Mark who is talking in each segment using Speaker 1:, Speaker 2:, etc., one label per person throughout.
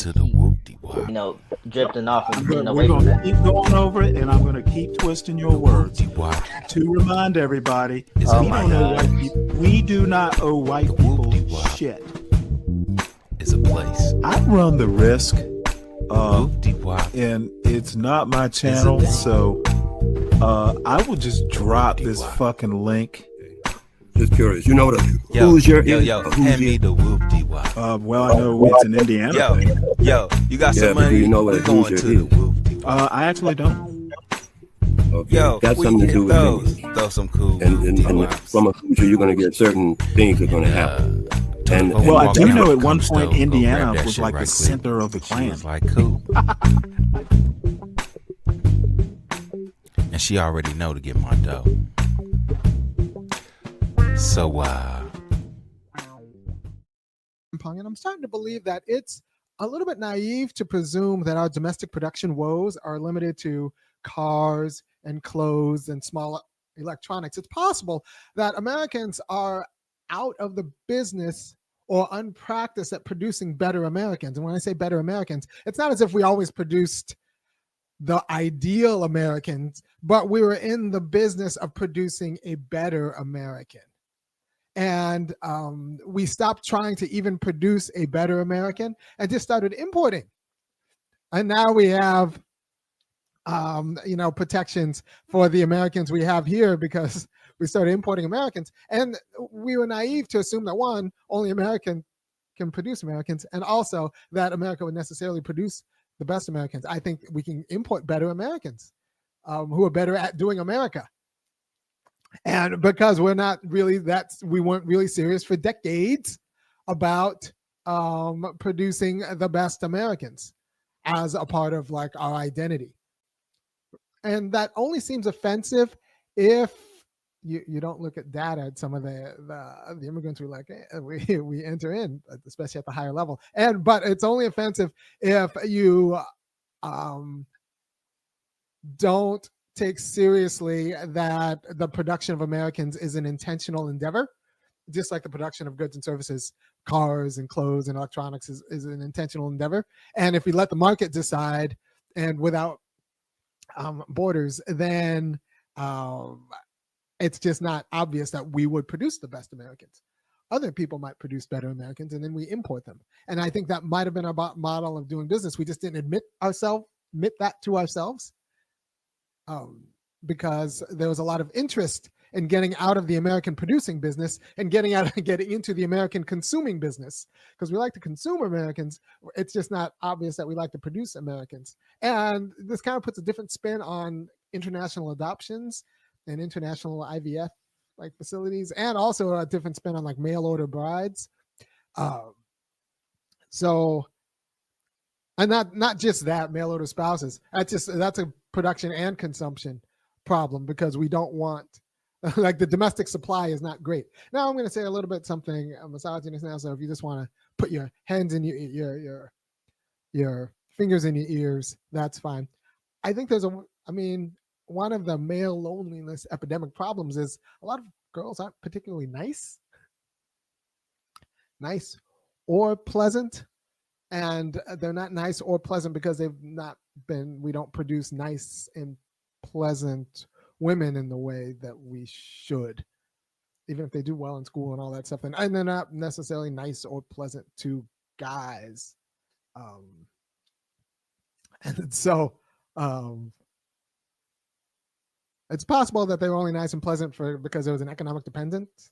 Speaker 1: to the whoop-de-wop.
Speaker 2: Drifting off and getting
Speaker 3: We're
Speaker 2: away from
Speaker 3: going to
Speaker 2: that.
Speaker 3: keep going over it, and I'm going to keep twisting your words
Speaker 1: Whoop-de-wop
Speaker 3: to remind everybody
Speaker 1: is
Speaker 2: Oh
Speaker 3: we
Speaker 2: my
Speaker 3: don't owe
Speaker 2: God.
Speaker 3: white people. We do not owe white people
Speaker 1: whoop-de-wop.
Speaker 3: shit.
Speaker 1: is a place.
Speaker 3: I run the risk,
Speaker 1: Whoop-de-wop.
Speaker 3: and it's not my channel, so I will just drop this fucking link.
Speaker 4: Just curious. You know the
Speaker 1: Yo,
Speaker 4: who's your
Speaker 1: yo,
Speaker 4: who's
Speaker 1: hand me
Speaker 4: your,
Speaker 1: the whoop-de-wop.
Speaker 3: Well, I know it's an Indiana
Speaker 1: Yo,
Speaker 3: thing.
Speaker 1: yo, you got
Speaker 4: Yeah,
Speaker 1: some
Speaker 4: but do
Speaker 1: money?
Speaker 4: you know what
Speaker 1: We
Speaker 4: a
Speaker 1: going
Speaker 4: Hoosier
Speaker 1: to the
Speaker 4: is?
Speaker 1: whoop-de-wop.
Speaker 3: I actually don't.
Speaker 4: okay.
Speaker 1: Yo,
Speaker 4: That's
Speaker 1: we
Speaker 4: something to do with
Speaker 1: throw,
Speaker 4: English.
Speaker 1: throw some cool
Speaker 4: And
Speaker 1: whoop-de-wops.
Speaker 4: from a Hoosier, you're going to get certain things that are going to happen. And
Speaker 3: Well, I
Speaker 1: walk
Speaker 3: do
Speaker 1: out,
Speaker 3: know at
Speaker 1: come
Speaker 3: one
Speaker 1: stove,
Speaker 3: point
Speaker 1: go grab
Speaker 3: Indiana
Speaker 1: that
Speaker 3: was
Speaker 1: shit
Speaker 3: like
Speaker 1: right
Speaker 3: the
Speaker 1: quick.
Speaker 3: center of the
Speaker 1: She
Speaker 3: clan.
Speaker 1: was like, cool. And she already know to get my dough. So,
Speaker 5: And I'm starting to believe that it's a little bit naive to presume that our domestic production woes are limited to cars and clothes and small electronics. It's possible that Americans are out of the business or unpracticed at producing better Americans. And when I say better Americans, it's not as if we always produced the ideal Americans, but we were in the business of producing a better American. And we stopped trying to even produce a better American and just started importing. And now we have, protections for the Americans we have here because we started importing Americans. And we were naive to assume that one, only American can produce Americans, and also that America would necessarily produce the best Americans. I think we can import better Americans who are better at doing America. And because we weren't really serious for decades about producing the best Americans as a part of like our identity. And that only seems offensive if you don't look at data at some of the immigrants we enter in, especially at the higher level. But it's only offensive if you don't take seriously that the production of Americans is an intentional endeavor, just like the production of goods and services, cars and clothes and electronics is an intentional endeavor. And if we let the market decide and without borders, then it's just not obvious that we would produce the best Americans. Other people might produce better Americans, and then we import them. And I think that might have been our model of doing business. We just didn't admit that to ourselves. Because there was a lot of interest in getting out of the American producing business and getting into the American consuming business, because we like to consume Americans. It's just not obvious that we like to produce Americans. And this kind of puts a different spin on international adoptions and international IVF like facilities, and also a different spin on like mail order brides. And not just that, mail order spouses. That's a production and consumption problem, because we don't want like the domestic supply is not great. Now I'm going to say a little bit something misogynist now. So if you just want to put your hands in your fingers in your ears, that's fine. I think one of the male loneliness epidemic problems is a lot of girls aren't particularly nice or pleasant. And they're not nice or pleasant because we don't produce nice and pleasant women in the way that we should, even if they do well in school and all that stuff. And they're not necessarily nice or pleasant to guys. And so it's possible that they were only nice and pleasant because there was an economic dependence.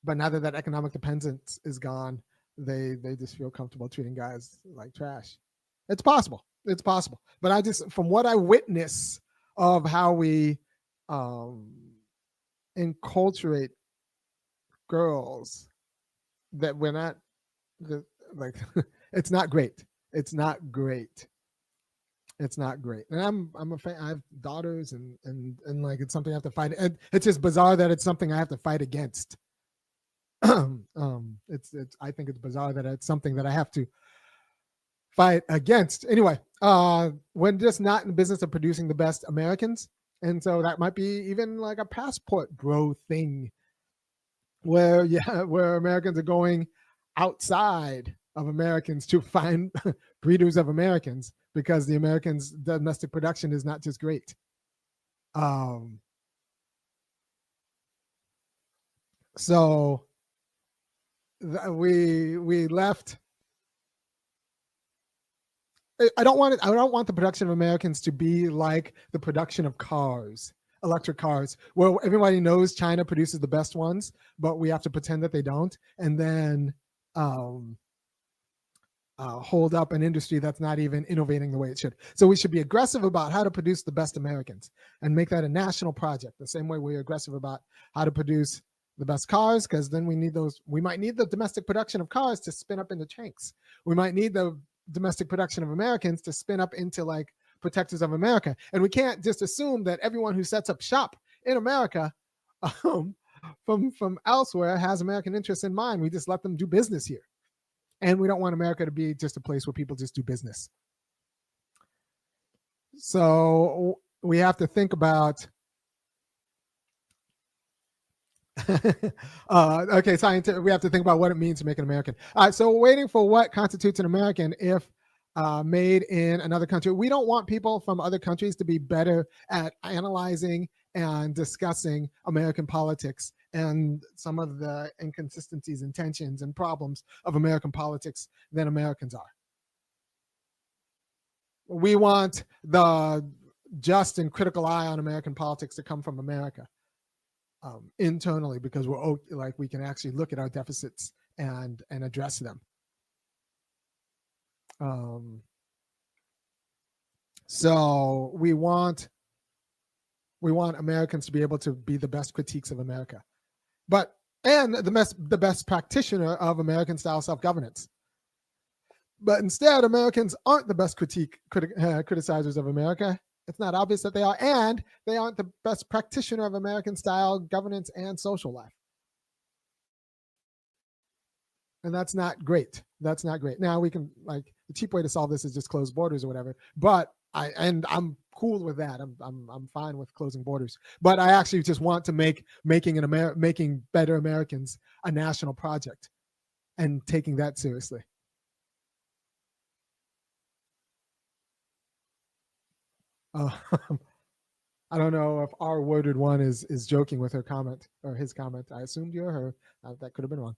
Speaker 5: But now that economic dependence is gone, they just feel comfortable treating guys like trash. It's possible. But from what I witness of how we enculturate girls, that we're not it's not great. And I'm a fan. I have daughters and like it's something I have to fight. And it's just bizarre that it's something I have to fight against. I think it's bizarre that it's something that I have to fight against. Anyway, we're just not in the business of producing the best Americans. And so that might be even like a passport bro thing where Americans are going outside of Americans to find breeders of Americans, because the Americans' domestic production is not just great. So we left. I don't want the production of Americans to be like the production of cars, electric cars, where everybody knows China produces the best ones, but we have to pretend that they don't, and then hold up an industry that's not even innovating the way it should. So we should be aggressive about how to produce the best Americans and make that a national project, the same way we're aggressive about how to produce the best cars, because then we might need the domestic production of cars to spin up into tanks. We might need the domestic production of Americans to spin up into like protectors of America. And we can't just assume that everyone who sets up shop in America from elsewhere has American interests in mind. We just let them do business here. And we don't want America to be just a place where people just do business. So we have to think about okay, scientific. We have to think about what it means to make an American. So we're waiting for what constitutes an American if made in another country. We don't want people from other countries to be better at analyzing and discussing American politics and some of the inconsistencies and tensions and problems of American politics than Americans are. We want the just and critical eye on American politics to come from America. Internally, because we're like we can actually look at our deficits and address them. So we want Americans to be able to be the best critiques of America, and the best practitioner of American style self-governance. But instead, Americans aren't the best criticizers of America. It's not obvious that they are, and they aren't the best practitioner of American style governance and social life. And that's not great. That's not great. Now we can, like, the cheap way to solve this is just close borders or whatever. But I'm cool with that. I'm fine with closing borders. But I actually just want to making better Americans a national project and taking that seriously. I don't know if our worded one is joking with her comment or his comment. I assumed you're her. That could have been wrong.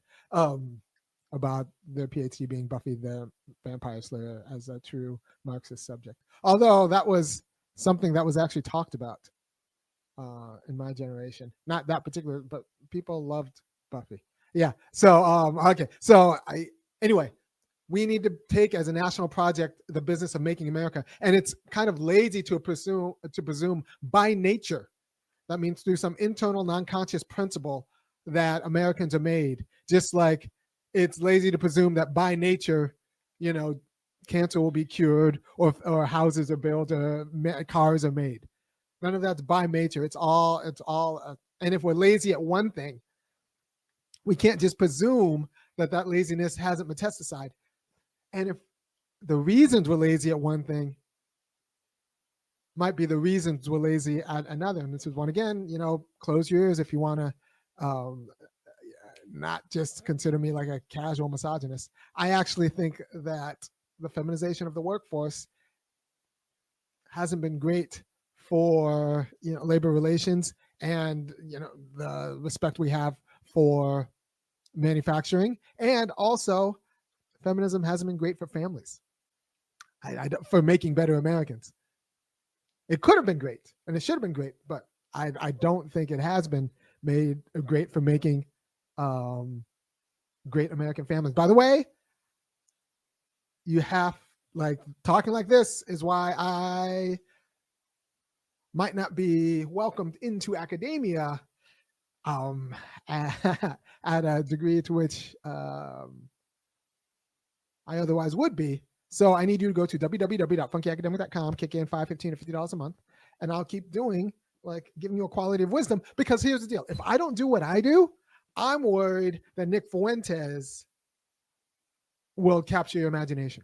Speaker 5: About their PhD being Buffy the Vampire Slayer as a true Marxist subject. Although that was something that was actually talked about in my generation. Not that particular, but people loved Buffy. Yeah. So okay. So anyway. We need to take as a national project the business of making America. And it's kind of lazy to presume by nature, that means through some internal non-conscious principle, that Americans are made. Just like it's lazy to presume that by nature, cancer will be cured or houses are built or cars are made. None of that's by nature. It's all and if we're lazy at one thing, we can't just presume that laziness hasn't metastasized. And if the reasons we're lazy at one thing might be the reasons we're lazy at another. And this is one again, close your ears if you want to not just consider me like a casual misogynist. I actually think that the feminization of the workforce hasn't been great for labor relations and the respect we have for manufacturing, and also feminism hasn't been great for families, for making better Americans. It could have been great, and it should have been great, but I don't think it has been made great for making great American families. By the way, you have, talking like this is why I might not be welcomed into academia at a degree to which I otherwise would be. So I need you to go to www.funkyacademic.com, kick in $5, $15, or $50 a month, and I'll keep doing, giving you a quality of wisdom. Because here's the deal. If I don't do what I do, I'm worried that Nick Fuentes will capture your imagination.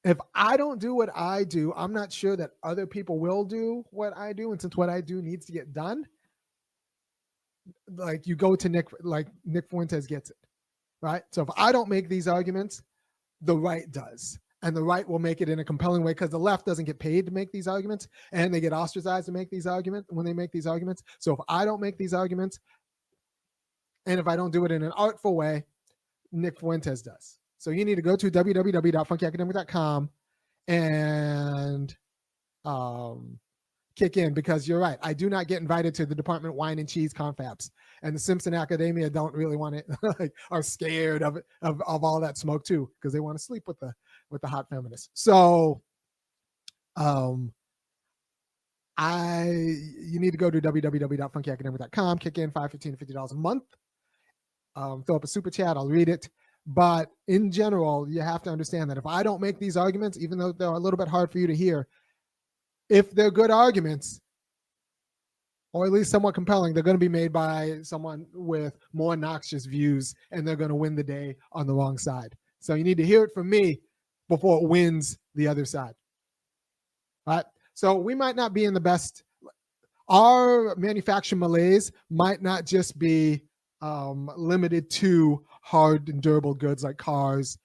Speaker 5: If I don't do what I do, I'm not sure that other people will do what I do. And since what I do needs to get done, you go to Nick, Nick Fuentes gets it. right? So if I don't make these arguments, the right does. And the right will make it in a compelling way because the left doesn't get paid to make these arguments and they get ostracized to make these arguments when they make these arguments. So if I don't make these arguments and if I don't do it in an artful way, Nick Fuentes does. So you need to go to www.funkyacademic.com and kick in because you're right. I do not get invited to the Department Wine and Cheese confabs, and the Simpson Academia don't really want it. Like, are scared of it, of all that smoke too, because they want to sleep with the hot feminists. So, you need to go to www.funkyacademic.com, kick in $5, $15, $50 a month. Fill up a super chat. I'll read it. But in general, you have to understand that if I don't make these arguments, even though they're a little bit hard for you to hear, if they're good arguments, or at least somewhat compelling, they're going to be made by someone with more noxious views, and they're going to win the day on the wrong side. So you need to hear it from me before it wins the other side. All right? So we might not be in the best. Our manufacturing malaise might not just be limited to hard and durable goods like cars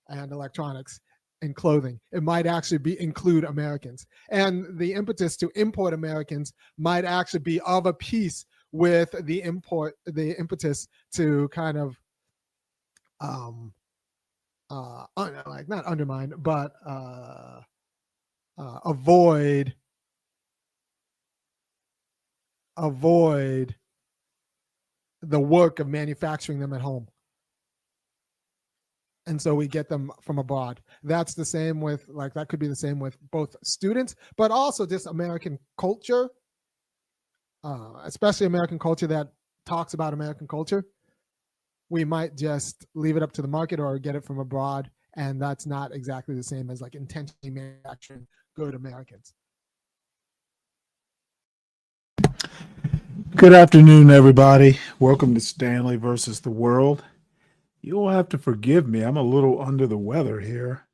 Speaker 5: and electronics and clothing. It might actually include Americans, and the impetus to import Americans might actually be of a piece with the impetus to kind of like not undermine, but avoid the work of manufacturing them at home. And so we get them from abroad. That's the same with, like, that could be the same with both students, but also just American culture, especially American culture that talks about American culture. We might just leave it up to the market or get it from abroad. And that's not exactly the same as like intentionally manufacturing good Americans.
Speaker 3: Good afternoon, everybody. Welcome to Stanley versus the World. You'll have to forgive me. I'm a little under the weather here.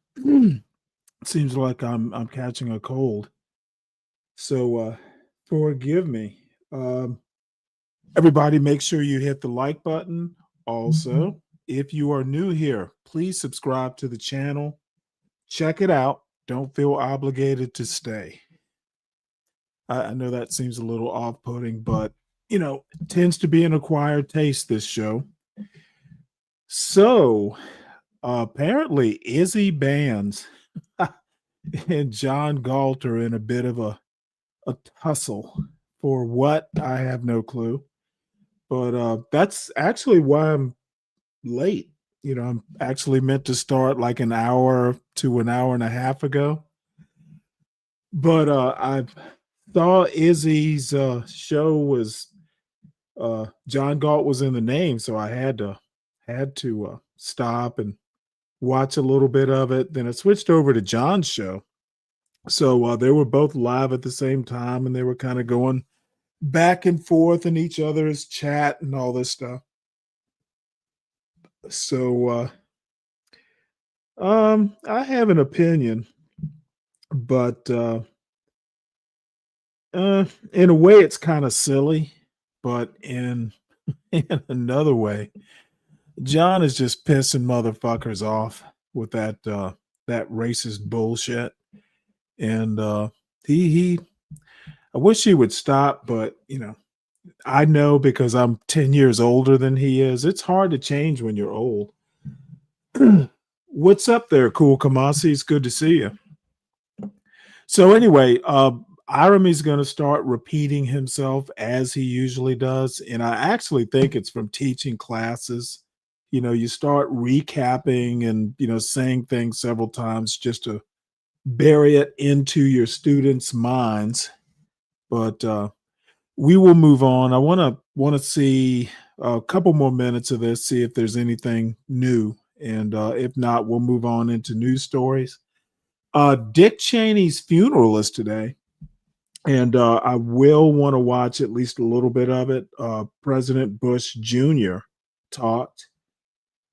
Speaker 3: Seems like I'm catching a cold. So forgive me. Everybody, make sure you hit the like button. Also, if you are new here, please subscribe to the channel. Check it out. Don't feel obligated to stay. I know that seems a little off-putting, but, you know, it tends to be an acquired taste, this show. So, apparently, Izzy Bands and John Galt are in a bit of a tussle. For what? I have no clue. But that's actually why I'm late. You know, I'm actually meant to start like an hour to an hour and a half ago. But I saw Izzy's show was John Galt was in the name, so I had to stop and watch a little bit of it. Then I switched over to John's show. So they were both live at the same time, and they were kind of going back and forth in each other's chat and all this stuff. So I have an opinion, but in a way it's kind of silly, but in another way, John is just pissing motherfuckers off with that racist bullshit. And he I wish he would stop, but you know, I know because I'm 10 years older than he is. It's hard to change when you're old. What's up there, Cool Kamasi? It's good to see you. So anyway, Irami's going to start repeating himself as he usually does. And I actually think it's from teaching classes. You know, you start recapping and, you know, saying things several times just to bury it into your students' minds. But we will move on. I want to see a couple more minutes of this, see if there's anything new. And if not, we'll move on into news stories. Dick Cheney's funeral is today. And I will want to watch at least a little bit of it. President Bush Jr. talked.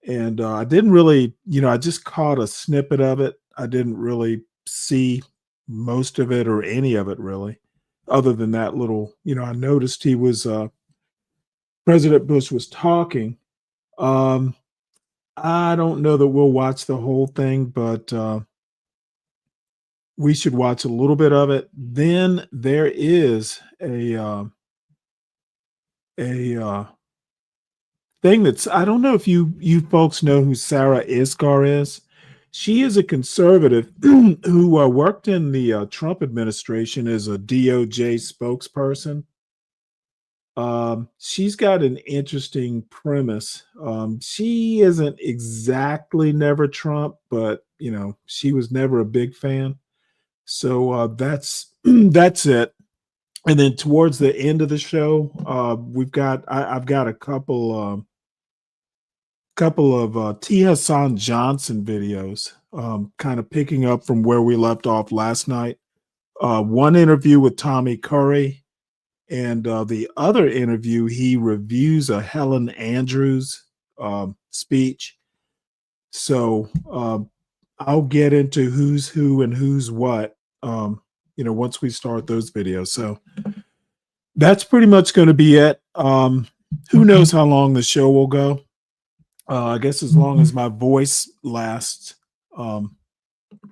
Speaker 3: And I didn't really, you know, I just caught a snippet of it. I didn't really see most of it or any of it really, other than that little, you know, I noticed he was, President Bush was talking. I don't know that we'll watch the whole thing, but we should watch a little bit of it. Then there is a thing that's, I don't know if you folks know who Sarah Isgar is. She is a conservative who worked in the Trump administration as a DOJ spokesperson. She's got an interesting premise. She isn't exactly never Trump, but she was never a big fan. So that's that's it. And then towards the end of the show, I've got a couple of T. Hassan Johnson videos, kind of picking up from where we left off last night. One interview with Tommy Curry, and the other interview, he reviews a Helen Andrews speech. So I'll get into who's who and who's what, once we start those videos. So that's pretty much going to be it. Who knows how long the show will go? I guess as long as my voice lasts,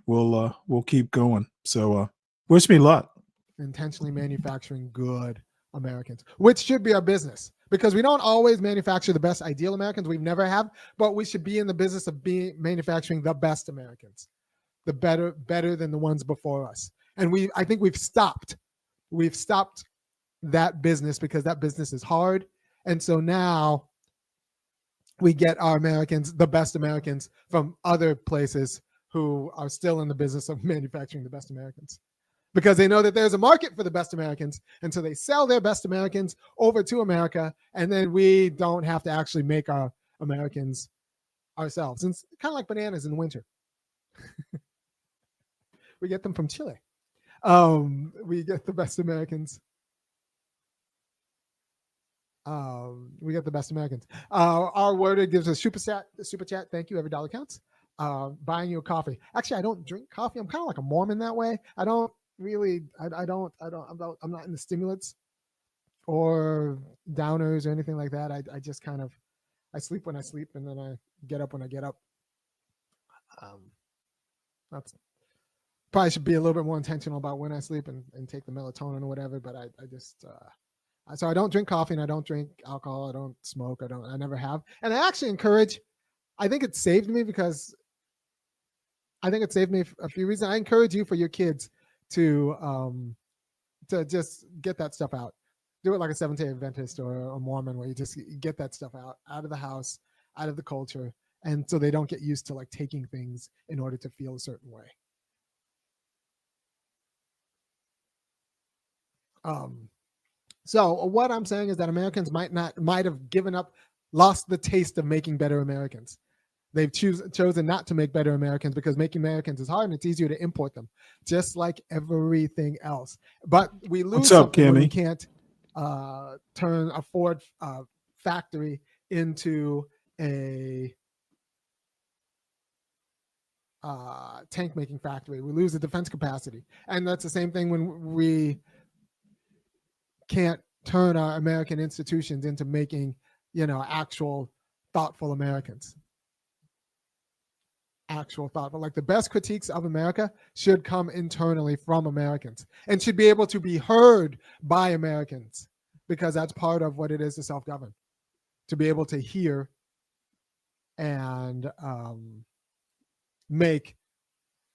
Speaker 3: we'll keep going. So wish me luck.
Speaker 5: Intentionally manufacturing good Americans, which should be our business, because we don't always manufacture the best ideal Americans. We've never have, but we should be in the business of manufacturing the best Americans, the better than the ones before us. And I think we've stopped that business because that business is hard. And so now we get our Americans, the best Americans, from other places who are still in the business of manufacturing the best Americans, because they know that there's a market for the best Americans. And so they sell their best Americans over to America. And then we don't have to actually make our Americans ourselves. And it's kind of like bananas in winter. We get them from Chile. We get the best Americans. We get the best Americans. Our worder gives us super chat. Thank you. Every dollar counts. Buying you a coffee. Actually, I don't drink coffee. I'm kind of like a Mormon that way. I don't really. I'm not into stimulants or downers or anything like that. I just kind of, I sleep when I sleep, and then I get up when I get up. That's probably should be a little bit more intentional about when I sleep and take the melatonin or whatever. But I just. So I don't drink coffee and I don't drink alcohol. I don't smoke. I never have. And I actually encourage, I think it saved me because I think it saved me for a few reasons. I encourage you for your kids to just get that stuff out. Do it like a Seventh-day Adventist or a Mormon, where you just get that stuff out of the house, out of the culture. And so they don't get used to like taking things in order to feel a certain way. So what I'm saying is that Americans might have given up, lost the taste of making better Americans. They've chosen not to make better Americans because making Americans is hard and it's easier to import them, just like everything else. But we lose something when we can't turn a Ford factory into a tank making factory. We lose the defense capacity, and that's the same thing when we can't turn our American institutions into making, actual thoughtful Americans. Actual thoughtful, like the best critiques of America should come internally from Americans and should be able to be heard by Americans, because that's part of what it is to self-govern, to be able to hear and make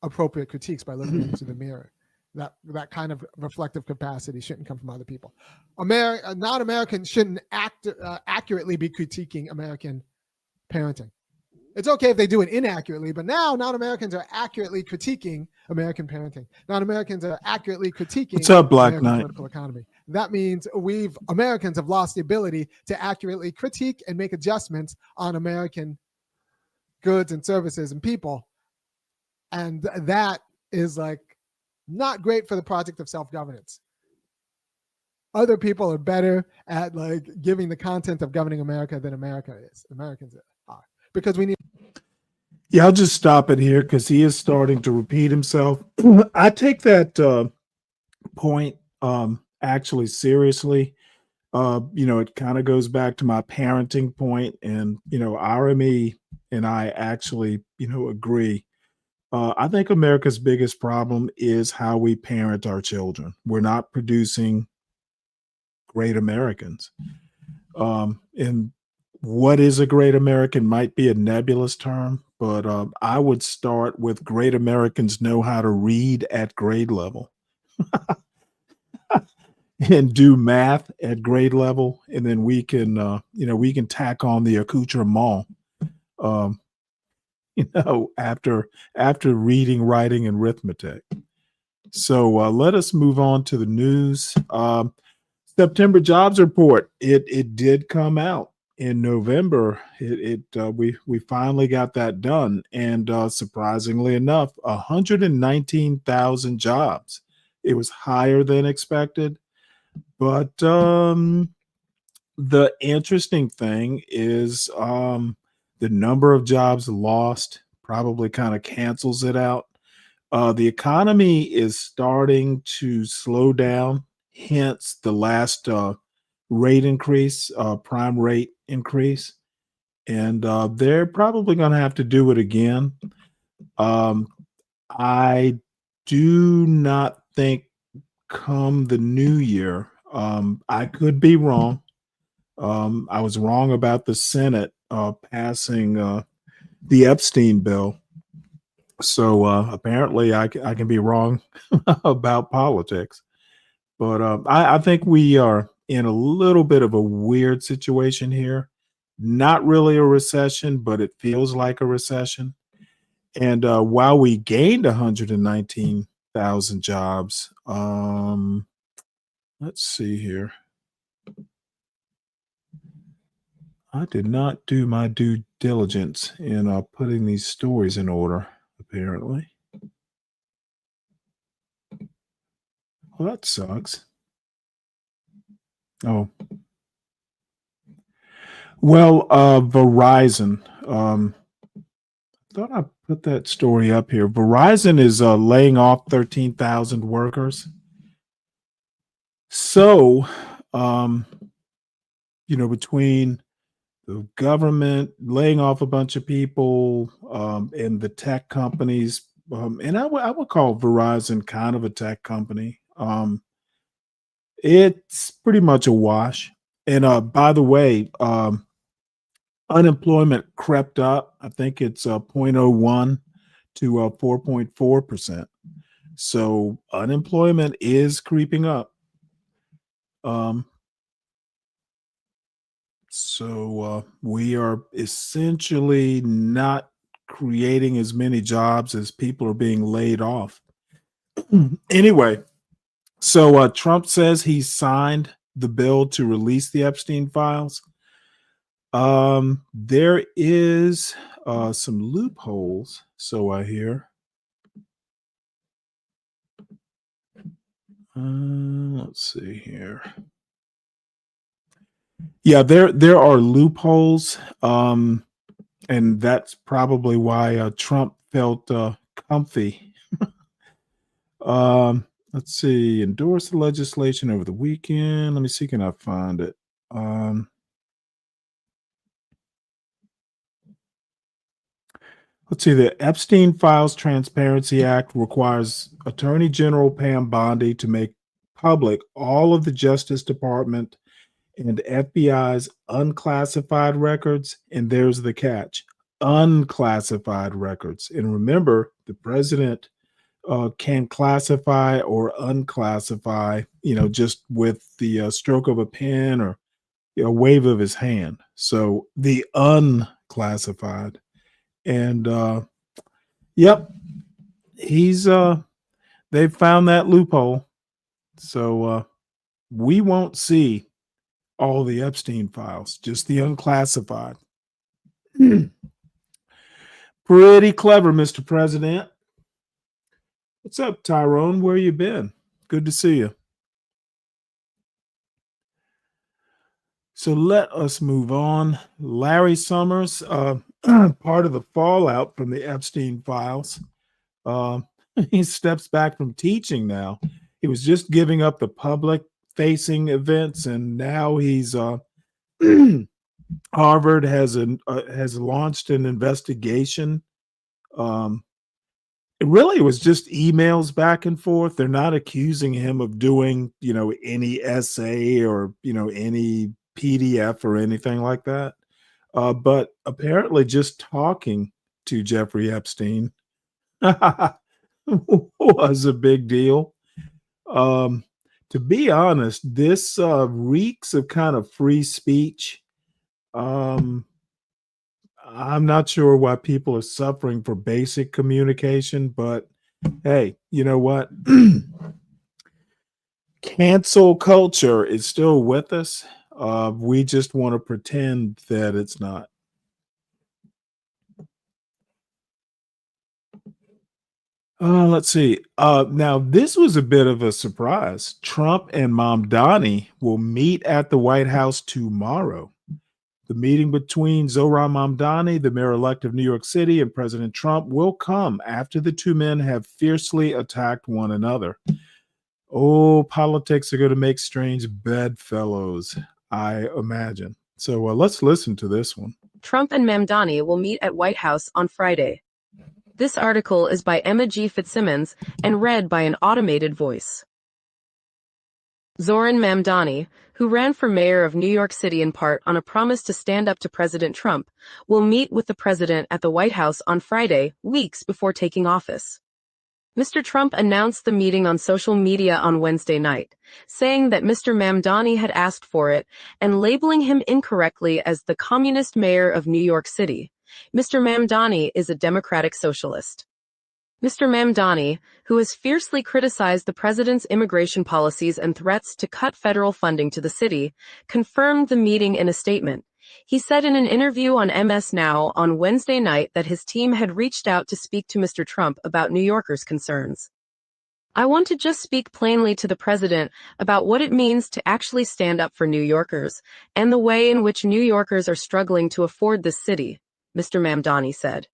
Speaker 5: appropriate critiques by looking into the mirror. That kind of reflective capacity shouldn't come from other people. Non-Americans shouldn't accurately be critiquing American parenting. It's okay if they do it inaccurately, but now non-Americans are accurately critiquing American parenting. Non-Americans are accurately critiquing
Speaker 3: What's up, Black
Speaker 5: American
Speaker 3: Knight?
Speaker 5: political economy. That means Americans have lost the ability to accurately critique and make adjustments on American goods and services and people. And that is like not great for the project of self-governance. Other people are better at like giving the content of governing America than Americans are, because we need.
Speaker 3: Yeah, I'll just stop it here because he is starting to repeat himself. I take that point actually seriously. It kind of goes back to my parenting point, and RME and I actually, agree. I think America's biggest problem is how we parent our children. We're not producing great Americans. And what is a great American might be a nebulous term, but I would start with great Americans know how to read at grade level and do math at grade level, and then we can, we can tack on the accoutrement, um, after reading, writing, and arithmetic. So let us move on to the news. September jobs report. It did come out in November. We finally got that done, and surprisingly enough, 119,000 jobs. It was higher than expected, but the interesting thing is the number of jobs lost probably kind of cancels it out. The economy is starting to slow down, hence the last rate increase, prime rate increase. And they're probably going to have to do it again. I do not think come the new year, I could be wrong. I was wrong about the Senate passing the Epstein bill. So apparently I can be wrong about politics. But I think we are in a little bit of a weird situation here. Not really a recession, but it feels like a recession. And while we gained 119,000 jobs, let's see here. I did not do my due diligence in putting these stories in order, apparently. Well, that sucks. Oh. Well, Verizon. Thought I put that story up here. Verizon is laying off 13,000 workers. So, between the government laying off a bunch of people and the tech companies, and I would call Verizon kind of a tech company. It's pretty much a wash. And by the way, unemployment crept up. I think it's 0.01 to 4.4%. So unemployment is creeping up. So we are essentially not creating as many jobs as people are being laid off. Anyway, so Trump says he signed the bill to release the Epstein files. There is some loopholes, so I hear. Let's see here. Yeah, there are loopholes, and that's probably why Trump felt comfy. Let's see. Endorse the legislation over the weekend. Let me see. Can I find it? Let's see. The Epstein Files Transparency Act requires Attorney General Pam Bondi to make public all of the Justice Department and FBI's unclassified records. And there's the catch: unclassified records. And remember, the president can classify or unclassify, just with the stroke of a pen or a wave of his hand. So the unclassified. And yep, they've found that loophole. So we won't see all the Epstein files, just the unclassified. Pretty clever, Mr. President. What's up, Tyrone? Where you been? Good to see you. So let us move on. Larry Summers, part of the fallout from the Epstein files. He steps back from teaching now. He was just giving up the public facing events, and now he's Harvard has launched an investigation. It really was just emails back and forth. They're not accusing him of doing, any essay or, any PDF or anything like that. But apparently just talking to Jeffrey Epstein was a big deal. To be honest, this reeks of kind of free speech. I'm not sure why people are suffering for basic communication, but hey, you know what? Cancel culture is still with us. We just want to pretend that it's not. Let's see. Now, this was a bit of a surprise. Trump and Mamdani will meet at the White House tomorrow. The meeting between Zohran Mamdani, the mayor-elect of New York City, and President Trump will come after the two men have fiercely attacked one another. Oh, politics are going to make strange bedfellows, I imagine. So let's listen to this one.
Speaker 6: Trump and Mamdani will meet at White House on Friday. This article is by Emma G. Fitzsimmons and read by an automated voice. Zohran Mamdani, who ran for mayor of New York City in part on a promise to stand up to President Trump, will meet with the president at the White House on Friday, weeks before taking office. Mr. Trump announced the meeting on social media on Wednesday night, saying that Mr. Mamdani had asked for it and labeling him incorrectly as the communist mayor of New York City. Mr. Mamdani is a democratic socialist. Mr. Mamdani, who has fiercely criticized the president's immigration policies and threats to cut federal funding to the city, confirmed the meeting in a statement. He said in an interview on MS Now on Wednesday night that his team had reached out to speak to Mr. Trump about New Yorkers' concerns. I want to just speak plainly to the president about what it means to actually stand up for New Yorkers and the way in which New Yorkers are struggling to afford this city, Mr. Mamdani said.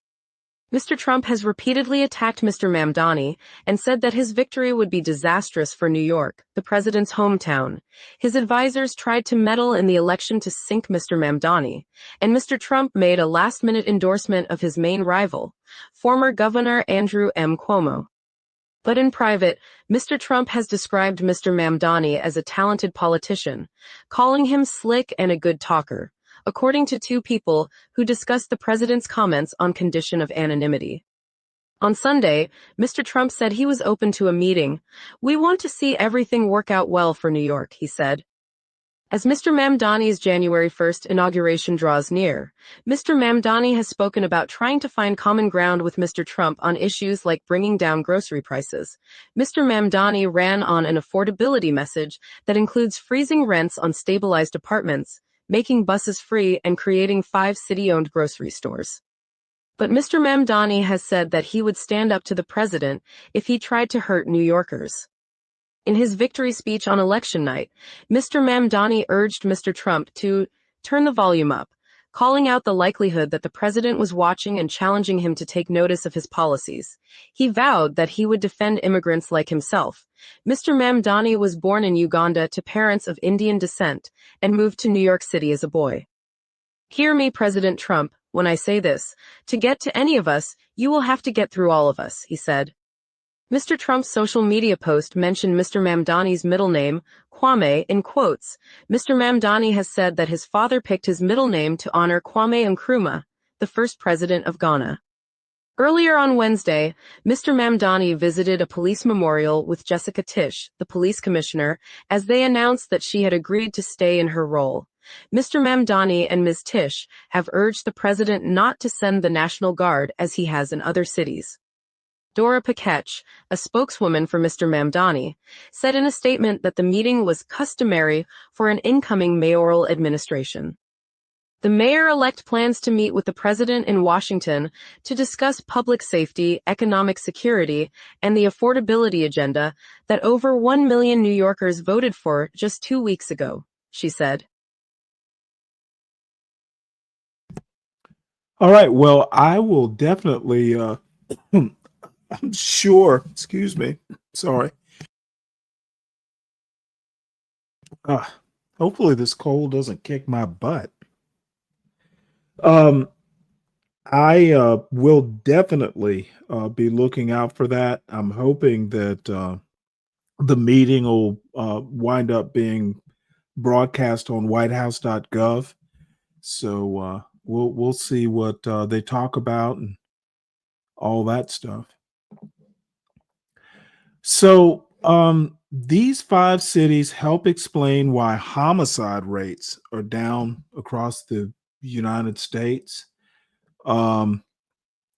Speaker 6: Mr. Trump has repeatedly attacked Mr. Mamdani and said that his victory would be disastrous for New York, the president's hometown. His advisors tried to meddle in the election to sink Mr. Mamdani, and Mr. Trump made a last-minute endorsement of his main rival, former Governor Andrew M. Cuomo. But in private, Mr. Trump has described Mr. Mamdani as a talented politician, calling him slick and a good talker, according to two people who discussed the president's comments on condition of anonymity. On Sunday, Mr. Trump said he was open to a meeting. "We want to see everything work out well for New York," he said. As Mr. Mamdani's January 1st inauguration draws near, Mr. Mamdani has spoken about trying to find common ground with Mr. Trump on issues like bringing down grocery prices. Mr. Mamdani ran on an affordability message that includes freezing rents on stabilized apartments, making buses free, and creating 5 city-owned grocery stores. But Mr. Mamdani has said that he would stand up to the president if he tried to hurt New Yorkers. In his victory speech on election night, Mr. Mamdani urged Mr. Trump to turn the volume up, calling out the likelihood that the president was watching and challenging him to take notice of his policies. He vowed that he would defend immigrants like himself. Mr. Mamdani was born in Uganda to parents of Indian descent and moved to New York City as a boy. "Hear me, President Trump, when I say this. To get to any of us, you will have to get through all of us," he said. Mr. Trump's social media post mentioned Mr. Mamdani's middle name, Kwame, in quotes. Mr. Mamdani has said that his father picked his middle name to honor Kwame Nkrumah, the first president of Ghana. Earlier on Wednesday, Mr. Mamdani visited a police memorial with Jessica Tisch, the police commissioner, as they announced that she had agreed to stay in her role. Mr. Mamdani and Ms. Tisch have urged the president not to send the National Guard as he has in other cities. Dora Pakech, a spokeswoman for Mr. Mamdani, said in a statement that the meeting was customary for an incoming mayoral administration. The mayor-elect plans to meet with the president in Washington to discuss public safety, economic security, and the affordability agenda that over 1 million New Yorkers voted for just 2 weeks ago, she said.
Speaker 3: All right. Well, I will definitely, I'm sure, excuse me, sorry. Hopefully this cold doesn't kick my butt. Um, I will definitely be looking out for that. I'm hoping that the meeting will wind up being broadcast on whitehouse.gov. So we'll see what they talk about and all that stuff. So these five cities help explain why homicide rates are down across the United States. Um,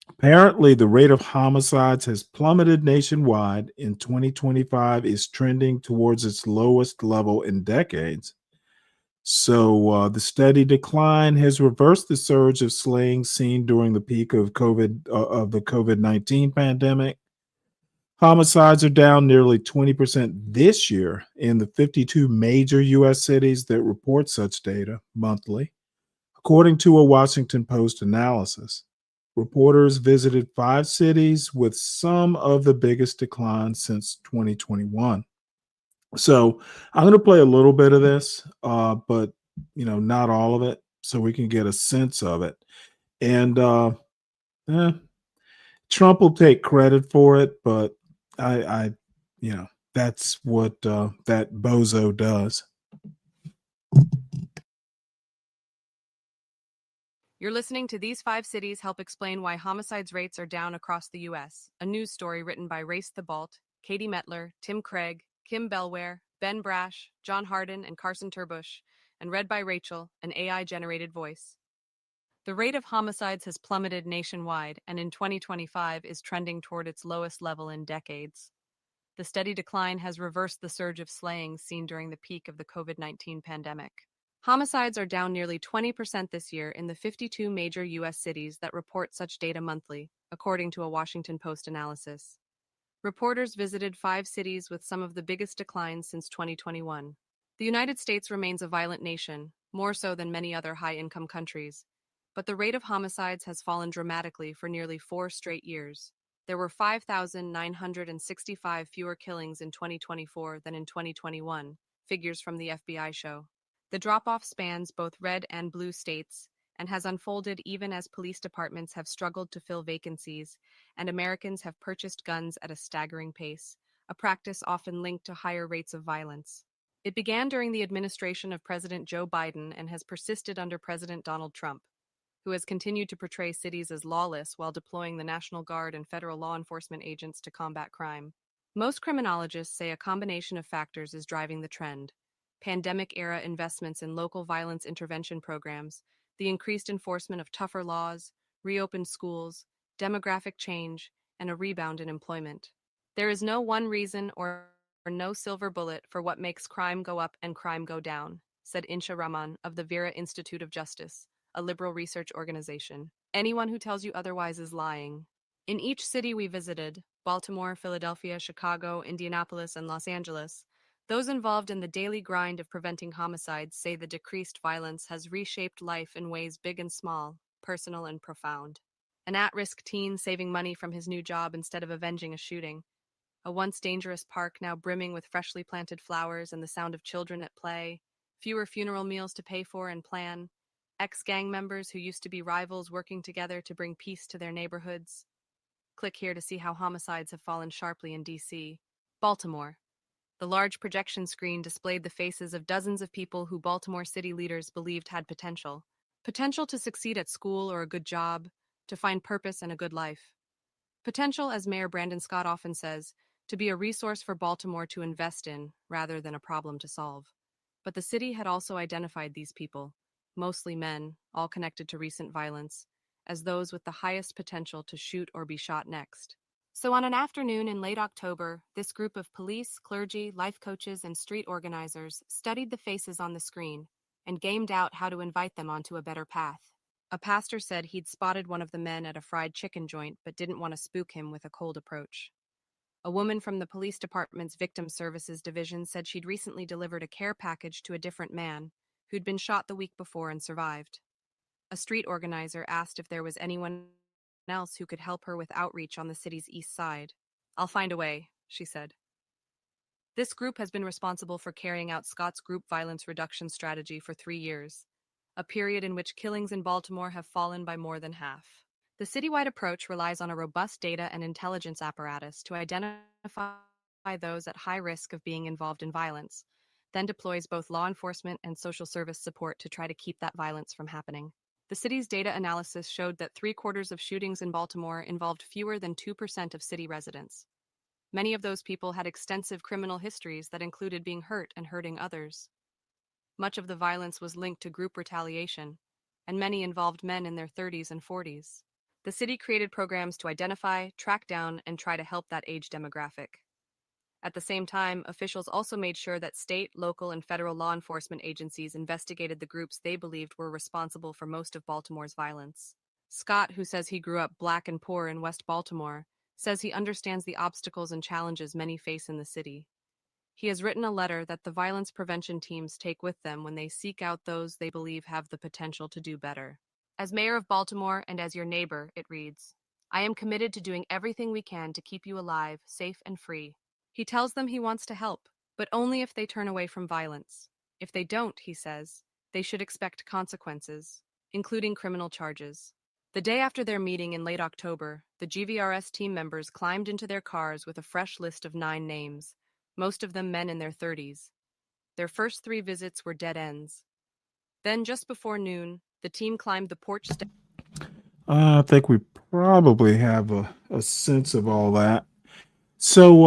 Speaker 3: Apparently, the rate of homicides has plummeted nationwide in 2025, is trending towards its lowest level in decades. So the steady decline has reversed the surge of slaying seen during the peak of the COVID-19 pandemic. Homicides are down nearly 20% this year in the 52 major US cities that report such data monthly, according to a Washington Post analysis. Reporters visited five cities with some of the biggest declines since 2021. So I'm going to play a little bit of this, but not all of it, so we can get a sense of it. And eh, Trump will take credit for it, but I that's what that bozo does.
Speaker 6: You're listening to These Five Cities Help Explain Why Homicides Rates Are Down Across the U.S., a news story written by Race the Balt, Katie Metler, Tim Craig, Kim Belware, Ben Brash, John Harden, and Carson Turbush, and read by Rachel, an AI-generated voice. The rate of homicides has plummeted nationwide and in 2025 is trending toward its lowest level in decades. The steady decline has reversed the surge of slayings seen during the peak of the COVID-19 pandemic. Homicides are down nearly 20% this year in the 52 major U.S. cities that report such data monthly, according to a Washington Post analysis. Reporters visited five cities with some of the biggest declines since 2021. The United States remains a violent nation, more so than many other high-income countries, but the rate of homicides has fallen dramatically for nearly 4 straight years. There were 5,965 fewer killings in 2024 than in 2021, figures from the FBI show. The drop-off spans both red and blue states and has unfolded even as police departments have struggled to fill vacancies and Americans have purchased guns at a staggering pace, a practice often linked to higher rates of violence. It began during the administration of President Joe Biden and has persisted under President Donald Trump, who has continued to portray cities as lawless while deploying the National Guard and federal law enforcement agents to combat crime. Most criminologists say a combination of factors is driving the trend: pandemic-era investments in local violence intervention programs, the increased enforcement of tougher laws, reopened schools, demographic change, and a rebound in employment. There is no one reason or no silver bullet for what makes crime go up and crime go down, said Insha Rahman of the Vera Institute of Justice, a liberal research organization. Anyone who tells you otherwise is lying. In each city we visited, Baltimore, Philadelphia, Chicago, Indianapolis, and Los Angeles, those involved in the daily grind of preventing homicides say the decreased violence has reshaped life in ways big and small, personal and profound. An at-risk teen saving money from his new job instead of avenging a shooting. A once dangerous park now brimming with freshly planted flowers and the sound of children at play. Fewer funeral meals to pay for and plan. Ex-gang members who used to be rivals working together to bring peace to their neighborhoods. Click here to see how homicides have fallen sharply in D.C. Baltimore. The large projection screen displayed the faces of dozens of people who Baltimore city leaders believed had potential. Potential to succeed at school or a good job, to find purpose and a good life. Potential, as Mayor Brandon Scott often says, to be a resource for Baltimore to invest in rather than a problem to solve. But the city had also identified these people, mostly men, all connected to recent violence, as those with the highest potential to shoot or be shot next. So on an afternoon in late October, this group of police, clergy, life coaches, and street organizers studied the faces on the screen and gamed out how to invite them onto a better path. A pastor said he'd spotted one of the men at a fried chicken joint but didn't want to spook him with a cold approach. A woman from the police department's victim services division said she'd recently delivered a care package to a different man who'd been shot the week before and survived. A street organizer asked if there was anyone else who could help her with outreach on the city's east side. "I'll find a way," she said. This group has been responsible for carrying out Scott's group violence reduction strategy for 3 years,
Speaker 7: a period in which killings in Baltimore have fallen by more than half. The citywide approach relies on a robust data and intelligence apparatus to identify those at high risk of being involved in violence, then deploys both law enforcement and social service support to try to keep that violence from happening. The city's data analysis showed that 3/4 of shootings in Baltimore involved fewer than 2% of city residents. Many of those people had extensive criminal histories that included being hurt and hurting others. Much of the violence was linked to group retaliation, and many involved men in their 30s and 40s. The city created programs to identify, track down, and try to help that age demographic. At the same time, officials also made sure that state, local, and federal law enforcement agencies investigated the groups they believed were responsible for most of Baltimore's violence. Scott, who says he grew up Black and poor in West Baltimore, says he understands the obstacles and challenges many face in the city. He has written a letter that the violence prevention teams take with them when they seek out those they believe have the potential to do better. As mayor of Baltimore and as your neighbor, it reads, I am committed to doing everything we can to keep you alive, safe, and free. He tells them he wants to help, but only if they turn away from violence. If they don't, he says, they should expect consequences, including criminal charges. The day after their meeting in late October, the GVRS team members climbed into their cars with a fresh list of 9 names, most of them men in their 30s. Their first 3 visits were dead ends. Then, just before noon, the team climbed the porch steps.
Speaker 3: I think we probably have a sense of all that. So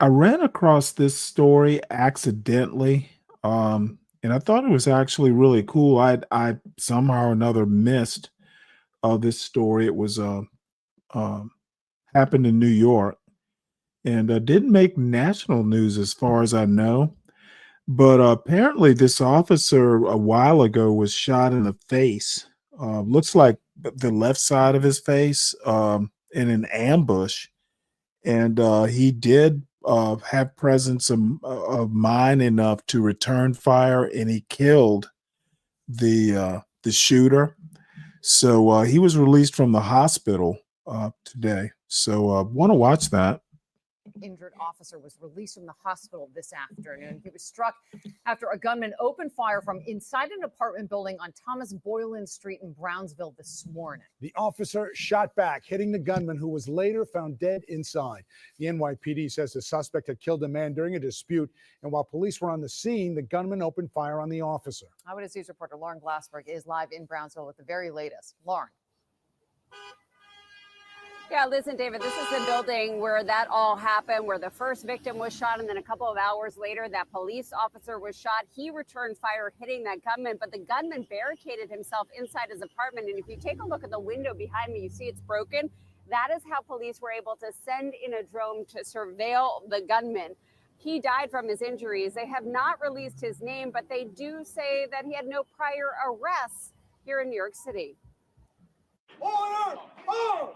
Speaker 3: I ran across this story accidentally, and I thought it was actually really cool. I somehow or another missed this story. It was happened in New York, and didn't make national news as far as I know. But apparently, this officer a while ago was shot in the face. Looks like the left side of his face in an ambush. And he did have presence of mind enough to return fire, and he killed the shooter. So he was released from the hospital today. So want to watch that.
Speaker 8: Injured officer was released from the hospital this afternoon. He was struck after a gunman opened fire from inside an apartment building on Thomas Boylan Street in Brownsville this morning.
Speaker 9: The officer shot back, hitting the gunman, who was later found dead inside. The NYPD says the suspect had killed a man during a dispute, and while police were on the scene, the gunman opened fire on the officer.
Speaker 8: Eyewitness News reporter Lauren Glassberg is live in Brownsville with the very latest. Lauren.
Speaker 10: Yeah, listen, David, this is the building where that all happened, where the first victim was shot, and then a couple of hours later, that police officer was shot. He returned fire, hitting that gunman, but the gunman barricaded himself inside his apartment. And if you take a look at the window behind me, you see it's broken. That is how police were able to send in a drone to surveil the gunman. He died from his injuries. They have not released his name, but they do say that he had no prior arrests here in New York City.
Speaker 9: Order! Order!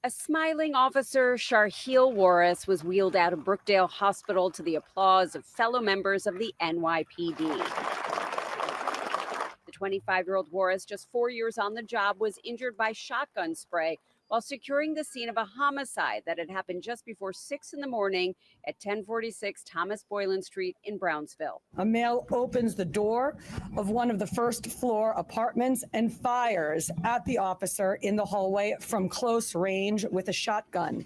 Speaker 10: A smiling officer, Sharheel Warris, was wheeled out of Brookdale Hospital to the applause of fellow members of the NYPD. The 25-year-old Warris, just 4 years on the job, was injured by shotgun spray while securing the scene of a homicide that had happened just before 6 in the morning at 1046 Thomas Boylan Street in Brownsville.
Speaker 11: A male opens the door of one of the first floor apartments and fires at the officer in the hallway from close range with a shotgun,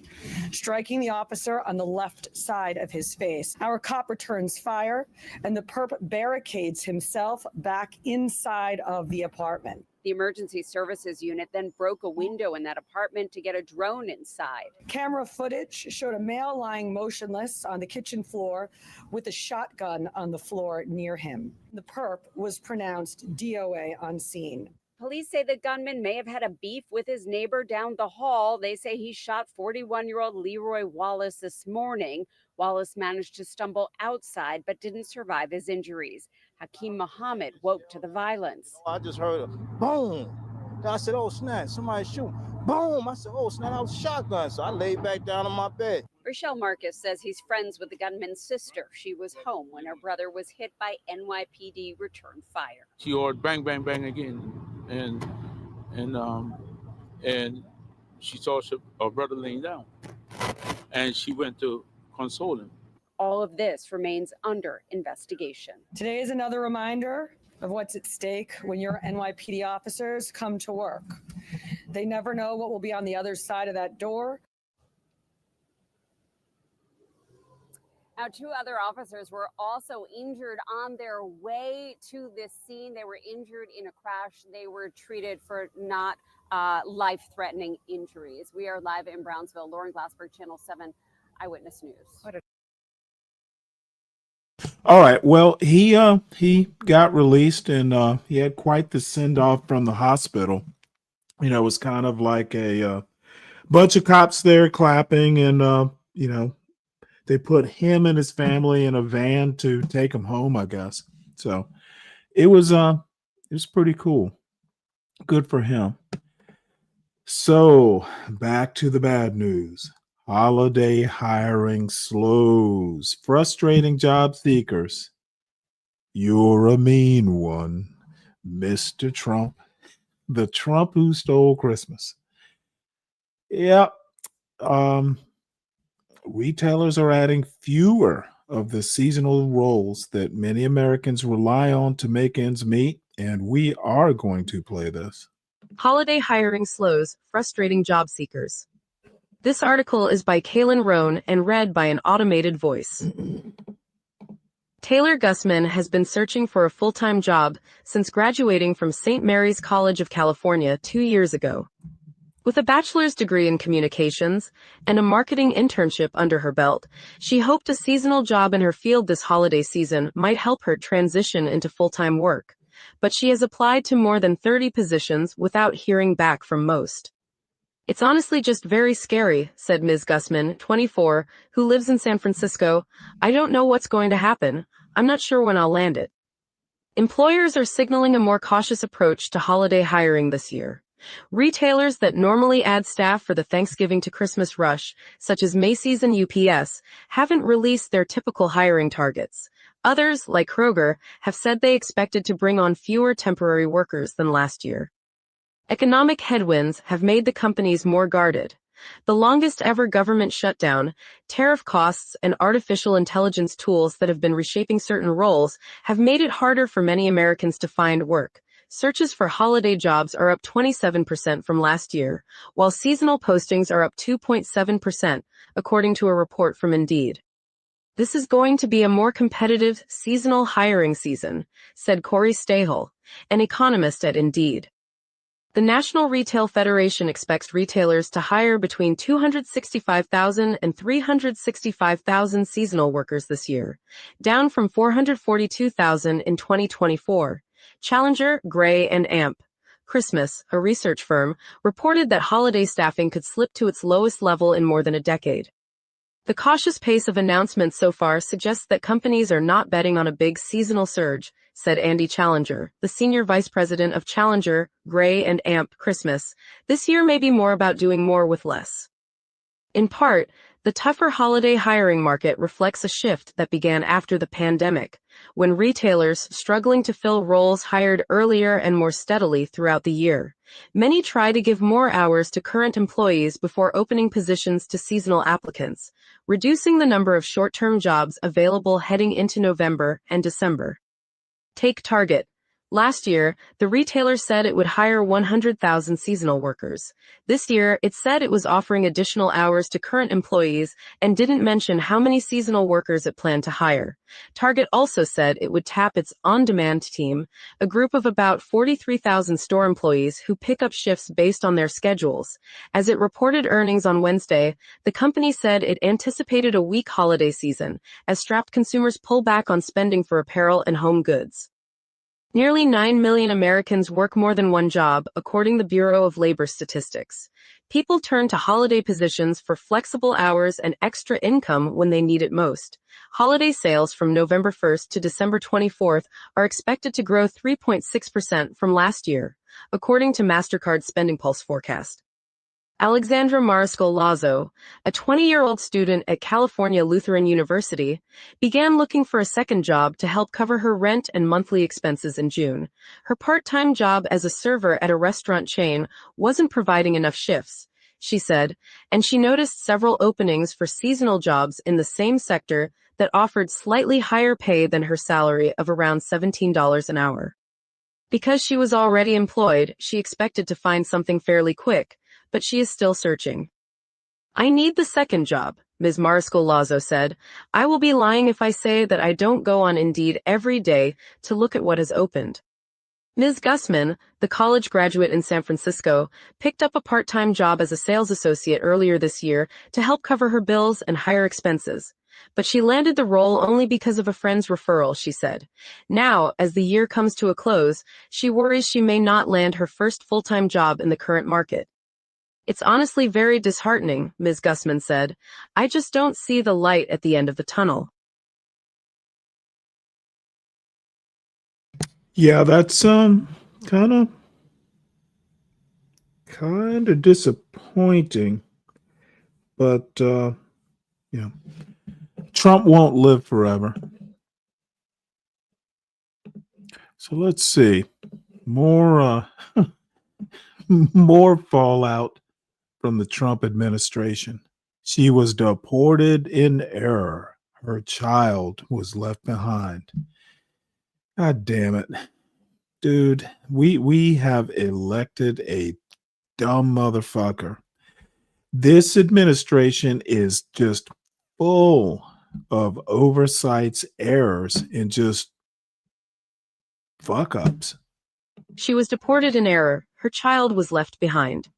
Speaker 11: striking the officer on the left side of his face. Our cop returns fire, and the perp barricades himself back inside of the apartment.
Speaker 10: The emergency services unit then broke a window in that apartment to get a drone inside.
Speaker 11: Camera footage showed a male lying motionless on the kitchen floor with a shotgun on the floor near him. The perp was pronounced DOA on scene.
Speaker 10: Police say the gunman may have had a beef with his neighbor down the hall. They say he shot 41-year-old Leroy Wallace this morning. Wallace managed to stumble outside but didn't survive his injuries. Hakeem Muhammad woke to the violence.
Speaker 12: I just heard a boom. I said, oh, snap, somebody shoot. Boom. I said, oh, snap, that was a shotgun. So I laid back down on my bed.
Speaker 10: Rochelle Marcus says he's friends with the gunman's sister. She was home when her brother was hit by NYPD return fire.
Speaker 13: She ordered bang, bang, bang again. And she saw her brother laying down. And she went to console him.
Speaker 10: All of this remains under investigation.
Speaker 11: Today is another reminder of what's at stake when your NYPD officers come to work. They never know what will be on the other side of that door.
Speaker 10: Now, 2 other officers were also injured on their way to this scene. They were injured in a crash. They were treated for not life-threatening injuries. We are live in Brownsville. Lauren Glassberg, Channel 7 Eyewitness News.
Speaker 3: All right. Well, he got released, and he had quite the send off from the hospital. You know, it was kind of like a bunch of cops there clapping, and you know, they put him and his family in a van to take him home, I guess. So it was pretty cool. Good for him. So back to the bad news. Holiday hiring slows, frustrating job seekers. You're a mean one, Mr. Trump. The Trump who stole Christmas. Yeah. Retailers are adding fewer of the seasonal roles that many Americans rely on to make ends meet, and we are going to play this.
Speaker 6: Holiday hiring slows, frustrating job seekers. This article is by Kaylin Roan and read by an automated voice. Taylor Gussman has been searching for a full-time job since graduating from St. Mary's College of California 2 years ago. With a bachelor's degree in communications and a marketing internship under her belt, she hoped a seasonal job in her field this holiday season might help her transition into full-time work. But she has applied to more than 30 positions without hearing back from most. It's honestly just very scary, said Ms. Gussman, 24, who lives in San Francisco. I don't know what's going to happen. I'm not sure when I'll land it. Employers are signaling a more cautious approach to holiday hiring this year. Retailers that normally add staff for the Thanksgiving to Christmas rush, such as Macy's and UPS, haven't released their typical hiring targets. Others, like Kroger, have said they expected to bring on fewer temporary workers than last year. Economic headwinds have made the companies more guarded. The longest ever government shutdown, tariff costs, and artificial intelligence tools that have been reshaping certain roles have made it harder for many Americans to find work. Searches for holiday jobs are up 27% from last year, while seasonal postings are up 2.7%, according to a report from Indeed. This is going to be a more competitive seasonal hiring season, said Corey Stahel, an economist at Indeed. The National Retail Federation expects retailers to hire between 265,000 and 365,000 seasonal workers this year, down from 442,000 in 2024. Challenger, Gray, and AMP Christmas, a research firm, reported that holiday staffing could slip to its lowest level in more than a decade. The cautious pace of announcements so far suggests that companies are not betting on a big seasonal surge, said Andy Challenger, the senior vice president of Challenger, Gray, and AMP Christmas. This year may be more about doing more with less. In part, the tougher holiday hiring market reflects a shift that began after the pandemic, when retailers struggling to fill roles hired earlier and more steadily throughout the year. Many try to give more hours to current employees before opening positions to seasonal applicants, reducing the number of short-term jobs available heading into November and December. Take Target. Last year, the retailer said it would hire 100,000 seasonal workers. This year, it said it was offering additional hours to current employees and didn't mention how many seasonal workers it planned to hire. Target also said it would tap its on-demand team, a group of about 43,000 store employees who pick up shifts based on their schedules. As it reported earnings on Wednesday, the company said it anticipated a weak holiday season as strapped consumers pull back on spending for apparel and home goods. Nearly 9 million Americans work more than one job, according to the Bureau of Labor Statistics. People turn to holiday positions for flexible hours and extra income when they need it most. Holiday sales from November 1st to December 24th are expected to grow 3.6% from last year, according to MasterCard's Spending Pulse forecast. Alexandra Mariscal-Lazo, a 20-year-old student at California Lutheran University, began looking for a second job to help cover her rent and monthly expenses in June. Her part-time job as a server at a restaurant chain wasn't providing enough shifts, she said, and she noticed several openings for seasonal jobs in the same sector that offered slightly higher pay than her salary of around $17 an hour. Because she was already employed, she expected to find something fairly quick, but she is still searching. I need the second job, Ms. Mariscal-Lazo said. I will be lying if I say that I don't go on Indeed every day to look at what has opened. Ms. Gusman, the college graduate in San Francisco, picked up a part-time job as a sales associate earlier this year to help cover her bills and higher expenses. But she landed the role only because of a friend's referral, she said. Now, as the year comes to a close, she worries she may not land her first full-time job in the current market. It's honestly very disheartening, Ms. Gusman said. I just don't see the light at the end of the tunnel.
Speaker 3: Yeah, that's kind of disappointing, but yeah, Trump won't live forever. So let's see, more more fallout from the Trump administration. She was deported in error. Her child was left behind. God damn it. Dude, we have elected a dumb motherfucker. This administration is just full of oversights, errors, and just fuck ups.
Speaker 6: She was deported in error. Her child was left behind.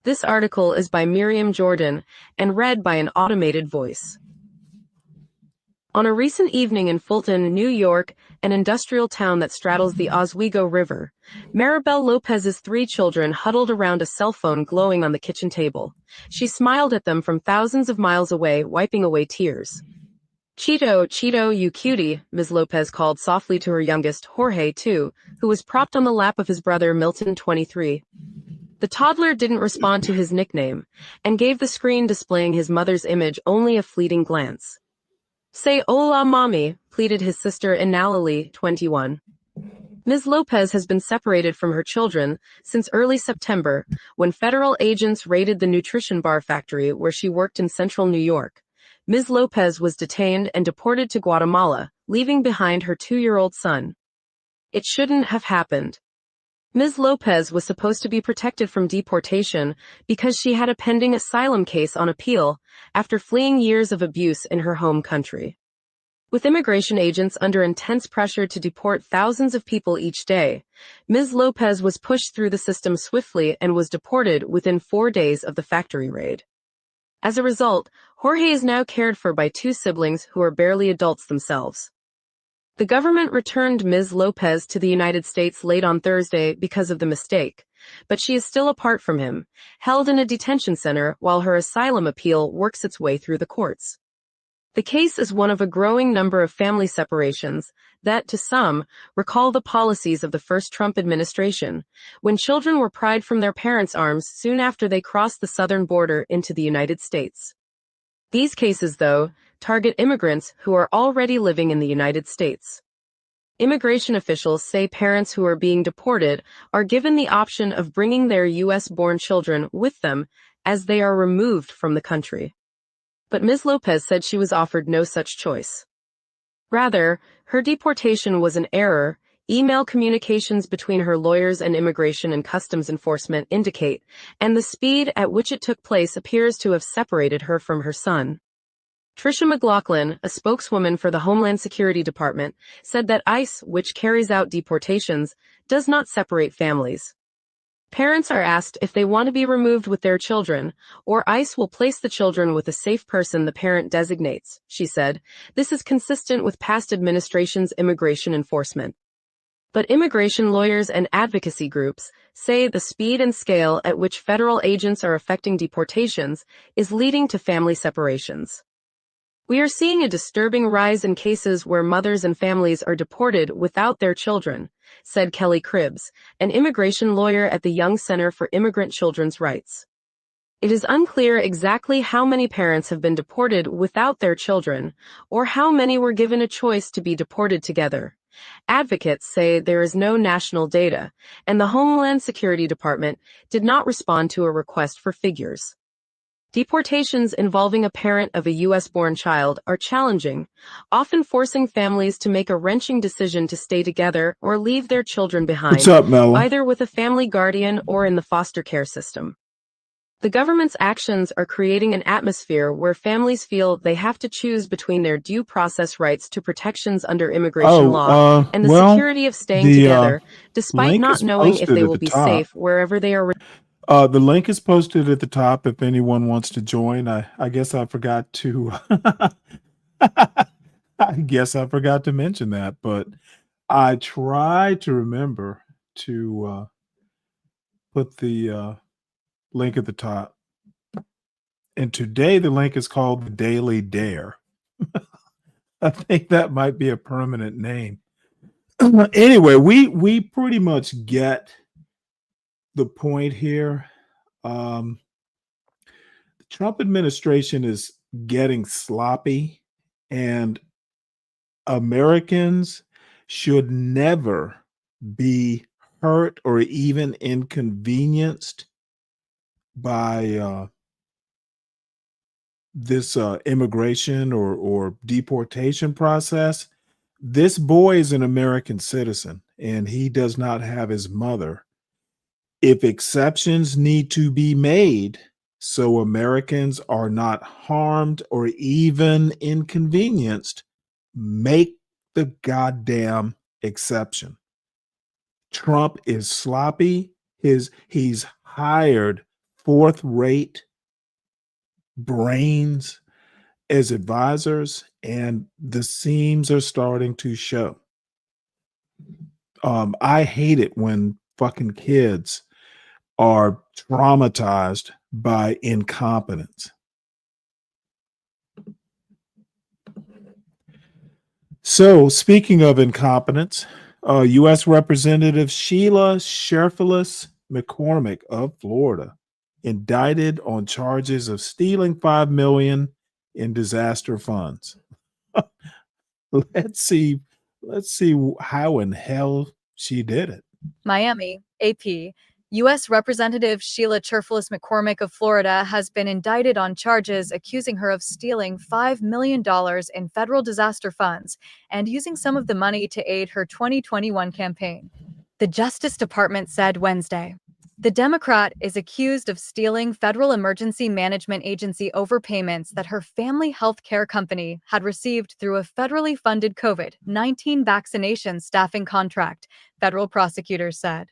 Speaker 6: This article is by Miriam Jordan and read by an automated voice. On a recent evening in Fulton, New York, an industrial town that straddles the Oswego River, Maribel Lopez's 3 children huddled around a cell phone glowing on the kitchen table. She smiled at them from thousands of miles away, wiping away tears. Cheeto, Cheeto, you cutie, Ms. Lopez called softly to her youngest, Jorge, too, who was propped on the lap of his brother, Milton, 23. The toddler didn't respond to his nickname and gave the screen displaying his mother's image only a fleeting glance. Say hola, mommy, pleaded his sister Inalali, 21. Ms. Lopez has been separated from her children since early September, when federal agents raided the nutrition bar factory where she worked in central New York. Ms. Lopez was detained and deported to Guatemala, leaving behind her 2-year-old son. It shouldn't have happened. Ms. Lopez was supposed to be protected from deportation because she had a pending asylum case on appeal after fleeing years of abuse in her home country. With immigration agents under intense pressure to deport thousands of people each day, Ms. Lopez was pushed through the system swiftly and was deported within 4 days of the factory raid. As a result, Jorge is now cared for by 2 siblings who are barely adults themselves. The government returned Ms. Lopez to the United States late on Thursday because of the mistake, but she is still apart from him, held in a detention center while her asylum appeal works its way through the courts. The case is one of a growing number of family separations that, to some, recall the policies of the first Trump administration, when children were pried from their parents' arms soon after they crossed the southern border into the United States. These cases, though, target immigrants who are already living in the United States. Immigration officials say parents who are being deported are given the option of bringing their U.S.-born children with them as they are removed from the country. But Ms. Lopez said she was offered no such choice. Rather, her deportation was an error. Email communications between her lawyers and Immigration and Customs Enforcement indicate, and the speed at which it took place appears to have separated her from her son. Tricia McLaughlin, a spokeswoman for the Homeland Security Department, said that ICE, which carries out deportations, does not separate families. Parents are asked if they want to be removed with their children, or ICE will place the children with a safe person the parent designates, she said. This is consistent with past administrations' immigration enforcement. But immigration lawyers and advocacy groups say the speed and scale at which federal agents are effecting deportations is leading to family separations. We are seeing a disturbing rise in cases where mothers and families are deported without their children, said Kelly Cribbs, an immigration lawyer at the Young Center for Immigrant Children's Rights. It is unclear exactly how many parents have been deported without their children, or how many were given a choice to be deported together. Advocates say there is no national data, and the Homeland Security Department did not respond to a request for figures. Deportations involving a parent of a U.S.-born child are challenging, often forcing families to make a wrenching decision to stay together or leave their children
Speaker 3: What's
Speaker 6: behind,
Speaker 3: up, Mela?
Speaker 6: either with a family guardian or in the foster care system. The government's actions are creating an atmosphere where families feel they have to choose between their due process rights to protections under immigration law and the
Speaker 3: Well,
Speaker 6: security of staying
Speaker 3: the
Speaker 6: together, despite
Speaker 3: link
Speaker 6: not
Speaker 3: is
Speaker 6: knowing if
Speaker 3: posted
Speaker 6: they
Speaker 3: at
Speaker 6: will
Speaker 3: the
Speaker 6: be
Speaker 3: top.
Speaker 6: safe wherever they are.
Speaker 3: The link is posted at the top if anyone wants to join. I guess I forgot to I guess I forgot to mention that, but I try to remember to put the link at the top. And today the link is called the Daily Dare. I think that might be a permanent name. Anyway, we pretty much get the point here. The Trump administration is getting sloppy, and Americans should never be hurt or even inconvenienced by this immigration or deportation process. This boy is an American citizen, and he does not have his mother. If exceptions need to be made so Americans are not harmed or even inconvenienced, make the goddamn exception. Trump is sloppy. He's hired fourth-rate brains as advisors, and the seams are starting to show. I hate it when fucking kids are traumatized by incompetence. So, speaking of incompetence, U.S. Representative Sheila Sherfilis McCormick of Florida indicted on charges of stealing $5 million in disaster funds. Let's see how in hell she did it.
Speaker 14: Miami, AP. U.S. Representative Sheila Cherfilis McCormick of Florida has been indicted on charges accusing her of stealing $5 million in federal disaster funds and using some of the money to aid her 2021 campaign. The Justice Department said Wednesday. The Democrat is accused of stealing Federal Emergency Management Agency overpayments that her family health care company had received through a federally funded COVID-19 vaccination staffing contract, federal prosecutors said.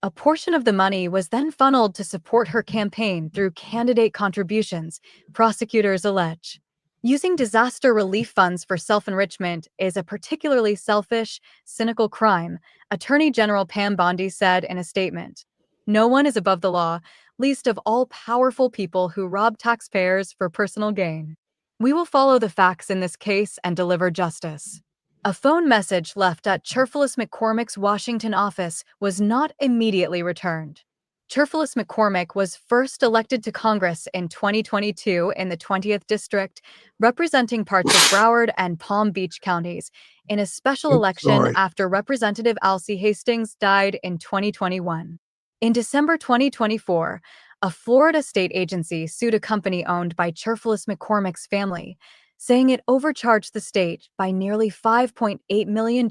Speaker 14: A portion of the money was then funneled to support her campaign through candidate contributions, prosecutors allege. Using disaster relief funds for self-enrichment is a particularly selfish, cynical crime, Attorney General Pam Bondi said in a statement. No one is above the law, least of all powerful people who rob taxpayers for personal gain. We will follow the facts in this case and deliver justice. A phone message left at Cherfilis McCormick's Washington office was not immediately returned. Cherfilis McCormick was first elected to Congress in 2022 in the 20th District, representing parts of Broward and Palm Beach counties, in a special election after Representative Alcee Hastings died in 2021. In December 2024, a Florida state agency sued a company owned by Cherfilis McCormick's family, saying it overcharged the state by nearly $5.8 million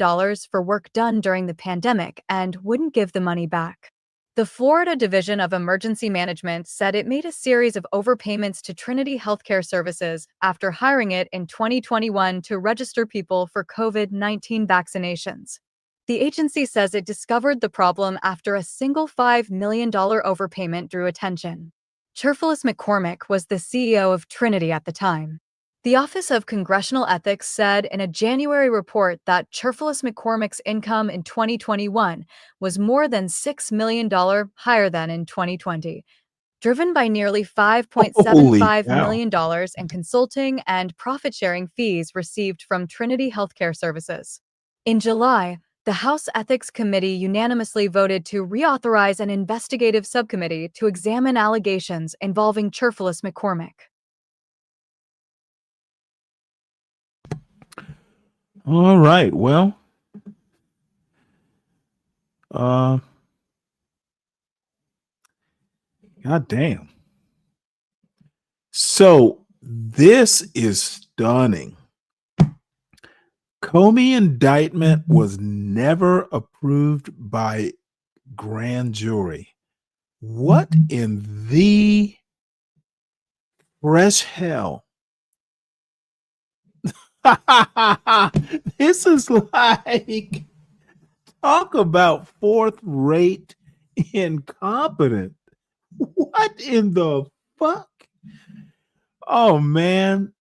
Speaker 14: for work done during the pandemic and wouldn't give the money back. The Florida Division of Emergency Management said it made a series of overpayments to Trinity Healthcare Services after hiring it in 2021 to register people for COVID-19 vaccinations. The agency says it discovered the problem after a single $5 million overpayment drew attention. Cherfilis McCormick was the CEO of Trinity at the time. The Office of Congressional Ethics said in a January report that Cherfilis McCormick's income in 2021 was more than $6 million higher than in 2020, driven by nearly $5.75 million in consulting and profit-sharing fees received from Trinity Healthcare Services. In July, the House Ethics Committee unanimously voted to reauthorize an investigative subcommittee to examine allegations involving Cherfilis McCormick.
Speaker 3: All right. Well, god damn. So this is stunning. Comey indictment was never approved by grand jury. What in the fresh hell? This is like, talk about fourth rate incompetent. What in the fuck? Oh man.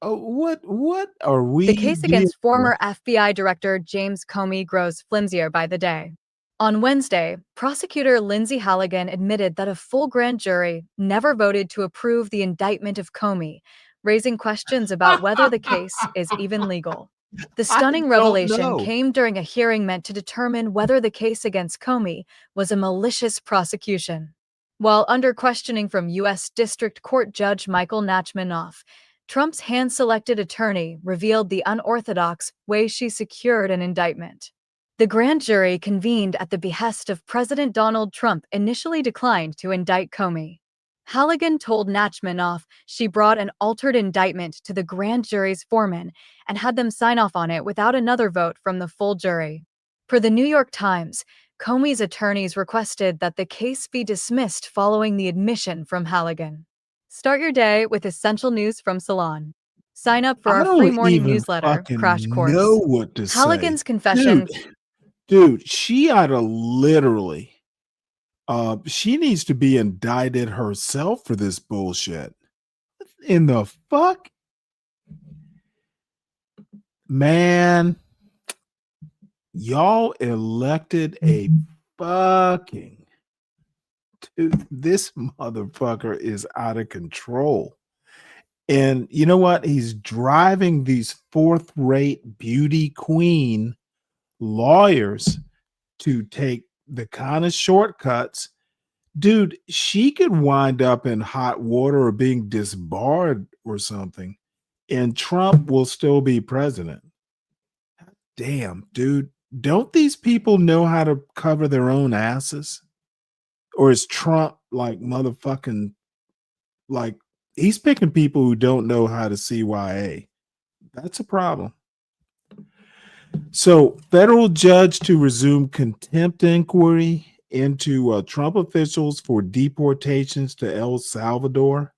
Speaker 3: What are we
Speaker 14: The case
Speaker 3: dealing
Speaker 14: against former
Speaker 3: with?
Speaker 14: FBI Director James Comey grows flimsier by the day. On Wednesday, prosecutor Lindsay Halligan admitted that a full grand jury never voted to approve the indictment of Comey, raising questions about whether the case is even legal. The
Speaker 3: I
Speaker 14: stunning
Speaker 3: don't
Speaker 14: revelation
Speaker 3: know.
Speaker 14: came during a hearing meant to determine whether the case against Comey was a malicious prosecution. While under questioning from U.S. District Court Judge Michael Nachmanoff, Trump's hand-selected attorney revealed the unorthodox way she secured an indictment. The grand jury convened at the behest of President Donald Trump initially declined to indict Comey. Halligan told Nachmanoff she brought an altered indictment to the grand jury's foreman and had them sign off on it without another vote from the full jury. Per the New York Times, Comey's attorneys requested that the case be dismissed following the admission from Halligan. Start your day with essential news from Salon. Sign up for
Speaker 3: I
Speaker 14: our free
Speaker 3: don't
Speaker 14: morning
Speaker 3: even
Speaker 14: newsletter, Crash
Speaker 3: fucking know
Speaker 14: Course.
Speaker 3: what to say.
Speaker 14: Halligan's confession.
Speaker 3: Dude, she ought to literally she needs to be indicted herself for this bullshit. In the fuck? Man, y'all elected a fucking dude, this motherfucker is out of control. And you know what? He's driving these fourth-rate beauty queen lawyers to take the kind of shortcuts. Dude, she could wind up in hot water or being disbarred or something, and Trump will still be president. Damn, dude. Don't these people know how to cover their own asses? Or is Trump like motherfucking, like, he's picking people who don't know how to CYA? That's a problem. So, federal judge to resume contempt inquiry into Trump officials for deportations to El Salvador.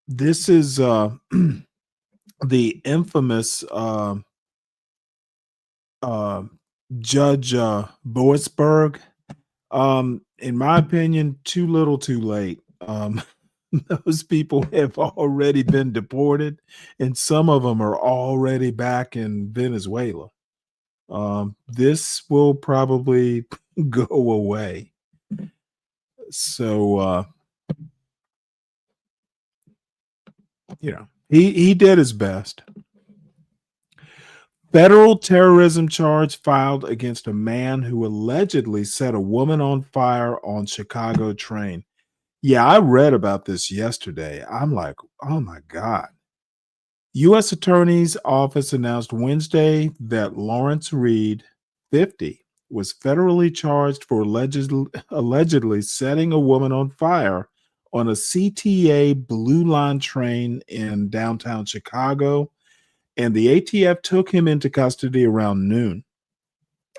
Speaker 3: This is the infamous Judge Boasberg. In my opinion, too little, too late. Those people have already been deported, and some of them are already back in Venezuela. This will probably go away. So, he did his best. Federal terrorism charge filed against a man who allegedly set a woman on fire on Chicago train. Yeah, I read about this yesterday. I'm like, oh my God. U.S. Attorney's Office announced Wednesday that Lawrence Reed, 50, was federally charged for allegedly setting a woman on fire on a CTA Blue Line train in downtown Chicago, and the ATF took him into custody around noon.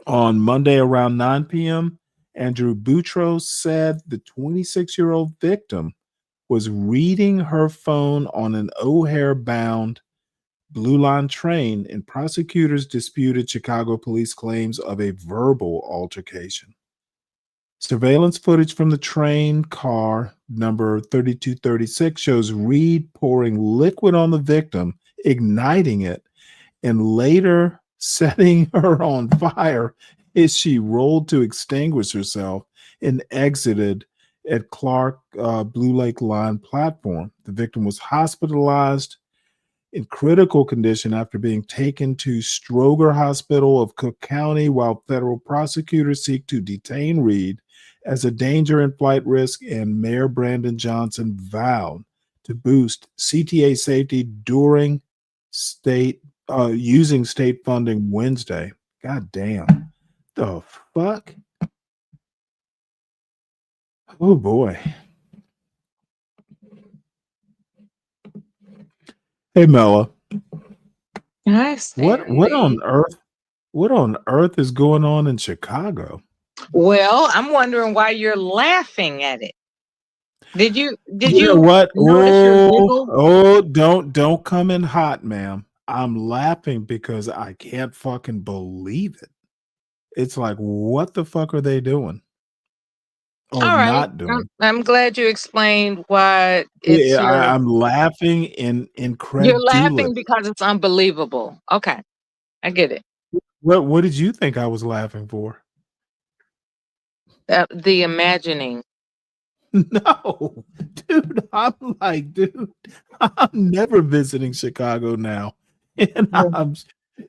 Speaker 3: On Monday around 9 p.m., Andrew Boutros said the 26-year-old victim was reading her phone on an O'Hare-bound Blue Line train, and prosecutors disputed Chicago police claims of a verbal altercation. Surveillance footage from the train car number 3236 shows Reed pouring liquid on the victim, igniting it, and later setting her on fire as she rolled to extinguish herself and exited at Clark Blue Lake Line platform. The victim was hospitalized in critical condition after being taken to Stroger Hospital of Cook County, while federal prosecutors seek to detain Reed as a danger and flight risk, and Mayor Brandon Johnson vowed to boost CTA safety during using state funding Wednesday. God damn. The fuck? Oh boy. Hey, Mella.
Speaker 15: Hi,
Speaker 3: What on
Speaker 15: Stanley.
Speaker 3: earth? What on earth is going on in Chicago?
Speaker 15: Well, I'm wondering why you're laughing at it. Did
Speaker 3: You know
Speaker 15: you
Speaker 3: what?
Speaker 15: notice your giggle?
Speaker 3: Don't come in hot, ma'am. I'm laughing because I can't fucking believe it. It's like, what the fuck are they doing or
Speaker 15: All right.
Speaker 3: not
Speaker 15: I'm,
Speaker 3: doing?
Speaker 15: I'm glad you explained why it's
Speaker 3: Yeah,
Speaker 15: your.
Speaker 3: I'm laughing in
Speaker 15: You're
Speaker 3: incredulity.
Speaker 15: laughing because it's unbelievable. Okay, I get it.
Speaker 3: What did you think I was laughing for?
Speaker 15: The imagining.
Speaker 3: No, dude, I'm never visiting Chicago now. And
Speaker 15: Yeah.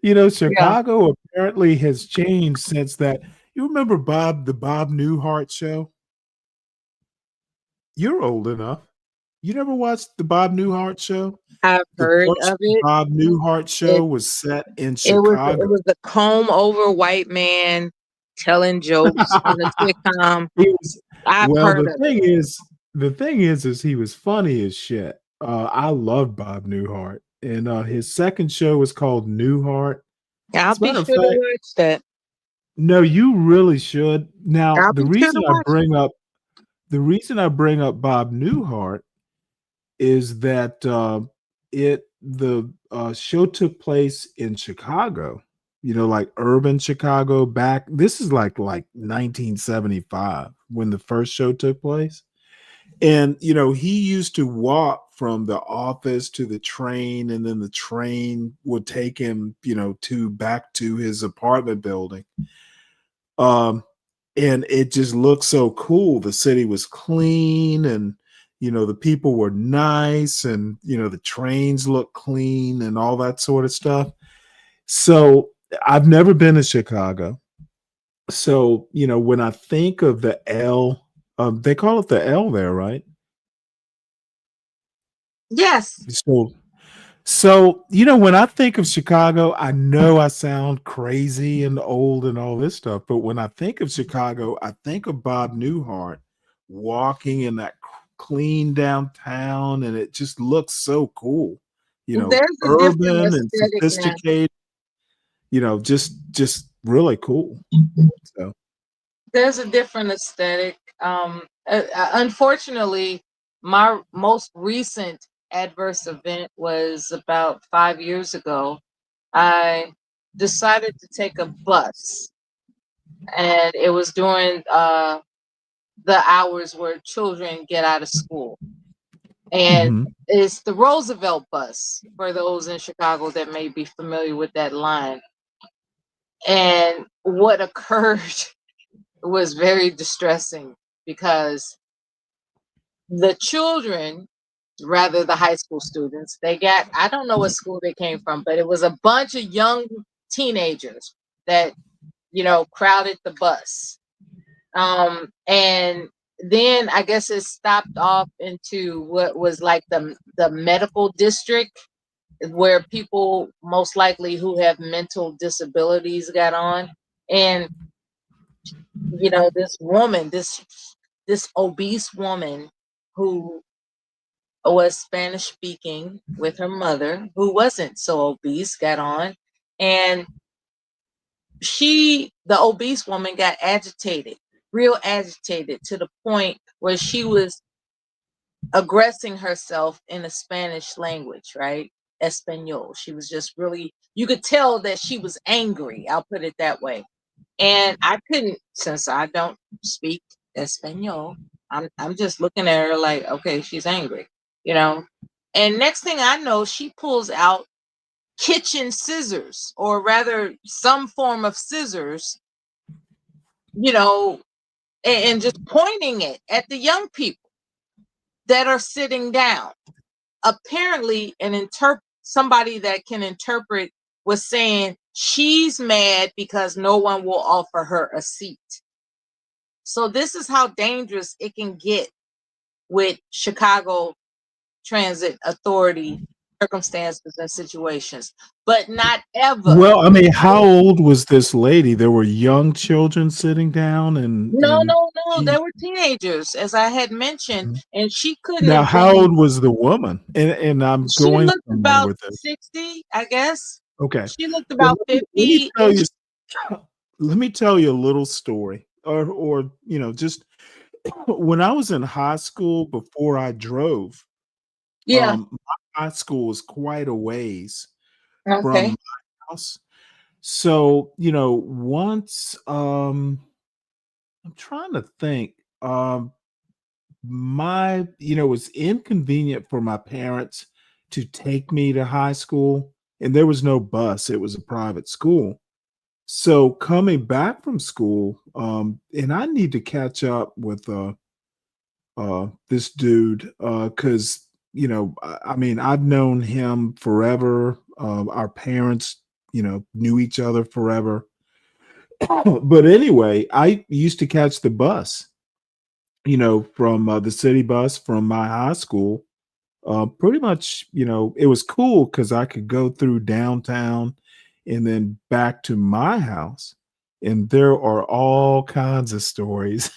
Speaker 15: Yeah.
Speaker 3: Chicago apparently has changed since that. You remember the Bob Newhart show? You're old enough. You never watched the Bob Newhart show?
Speaker 15: I've
Speaker 3: The
Speaker 15: heard
Speaker 3: first
Speaker 15: of it.
Speaker 3: Bob Newhart show
Speaker 15: It
Speaker 3: was set in
Speaker 15: it
Speaker 3: Chicago.
Speaker 15: was a comb over white man telling jokes on a sitcom.
Speaker 3: He was
Speaker 15: I've
Speaker 3: well,
Speaker 15: heard of it.
Speaker 3: the thing is he was funny as shit. I love Bob Newhart, and his second show was called Newhart.
Speaker 15: I'll
Speaker 3: As a
Speaker 15: be
Speaker 3: matter of
Speaker 15: sure to
Speaker 3: fact,
Speaker 15: watch that.
Speaker 3: no, you really should. Now,
Speaker 15: I'll be sure to watch it.
Speaker 3: the reason I bring up Bob Newhart is that the show took place in Chicago. Like urban Chicago back. This is like 1975 when the first show took place. And he used to walk from the office to the train, and then the train would take him, to back to his apartment building. Um, and it just looked so cool. The city was clean, and the people were nice, and the trains looked clean and all that sort of stuff. So I've never been to Chicago. So, when I think of the L, they call it the L there, right?
Speaker 15: Yes.
Speaker 3: So, when I think of Chicago, I know I sound crazy and old and all this stuff, but when I think of Chicago, I think of Bob Newhart walking in that clean downtown, and it just looks so cool.
Speaker 15: There's a different
Speaker 3: Urban and
Speaker 15: aesthetic now.
Speaker 3: sophisticated, just really cool. So,
Speaker 15: There's a different aesthetic. Unfortunately, my most recent adverse event was about 5 years ago. I decided to take a bus, and it was during the hours where children get out of school. And
Speaker 3: mhm.
Speaker 15: it's the Roosevelt bus for those in Chicago that may be familiar with that line. And what occurred was very distressing because the children, rather the high school students, I don't know what school they came from, but it was a bunch of young teenagers that, crowded the bus. And then I guess it stopped off into what was like the medical district where people most likely who have mental disabilities got on. And this woman, this obese woman who was Spanish speaking with her mother, who wasn't so obese, got on. And the obese woman, got agitated, real agitated, to the point where she was aggressing herself in the Spanish language, right? Espanol. She was just really, you could tell that she was angry. I'll put it that way. And I couldn't, since I don't speak Espanol, I'm just looking at her like, okay, she's angry, you know. And next thing I know, she pulls out kitchen scissors, or rather some form of scissors, you know, and just pointing it at the young people that are sitting down. Apparently, somebody that can interpret was saying she's mad because no one will offer her a seat. So this is how dangerous it can get with Chicago Transit Authority circumstances and situations, but not ever.
Speaker 3: Well, I mean, how old was this lady? There were young children sitting down, and
Speaker 15: No,
Speaker 3: she,
Speaker 15: they were teenagers, as I had mentioned, and she couldn't
Speaker 3: now
Speaker 15: have
Speaker 3: how
Speaker 15: been.
Speaker 3: old was the woman? And I'm
Speaker 15: She
Speaker 3: going
Speaker 15: looked
Speaker 3: somewhere
Speaker 15: about
Speaker 3: with this.
Speaker 15: 60, I guess.
Speaker 3: Okay.
Speaker 15: She looked
Speaker 3: Well,
Speaker 15: about
Speaker 3: let me
Speaker 15: 50
Speaker 3: tell
Speaker 15: ish.
Speaker 3: you let me tell you a little story, or just when I was in high school before I drove.
Speaker 15: Yeah.
Speaker 3: My high school was quite a ways from
Speaker 15: Okay.
Speaker 3: my house. So, once I'm trying to think. It was inconvenient for my parents to take me to high school, and there was no bus. It was a private school. So coming back from school, and I need to catch up with this dude, because I mean, I've known him forever. Our parents, knew each other forever. But anyway, I used to catch the bus, from the city bus from my high school. Pretty much, it was cool because I could go through downtown and then back to my house. And there are all kinds of stories.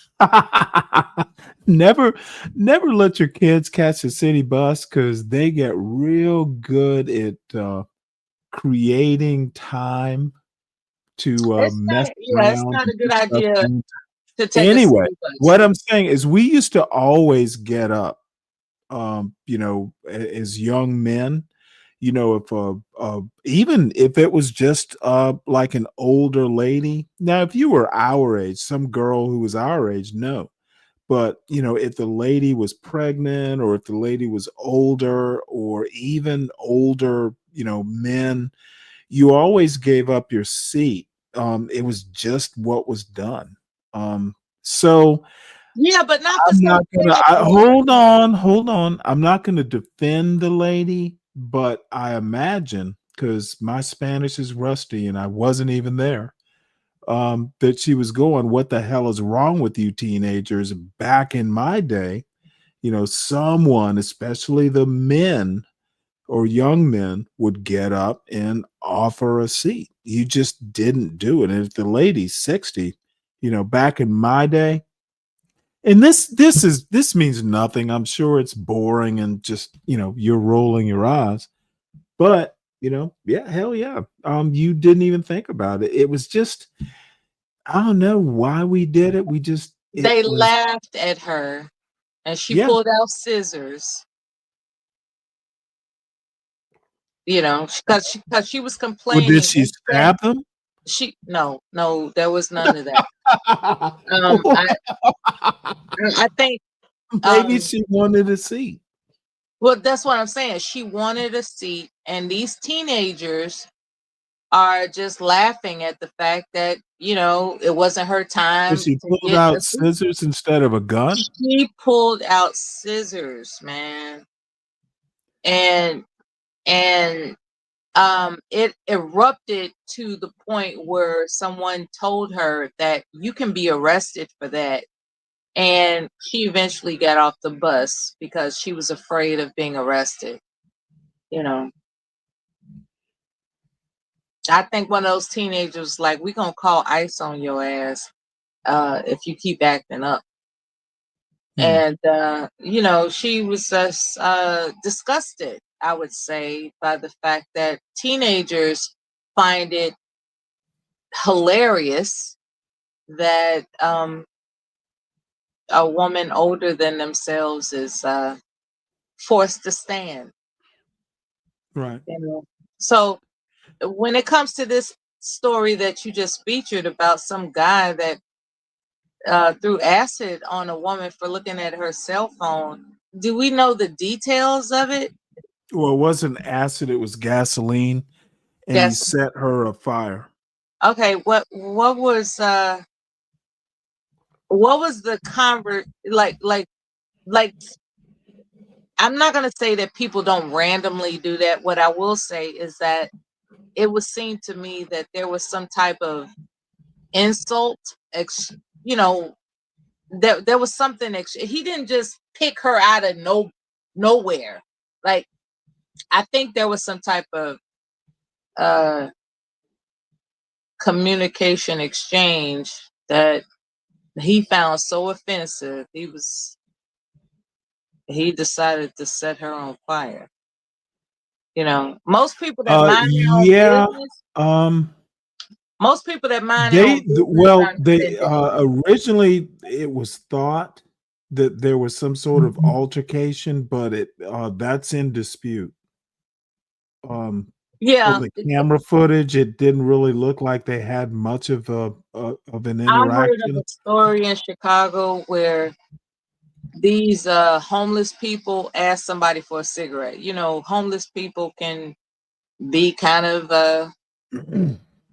Speaker 3: never, never let your kids catch the city bus because they get real good at creating time to mess
Speaker 15: It's
Speaker 3: around
Speaker 15: not
Speaker 3: and
Speaker 15: a
Speaker 3: do
Speaker 15: good
Speaker 3: stuff.
Speaker 15: idea to take a
Speaker 3: Anyway,
Speaker 15: city bus.
Speaker 3: what I'm saying is we used to always get up, as young men, if even if it was just like an older lady. Now, if you were our age, some girl who was our age, no. But if the lady was pregnant, or if the lady was older, or even older, men, you always gave up your seat. It was just what was done. So
Speaker 15: Yeah, but not for
Speaker 3: I'm
Speaker 15: some
Speaker 3: not gonna
Speaker 15: pregnant
Speaker 3: hold on. I'm not gonna defend the lady, but I imagine, because my Spanish is rusty and I wasn't even there, that she was going, "What the hell is wrong with you teenagers?" Back in my day, someone, especially the men or young men, would get up and offer a seat. You just didn't do it. And if the lady's 60, back in my day, and this means nothing. I'm sure it's boring and just, you're rolling your eyes. But, yeah, hell yeah. You didn't even think about it. It was just, I don't know why we did it. It
Speaker 15: they
Speaker 3: was,
Speaker 15: laughed at her, and she
Speaker 3: yeah.
Speaker 15: pulled out scissors, because she was
Speaker 3: Well, did
Speaker 15: complaining
Speaker 3: she
Speaker 15: and said
Speaker 3: stab them?
Speaker 15: no, there was none of that. I think
Speaker 3: Maybe
Speaker 15: um
Speaker 3: she wanted a seat.
Speaker 15: well, that's what I'm saying. She wanted a seat, and these teenagers are just laughing at the fact that it wasn't her
Speaker 3: So
Speaker 15: time
Speaker 3: she
Speaker 15: to
Speaker 3: pulled
Speaker 15: get a
Speaker 3: out
Speaker 15: seat.
Speaker 3: scissors instead of a gun?
Speaker 15: She pulled out scissors, man, and and it erupted to the point where someone told her that you can be arrested for that, and she eventually got off the bus because she was afraid of being arrested. You know, I think one of those teenagers like, "We gonna call ICE on your ass if you keep acting up." And she was just disgusted, I would say, by the fact that teenagers find it hilarious that a woman older than themselves is forced to stand.
Speaker 3: Right.
Speaker 15: So when it comes to this story that you just featured about some guy that threw acid on a woman for looking at her cell phone, do we know the details of it?
Speaker 3: Well, it wasn't acid, it was gasoline, and he
Speaker 15: Yes.
Speaker 3: set her afire.
Speaker 15: Okay, what was the like I'm not gonna say that people don't randomly do that. What I will say is that it was seen to me that there was some type of insult, you know, there was something he didn't just pick her out of nowhere. Like I think there was some type of communication exchange that he found so offensive. He decided to set her on fire. You know, most people that mind their own
Speaker 3: Yeah.
Speaker 15: business, most people that mind their own business
Speaker 3: Well,
Speaker 15: aren't
Speaker 3: they
Speaker 15: offended.
Speaker 3: originally it was thought that there was some sort of altercation, but that's in dispute. From
Speaker 15: Yeah,
Speaker 3: the camera footage, it didn't really look like they had much of an
Speaker 15: I heard of
Speaker 3: interaction.
Speaker 15: a story in Chicago where these homeless people asked somebody for a cigarette. You know, homeless people can be kind of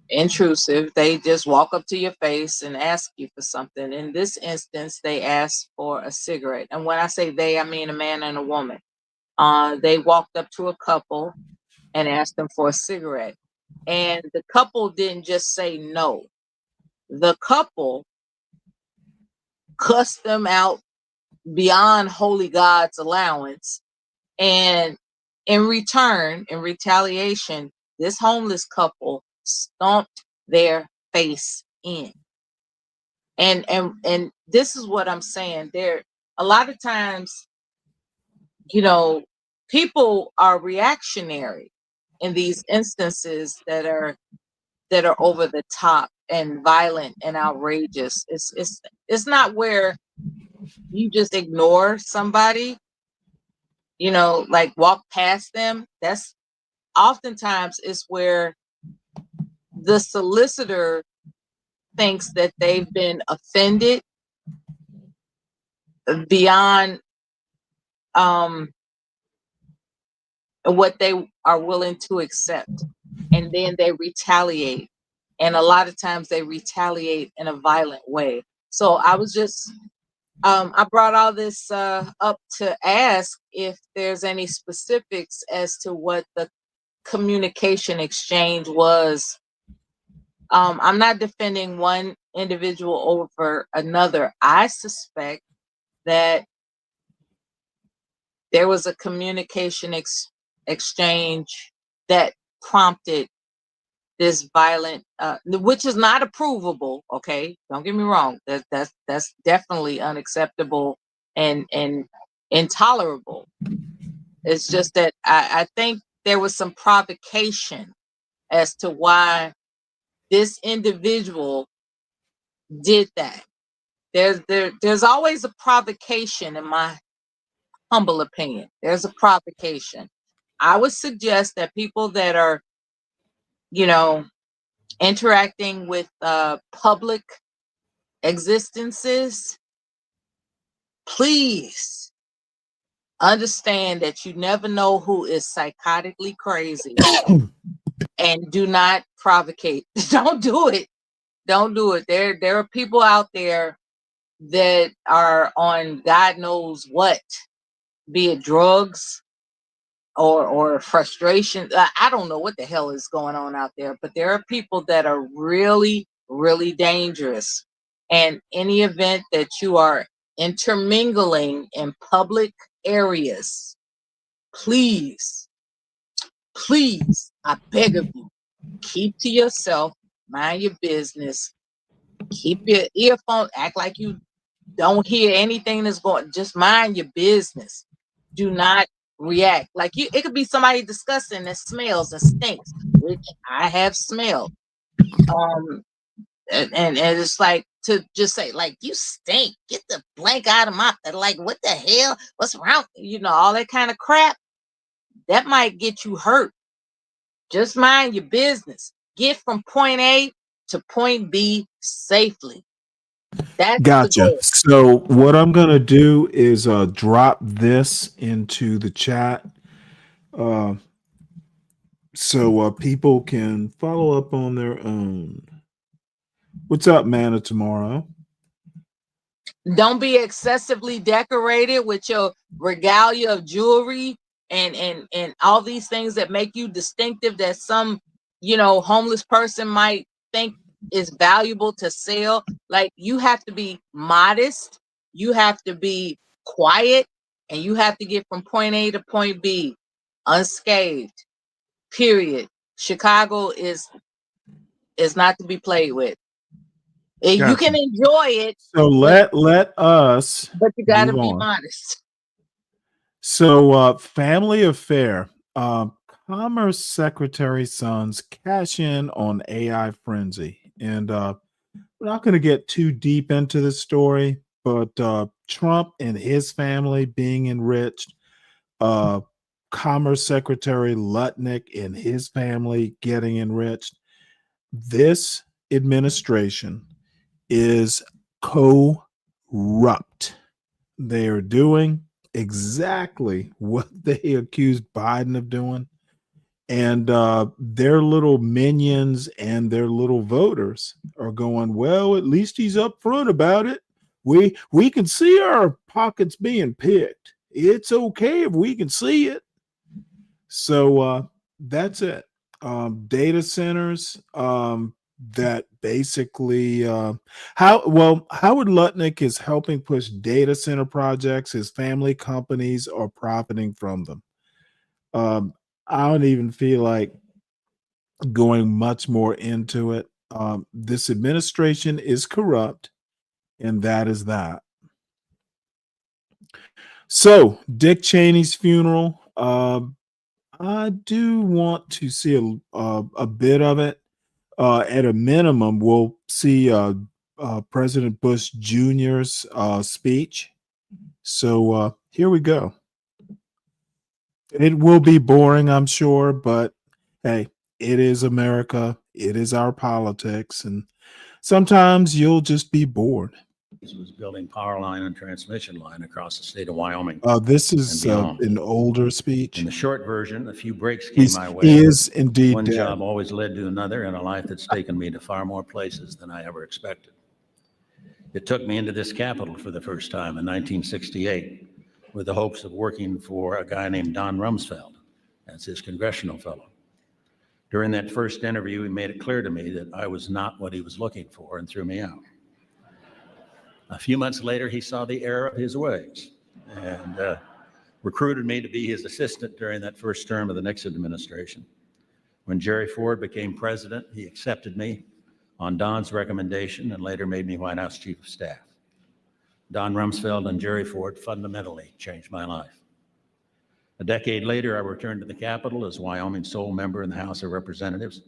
Speaker 15: intrusive. They just walk up to your face and ask you for something. In this instance, they asked for a cigarette. And when I say they, I mean a man and a woman. They walked up to a couple and asked them for a cigarette. And the couple didn't just say no. The couple cussed them out beyond holy God's allowance. And in return, in retaliation, this homeless couple stomped their face in. And this is what I'm saying. There a lot of times, you know, people are reactionary in these instances that are over the top and violent and outrageous. It's not where you just ignore somebody, you know, like walk past them. That's oftentimes is where the solicitor thinks that they've been offended beyond what they are willing to accept, and then they retaliate, and a lot of times they retaliate in a violent way. So I was just I brought all this up to ask if there's any specifics as to what the communication exchange was. I'm not defending one individual over another. I suspect that there was a communication exchange that prompted this violent, which is not approvable. Okay, don't get me wrong. That's definitely unacceptable and intolerable. It's just that I think there was some provocation as to why this individual did that. There's always a provocation, in my humble opinion. There's a provocation. I would suggest that people that are, you know, interacting with public existences, please understand that you never know who is psychotically crazy, and do not provocate. Don't do it. Don't do it. There are people out there that are on God knows what, be it drugs or frustration. I don't know what the hell is going on out there, but there are people that are really, really dangerous. And any event that you are intermingling in public areas, please, please, I beg of you, keep to yourself, mind your business, keep your earphone, act like you don't hear anything that's going, just mind your business. Do not react. Like it could be somebody disgusting that smells and stinks, which I have smelled. And it's like to just say, like, you stink, get the blank out of my, like, what the hell? What's wrong? You know, all that kind of crap that might get you hurt. Just mind your business. Get from point A to point B safely. That's the
Speaker 3: Gotcha.
Speaker 15: goal.
Speaker 3: So what I'm gonna do is drop this into the chat, uh, so people can follow up on their own. What's up, Manna Tomorrow?
Speaker 15: Don't be excessively decorated with your regalia of jewelry and all these things that make you distinctive, that some, you know, homeless person might think is valuable to sell. Like, you have to be modest, you have to be quiet, and you have to get from point A to point B. unscathed. Period. Chicago is not to be played with. You
Speaker 3: Gotcha.
Speaker 15: can enjoy it,
Speaker 3: So let us
Speaker 15: but you got to
Speaker 3: move
Speaker 15: be
Speaker 3: on.
Speaker 15: modest.
Speaker 3: So, family affair. Commerce Secretary sons cash in on AI frenzy. And we're not going to get too deep into this story, but Trump and his family being enriched, Commerce Secretary Lutnick and his family getting enriched. This administration is corrupt. They are doing exactly what they accused Biden of doing. And their little minions and their little voters are going, well, at least he's upfront about it. We can see our pockets being picked. It's okay if we can see it. So that's it. Data centers that basically Howard Lutnick is helping push data center projects. His family companies are profiting from them. I don't even feel like going much more into it. This administration is corrupt, and that is that. So, Dick Cheney's funeral. I do want to see a bit of it. At a minimum, we'll see President Bush Jr.'s speech. So here we go. It will be boring, I'm sure, but hey, it is America. It is our politics, and sometimes you'll just be bored.
Speaker 16: He was building power line and transmission line across the state of Wyoming.
Speaker 3: This is an older speech.
Speaker 16: In the short version, a few breaks came my way.
Speaker 3: He is indeed
Speaker 16: One
Speaker 3: dead.
Speaker 16: job always led to another, and a life that's taken me to far more places than I ever expected. It took me into this Capitol for the first time in 1968 with the hopes of working for a guy named Don Rumsfeld as his congressional fellow. During that first interview, he made it clear to me that I was not what he was looking for and threw me out. A few months later, he saw the error of his ways and recruited me to be his assistant during that first term of the Nixon administration. When Jerry Ford became president, he accepted me on Don's recommendation and later made me White House Chief of Staff. Don Rumsfeld and Jerry Ford fundamentally changed my life. A decade later, I returned to the Capitol as Wyoming's sole member in the House of Representatives.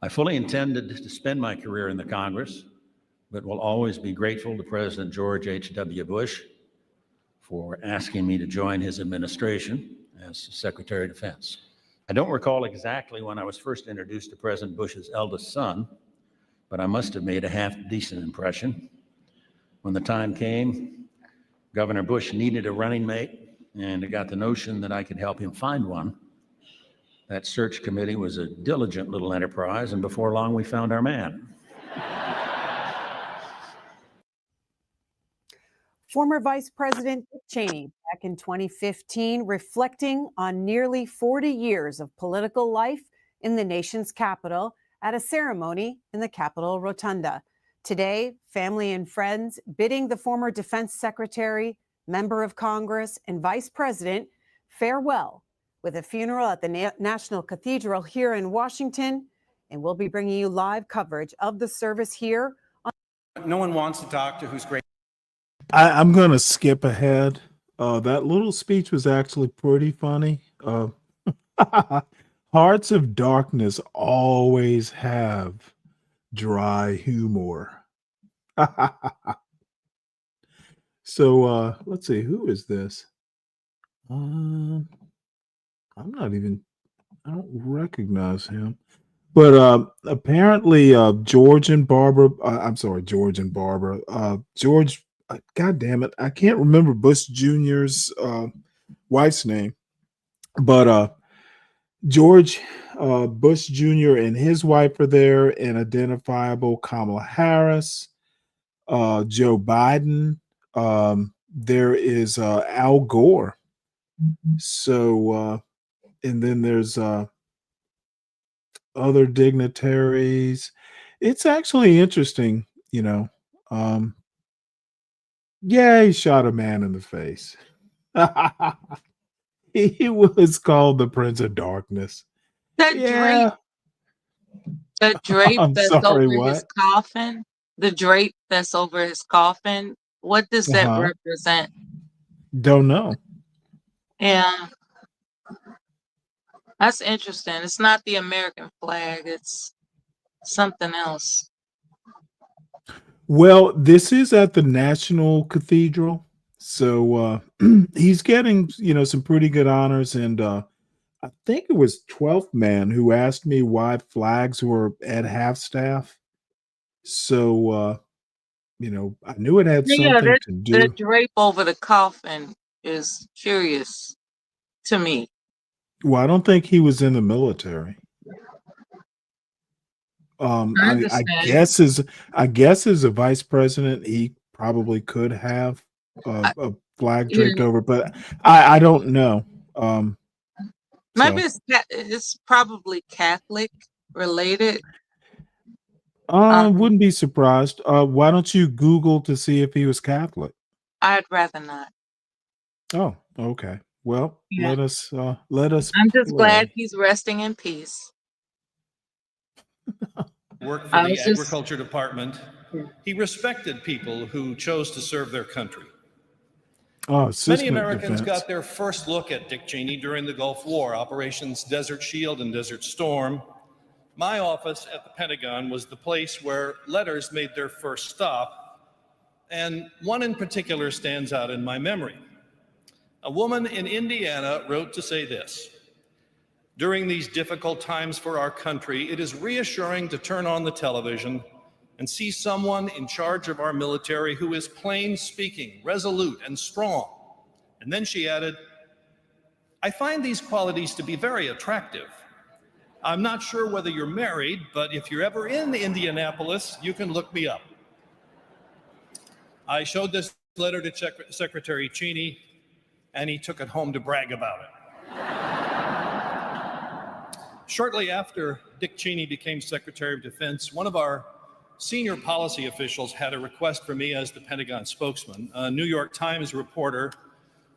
Speaker 16: I fully intended to spend my career in the Congress, but will always be grateful to President George H.W. Bush for asking me to join his administration as Secretary of Defense. I don't recall exactly when I was first introduced to President Bush's eldest son, but I must have made a half-decent impression. When the time came, Governor Bush needed a running mate, and I got the notion that I could help him find one. That search committee was a diligent little enterprise, and before long we found our man.
Speaker 17: Former Vice President Dick Cheney, back in 2015, reflecting on nearly 40 years of political life in the nation's capital at a ceremony in the Capitol Rotunda. Today, family and friends bidding the former Defense Secretary, Member of Congress, and Vice President farewell with a funeral at the National Cathedral here in Washington. And we'll be bringing you live coverage of the service here.
Speaker 18: No one wants a doctor who's great.
Speaker 3: I'm going to skip ahead. That little speech was actually pretty funny. Hearts of Darkness always have dry humor. So let's see, who is this? I don't recognize him. But apparently George and Barbara, George, God damn it, I can't remember Bush Jr.'s wife's name, but George Bush Jr. and his wife are there, and identifiable Kamala Harris, Joe Biden. There is Al Gore. So, and then there's other dignitaries. It's actually interesting, you know. Yeah, he shot a man in the face. He was called the Prince of Darkness.
Speaker 15: That drape,
Speaker 3: Yeah.
Speaker 15: that drape
Speaker 3: I'm
Speaker 15: that's
Speaker 3: sorry,
Speaker 15: over his
Speaker 3: what?
Speaker 15: coffin, the drape that's over his coffin, what does that
Speaker 3: Uh-huh.
Speaker 15: represent?
Speaker 3: Don't know.
Speaker 15: Yeah, that's interesting. It's not the American flag, it's something else.
Speaker 3: Well, this is at the National Cathedral. So he's getting, some pretty good honors. And I think it was 12th Man who asked me why flags were at half staff. So I knew it had
Speaker 15: Yeah,
Speaker 3: something
Speaker 15: that
Speaker 3: to
Speaker 15: that
Speaker 3: do.
Speaker 15: drape over the coffin is curious to me.
Speaker 3: Well, I don't think he was in the military.
Speaker 15: I
Speaker 3: I
Speaker 15: understand.
Speaker 3: guess as a vice president, he probably could have a flag draped
Speaker 15: Yeah,
Speaker 3: over, but I don't know. Um,
Speaker 15: maybe
Speaker 3: so
Speaker 15: it's probably Catholic related.
Speaker 3: wouldn't be surprised. Why don't you Google to see if he was Catholic?
Speaker 15: I'd rather not.
Speaker 3: Oh, okay. Well,
Speaker 15: Yeah,
Speaker 3: let us
Speaker 15: I'm just glad
Speaker 3: pray.
Speaker 15: he's resting in peace.
Speaker 19: Worked for
Speaker 15: I
Speaker 19: the
Speaker 15: was just
Speaker 19: Agriculture Department. He respected people who chose to serve their country.
Speaker 3: Oh,
Speaker 19: Many
Speaker 3: assistant
Speaker 19: Americans
Speaker 3: defense.
Speaker 19: got their first look at Dick Cheney during the Gulf War, Operations Desert Shield and Desert Storm. My office at the Pentagon was the place where letters made their first stop, and one in particular stands out in my memory. A woman in Indiana wrote to say this: "During these difficult times for our country, it is reassuring to turn on the television and see someone in charge of our military who is plain speaking, resolute, and strong." And then she added, "I find these qualities to be very attractive. I'm not sure whether you're married, but if you're ever in Indianapolis, you can look me up." I showed this letter to Secretary Cheney, and he took it home to brag about it. Shortly after Dick Cheney became Secretary of Defense, one of our senior policy officials had a request for me as the Pentagon spokesman. A New York Times reporter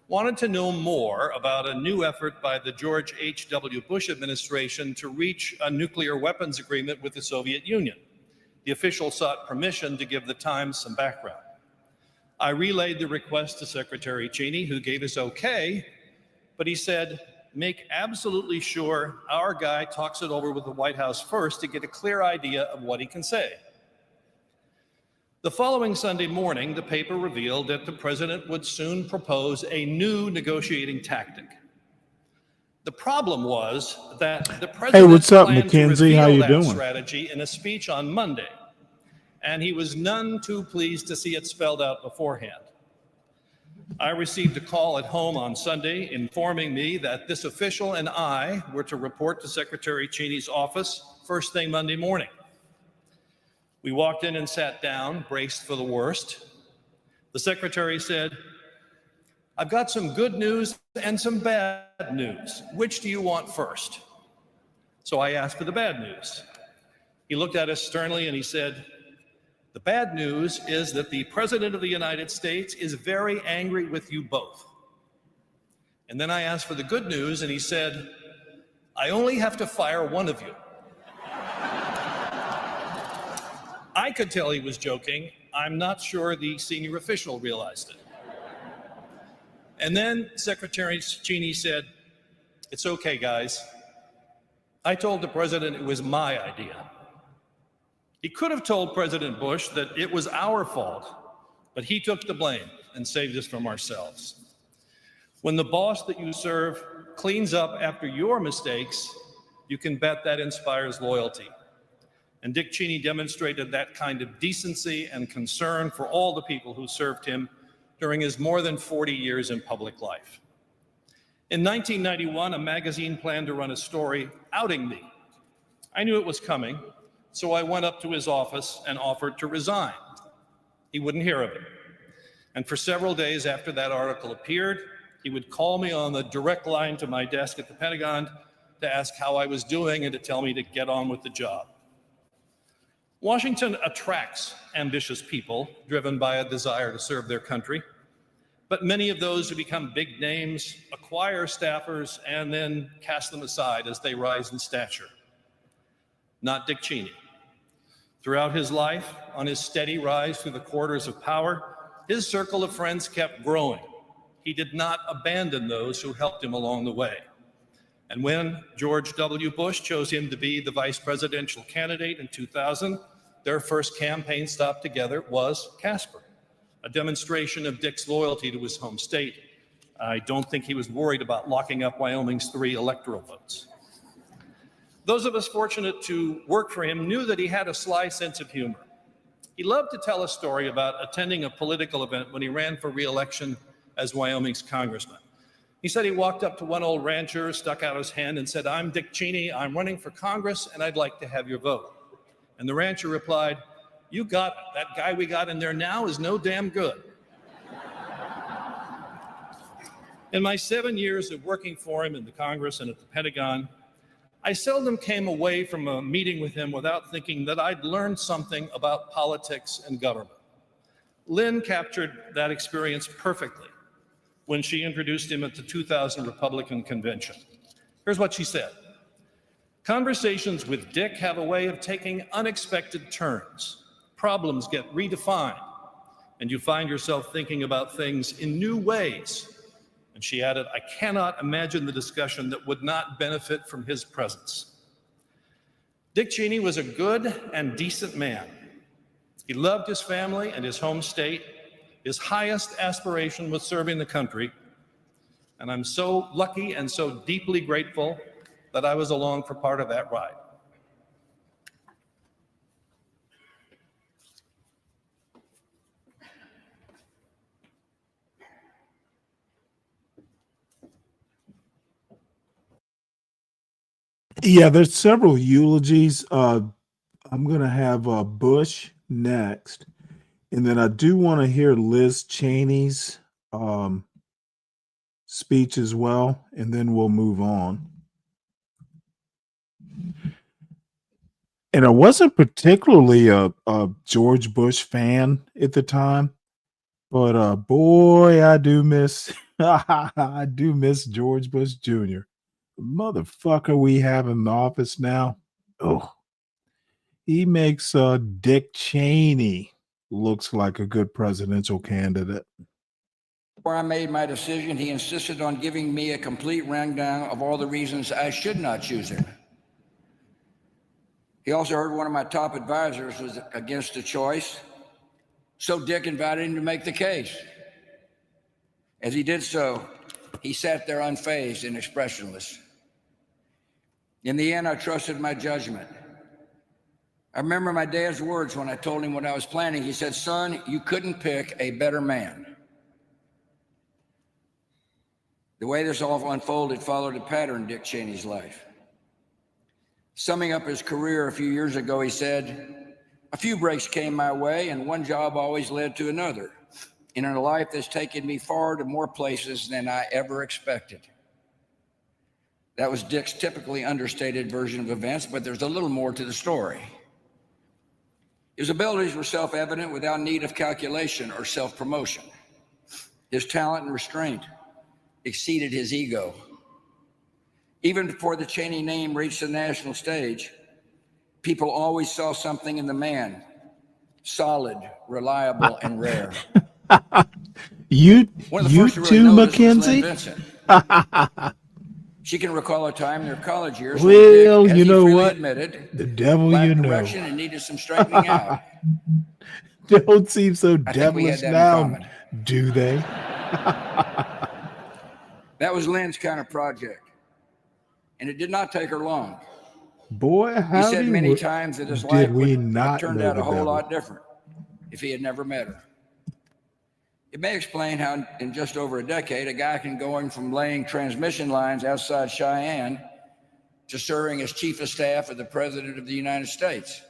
Speaker 19: wanted to know more about a new effort by the George H.W. Bush administration to reach a nuclear weapons agreement with the Soviet Union. The official sought permission to give the Times some background. I relayed the request to Secretary Cheney, who gave his okay, but he said, "Make absolutely sure our guy talks it over with the White House first to get a clear idea of what he can say." The following Sunday morning, the paper revealed that the president would soon propose a new negotiating tactic. The problem was that the
Speaker 3: Hey,
Speaker 19: president
Speaker 3: what's up,
Speaker 19: planned to
Speaker 3: Mackenzie? How
Speaker 19: reveal
Speaker 3: you
Speaker 19: that
Speaker 3: doing?
Speaker 19: strategy in a speech on Monday, and he was none too pleased to see it spelled out beforehand. I received a call at home on Sunday informing me that this official and I were to report to Secretary Cheney's office first thing Monday morning. We walked in and sat down, braced for the worst. The secretary said, "I've got some good news and some bad news. Which do you want first?" So I asked for the bad news. He looked at us sternly and he said, "The bad news is that the President of the United States is very angry with you both." And then I asked for the good news and he said, "I only have to fire one of you." I could tell he was joking. I'm not sure the senior official realized it. And then Secretary Cheney said, "It's okay, guys. I told the president it was my idea." He could have told President Bush that it was our fault, but he took the blame and saved us from ourselves. When the boss that you serve cleans up after your mistakes, you can bet that inspires loyalty. And Dick Cheney demonstrated that kind of decency and concern for all the people who served him during his more than 40 years in public life. In 1991, a magazine planned to run a story outing me. I knew it was coming, so I went up to his office and offered to resign. He wouldn't hear of it. And for several days after that article appeared, he would call me on the direct line to my desk at the Pentagon to ask how I was doing and to tell me to get on with the job. Washington attracts ambitious people driven by a desire to serve their country. But many of those who become big names acquire staffers and then cast them aside as they rise in stature. Not Dick Cheney. Throughout his life, on his steady rise through the corridors of power, his circle of friends kept growing. He did not abandon those who helped him along the way. And when George W. Bush chose him to be the vice presidential candidate in 2000, their first campaign stop together was Casper, a demonstration of Dick's loyalty to his home state. I don't think he was worried about locking up Wyoming's 3 electoral votes. Those of us fortunate to work for him knew that he had a sly sense of humor. He loved to tell a story about attending a political event when he ran for re-election as Wyoming's congressman. He said he walked up to one old rancher, stuck out his hand and said, "I'm Dick Cheney, I'm running for Congress and I'd like to have your vote." And the rancher replied, "You got it. That guy we got in there now is no damn good." In my 7 years of working for him in the Congress and at the Pentagon, I seldom came away from a meeting with him without thinking that I'd learned something about politics and government. Lynn captured that experience perfectly when she introduced him at the 2000 Republican Convention. Here's what she said. "Conversations with Dick have a way of taking unexpected turns. Problems get redefined, and you find yourself thinking about things in new ways." And she added, "I cannot imagine the discussion that would not benefit from his presence." Dick Cheney was a good and decent man. He loved his family and his home state. His highest aspiration was serving the country. And I'm so lucky and so deeply grateful that I was along for part of that ride.
Speaker 3: Yeah, there's several eulogies. I'm gonna have Bush next, and then I do want to hear Liz Cheney's speech as well, and then we'll move on. And I wasn't particularly a George Bush fan at the time, but boy, I do miss I do miss George Bush Jr. The motherfucker we have in the office now. Oh, he makes Dick Cheney looks like a good presidential candidate.
Speaker 20: Before I made my decision, he insisted on giving me a complete rundown of all the reasons I should not choose him. He also heard one of my top advisors was against the choice, so Dick invited him to make the case. As he did so, he sat there unfazed and expressionless. In the end, I trusted my judgment. I remember my dad's words when I told him what I was planning. He said, "Son, you couldn't pick a better man." The way this all unfolded followed a pattern in Dick Cheney's life. Summing up his career a few years ago, he said, "A few breaks came my way, and one job always led to another, in a life that's taken me far to more places than I ever expected." That was Dick's typically understated version of events, but there's a little more to the story. His abilities were self-evident without need of calculation or self-promotion. His talent and restraint exceeded his ego. Even before the Cheney name reached the national stage, people always saw something in the man, solid, reliable, and rare.
Speaker 3: You
Speaker 20: really
Speaker 3: too, Mackenzie?
Speaker 20: She can recall a time in their college years
Speaker 3: Well,
Speaker 20: when Dick,
Speaker 3: you know what?
Speaker 20: admitted,
Speaker 3: The devil
Speaker 20: lacked
Speaker 3: you know.
Speaker 20: direction and needed some straightening out.
Speaker 3: Don't seem so
Speaker 20: I think we had
Speaker 3: devilish
Speaker 20: that in
Speaker 3: now,
Speaker 20: common.
Speaker 3: do they?
Speaker 20: That was Lynn's kind of project, and it did not take her long.
Speaker 3: Boy,
Speaker 20: He
Speaker 3: how
Speaker 20: said many times that his life
Speaker 3: did we
Speaker 20: would
Speaker 3: not
Speaker 20: have turned
Speaker 3: know
Speaker 20: out a
Speaker 3: the
Speaker 20: whole
Speaker 3: devil?
Speaker 20: lot different if he had never met her. It may explain how in just over a decade, a guy can go from laying transmission lines outside Cheyenne to serving as chief of staff of the President of the United States.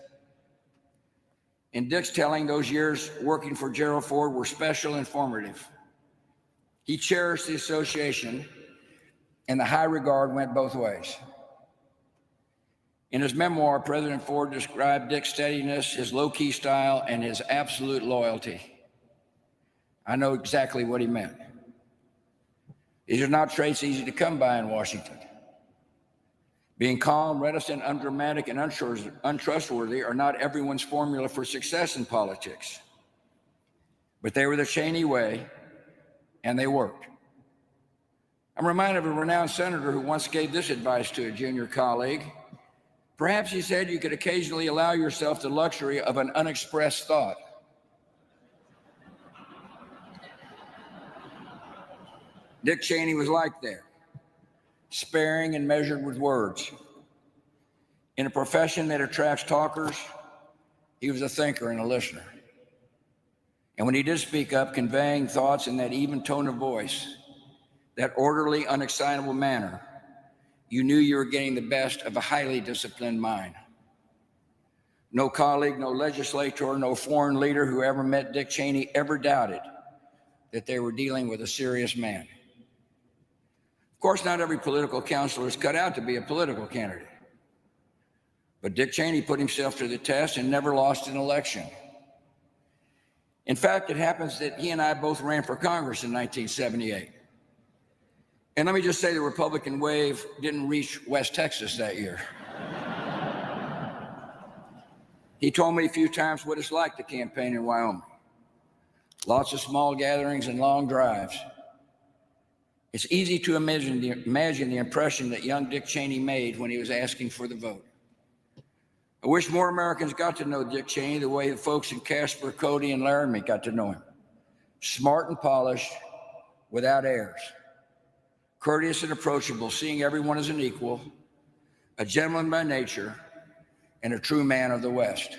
Speaker 20: In Dick's telling, those years working for Gerald Ford were special and formative. He cherished the association, and the high regard went both ways. In his memoir, President Ford described Dick's steadiness, his low-key style, and his absolute loyalty. I know exactly what he meant. These are not traits easy to come by in Washington. Being calm, reticent, undramatic, and untrustworthy are not everyone's formula for success in politics. But they were the Cheney way, and they worked. I'm reminded of a renowned senator who once gave this advice to a junior colleague. Perhaps he said you could occasionally allow yourself the luxury of an unexpressed thought. Dick Cheney was like that, sparing and measured with words. In a profession that attracts talkers, he was a thinker and a listener. And when he did speak up, conveying thoughts in that even tone of voice, that orderly, unexcitable manner, you knew you were getting the best of a highly disciplined mind. No colleague, no legislator, no foreign leader who ever met Dick Cheney ever doubted that they were dealing with a serious man. Of course, not every political counselor is cut out to be a political candidate. But Dick Cheney put himself to the test and never lost an election. In fact, it happens that he and I both ran for Congress in 1978. And let me just say the Republican wave didn't reach West Texas that year. He told me a few times what it's like to campaign in Wyoming. Lots of small gatherings and long drives. It's easy to imagine the impression that young Dick Cheney made when he was asking for the vote. I wish more Americans got to know Dick Cheney the way the folks in Casper, Cody, and Laramie got to know him. Smart and polished, without airs. Courteous and approachable, seeing everyone as an equal, a gentleman by nature, and a true man of the West.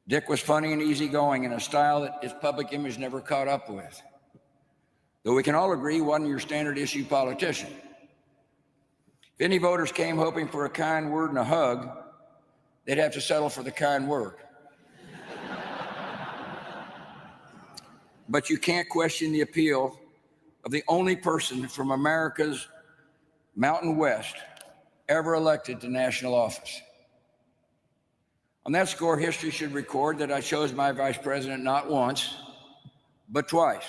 Speaker 20: Dick was funny and easygoing in a style that his public image never caught up with. Though we can all agree he wasn't your standard issue politician. If any voters came hoping for a kind word and a hug, they'd have to settle for the kind word. But you can't question the appeal of the only person from America's Mountain West ever elected to national office. On that score, history should record that I chose my vice president not once, but twice.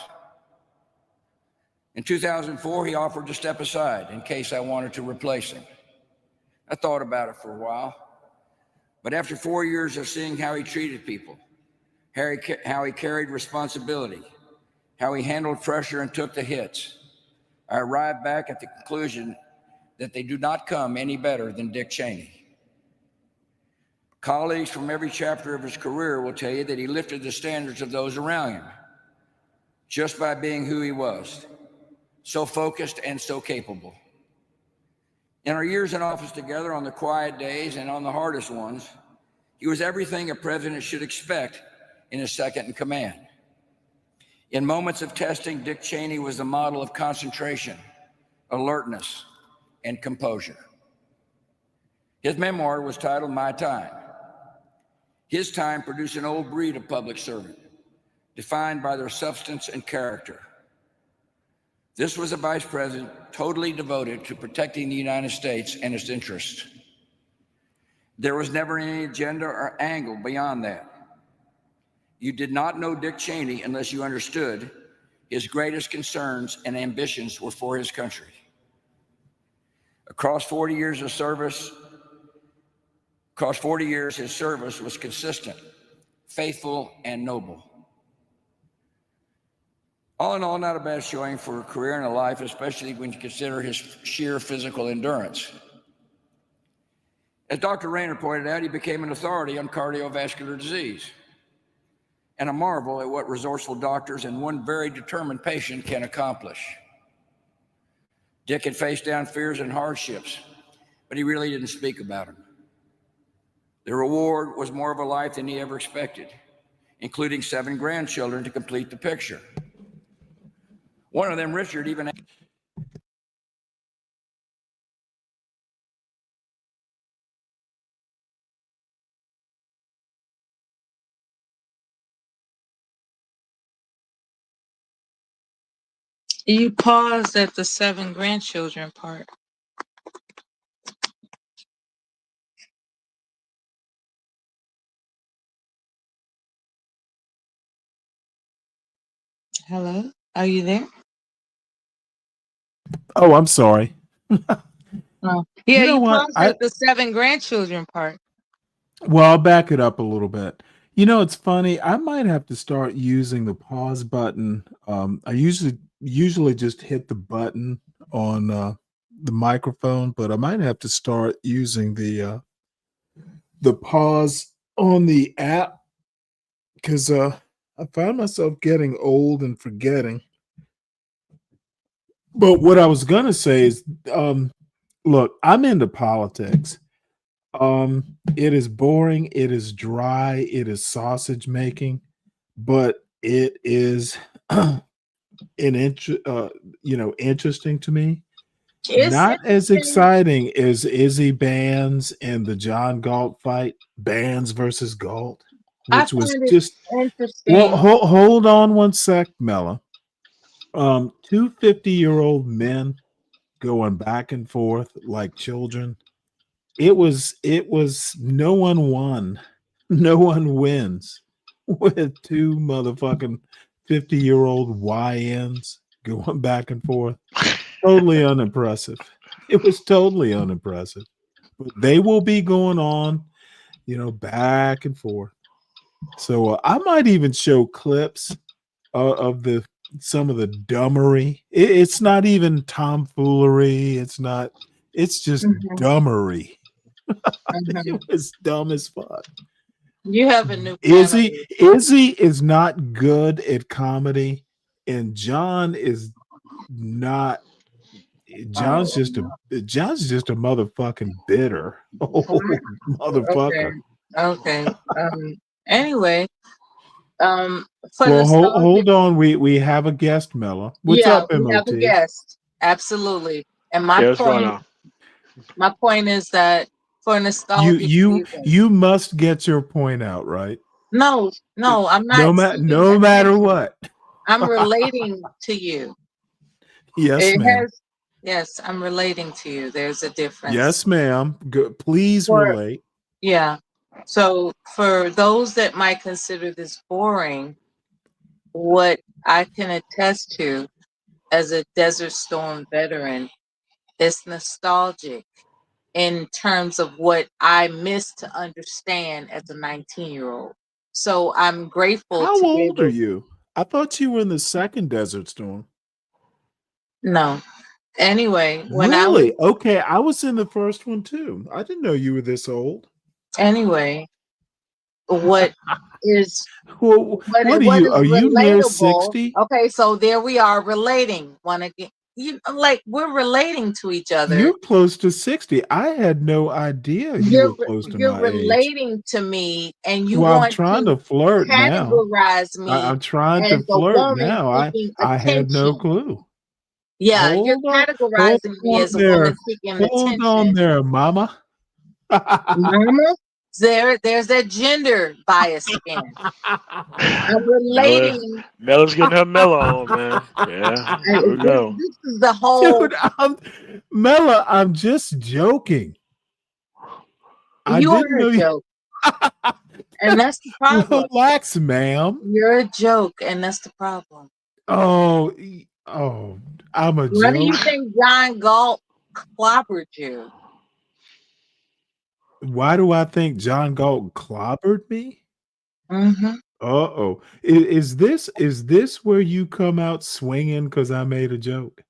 Speaker 20: In 2004, he offered to step aside in case I wanted to replace him. I thought about it for a while, but after 4 years of seeing how he treated people, how he carried responsibility, how he handled pressure and took the hits, I arrived back at the conclusion that they do not come any better than Dick Cheney. Colleagues from every chapter of his career will tell you that he lifted the standards of those around him just by being who he was, so focused and so capable. In our years in office together, on the quiet days and on the hardest ones, he was everything a president should expect in his second in command. In moments of testing, Dick Cheney was the model of concentration, alertness, and composure. His memoir was titled My Time. His time produced an old breed of public servant, defined by their substance and character. This was a vice president totally devoted to protecting the United States and its interests. There was never any agenda or angle beyond that. You did not know Dick Cheney unless you understood his greatest concerns and ambitions were for his country. Across 40 years, his service was consistent, faithful, and noble. All in all, not a bad showing for a career and a life, especially when you consider his sheer physical endurance. As Dr. Rayner pointed out, he became an authority on cardiovascular disease and a marvel at what resourceful doctors and one very determined patient can accomplish. Dick had faced down fears and hardships, but he really didn't speak about them. The reward was more of a life than he ever expected, including 7 grandchildren to complete the picture. One of them, Richard, even
Speaker 15: You paused at the 7 grandchildren part. Hello? Are you there?
Speaker 3: Oh, I'm sorry.
Speaker 15: Oh. Yeah,
Speaker 3: You know
Speaker 15: you
Speaker 3: what?
Speaker 15: paused at the 7 grandchildren part.
Speaker 3: Well, I'll back it up a little bit. You know, it's funny. I might have to start using the pause button. I usually just hit the button on the microphone, but I might have to start using the pause on the app because I find myself getting old and forgetting. But what I was gonna say is, look, I'm into politics. It is boring, it is dry, it is sausage making, but it is interesting to me.
Speaker 15: It's
Speaker 3: Not as
Speaker 15: interesting.
Speaker 3: exciting as Izzy Bands and the John Galt fight, Bands versus Galt,
Speaker 15: I
Speaker 3: which was
Speaker 15: find it
Speaker 3: just well,
Speaker 15: interesting.
Speaker 3: hold on one sec, Mella. Two 50-year-old men going back and forth like children. It was no one won. No one wins with two motherfucking 50-year-old YNs going back and forth. Totally unimpressive. It was totally unimpressive. But they will be going on, back and forth. So I might even show clips of the some of the dumbery. It's not even tomfoolery. It's just dumbery. It was dumb as fuck.
Speaker 15: You have a new
Speaker 3: Izzy
Speaker 15: panel.
Speaker 3: Izzy is not good at comedy, and John is not. John's just a motherfucking bitter old
Speaker 15: Okay.
Speaker 3: motherfucker.
Speaker 15: Okay. Anyway, for
Speaker 3: Well,
Speaker 15: nostalgic,
Speaker 3: hold on. We have a guest, Mella. What's
Speaker 15: yeah,
Speaker 3: up,
Speaker 15: we have a
Speaker 3: MOT?
Speaker 15: guest. Absolutely. And
Speaker 21: Yeah, what's going on?
Speaker 15: my point is that for
Speaker 3: You
Speaker 15: nostalgic
Speaker 3: you
Speaker 15: reasons.
Speaker 3: you must get your point out, right?
Speaker 15: No, I'm
Speaker 3: No
Speaker 15: not seeking
Speaker 3: no matter
Speaker 15: attention.
Speaker 3: what.
Speaker 15: I'm relating to you.
Speaker 3: Yes,
Speaker 15: It
Speaker 3: ma'am.
Speaker 15: has, yes, I'm relating to you. There's a difference.
Speaker 3: Yes, ma'am. Please
Speaker 15: For,
Speaker 3: relate.
Speaker 15: yeah. So for those that might consider this boring, what I can attest to as a Desert Storm veteran is nostalgic in terms of what I missed to understand as a 19-year-old. So I'm grateful
Speaker 3: How
Speaker 15: to be
Speaker 3: old are
Speaker 15: able.
Speaker 3: you? I thought you were in the second Desert Storm.
Speaker 15: No. Anyway, when I was
Speaker 3: Really? Okay, I was in the first one too. I didn't know you were this old.
Speaker 15: anyway, what is
Speaker 3: Well, what are
Speaker 15: what
Speaker 3: you?
Speaker 15: is
Speaker 3: Are you near
Speaker 15: relatable?
Speaker 3: 60?
Speaker 15: Okay, so there we are relating. One again, like we're relating to each other.
Speaker 3: You're close to 60. I had no idea you were close to
Speaker 15: You're
Speaker 3: my age.
Speaker 15: relating to me, and you
Speaker 3: Well, I'm
Speaker 15: want
Speaker 3: trying
Speaker 15: to
Speaker 3: to flirt now.
Speaker 15: categorize me
Speaker 3: I'm trying to
Speaker 15: as a
Speaker 3: flirt
Speaker 15: woman
Speaker 3: now.
Speaker 15: seeking
Speaker 3: I had no
Speaker 15: attention.
Speaker 3: clue.
Speaker 15: Yeah, you're
Speaker 3: Hold
Speaker 15: categorizing me
Speaker 3: on
Speaker 15: as a woman
Speaker 3: there.
Speaker 15: seeking
Speaker 3: Hold on
Speaker 15: attention.
Speaker 3: there, mama.
Speaker 15: Mama, there's that gender bias again. I'm relating.
Speaker 21: Mella's getting her mellow on, man. Yeah, here we go.
Speaker 15: This is the whole.
Speaker 3: Dude, Mella, I'm just joking. I
Speaker 15: You
Speaker 3: didn't
Speaker 15: are
Speaker 3: know
Speaker 15: a
Speaker 3: you.
Speaker 15: joke, and that's the problem.
Speaker 3: Relax, ma'am.
Speaker 15: You're a joke, and that's the problem.
Speaker 3: Oh, I'm a
Speaker 15: Why do you
Speaker 3: joke.
Speaker 15: think John Galt clobbered you?
Speaker 3: Why do I think John Galt clobbered me?
Speaker 15: Mm-hmm.
Speaker 3: Uh-oh. Is this where you come out swinging because I made a joke?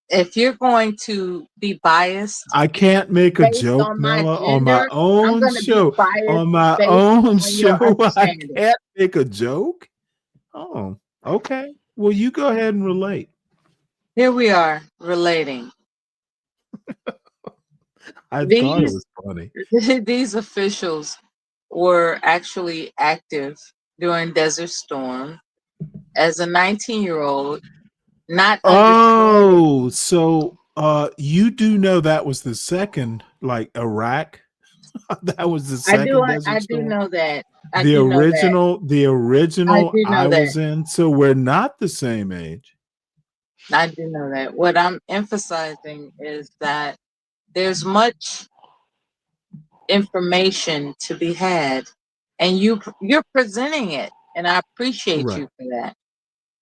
Speaker 15: If you're going to be biased
Speaker 3: I can't make a
Speaker 15: based
Speaker 3: joke,
Speaker 15: on my
Speaker 3: Mella, on my
Speaker 15: gender, I'm
Speaker 3: own
Speaker 15: going to be
Speaker 3: show.
Speaker 15: biased
Speaker 3: On my
Speaker 15: based
Speaker 3: own
Speaker 15: on your
Speaker 3: show, I
Speaker 15: understanding.
Speaker 3: can't make a joke. Oh, okay. Well, you go ahead and relate.
Speaker 15: Here we are relating.
Speaker 3: I thought it was funny.
Speaker 15: These officials were actually active during Desert Storm as a 19-year-old, not understanding.
Speaker 3: Oh, so you do know that was the second, like Iraq? That was the second
Speaker 15: I
Speaker 3: Desert
Speaker 15: do
Speaker 3: Storm.
Speaker 15: know that. I
Speaker 3: The
Speaker 15: do know that.
Speaker 3: original
Speaker 15: do know
Speaker 3: I
Speaker 15: that.
Speaker 3: was in. So we're not the same age.
Speaker 15: I do know that. What I'm emphasizing is that there's much information to be had, and you're presenting it and I appreciate
Speaker 3: Right.
Speaker 15: you for that.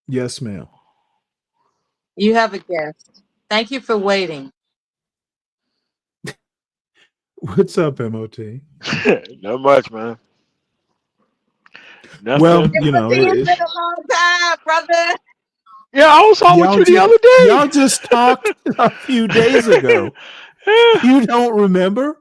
Speaker 3: Yes, ma'am.
Speaker 15: You have a guest. Thank you for waiting.
Speaker 3: What's up, MOT?
Speaker 21: Not much, man.
Speaker 3: Well,
Speaker 21: Nothing.
Speaker 3: you know,
Speaker 15: It's been a long time, brother.
Speaker 21: Yeah, I was on with you the other
Speaker 3: y'all
Speaker 21: day.
Speaker 3: just talked a few days ago. You don't remember?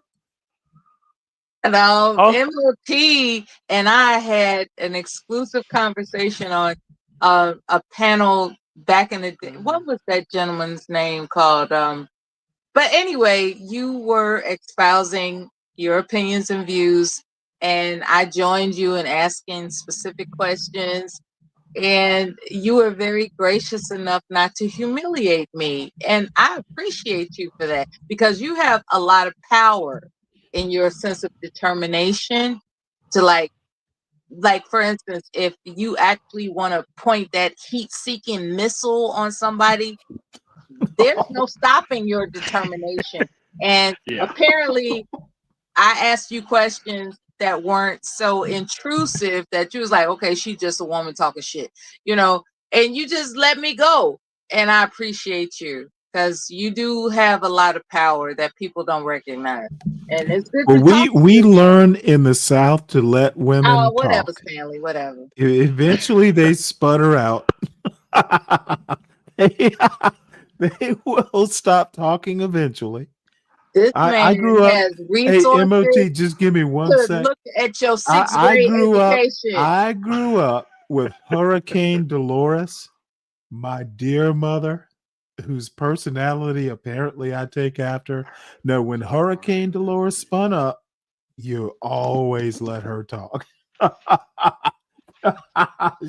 Speaker 15: No,
Speaker 21: Oh,
Speaker 15: MOT and I had an exclusive conversation on a panel back in the day. What was that gentleman's name called? But anyway, you were espousing your opinions and views, and I joined you in asking specific questions. And you were very gracious enough not to humiliate me. And I appreciate you for that because you have a lot of power in your sense of determination to like for instance, if you actually want to point that heat-seeking missile on somebody, there's no stopping your determination. And
Speaker 21: yeah.
Speaker 15: apparently I asked you questions that weren't so intrusive that you was like, okay, she's just a woman talking shit, and you just let me go. And I appreciate you because you do have a lot of power that people don't recognize. And it's good
Speaker 3: Well,
Speaker 15: to talk to
Speaker 3: we
Speaker 15: you again.
Speaker 3: learn in the South to let
Speaker 15: Oh,
Speaker 3: women
Speaker 15: whatever,
Speaker 3: talk.
Speaker 15: Stanley, whatever.
Speaker 3: Eventually, they sputter out. they, they will stop talking eventually.
Speaker 15: This
Speaker 3: I
Speaker 15: man
Speaker 3: grew up.
Speaker 15: has
Speaker 3: Hey, MOT,
Speaker 15: resources
Speaker 3: just give me one
Speaker 15: to
Speaker 3: sec.
Speaker 15: look at your sixth
Speaker 3: I
Speaker 15: grade
Speaker 3: grew up.
Speaker 15: education.
Speaker 3: I grew up with Hurricane Dolores, my dear mother, whose personality apparently I take after. No, when Hurricane Dolores spun up, you always let her talk.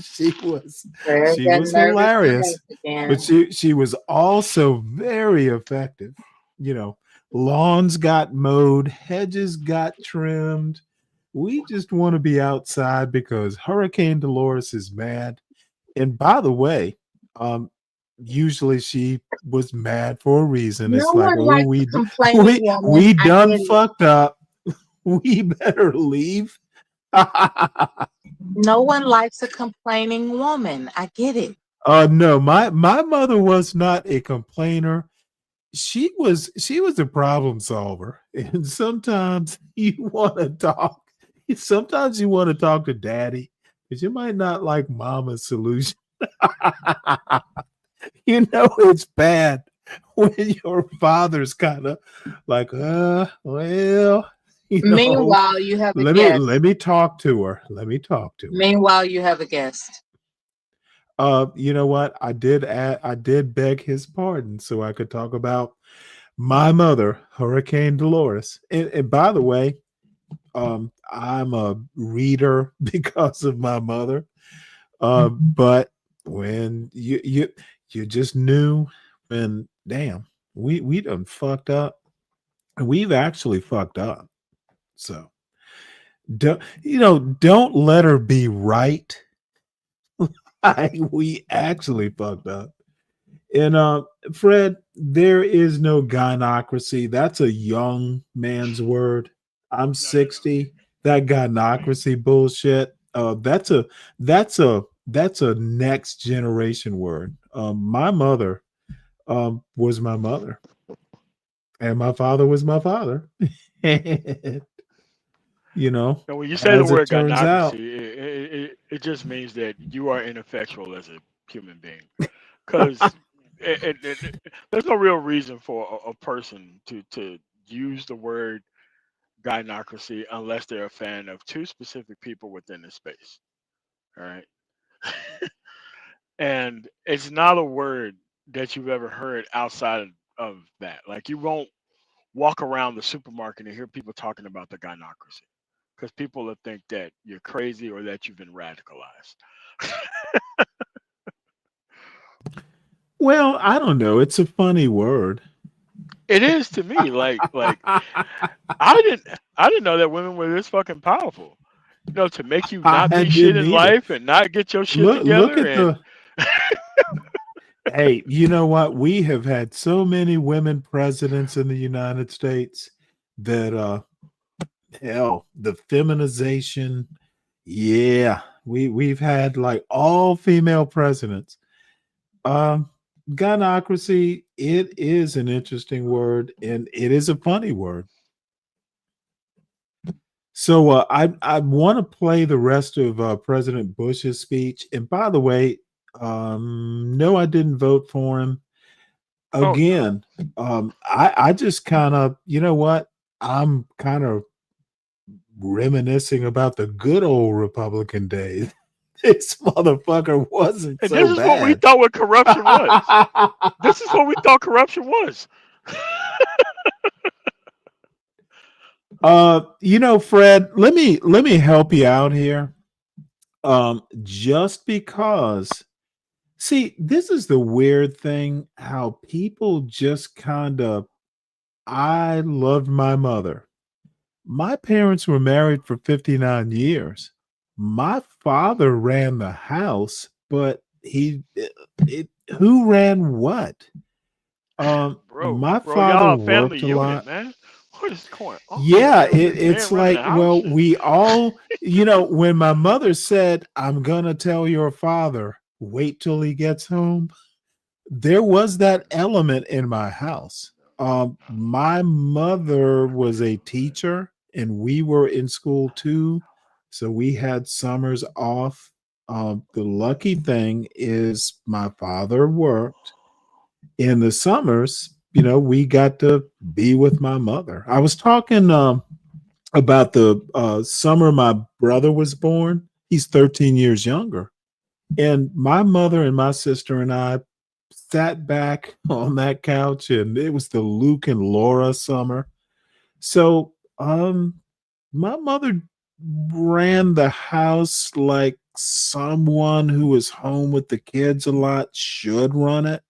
Speaker 3: she was
Speaker 15: There's
Speaker 3: she
Speaker 15: that
Speaker 3: was
Speaker 15: nervous
Speaker 3: hilarious,
Speaker 15: laugh again.
Speaker 3: but she was also very effective. Lawns got mowed, hedges got trimmed. We just want to be outside because Hurricane Dolores is mad. And by the way, usually she was mad for a reason.
Speaker 15: No
Speaker 3: It's like,
Speaker 15: one
Speaker 3: oh,
Speaker 15: likes a complaining woman.
Speaker 3: we
Speaker 15: I
Speaker 3: done
Speaker 15: get it.
Speaker 3: fucked up. We better leave.
Speaker 15: No one likes a complaining woman. I get it.
Speaker 3: No, my mother was not a complainer. She was a problem solver. And sometimes you want to talk. Sometimes you want to talk to daddy because you might not like mama's solution. It's bad when your father's kind of like, well,
Speaker 15: Meanwhile, you have a
Speaker 3: let
Speaker 15: guest.
Speaker 3: me talk to her. Let me talk to her.
Speaker 15: Meanwhile, you have a guest.
Speaker 3: You know what? I did beg his pardon so I could talk about my mother, Hurricane Dolores. And by the way, I'm a reader because of my mother. But when you just knew when, damn, we done fucked up. And we've actually fucked up. So don't let her be right. We actually fucked up. And Fred, there is no gynocracy. That's a young man's word. I'm 60. That gynocracy bullshit. That's a next generation word. My mother was my mother, and my father was my father. And,
Speaker 21: And when you say the
Speaker 3: as it
Speaker 21: word
Speaker 3: turns out,
Speaker 21: gynocracy, it just means that you are ineffectual as a human being. Because there's no real reason for a person to use the word gynocracy unless they're a fan of two specific people within the space. All right. And it's not a word that you've ever heard outside of that. Like you won't walk around the supermarket and hear people talking about the gynocracy because people will think that you're crazy or that you've been radicalized.
Speaker 3: well, I don't know. It's a funny word.
Speaker 21: It is to me. Like I didn't know that women were this fucking powerful. To make you not
Speaker 3: I
Speaker 21: be shit
Speaker 3: didn't
Speaker 21: in
Speaker 3: either.
Speaker 21: life and not get your shit
Speaker 3: Look
Speaker 21: together
Speaker 3: at
Speaker 21: and
Speaker 3: the Hey, you know what? We have had so many women presidents in the United States that hell, the feminization, yeah, we've had like all female presidents. Gynocracy, it is an interesting word and it is a funny word. So I want to play the rest of President Bush's speech. And by the way, no, I didn't vote for him. Again, I just kind of, you know what? I'm kind of reminiscing about the good old Republican days. This motherfucker wasn't
Speaker 21: And
Speaker 3: so
Speaker 21: this is what we
Speaker 3: bad.
Speaker 21: thought what corruption was. This is what we thought corruption was.
Speaker 3: You know, Fred, let me help you out here. Just because, see, this is the weird thing how people just kind of, I loved my mother. My parents were married for 59 years. My father ran the house, but who ran what? My
Speaker 21: Bro,
Speaker 3: father
Speaker 21: y'all a family
Speaker 3: worked a
Speaker 21: unit,
Speaker 3: lot.
Speaker 21: man. What is going on here,
Speaker 3: Yeah,
Speaker 21: man? With this man
Speaker 3: it's
Speaker 21: running
Speaker 3: like,
Speaker 21: the house?
Speaker 3: well, we all, you know, when my mother said, I'm gonna tell your father, wait till he gets home, there was that element in my house. My mother was a teacher and we were in school too. So we had summers off. The lucky thing is my father worked in the summers. You know, we got to be with my mother. I was talking about the summer my brother was born. He's 13 years younger. And my mother and my sister and I sat back on that couch, and it was the Luke and Laura summer. So my mother ran the house like someone who was home with the kids a lot should run it.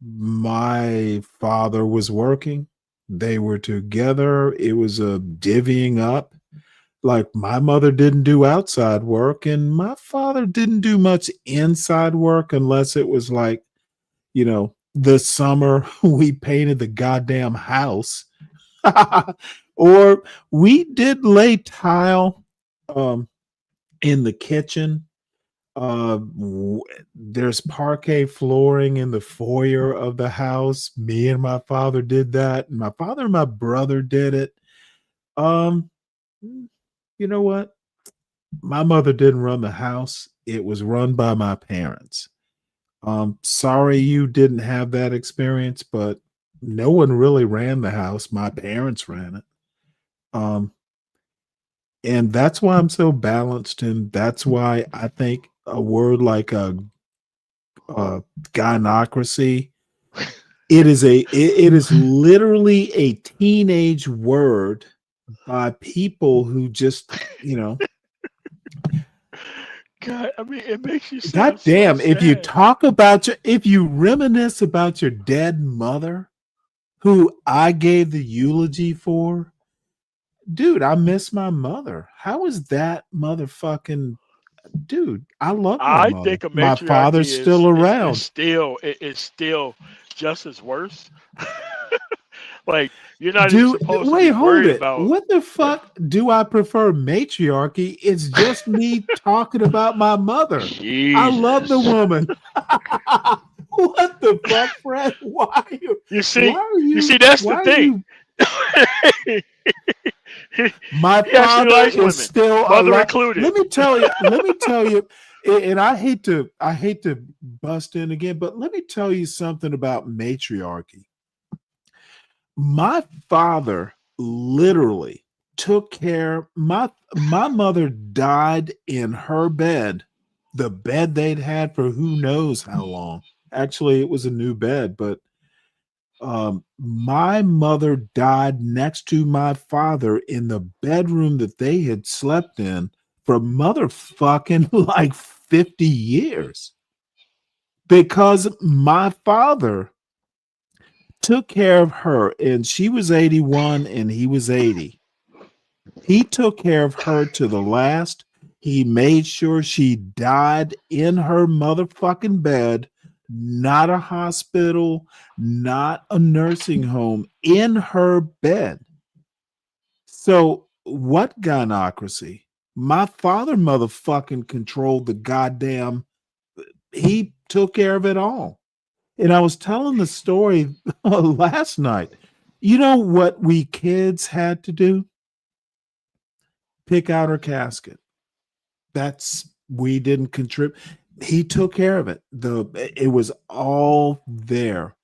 Speaker 3: My father was working. They were together. It was a divvying up. Like my mother didn't do outside work, and my father didn't do much inside work unless it was like, you know, this summer we painted the goddamn house. Or we did lay tile in the kitchen. There's parquet flooring in the foyer of the house. Me and my father did that. My father and my brother did it. Um, you know what? My mother didn't run the house. It was run by my parents. Sorry you didn't have that experience, but no one really ran the house. My parents ran it. Um, and that's why I'm so balanced, and that's why I think a word like a gynocracy, it is literally a teenage word by people who just, you know,
Speaker 21: God, I mean, it makes you
Speaker 3: God
Speaker 21: sound so
Speaker 3: damn, if you
Speaker 21: sad.
Speaker 3: talk about if you reminisce about your dead mother, who I gave the eulogy for, dude, I miss my mother. How is that motherfucking dude? I love my
Speaker 21: I
Speaker 3: mother.
Speaker 21: think a
Speaker 3: My
Speaker 21: matriarchy
Speaker 3: father's still
Speaker 21: is
Speaker 3: around.
Speaker 21: still it's still just as worse. Like you're not even
Speaker 3: Dude,
Speaker 21: supposed to
Speaker 3: wait,
Speaker 21: be
Speaker 3: hold
Speaker 21: worried
Speaker 3: it.
Speaker 21: about.
Speaker 3: What the
Speaker 21: Yeah.
Speaker 3: fuck do I prefer matriarchy? It's just me talking about my mother. I love the
Speaker 21: Jesus.
Speaker 3: woman. What the fuck, Fred?
Speaker 21: You see,
Speaker 3: Why are you
Speaker 21: that's the
Speaker 3: why are
Speaker 21: thing.
Speaker 3: you
Speaker 21: he,
Speaker 3: my
Speaker 21: he actually
Speaker 3: father
Speaker 21: likes
Speaker 3: is
Speaker 21: women,
Speaker 3: still
Speaker 21: mother
Speaker 3: alive.
Speaker 21: included.
Speaker 3: Let me tell you, and I hate to bust in again, but let me tell you something about matriarchy. My father literally took care. My mother died in her bed, the bed they'd had for who knows how long. Actually, it was a new bed, but my mother died next to my father in the bedroom that they had slept in for motherfucking like 50 years because my father took care of her, and she was 81 and he was 80. He took care of her to the last. He made sure she died in her motherfucking bed, not a hospital, not a nursing home, in her bed. So, what gynocracy? My father motherfucking controlled the goddamn, he took care of it all. And I was telling the story last night. You know what we kids had to do? Pick out her casket. We didn't contribute. He took care of it. It was all there.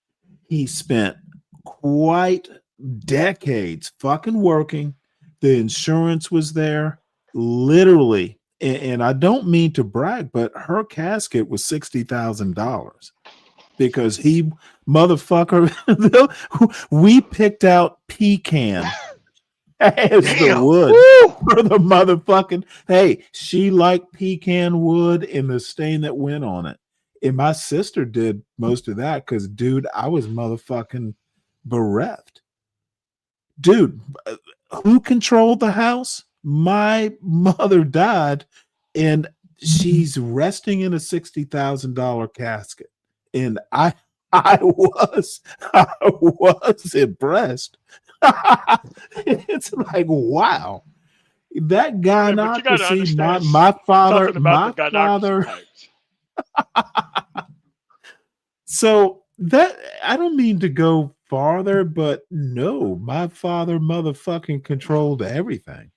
Speaker 3: He spent quite decades fucking working. The insurance was there, literally. And I don't mean to brag, but her casket was $60,000 because he motherfucker. We picked out pecan as the wood for the motherfucking. Hey, she liked pecan wood and the stain that went on it. And my sister did most of that because, dude, I was motherfucking bereft. Dude, who controlled the house? My mother died, and she's resting in a $60,000 casket. And I was impressed. It's like, wow. That gynocracy, my father. So that, I don't mean to go farther, but no, my father motherfucking controlled everything.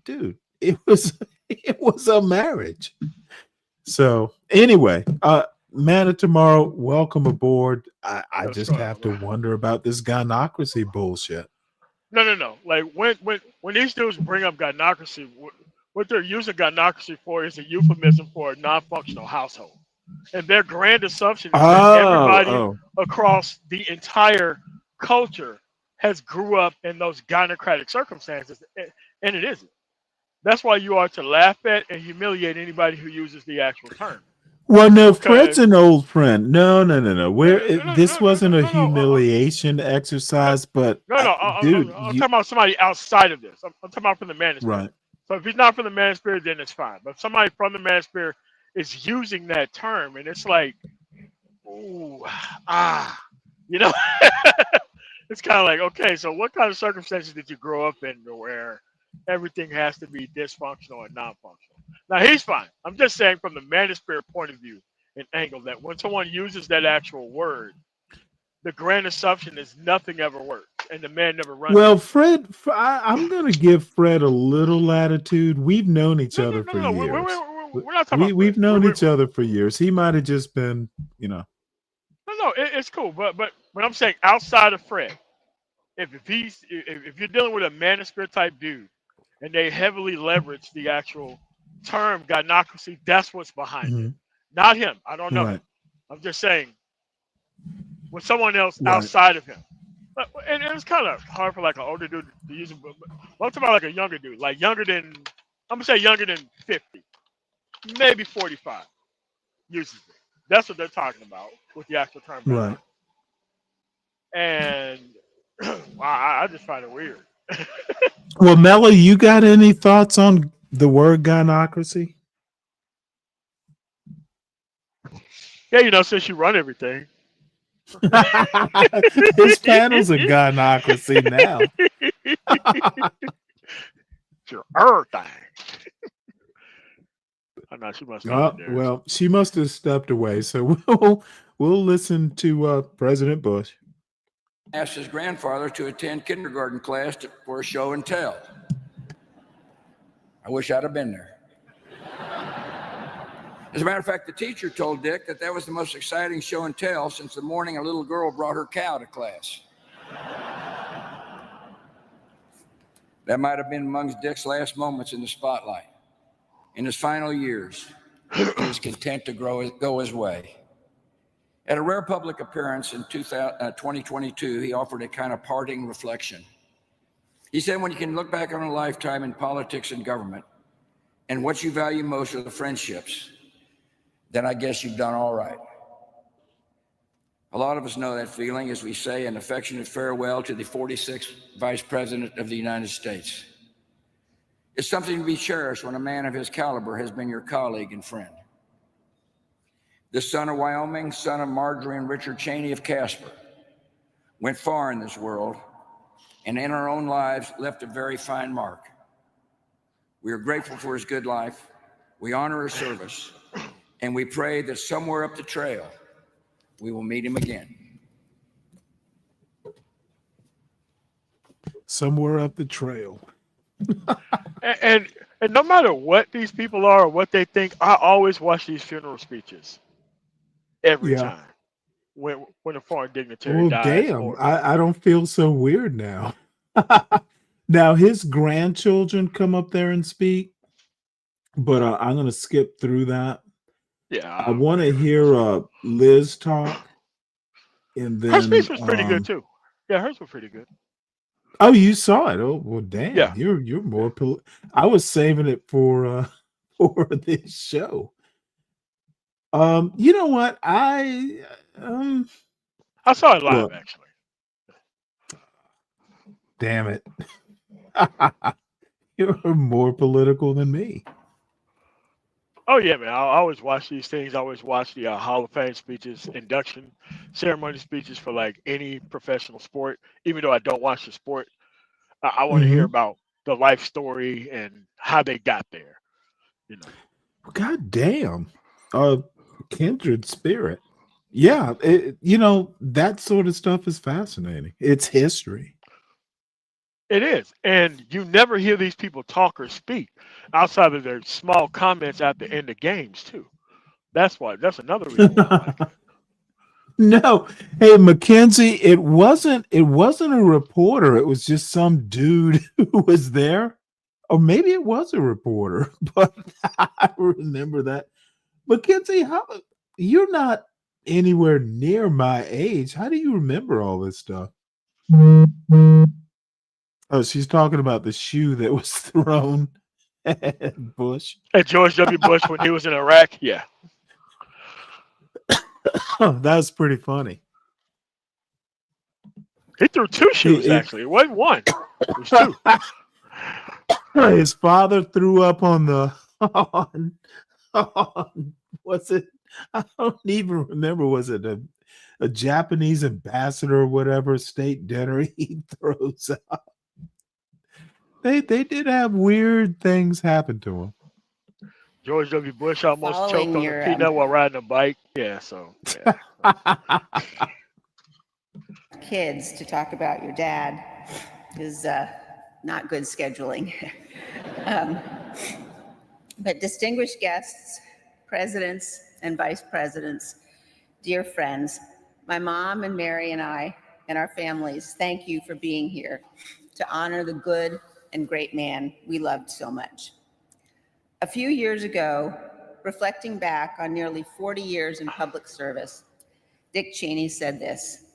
Speaker 3: Dude, it was a marriage. So anyway, man of tomorrow, welcome aboard. I just have to wonder about this gynocracy bullshit.
Speaker 21: No. Like when these dudes bring up gynocracy, what they're using gynocracy for is a euphemism for a non-functional household. And their grand assumption is that everybody across the entire culture has grew up in those gynocratic circumstances, and it isn't. That's why you are to laugh at and humiliate anybody who uses the actual term.
Speaker 3: Well, no, Fred's an old friend. No. This wasn't a humiliation exercise, but dude,
Speaker 21: I'm talking about somebody outside of this. I'm talking about from the manosphere.
Speaker 3: Right.
Speaker 21: So if he's not from the manosphere, then it's fine. But if somebody from the manosphere is using that term, and it's like, ooh, it's kind of like, okay, so what kind of circumstances did you grow up in where everything has to be dysfunctional and non-functional? Now, he's fine. I'm just saying from the manosphere point of view and angle that when someone uses that actual word, the grand assumption is nothing ever works, and the man never runs.
Speaker 3: Well, Fred, I'm going to give Fred a little latitude. We've known each other for years.
Speaker 21: We're not talking about
Speaker 3: We've known each other for years. He might have just been,
Speaker 21: No, it's cool. But I'm saying outside of Fred, if you're dealing with a manosphere type dude, and they heavily leverage the actual term gynocracy, that's what's behind it. Not him. I don't know him. I'm just saying with someone else outside of him. And it's kind of hard for like an older dude to use it. But I'm talking about like a younger dude, like I'm gonna say younger than 50, maybe 45 uses it. That's what they're talking about with the actual term.
Speaker 3: Right.
Speaker 21: And I just find it weird.
Speaker 3: Well, Mello, you got any thoughts on the word gynocracy?
Speaker 21: Yeah, since you run everything.
Speaker 3: His panel's a gynocracy now.
Speaker 21: It's your everything. I know she must have
Speaker 3: well, she must have stepped away. So we'll listen to President Bush.
Speaker 20: Asked his grandfather to attend kindergarten class for a show and tell. I wish I'd have been there. As a matter of fact, the teacher told Dick that was the most exciting show and tell since the morning a little girl brought her cow to class. That might have been amongst Dick's last moments in the spotlight. In his final years, he was content to go his way. At a rare public appearance in 2022, he offered a kind of parting reflection. He said, when you can look back on a lifetime in politics and government, and what you value most are the friendships, then I guess you've done all right. A lot of us know that feeling as we say an affectionate farewell to the 46th Vice President of the United States. It's something to be cherished when a man of his caliber has been your colleague and friend. The son of Wyoming, son of Marjorie and Richard Cheney of Casper, went far in this world and in our own lives left a very fine mark. We are grateful for his good life. We honor his service, and we pray that somewhere up the trail, we will meet him again.
Speaker 3: Somewhere up the trail.
Speaker 21: And no matter what these people are or what they think, I always watch these funeral speeches every
Speaker 3: Yeah.
Speaker 21: time when a foreign dignitary
Speaker 3: Well,
Speaker 21: dies.
Speaker 3: damn.
Speaker 21: Or
Speaker 3: I don't feel so weird now. Now, his grandchildren come up there and speak, but I'm going to skip through that.
Speaker 21: yeah,
Speaker 3: I want to hear Liz talk, and
Speaker 21: her
Speaker 3: then
Speaker 21: speech was pretty good too. Yeah, hers was pretty good.
Speaker 3: oh, you saw it. Oh, well, damn.
Speaker 21: Yeah.
Speaker 3: You're more I was saving it for for this show. You know what? I
Speaker 21: saw it live
Speaker 3: look,
Speaker 21: actually.
Speaker 3: damn it. You're more political than me.
Speaker 21: Oh yeah, man. I always watch these things. I always watch the Hall of Fame speeches, induction ceremony speeches for like any professional sport. Even though I don't watch the sport, I want to hear
Speaker 3: Mhm.
Speaker 21: about the life story and how they got there. You know.
Speaker 3: God damn. Kindred spirit. Yeah, that sort of stuff is fascinating. It's history.
Speaker 21: It is. And you never hear these people talk or speak outside of their small comments at the end of games, too. That's another reason why I like it.
Speaker 3: No. Hey, Mackenzie, it wasn't a reporter. It was just some dude who was there. Or maybe it was a reporter, but I remember that. Mackenzie, you're not anywhere near my age. How do you remember all this stuff? Oh, she's talking about the shoe that was thrown at Bush.
Speaker 21: And George W. Bush when he was in Iraq, yeah.
Speaker 3: That was pretty funny.
Speaker 21: He threw two shoes, actually. It wasn't one. It was two.
Speaker 3: His father threw up on the on what's it? I don't even remember. Was it a Japanese ambassador or whatever state dinner he throws up? They did have weird things happen to him.
Speaker 21: George W. Bush almost
Speaker 10: Following
Speaker 21: choked on
Speaker 10: your,
Speaker 21: a peanut while riding a bike. Yeah, so yeah.
Speaker 2: Kids to talk about your dad is not good scheduling. But distinguished guests, presidents and vice presidents, dear friends, my mom and Mary and I and our families, thank you for being here to honor the good and great man we loved so much. A few years ago, reflecting back on nearly 40 years in public service, Dick Cheney said this: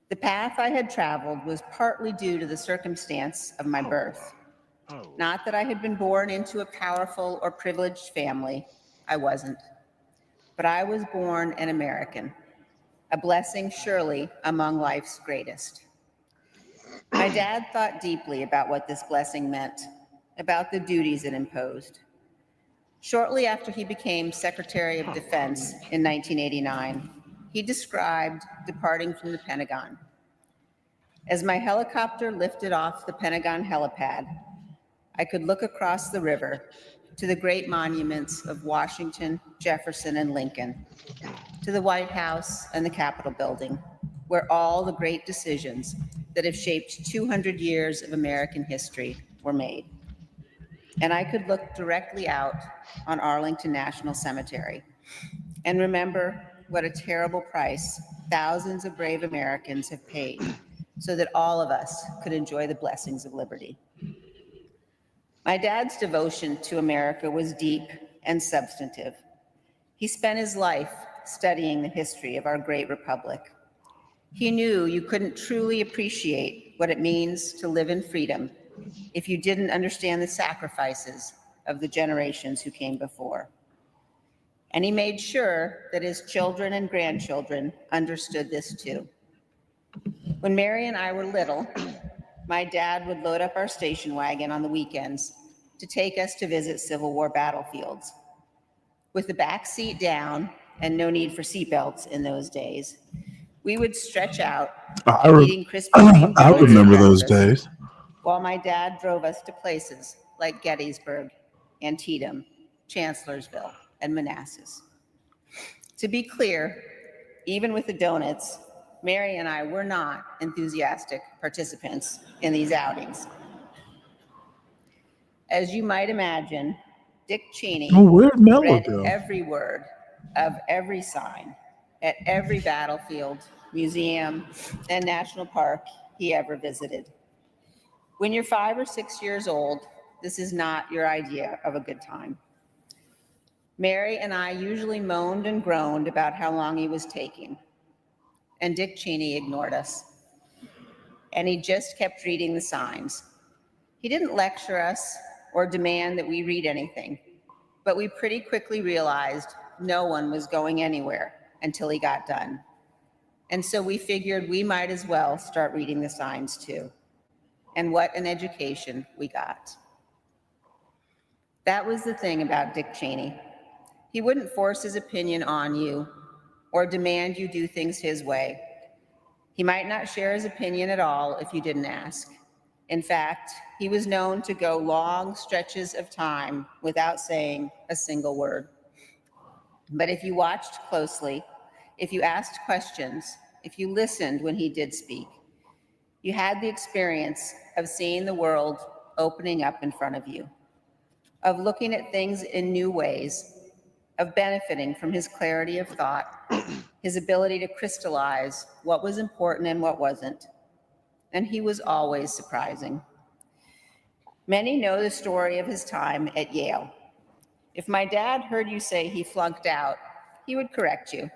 Speaker 2: "The path I had traveled was partly due to the circumstance of my birth. Not that I had been born into a powerful or privileged family. I wasn't. But I was born an American, a blessing surely among life's greatest." My dad thought deeply about what this blessing meant, about the duties it imposed. Shortly after he became Secretary of Defense in 1989, he described departing from the Pentagon. "As my helicopter lifted off the Pentagon helipad, I could look across the river to the great monuments of Washington, Jefferson, and Lincoln, to the White House and the Capitol building, where all the great decisions that have shaped 200 years of American history were made. And I could look directly out on Arlington National Cemetery and remember what a terrible price thousands of brave Americans have paid so that all of us could enjoy the blessings of liberty." My dad's devotion to America was deep and substantive. He spent his life studying the history of our great republic. He knew you couldn't truly appreciate what it means to live in freedom if you didn't understand the sacrifices of the generations who came before. And he made sure that his children and grandchildren understood this too. When Mary and I were little, my dad would load up our station wagon on the weekends to take us to visit Civil War battlefields. With the back seat down and no need for seatbelts in those days, we would stretch out, eating Krispy Kreme
Speaker 3: I
Speaker 2: donuts for
Speaker 3: remember those
Speaker 2: breakfast,
Speaker 3: days.
Speaker 2: while my dad drove us to places like Gettysburg, Antietam, Chancellorsville, and Manassas. To be clear, even with the donuts, Mary and I were not enthusiastic participants in these outings. As you might imagine, Dick Cheney
Speaker 3: Where'd Miller
Speaker 2: read
Speaker 3: go?
Speaker 2: every word of every sign at every battlefield, museum, and national park he ever visited. When you're 5 or 6 years old, this is not your idea of a good time. Mary and I usually moaned and groaned about how long he was taking, and Dick Cheney ignored us. And he just kept reading the signs. He didn't lecture us or demand that we read anything, but we pretty quickly realized no one was going anywhere until he got done. And so we figured we might as well start reading the signs too. And what an education we got. That was the thing about Dick Cheney. He wouldn't force his opinion on you or demand you do things his way. He might not share his opinion at all if you didn't ask. In fact, he was known to go long stretches of time without saying a single word. But if you watched closely, if you asked questions, if you listened when he did speak, you had the experience of seeing the world opening up in front of you, of looking at things in new ways, of benefiting from his clarity of thought, his ability to crystallize what was important and what wasn't. And he was always surprising. Many know the story of his time at Yale. If my dad heard you say he flunked out, he would correct you.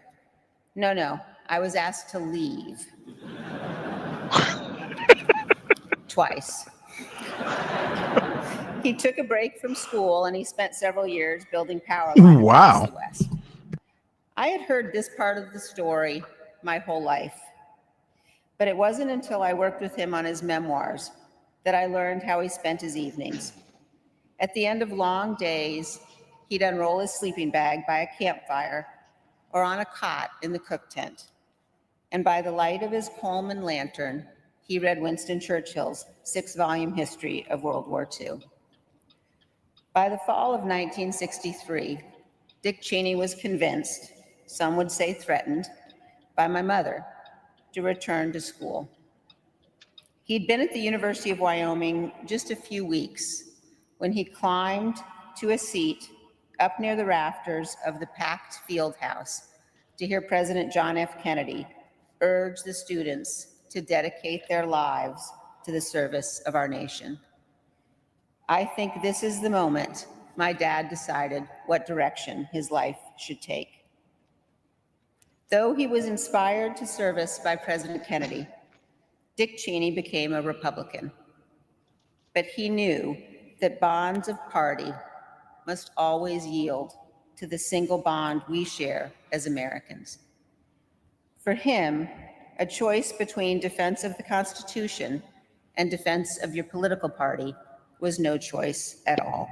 Speaker 2: No, I was asked to leave. Twice. He took a break from school and he spent several years building power lines across the West. I had heard this part of the story my whole life, but it wasn't until I worked with him on his memoirs that I learned how he spent his evenings. At the end of long days, he'd unroll his sleeping bag by a campfire or on a cot in the cook tent. And by the light of his Coleman lantern, he read Winston Churchill's 6-volume history of World War II. By the fall of 1963, Dick Cheney was convinced, some would say threatened, by my mother to return to school. He'd been at the University of Wyoming just a few weeks when he climbed to a seat up near the rafters of the packed field house to hear President John F. Kennedy urge the students to dedicate their lives to the service of our nation. I think this is the moment my dad decided what direction his life should take. Though he was inspired to service by President Kennedy, Dick Cheney became a Republican. But he knew that bonds of party must always yield to the single bond we share as Americans. For him, a choice between defense of the Constitution and defense of your political party was no choice at all.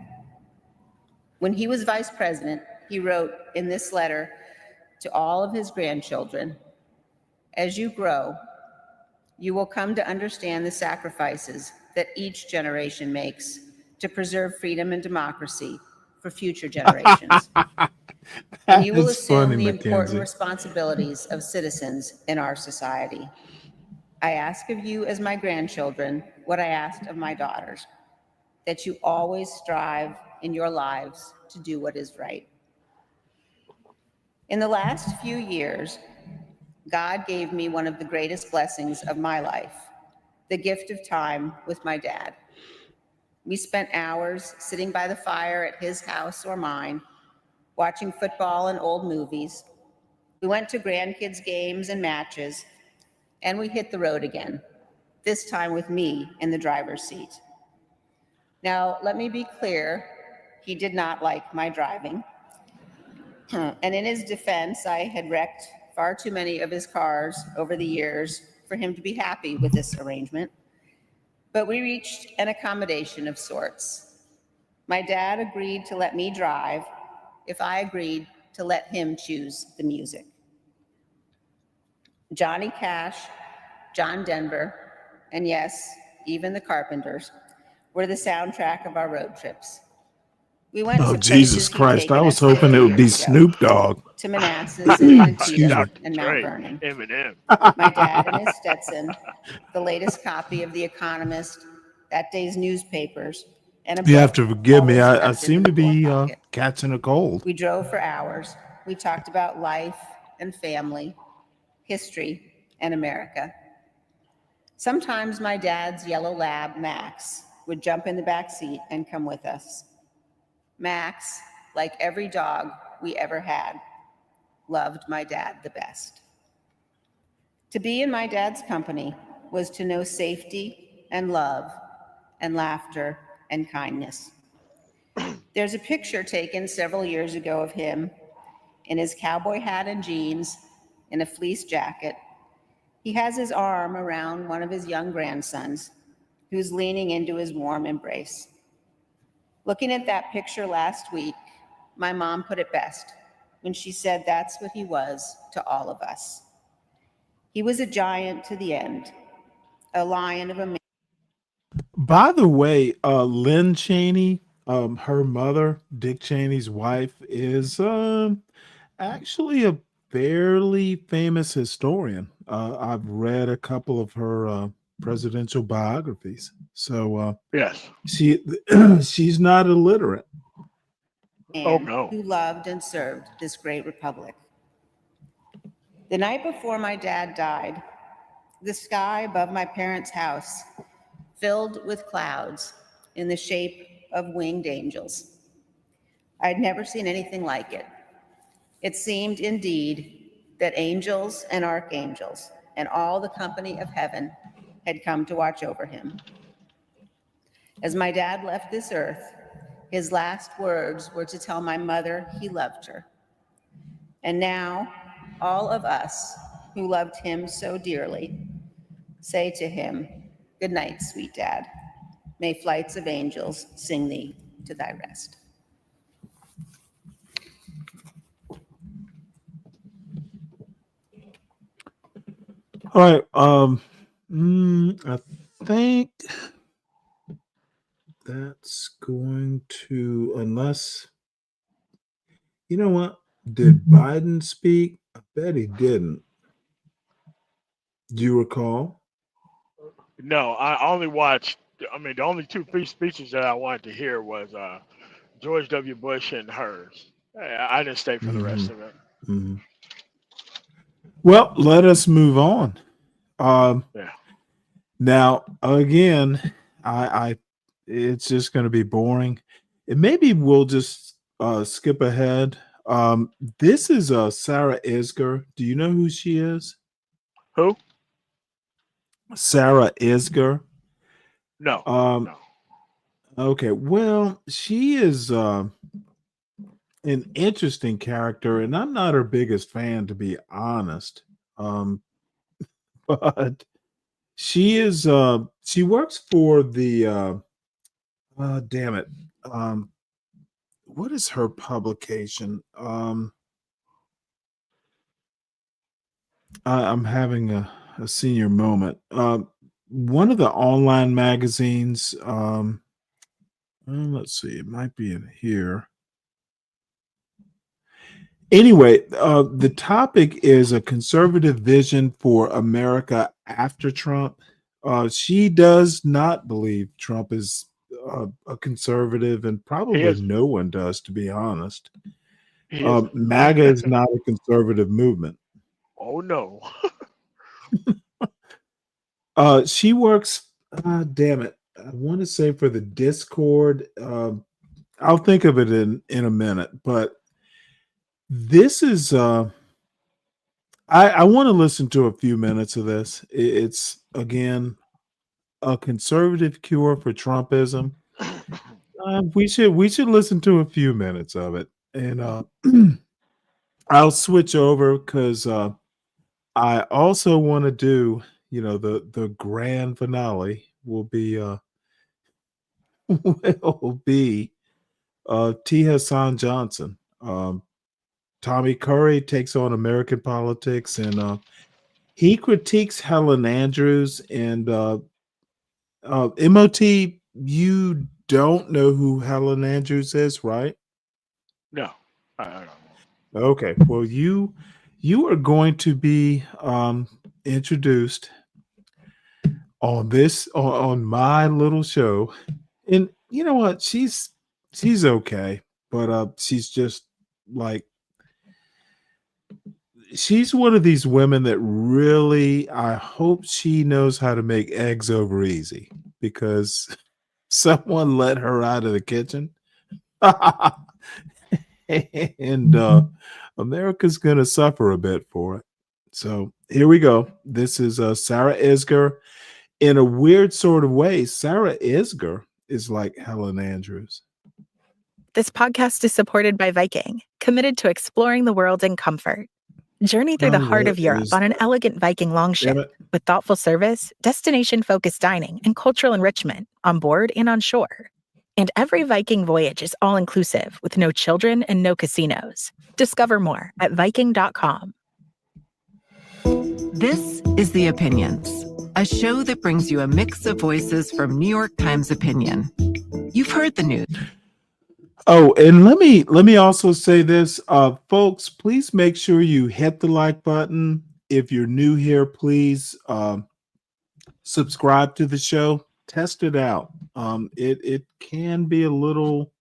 Speaker 2: When he was vice president, he wrote in this letter to all of his grandchildren, "As you grow, you will come to understand the sacrifices that each generation makes to preserve freedom and democracy for future generations. And you will assume the important responsibilities of citizens in our society. I ask of you as my grandchildren what I asked of my daughters, that you always strive in your lives to do what is right." In the last few years, God gave me one of the greatest blessings of my life, the gift of time with my dad. We spent hours sitting by the fire at his house or mine, watching football and old movies. We went to grandkids' games and matches, and we hit the road again, this time with me in the driver's seat. Now, let me be clear, he did not like my driving. And in his defense, I had wrecked far too many of his cars over the years for him to be happy with this arrangement. But we reached an accommodation of sorts. My dad agreed to let me drive if I agreed to let him choose the music. Johnny Cash, John Denver, and yes, even the Carpenters were the soundtrack of our road trips. We went
Speaker 3: Oh,
Speaker 2: to
Speaker 3: Jesus
Speaker 2: places he'd
Speaker 3: Christ. I
Speaker 2: taken
Speaker 3: was
Speaker 2: us 50
Speaker 3: hoping it would be
Speaker 2: years ago,
Speaker 3: Snoop Dogg.
Speaker 2: to Manassas and
Speaker 3: Excuse me.
Speaker 2: Antietam and Mount
Speaker 21: Dre,
Speaker 2: Vernon.
Speaker 21: Eminem.
Speaker 2: My dad in his Stetson, the latest copy of The Economist, that day's newspapers, and a
Speaker 3: You have
Speaker 2: book
Speaker 3: to forgive me.
Speaker 2: always
Speaker 3: I
Speaker 2: tucked into
Speaker 3: seem
Speaker 2: the
Speaker 3: to
Speaker 2: floor
Speaker 3: be
Speaker 2: pocket.
Speaker 3: catching a cold.
Speaker 2: We drove for hours. We talked about life and family, history, and America. Sometimes my dad's yellow lab, Max, would jump in the back seat and come with us. Max, like every dog we ever had, loved my dad the best. To be in my dad's company was to know safety and love and laughter and kindness. There's a picture taken several years ago of him in his cowboy hat and jeans, in a fleece jacket. He has his arm around one of his young grandsons, who's leaning into his warm embrace. Looking at that picture last week, my mom put it best when she said that's what he was to all of us. He was a giant to the end, a lion of a man.
Speaker 3: By the way, Lynn Cheney, her mother, Dick Cheney's wife, is actually a fairly famous historian. I've read a couple of her presidential biographies. So
Speaker 21: Yes.
Speaker 3: she's not illiterate.
Speaker 21: Oh, no.
Speaker 2: Who loved and served this great republic. The night before my dad died, the sky above my parents' house filled with clouds in the shape of winged angels. I'd never seen anything like it. It seemed indeed that angels and archangels and all the company of heaven had come to watch over him. As my dad left this earth, his last words were to tell my mother he loved her. And now, all of us who loved him so dearly say to him, "Good night, sweet dad. May flights of angels sing thee to thy rest."
Speaker 3: All right. I think that's going to, unless, you know what? Did Biden speak? I bet he didn't. Do you recall?
Speaker 21: No, I only watched. I mean, the only two free speeches that I wanted to hear was George W. Bush and hers. I didn't stay for the rest of it.
Speaker 3: Mhm. Well, let us move on.
Speaker 21: Yeah.
Speaker 3: Now, again, I it's just going to be boring. And maybe we'll just skip ahead. This is Sarah Isger. Do you know who she is?
Speaker 21: Who?
Speaker 3: Sarah Isger.
Speaker 21: No.
Speaker 3: No. Okay. Well, she is an interesting character, and I'm not her biggest fan, to be honest. But she is. She works for the. Damn it. What is her publication? I'm having a senior moment. One of the online magazines. Let's see. It might be in here. Anyway, the topic is a conservative vision for America after Trump. She does not believe Trump is a conservative, and probably no one does, to be honest. MAGA is not a conservative movement.
Speaker 21: Oh no.
Speaker 3: She works. Damn it! I want to say for the Discord. I'll think of it in a minute, but this is. I want to listen to a few minutes of this. It's again a conservative cure for Trumpism. We should listen to a few minutes of it, and I'll switch over because I also want to do, the grand finale will be T. Hassan Johnson. Tommy Curry takes on American politics, and he critiques Helen Andrews, and MOT you don't know who Helen Andrews is, right?
Speaker 21: No, I don't know.
Speaker 3: Okay. Well, you are going to be introduced on this on my little show. And you know what? She's okay, but she's just like she's one of these women that really I hope she knows how to make eggs over easy because someone let her out of the kitchen. And America's going to suffer a bit for it. So here we go. This is Sarah Isger. In a weird sort of way, Sarah Isger is like Helen Andrews.
Speaker 4: This podcast is supported by Viking, committed to exploring the world in comfort. Journey through the heart of Europe on an elegant Viking longship with thoughtful service, destination-focused dining, and cultural enrichment on board and on shore. And every Viking voyage is all-inclusive with no children and no casinos. Discover more at Viking.com.
Speaker 22: This is The Opinions, a show that brings you a mix of voices from New York Times Opinion. You've heard the news.
Speaker 3: Oh, and let me also say this, folks, please make sure you hit the like button. If you're new here, please subscribe to the show. Test it out. It can be a little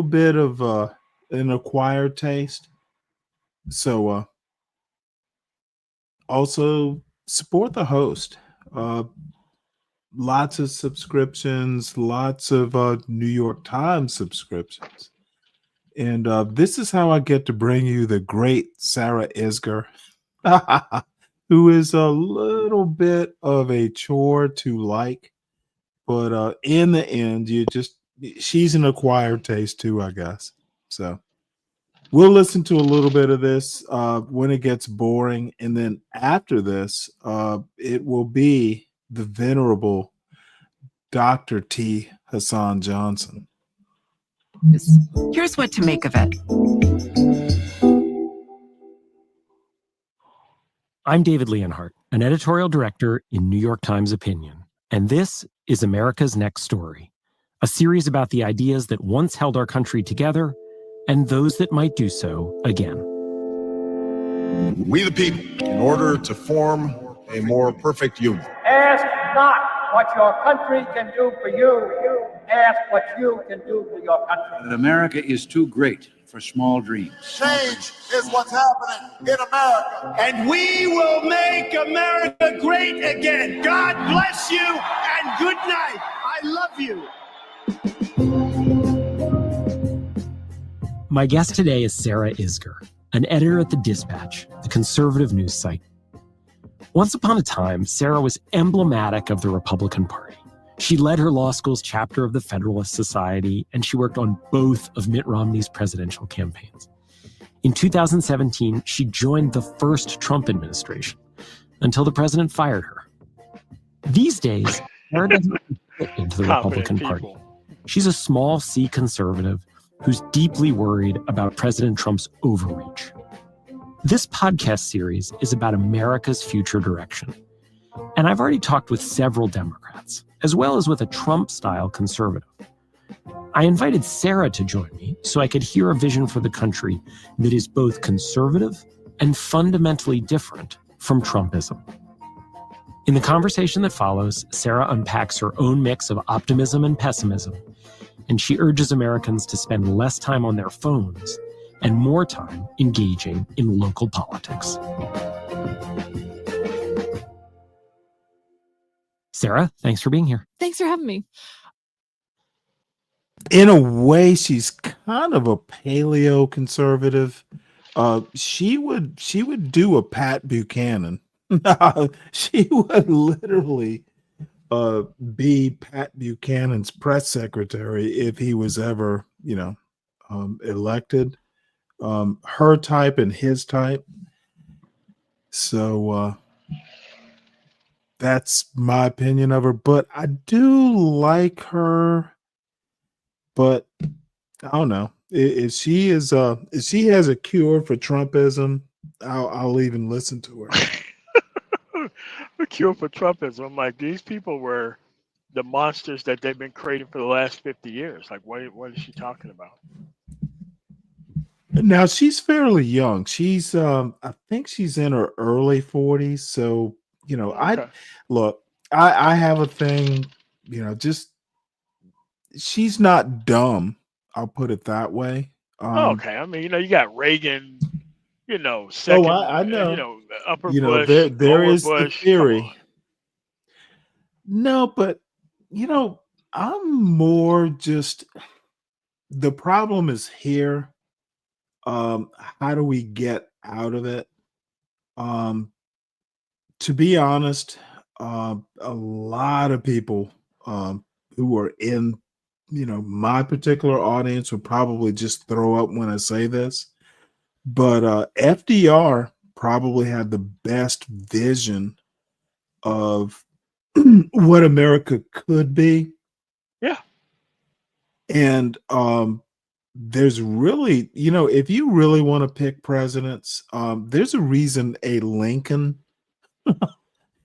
Speaker 3: bit of an acquired taste. So also support the host. Lots of subscriptions, lots of New York Times subscriptions. And this is how I get to bring you the great Sarah Isger, who is a little bit of a chore to like. But in the end, she's an acquired taste too, I guess. So we'll listen to a little bit of this when it gets boring. And then after this, it will be the venerable Dr. T. Hassan Johnson.
Speaker 22: Here's what to make of it.
Speaker 23: I'm David Leonhardt, an editorial director in New York Times Opinion, and this is America's Next Story, a series about the ideas that once held our country together and those that might do so again.
Speaker 24: We the people, in order to form a more perfect union.
Speaker 25: Ask not what your country can do for you. Ask what you can do for your country.
Speaker 26: That America is too great for small dreams.
Speaker 27: Change is what's happening in America.
Speaker 25: And we will make America great again. God bless you and good night. I love you.
Speaker 23: My guest today is Sarah Isger, an editor at The Dispatch, the conservative news site. Once upon a time, Sarah was emblematic of the Republican Party. She led her law school's chapter of the Federalist Society, and she worked on both of Mitt Romney's presidential campaigns. In 2017, she joined the first Trump administration until the president fired her. These days, Sarah doesn't fit into the Republican Party. She's a small C conservative who's deeply worried about President Trump's overreach. This podcast series is about America's future direction. And I've already talked with several Democrats, as well as with a Trump-style conservative. I invited Sarah to join me so I could hear a vision for the country that is both conservative and fundamentally different from Trumpism. In the conversation that follows, Sarah unpacks her own mix of optimism and pessimism, and she urges Americans to spend less time on their phones and more time engaging in local politics. Sarah, thanks for being here.
Speaker 28: Thanks for having me.
Speaker 3: In a way, she's kind of a paleo conservative. She would do a Pat Buchanan. She would literally be Pat Buchanan's press secretary if he was ever, elected. Her type and his type. So that's my opinion of her. But I do like her. But I don't know if she has a cure for Trumpism. I'll even listen to her.
Speaker 21: A cure for Trumpism. I'm like, these people were the monsters that they've been creating for the last 50 years. Like, what is she talking about?
Speaker 3: Now she's fairly young. She's I think she's in her early 40s. So, I
Speaker 21: Okay.
Speaker 3: look, I have a thing, just she's not dumb. I'll put it that way.
Speaker 21: Okay. I mean, you got Reagan,
Speaker 3: Oh,
Speaker 21: second,
Speaker 3: I know.
Speaker 21: upper
Speaker 3: There
Speaker 21: Bush,
Speaker 3: there
Speaker 21: lower
Speaker 3: is the
Speaker 21: Bush. Come on.
Speaker 3: theory. No, but I'm more just the problem is here. How do we get out of it? Um, to be honest, a lot of people who are in, my particular audience will probably just throw up when I say this, but FDR probably had the best vision of what America could be.
Speaker 21: Yeah.
Speaker 3: And there's really, if you really want to pick presidents, there's a reason a Lincoln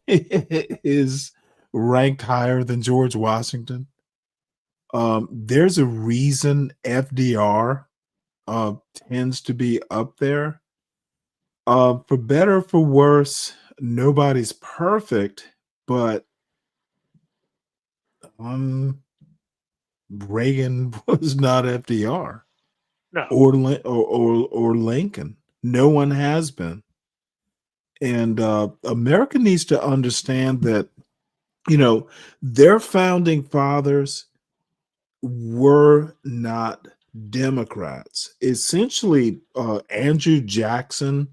Speaker 3: is ranked higher than George Washington. There's a reason FDR tends to be up there. For better or for worse, nobody's perfect, but Reagan was not FDR
Speaker 21: No.
Speaker 3: or Lincoln. No one has been. And America needs to understand that, their founding fathers were not Democrats. Essentially, Andrew Jackson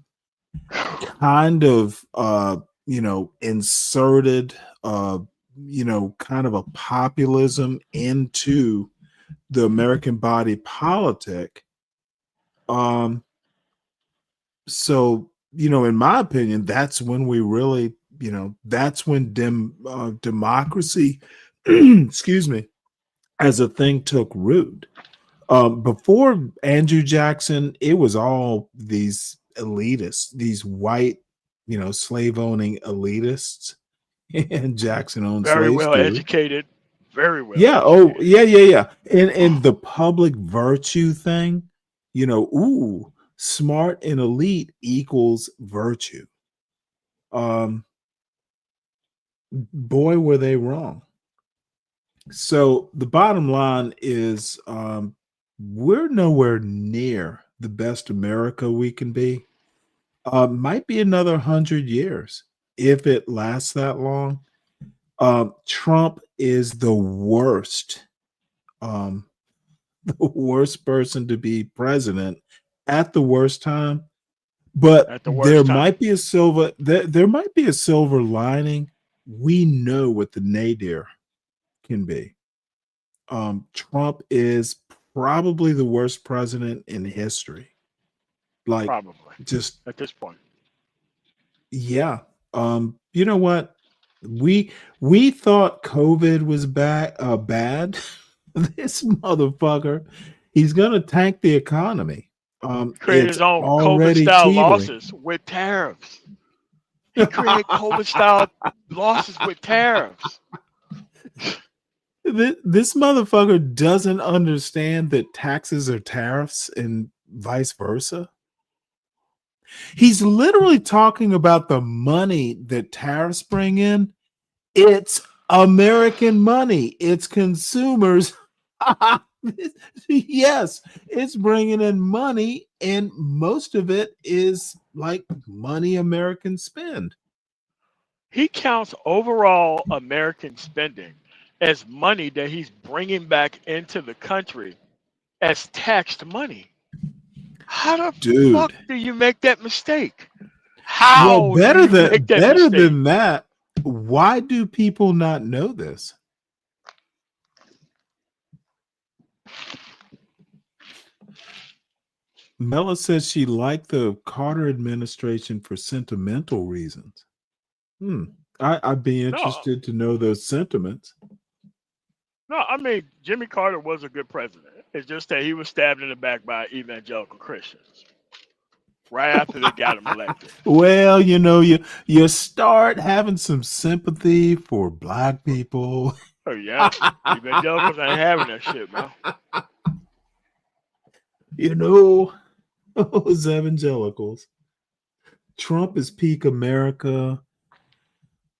Speaker 3: kind of, inserted, kind of a populism into the American body politic. So, in my opinion, that's when we really, that's when democracy, excuse me, as a thing took root. Before Andrew Jackson, it was all these elitists, these white, slave owning elitists, and Jackson owned
Speaker 21: Very
Speaker 3: slaves
Speaker 21: well
Speaker 3: too.
Speaker 21: educated. Very well
Speaker 3: Yeah.
Speaker 21: educated.
Speaker 3: Oh, yeah. And the public virtue thing, smart and elite equals virtue. Boy, were they wrong. So the bottom line is, we're nowhere near the best America we can be. Might be another 100 years if it lasts that long. Trump is the worst, the worst person to be president at the worst time. But
Speaker 21: At the
Speaker 3: there
Speaker 21: worst time.
Speaker 3: might be a silver there might be a silver lining. We know what the nadir can be. Trump is probably the worst president in history. Like,
Speaker 21: Probably.
Speaker 3: just
Speaker 21: At this point.
Speaker 3: yeah. You know what? We thought COVID was bad. This motherfucker, he's gonna tank the economy.
Speaker 21: Created
Speaker 3: It's
Speaker 21: his own COVID
Speaker 3: already
Speaker 21: style
Speaker 3: teetering.
Speaker 21: losses with tariffs. He created COVID style losses with tariffs.
Speaker 3: This motherfucker doesn't understand that taxes are tariffs and vice versa. He's literally talking about the money that tariffs bring in. It's American money. It's consumers. Yes, it's bringing in money, and most of it is like money Americans spend.
Speaker 21: He counts overall American spending as money that he's bringing back into the country as taxed money. How the
Speaker 3: Dude.
Speaker 21: fuck do you make that mistake?
Speaker 3: Well,
Speaker 21: How do you make that
Speaker 3: better
Speaker 21: mistake?
Speaker 3: than that, why do people not know this? Mela says she liked the Carter administration for sentimental reasons. I'd be interested to know those sentiments.
Speaker 21: No, I mean, Jimmy Carter was a good president. It's just that he was stabbed in the back by evangelical Christians right after they got him elected.
Speaker 3: Well, you start having some sympathy for black people.
Speaker 21: Oh yeah, evangelicals ain't having that shit, man.
Speaker 3: You know, those evangelicals. Trump is peak America.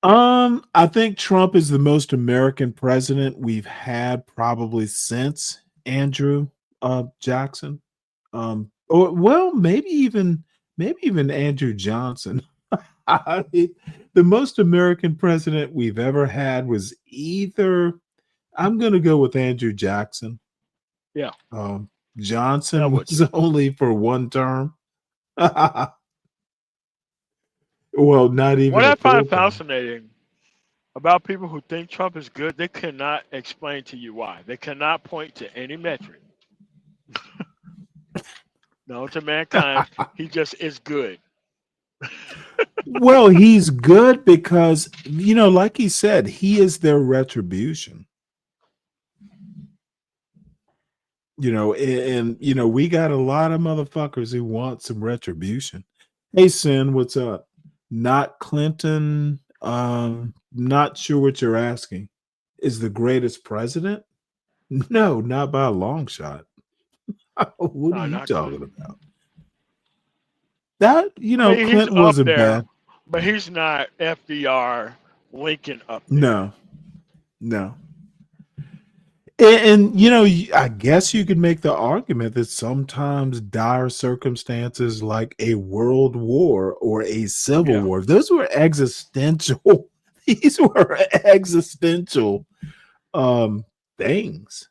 Speaker 3: I think Trump is the most American president we've had probably since Andrew Jackson. Or well, maybe even Andrew Johnson. The most American president we've ever had was either I'm going to go with Andrew Jackson.
Speaker 21: Yeah.
Speaker 3: Johnson was only for one term. Well, not even
Speaker 21: What
Speaker 3: a
Speaker 21: I
Speaker 3: full
Speaker 21: find
Speaker 3: term.
Speaker 21: fascinating about people who think Trump is good, they cannot explain to you why. They cannot point to any metric. No, to mankind, he just is good.
Speaker 3: Well, he's good because, you know, like he said, he is their retribution. You know, and you know, we got a lot of motherfuckers who want some retribution. Hey, Sin, what's up? Not Clinton. Not sure what you're asking. Is the greatest president? No, not by a long shot. What are you talking about? That, you know,
Speaker 21: He's
Speaker 3: Clinton
Speaker 21: up
Speaker 3: wasn't
Speaker 21: there,
Speaker 3: bad.
Speaker 21: but he's not FDR, Lincoln up there.
Speaker 3: No, no. And you know, I guess you could make the argument that sometimes dire circumstances like a world war or a civil war, those were existential. These were existential things.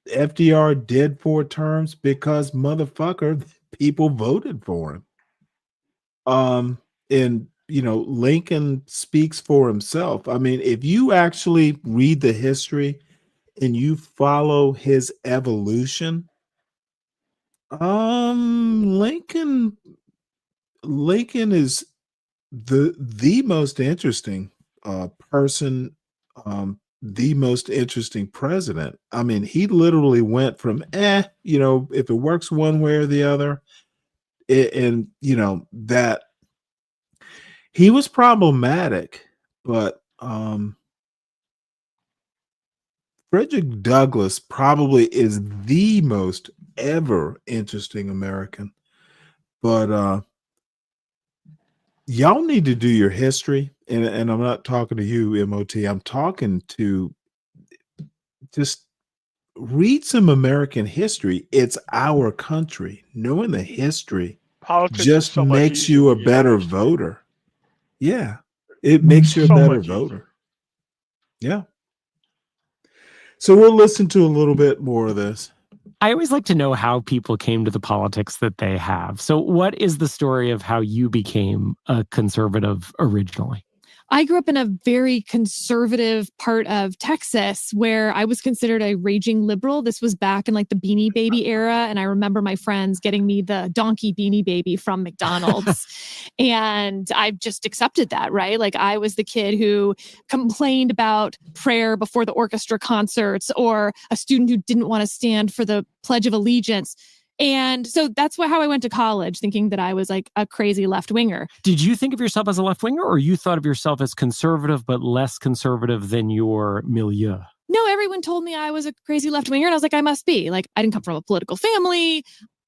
Speaker 3: FDR did 4 terms because motherfucker, people voted for him. And you know, Lincoln speaks for himself. I mean, if you actually read the history and you follow his evolution, Lincoln is the most interesting person, the most interesting president. I mean, he literally went from you know, if it works one way or the other, and you know that he was problematic, but Frederick Douglass probably is the most ever interesting American. But y'all need to do your history, and I'm not talking to you, MOT. I'm talking to just read some American history. It's our country. Knowing the history
Speaker 21: Politics
Speaker 3: just
Speaker 21: is so much
Speaker 3: makes
Speaker 21: easier
Speaker 3: you a
Speaker 21: when you know
Speaker 3: better
Speaker 21: history.
Speaker 3: voter. Yeah, it makes you a
Speaker 21: So
Speaker 3: better
Speaker 21: much
Speaker 3: voter.
Speaker 21: easier.
Speaker 3: Yeah. So we'll listen to a little bit more of this.
Speaker 23: I always like to know how people came to the politics that they have. So what is the story of how you became a conservative originally?
Speaker 1: I grew up in a very conservative part of Texas where I was considered a raging liberal. This was back in like the Beanie Baby era. And I remember my friends getting me the donkey Beanie Baby from McDonald's. And I just accepted that, right? Like I was the kid who complained about prayer before the orchestra concerts or a student who didn't want to stand for the Pledge of Allegiance. And so that's how I went to college, thinking that I was like a crazy left winger.
Speaker 23: Did you think of yourself as a left winger, or you thought of yourself as conservative, but less conservative than your milieu?
Speaker 1: No, everyone told me I was a crazy left winger. And I was like, I must be. Like, I didn't come from a political family.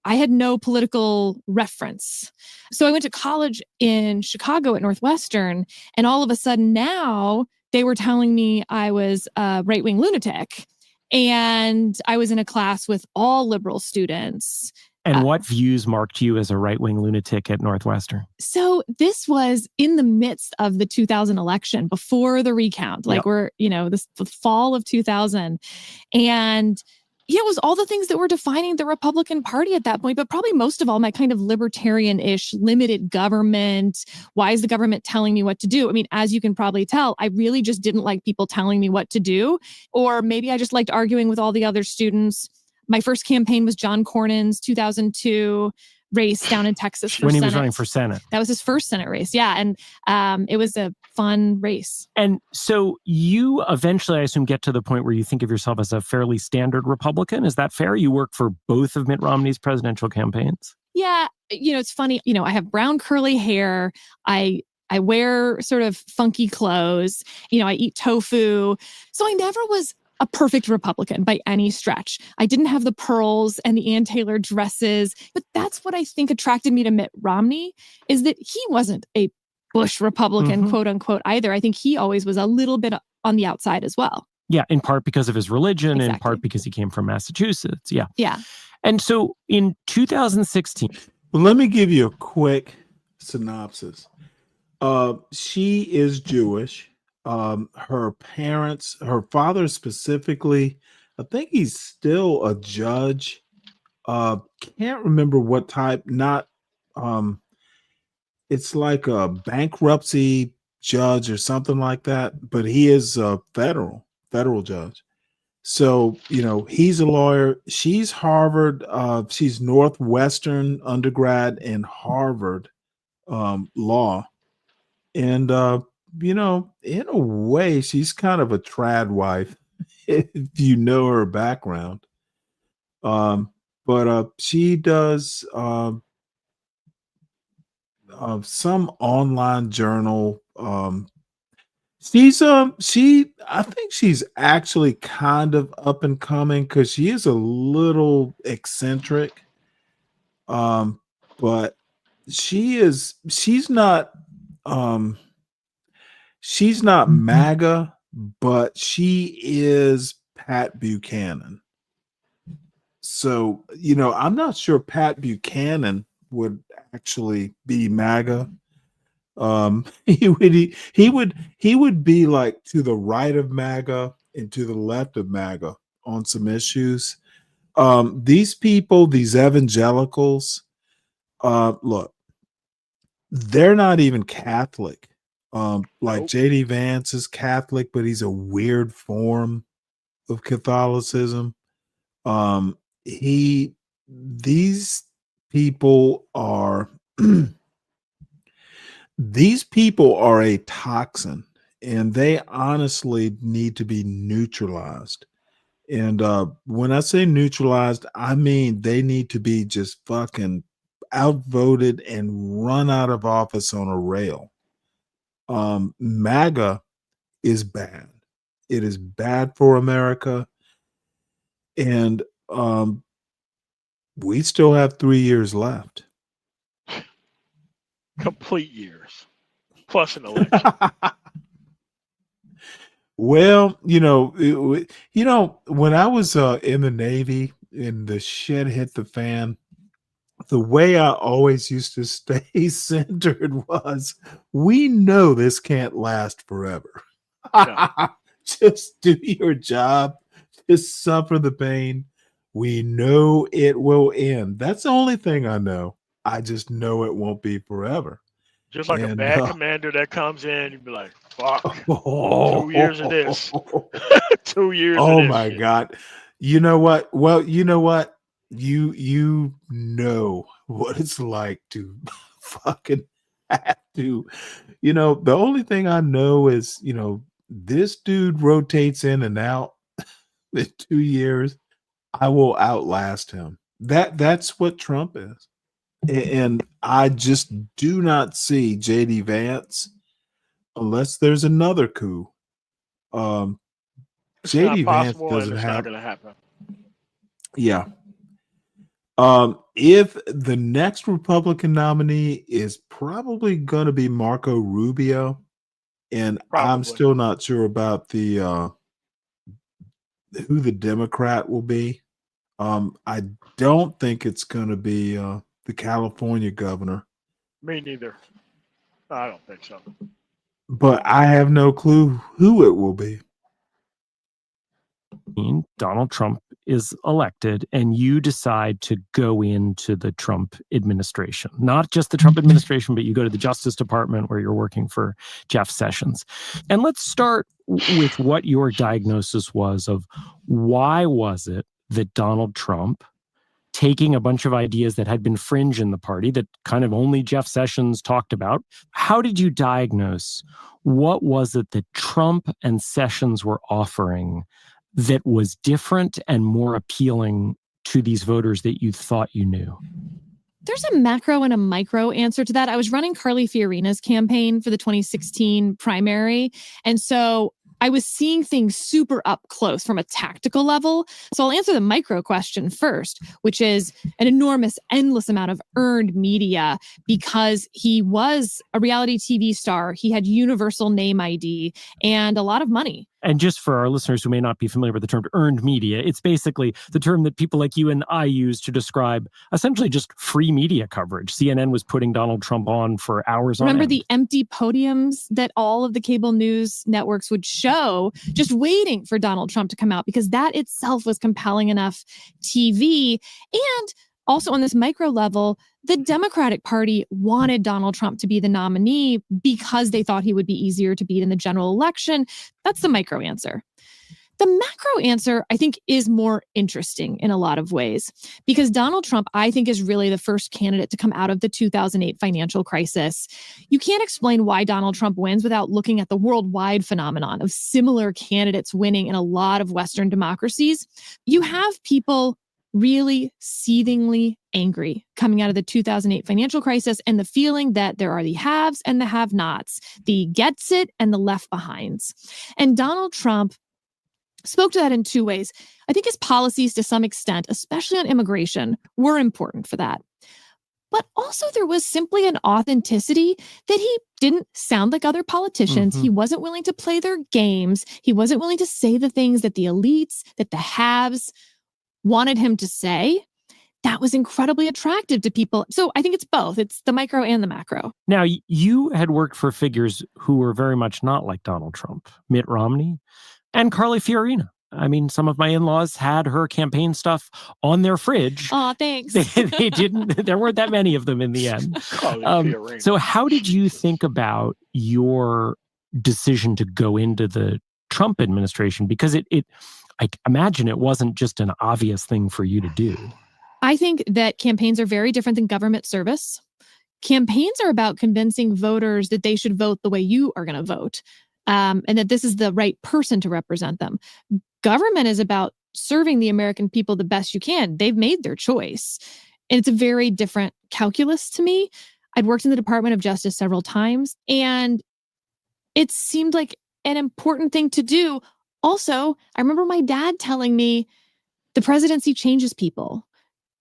Speaker 1: I had no political reference. So I went to college in Chicago at Northwestern. And all of a sudden now they were telling me I was a right-wing lunatic. And I was in a class with all liberal students.
Speaker 23: And what views marked you as a right-wing lunatic at Northwestern?
Speaker 1: So this was in the midst of the 2000 election, before the recount. Like we're, you know, the fall of 2000. And yeah, it was all the things that were defining the Republican Party at that point, but probably most of all, my kind of libertarian-ish, limited government. Why is the government telling me what to do? I mean, as you can probably tell, I really just didn't like people telling me what to do. Or maybe I just liked arguing with all the other students. My first campaign was John Cornyn's 2002 race down in Texas for
Speaker 23: when he
Speaker 1: Senate.
Speaker 23: was running for Senate.
Speaker 1: That was his first Senate race. Yeah. And it was a fun race.
Speaker 23: And so you eventually, I assume, get to the point where you think of yourself as a fairly standard Republican. Is that fair? You work for both of Mitt Romney's presidential campaigns?
Speaker 1: Yeah. You know, it's funny. You know, I have brown curly hair. I I wear sort of funky clothes. I eat tofu. So I never was a perfect Republican by any stretch. I didn't have the pearls and the Ann Taylor dresses, but that's what I think attracted me to Mitt Romney, is that he wasn't a Bush Republican, quote unquote, either. I think he always was a little bit on the outside as well.
Speaker 23: Yeah, in part because of his religion, in part because he came from Massachusetts. Yeah.
Speaker 1: Yeah.
Speaker 23: And so in 2016...
Speaker 3: Well, let me give you a quick synopsis. She is Jewish. Her father specifically, I think he's still a judge. Can't remember what type, it's like a bankruptcy judge or something like that, but he is a federal judge. So, he's a lawyer. She's Harvard. She's Northwestern undergrad in Harvard law. And, in a way, she's kind of a trad wife, if you know her background. But she does some online journal. I think she's actually kind of up and coming because she is a little eccentric. But she's not MAGA, but she is Pat Buchanan. So, I'm not sure Pat Buchanan would actually be MAGA. He would be like to the right of MAGA and to the left of MAGA on some issues. These people, these evangelicals, look, they're not even Catholic. Like JD Vance is Catholic, but he's a weird form of Catholicism. These people are a toxin, and they honestly need to be neutralized. And when I say neutralized, I mean they need to be just fucking outvoted and run out of office on a rail. MAGA is bad. It is bad for America. And we still have 3 years left.
Speaker 21: Complete years. Plus an election.
Speaker 3: Well, when I was in the Navy and the shit hit the fan, the way I always used to stay centered was, we know this can't last forever.
Speaker 21: No.
Speaker 3: Just do your job. Just suffer the pain. We know it will end. That's the only thing I know. I just know it won't be forever.
Speaker 21: Just like a bad commander that comes in, you'd be like, fuck, 2 years of this. 2 years of this.
Speaker 3: Oh my God. You know what? Well, you know what? You know what it's like to fucking have to, the only thing I know is, this dude rotates in and out in 2 years. I will outlast him. That's what Trump is. And I just do not see JD Vance unless there's another coup. JD Vance doesn't have.
Speaker 21: Not going to happen.
Speaker 3: Yeah. If the next Republican nominee is probably going to be Marco Rubio, and I'm still not sure about the who the Democrat will be. I don't think it's going to be the California governor.
Speaker 21: Me neither. I don't think so.
Speaker 3: But I have no clue who it will be.
Speaker 23: Donald Trump is elected and you decide to go into the Trump administration. Not just the Trump administration, but you go to the Justice Department where you're working for Jeff Sessions. And let's start with what your diagnosis was of why was it that Donald Trump, taking a bunch of ideas that had been fringe in the party that kind of only Jeff Sessions talked about, how did you diagnose what was it that Trump and Sessions were offering that was different and more appealing to these voters that you thought you knew?
Speaker 1: There's a macro and a micro answer to that. I was running Carly Fiorina's campaign for the 2016 primary. And so I was seeing things super up close from a tactical level. So I'll answer the micro question first, which is an enormous, endless amount of earned media because he was a reality TV star. He had universal name ID and a lot of money.
Speaker 23: And just for our listeners who may not be familiar with the term earned media, it's basically the term that people like you and I use to describe essentially just free media coverage. CNN was putting Donald Trump on for hours on end.
Speaker 1: Remember the empty podiums that all of the cable news networks would show, just waiting for Donald Trump to come out, because that itself was compelling enough TV. And also on this micro level, the Democratic Party wanted Donald Trump to be the nominee because they thought he would be easier to beat in the general election. That's the micro answer. The macro answer, I think, is more interesting in a lot of ways because Donald Trump, I think, is really the first candidate to come out of the 2008 financial crisis. You can't explain why Donald Trump wins without looking at the worldwide phenomenon of similar candidates winning in a lot of Western democracies. You have people really seethingly angry coming out of the 2008 financial crisis and the feeling that there are the haves and the have-nots, the gets it and the left behinds. And Donald Trump spoke to that in two ways. I think his policies to some extent, especially on immigration, were important for that. But also there was simply an authenticity that he didn't sound like other politicians. He wasn't willing to play their games. He wasn't willing to say the things that the elites, that the haves wanted him to say. That was incredibly attractive to people. So I think it's both. It's the micro and the macro.
Speaker 23: Now, you had worked for figures who were very much not like Donald Trump, Mitt Romney and Carly Fiorina. I mean, some of my in-laws had her campaign stuff on their fridge.
Speaker 1: Oh, thanks.
Speaker 23: They didn't, there weren't that many of them in the end. So how did you think about your decision to go into the Trump administration? Because I imagine it wasn't just an obvious thing for you to do.
Speaker 1: I think that campaigns are very different than government service. Campaigns are about convincing voters that they should vote the way you are going to vote, and that this is the right person to represent them. Government is about serving the American people the best you can. They've made their choice. And it's a very different calculus to me. I'd worked in the Department of Justice several times, and it seemed like an important thing to do. Also, I remember my dad telling me the presidency changes people.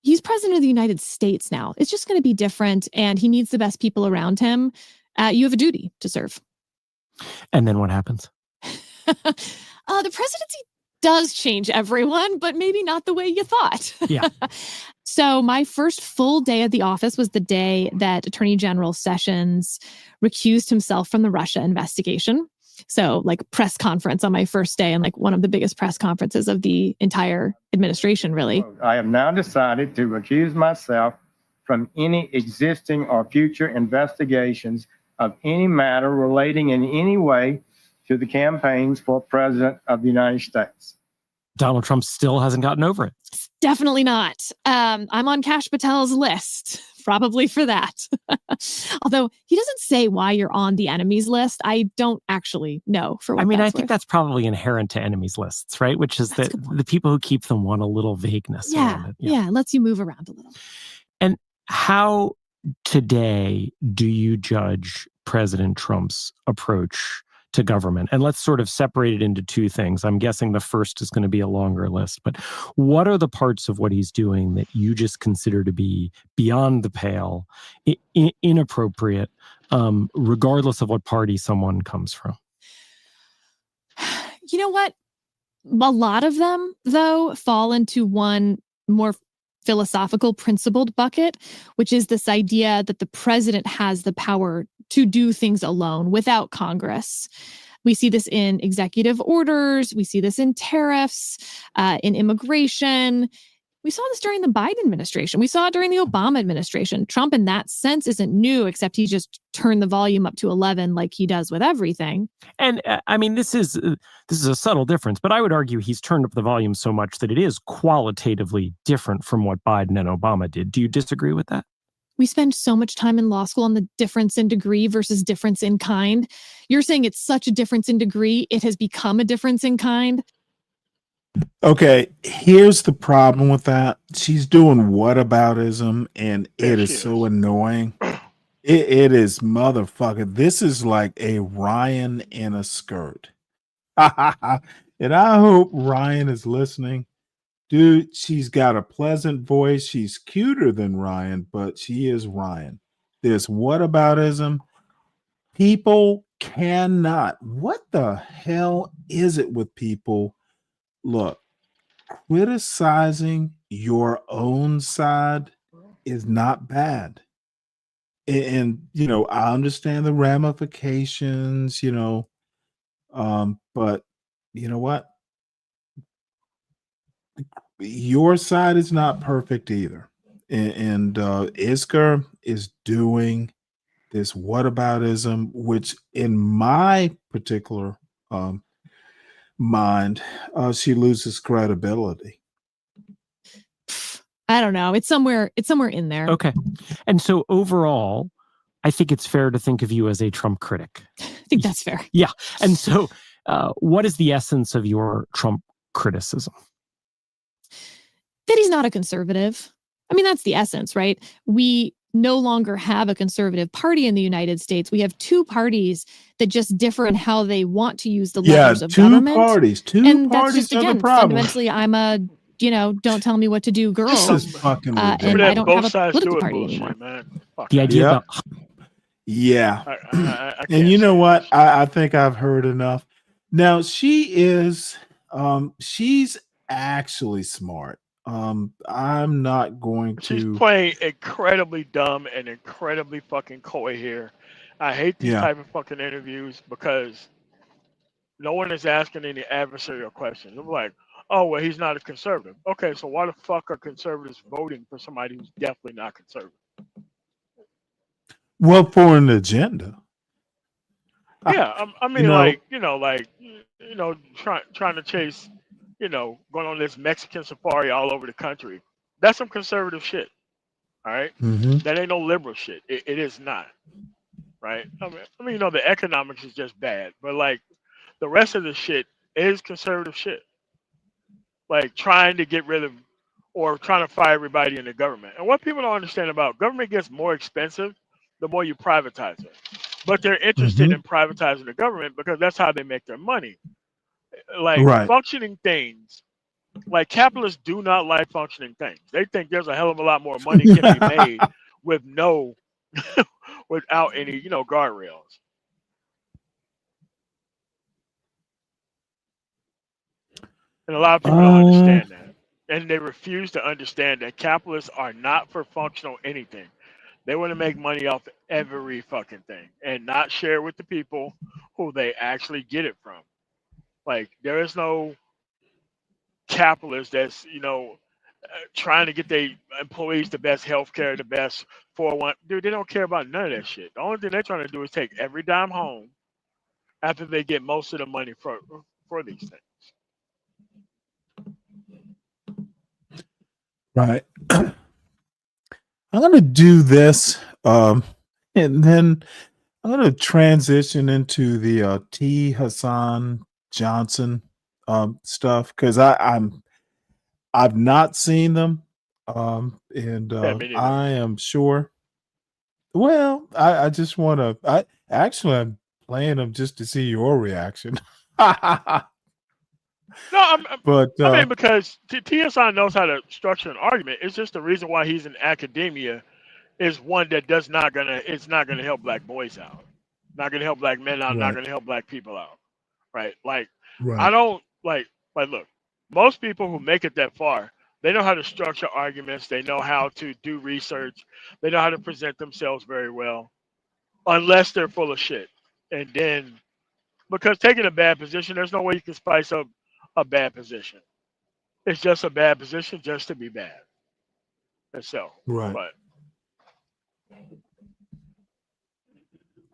Speaker 1: He's president of the United States now. It's just going to be different, and he needs the best people around him. You have a duty to serve.
Speaker 23: And then what happens?
Speaker 1: The presidency does change everyone, but maybe not the way you thought.
Speaker 23: Yeah.
Speaker 1: So my first full day at the office was the day that Attorney General Sessions recused himself from the Russia investigation. So like press conference on my first day, and like one of the biggest press conferences of the entire administration, really.
Speaker 5: I have now decided to recuse myself from any existing or future investigations of any matter relating in any way to the campaigns for President of the United States.
Speaker 23: Donald Trump still hasn't gotten over it.
Speaker 1: Definitely not. I'm on Kash Patel's list, probably for that. Although he doesn't say why you're on the enemies list. I don't actually know for what
Speaker 23: I think that's probably inherent to enemies lists, right? Which is that the people who keep them want a little vagueness around it.
Speaker 1: Yeah, it lets you move around a little.
Speaker 23: And how today do you judge President Trump's approach to government? And let's sort of separate it into two things. I'm guessing the first is going to be a longer list, but what are the parts of what he's doing that you just consider to be beyond the pale, inappropriate, regardless of what party someone comes from?
Speaker 1: You know what? A lot of them, though, fall into one more philosophical, principled bucket, which is this idea that the president has the power to do things alone without Congress. We see this in executive orders. We see this in tariffs, in immigration. We saw this during the Biden administration. We saw it during the Obama administration. Trump, in that sense, isn't new, except he just turned the volume up to 11 like he does with everything.
Speaker 23: And I mean, this is a subtle difference, but I would argue he's turned up the volume so much that it is qualitatively different from what Biden and Obama did. Do you disagree with that?
Speaker 1: We spend so much time in law school on the difference in degree versus difference in kind. You're saying it's such a difference in degree, it has become a difference in kind?
Speaker 3: Okay, here's the problem with that. She's doing whataboutism, and it is so annoying. It is motherfucker. This is like a Ryan in a skirt. And I hope Ryan is listening. Dude, she's got a pleasant voice. She's cuter than Ryan, but she is Ryan. This whataboutism. People cannot. What the hell is it with people? Look, criticizing your own side is not bad. And you know, I understand the ramifications, but you know what? Your side is not perfect either. And Isker is doing this whataboutism, which in my particular mind, she loses credibility.
Speaker 1: I don't know. It's somewhere in there.
Speaker 23: Okay. And so overall, I think it's fair to think of you as a Trump critic.
Speaker 1: I think that's fair.
Speaker 23: Yeah. And so what is the essence of your Trump criticism?
Speaker 1: That he's not a conservative. I mean, that's the essence, right? We no longer have a conservative party in the United States. We have two parties that just differ in how they want to use the levers of government.
Speaker 3: Two parties
Speaker 1: that's just, again, fundamentally, I'm a, don't tell me what to do, girl.
Speaker 3: This is fucking ridiculous.
Speaker 1: And I don't have a political party anymore.
Speaker 23: The idea that
Speaker 3: yeah.
Speaker 21: I
Speaker 3: And you know what? I think I've heard enough. Now she's actually smart. I'm not going to.
Speaker 21: She's playing incredibly dumb and incredibly fucking coy here. I hate these type of fucking interviews because no one is asking any adversarial questions. I'm like, oh, well, he's not a conservative. Okay, so why the fuck are conservatives voting for somebody who's definitely not conservative?
Speaker 3: Well, for an agenda.
Speaker 21: Yeah, I mean, trying to chase, going on this Mexican safari all over the country. That's some conservative shit. All right, that ain't no liberal shit. It is not. Right. I mean, the economics is just bad, but like the rest of the shit is conservative shit. Like trying to get rid of or trying to fire everybody in the government. And what people don't understand about government gets more expensive the more you privatize it. But they're interested in privatizing the government because that's how they make their money. Like functioning things, like capitalists do not like functioning things. They think there's a hell of a lot more money can be made with without any, guardrails. And a lot of people don't understand that. And they refuse to understand that capitalists are not for functional anything. They want to make money off every fucking thing and not share with the people who they actually get it from. Like, there is no capitalist that's, trying to get their employees the best healthcare, the best 401. Dude, they don't care about none of that shit. The only thing they're trying to do is take every dime home after they get most of the money for these things.
Speaker 3: Right. I'm going to do this, and then I'm going to transition into the T. Hassan Johnson stuff because I've not seen them, and I am sure. Well, I just want to. I'm playing them just to see your reaction.
Speaker 21: No,
Speaker 3: but
Speaker 21: I mean, because TSI knows how to structure an argument. It's just the reason why he's in academia is one that it's not gonna help black boys out, not gonna help black men out, not gonna help black people out, right? Like, I don't like look, most people who make it that far, they know how to structure arguments, they know how to do research, they know how to present themselves very well, unless they're full of shit. And then, because taking a bad position, there's no way you can spice up a bad position. It's just a bad position just to be bad. And so, but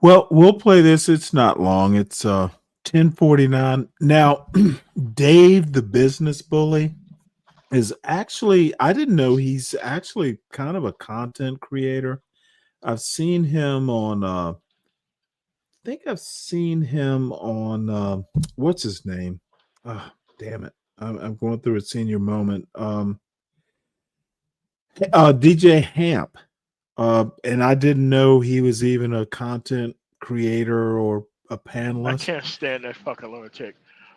Speaker 3: well, we'll play this. It's not long. It's 10:49. Now, Dave the business bully is actually, I didn't know he's actually kind of a content creator. I've seen him on I think I've seen him on what's his name? Oh, damn it. I'm going through a senior moment. DJ Hamp, and I didn't know he was even a content creator or a
Speaker 21: I
Speaker 3: panelist.
Speaker 21: can't stand that fucking lunatic.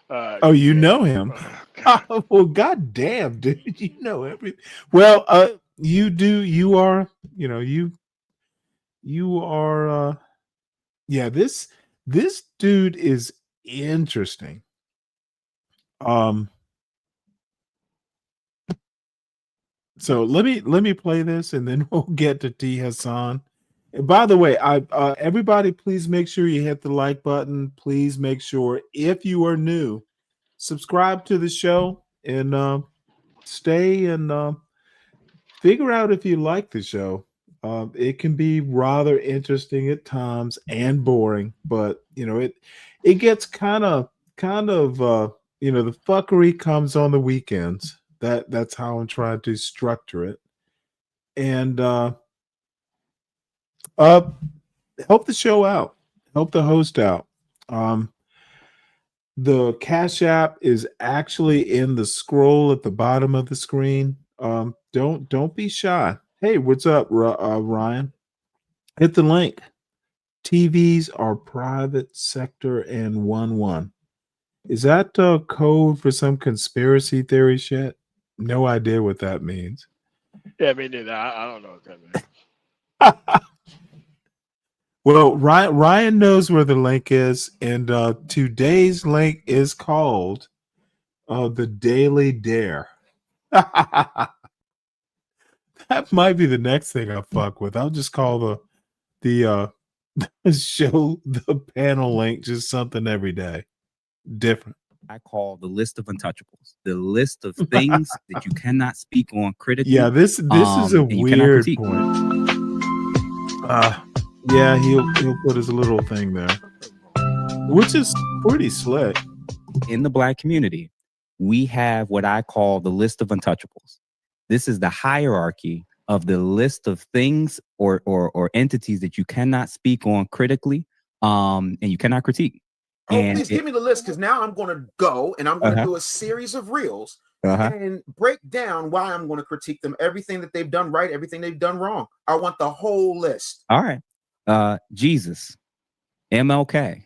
Speaker 3: Oh, you
Speaker 21: Yeah.
Speaker 3: know him?
Speaker 21: Oh, God.
Speaker 3: Oh, well, goddamn, dude, you know everything. Well, you do. You are. You know you. You are. Yeah. This dude is interesting. So let me play this, and then we'll get to T Hassan. And by the way, I everybody, please make sure you hit the like button. Please make sure, if you are new, subscribe to the show and stay and figure out if you like the show. It can be rather interesting at times and boring, but you know it gets kind of the fuckery comes on the weekends. That's how I'm trying to structure it, and help the show out, help the host out. The Cash App is actually in the scroll at the bottom of the screen. Don't be shy. Hey, what's up, Ryan? Hit the link. TVs are private sector and 1-1. Is that code for some conspiracy theory shit? No idea what that means.
Speaker 21: Yeah, me neither. I don't know what that means.
Speaker 3: Well, Ryan knows where the link is, and today's link is called the Daily Dare. That might be the next thing I fuck with. I'll just call the show the panel link just something every day, different.
Speaker 6: I call the list of untouchables, the list of things that you cannot speak on critically.
Speaker 3: Yeah, this is a
Speaker 6: and you cannot
Speaker 3: weird
Speaker 6: critique.
Speaker 3: point. Yeah, he'll put his little thing there, which is pretty slick.
Speaker 6: In the Black community, we have what I call the list of untouchables. This is the hierarchy of the list of things or entities that you cannot speak on critically, and you cannot critique.
Speaker 7: Oh,
Speaker 6: And
Speaker 7: please give me the list, because now I'm going to go and I'm going to do a series of reels and break down why I'm going to critique them, everything that they've done right, everything they've done wrong. I want the whole list.
Speaker 6: All right. Jesus, MLK,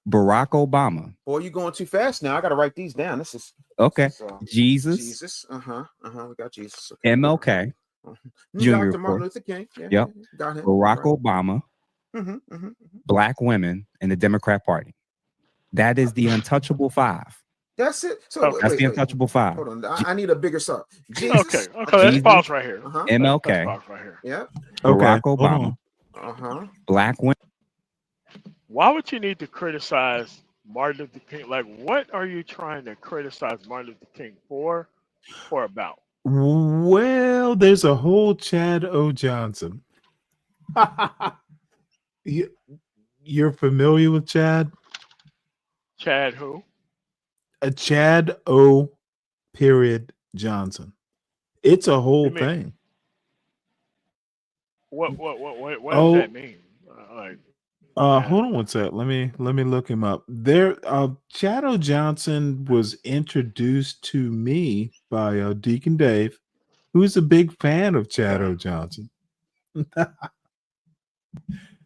Speaker 6: Barack Obama.
Speaker 7: Boy, you're going too fast now. I got to write these down. This is
Speaker 6: Jesus.
Speaker 7: Jesus. We got Jesus.
Speaker 6: Okay. MLK. Junior,
Speaker 7: Dr. Martin Luther King. Yeah,
Speaker 6: yep.
Speaker 7: Got him.
Speaker 6: Barack Obama. Black women and the Democrat Party. That is the untouchable five.
Speaker 7: That's it. So
Speaker 6: that's the untouchable five.
Speaker 7: Hold on. I need a bigger sub. Jesus.
Speaker 21: Okay. Let's pause right here.
Speaker 6: MLK.
Speaker 21: Let's pause right here.
Speaker 7: Yeah.
Speaker 6: Barack Obama. Black women.
Speaker 21: Why would you need to criticize Martin Luther King? Like, what are you trying to criticize Martin Luther King for or about?
Speaker 3: Well, there's a whole Chad O. Johnson. You're familiar with Chad?
Speaker 21: Chad who?
Speaker 3: A Chad O. Johnson. It's a whole thing.
Speaker 21: What does that mean?
Speaker 3: Hold on one sec. Let me look him up. There, Chad O. Johnson was introduced to me by Deacon Dave, who's a big fan of Chad O. Johnson.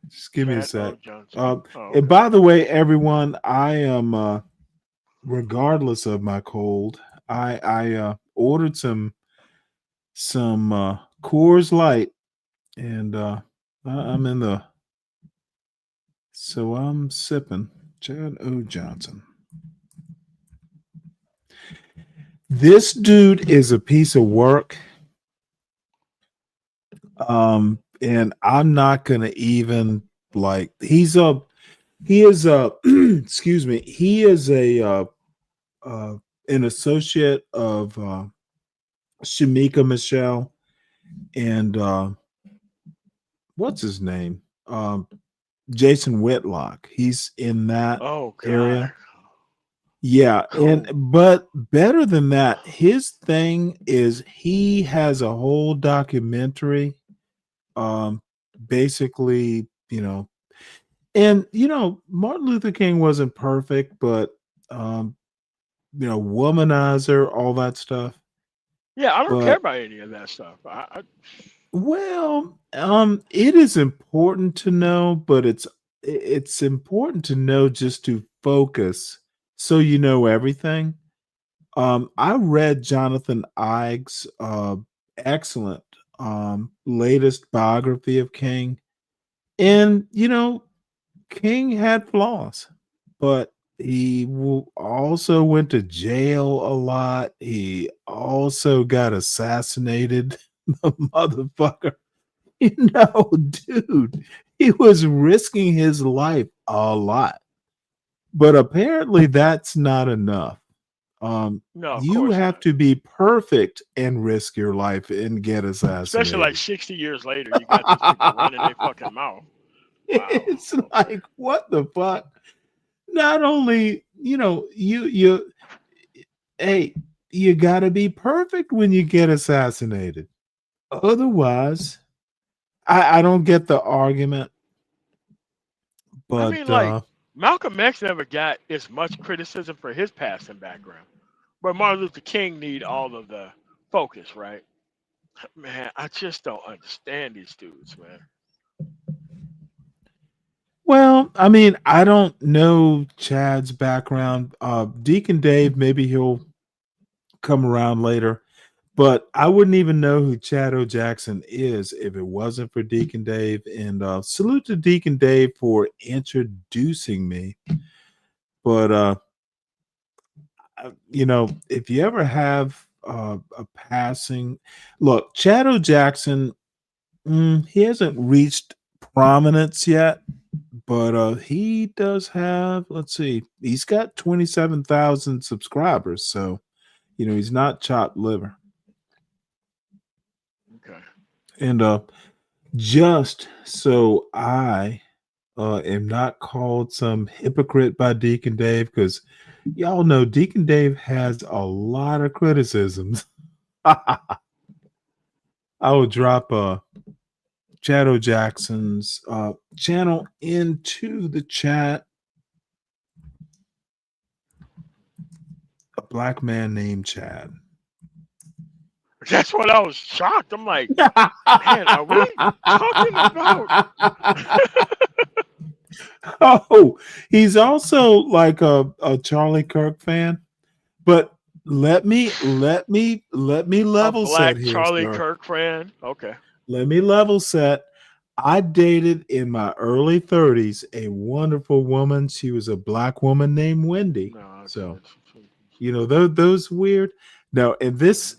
Speaker 3: Just give me a sec. And by the way, everyone, I am regardless of my cold, I ordered some Coors Light, and I'm in the. So I'm sipping Chad O. Johnson. This dude is a piece of work. And I'm not gonna even he is a excuse me, he is an associate of Shamika Michelle and what's his name? Jason Whitlock. He's in that area. Yeah, but better than that, his thing is he has a whole documentary, basically, and Martin Luther King wasn't perfect, but womanizer, all that stuff.
Speaker 21: Yeah, I don't care
Speaker 3: But
Speaker 21: about any of that stuff.
Speaker 3: well, it is important to know, but it's important to know just to focus so you know everything. I read Jonathan Ives' excellent latest biography of King, and King had flaws, but he also went to jail a lot. He also got assassinated, the motherfucker. Dude, he was risking his life a lot. But apparently that's not enough.
Speaker 21: No, of
Speaker 3: You
Speaker 21: course
Speaker 3: have
Speaker 21: not.
Speaker 3: to be perfect and risk your life and get
Speaker 21: Especially like
Speaker 3: assassinated.
Speaker 21: 60 years later, you got these people running their fucking mouth. Wow.
Speaker 3: It's like, what the fuck? Not only, you hey, you gotta be perfect when you get assassinated. Otherwise, I don't get the argument,
Speaker 21: I
Speaker 3: but
Speaker 21: mean, like, Malcolm X never got as much criticism for his past and background. But Martin Luther King need all of the focus, right? Man, I just don't understand these dudes, man.
Speaker 3: well, I mean, I don't know Chad's background. Deacon Dave, maybe he'll come around later. But I wouldn't even know who Chad O. Jackson is if it wasn't for Deacon Dave. And salute to Deacon Dave for introducing me. But if you ever have a passing, look, Chad O. Jackson, he hasn't reached prominence yet, but he does have. Let's see, he's got 27,000 subscribers, so he's not chopped liver.
Speaker 21: Okay.
Speaker 3: And just so I am not called some hypocrite by Deacon Dave, because y'all know Deacon Dave has a lot of criticisms. I will drop Chad O. Jackson's channel into the chat. A black man named Chad.
Speaker 21: That's what I was shocked. I'm like, man, are we talking about?
Speaker 3: Oh, he's also like a Charlie Kirk fan. But let me level set
Speaker 21: Black
Speaker 3: here,
Speaker 21: Charlie
Speaker 3: sir.
Speaker 21: Kirk fan? Okay.
Speaker 3: Let me level set. I dated in my early 30s a wonderful woman. She was a black woman named Wendy.
Speaker 21: No,
Speaker 3: So, those weird. No, and this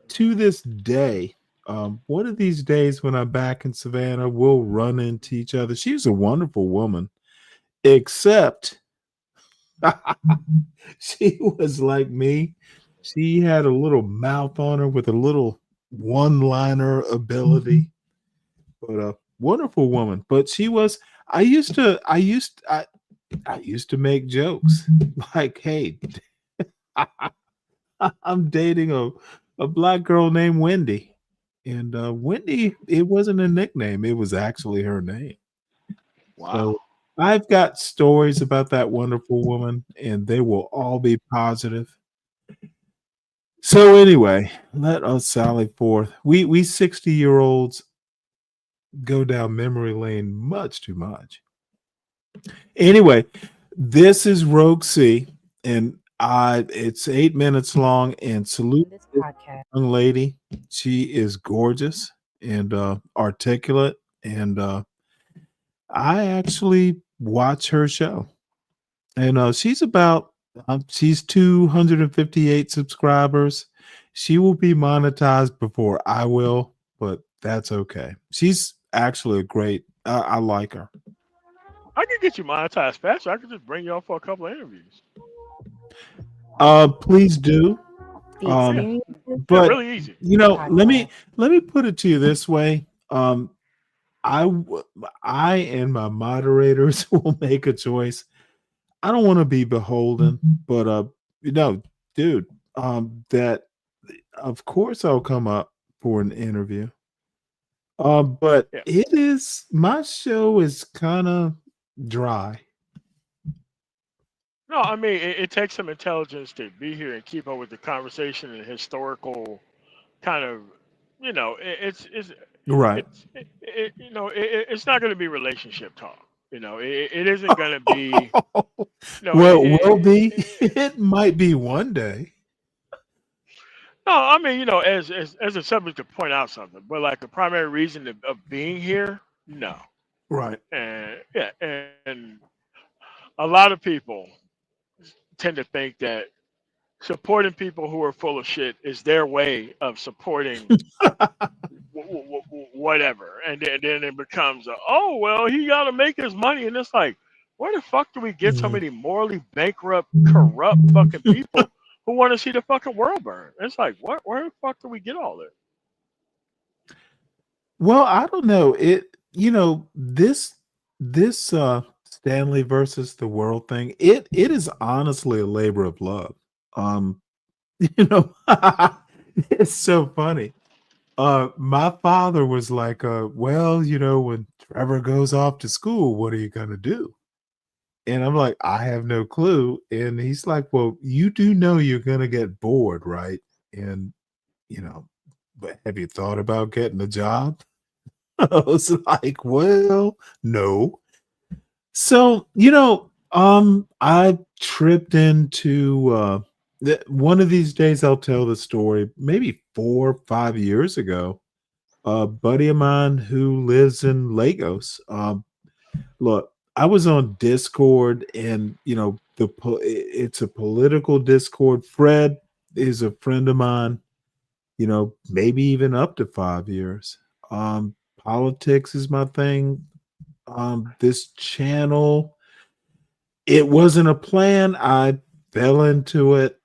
Speaker 3: to this day, one of these days when I'm back in Savannah, we'll run into each other. She's a wonderful woman, except she was like me. She had a little mouth on her with a little one-liner ability, but a wonderful woman. But she was. I used to make jokes like, "Hey, I'm dating a black girl named Wendy," and Wendy. It wasn't a nickname; it was actually her name.
Speaker 21: Wow.
Speaker 3: So I've got stories about that wonderful woman, and they will all be positive. So anyway, let us sally forth. We 60-year-olds go down memory lane much too much. Anyway, this is Rogue C, and it's 8 minutes long. And salute
Speaker 8: This
Speaker 3: this
Speaker 8: podcast.
Speaker 3: young lady. She is gorgeous and articulate, and I actually watch her show. And she's 258 subscribers. She will be monetized before I will, but that's okay. She's actually a great. I like her.
Speaker 21: I can get you monetized faster. I could just bring you on for a couple of interviews.
Speaker 3: Please do.
Speaker 8: The experience is
Speaker 3: But
Speaker 21: really easy.
Speaker 3: let me put it to you this way. I and my moderators will make a choice. I don't want to be beholden, but dude, that of course I'll come up for an interview. But my show is kind of dry.
Speaker 21: No, I mean it takes some intelligence to be here and keep up with the conversation and historical kind of, it's
Speaker 3: Right.
Speaker 21: it's not going to be relationship talk. It isn't going to be. No,
Speaker 3: Well, will be. It might be one day.
Speaker 21: no. I mean, as a subject to point out something, but like the primary reason of being here, no.
Speaker 3: Right.
Speaker 21: And yeah, and a lot of people tend to think that supporting people who are full of shit is their way of supporting whatever, and then it becomes oh well, he got to make his money, and it's like, where the fuck do we get so
Speaker 3: Mhm.
Speaker 21: many morally bankrupt, corrupt fucking people who want to see the fucking world burn? It's like, what? Where the fuck do we get all this?
Speaker 3: Well, I don't know. This Stanley versus the world thing, it is honestly a labor of love. Um, you know, it's so funny. My father was like, well, when Trevor goes off to school, what are you gonna do? And I'm like, I have no clue. And he's like, well, you do know you're gonna get bored, right? And you know, but have you thought about getting a job? I was like, well, no. So, I tripped into one of these days I'll tell the story, maybe 4 or 5 years ago. A buddy of mine who lives in Lagos. Look, I was on Discord, and it's a political Discord. Fred is a friend of mine, maybe even up to 5 years. Politics is my thing. This channel, it wasn't a plan. I fell into it.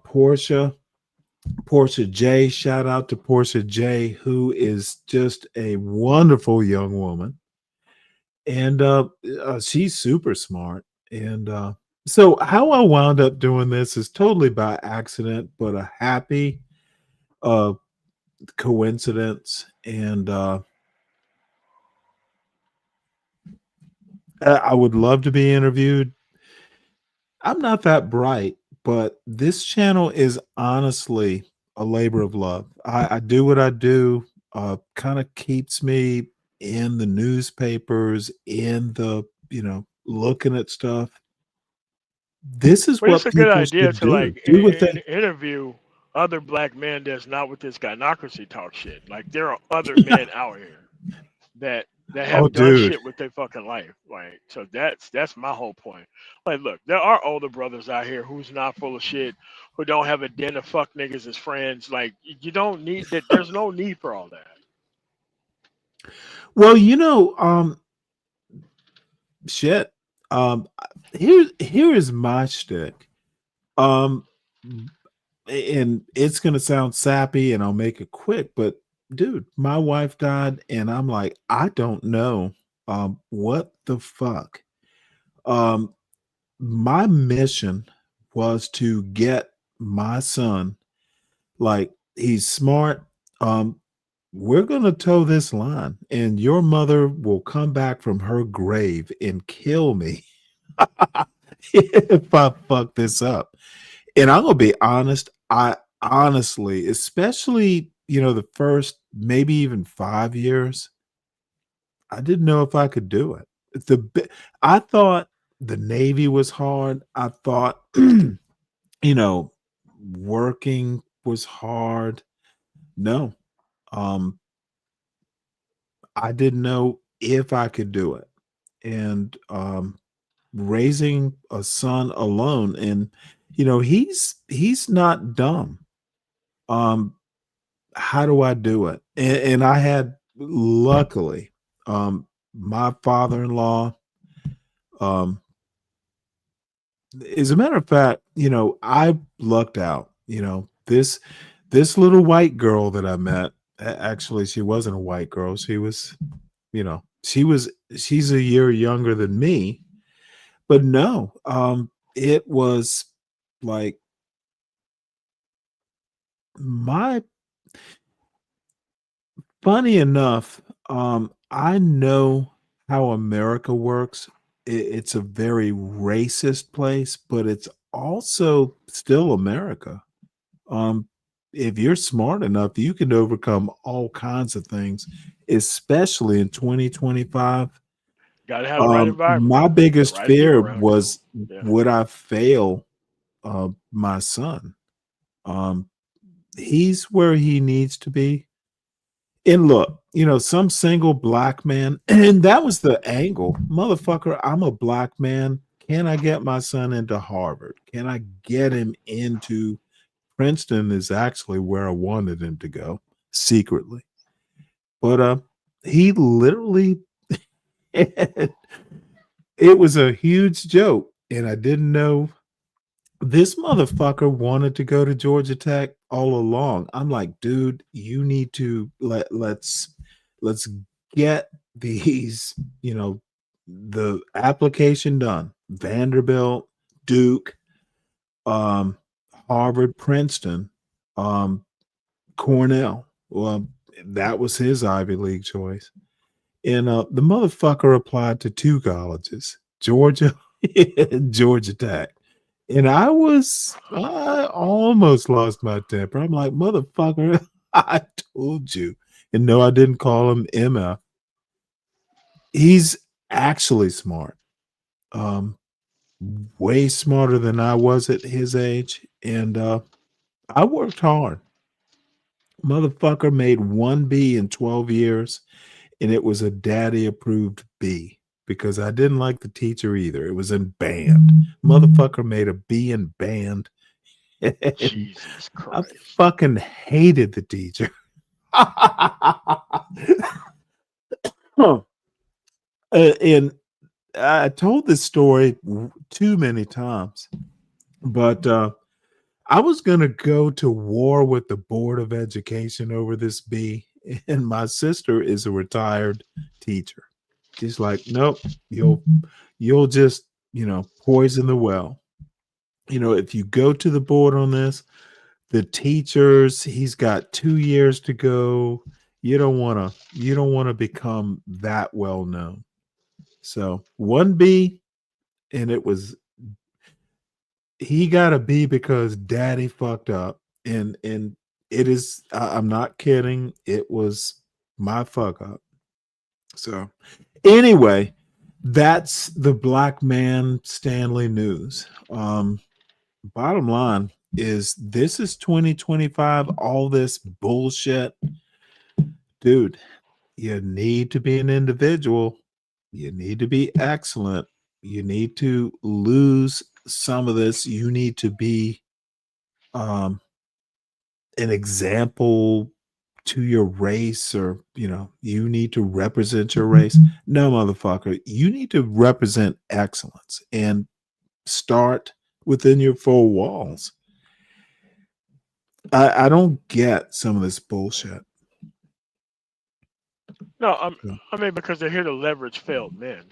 Speaker 3: Portia J, shout out to Portia J, who is just a wonderful young woman. And she's super smart. And so, how I wound up doing this is totally by accident, but a happy uh, coincidence. And I would love to be interviewed. I'm not that bright, but this channel is honestly a labor of love. I do what I do, kind of keeps me in the newspapers, in the, looking at stuff. This is
Speaker 21: But it's
Speaker 3: what
Speaker 21: a good
Speaker 3: people
Speaker 21: idea
Speaker 3: should
Speaker 21: to
Speaker 3: do.
Speaker 21: like
Speaker 3: Do what they
Speaker 21: interview other black men that's not with this gynocracy talk shit. Like there are other men out here that
Speaker 3: Oh,
Speaker 21: have done
Speaker 3: dude.
Speaker 21: shit with their fucking life. Like, so that's my whole point. Like, look, there are older brothers out here who's not full of shit, who don't have a den of fuck niggas as friends. Like, you don't need that. There's no need for all that.
Speaker 3: Well, shit. Here is my shtick. Um, and it's gonna sound sappy, and I'll make it quick, but dude, my wife died, and I'm like, I don't know, what the fuck. Um, my mission was to get my son, like, he's smart. We're gonna toe this line, and your mother will come back from her grave and kill me if I fuck this up. And I'm gonna be honest, I honestly, especially, the first maybe even 5 years, I didn't know if I could do it. I thought the Navy was hard. I thought, you know, working was hard. No. Um, I didn't know if I could do it. And raising a son alone, and he's not dumb. Um, how do I do it? And I had, luckily, my father-in-law, um, as a matter of fact, I lucked out. This little white girl that I met, actually, she wasn't a white girl. She was, she's a year younger than me, but no, it was like my funny enough, I know how America works it's a very racist place, but it's also still America. Um, if you're smart enough, you can overcome all kinds of things, especially in 2025.
Speaker 21: Got to have the right environment.
Speaker 3: My biggest
Speaker 21: Right people
Speaker 3: fear
Speaker 21: around
Speaker 3: was,
Speaker 21: you. Yeah.
Speaker 3: would I fail my son? He's where he needs to be. And look, some single black man, and that was the angle. Motherfucker, I'm a black man. Can I get my son into Harvard? Can I get him into Princeton? Is actually where I wanted him to go secretly. But he literally it was a huge joke, and I didn't know this motherfucker wanted to go to Georgia Tech all along. I'm like, dude, you need to let's get these, the application done. Vanderbilt, Duke, Harvard, Princeton, Cornell. Well, that was his Ivy League choice. And the motherfucker applied to 2 colleges, Georgia and Georgia Tech. And I almost lost my temper. I'm like, motherfucker, I told you. And no, I didn't call him MF. He's actually smart. Way smarter than I was at his age. And I worked hard. Motherfucker made 1 B in 12 years, and it was a daddy approved B because I didn't like the teacher either. It was in band. Motherfucker made a B in band.
Speaker 21: Jesus Christ.
Speaker 3: I fucking hated the teacher. And I told this story too many times, but I was going to go to war with the Board of Education over this B, and my sister is a retired teacher. She's like, nope, you'll just, poison the well. If you go to the board on this, the teachers, he's got 2 years to go. You don't want to become that well known. So 1 B, and he got a B because daddy fucked up. And it is, I'm not kidding. It was my fuck up. So anyway, that's the Black Man Stanley news. Bottom line is, this is 2025. All this bullshit, dude, you need to be an individual. You need to be excellent. You need to lose some of this. You need to be an example to your race, or you need to represent your race. No, motherfucker, you need to represent excellence and start within your 4 walls. I don't get some of this bullshit.
Speaker 21: No, I mean, because they're here to leverage failed men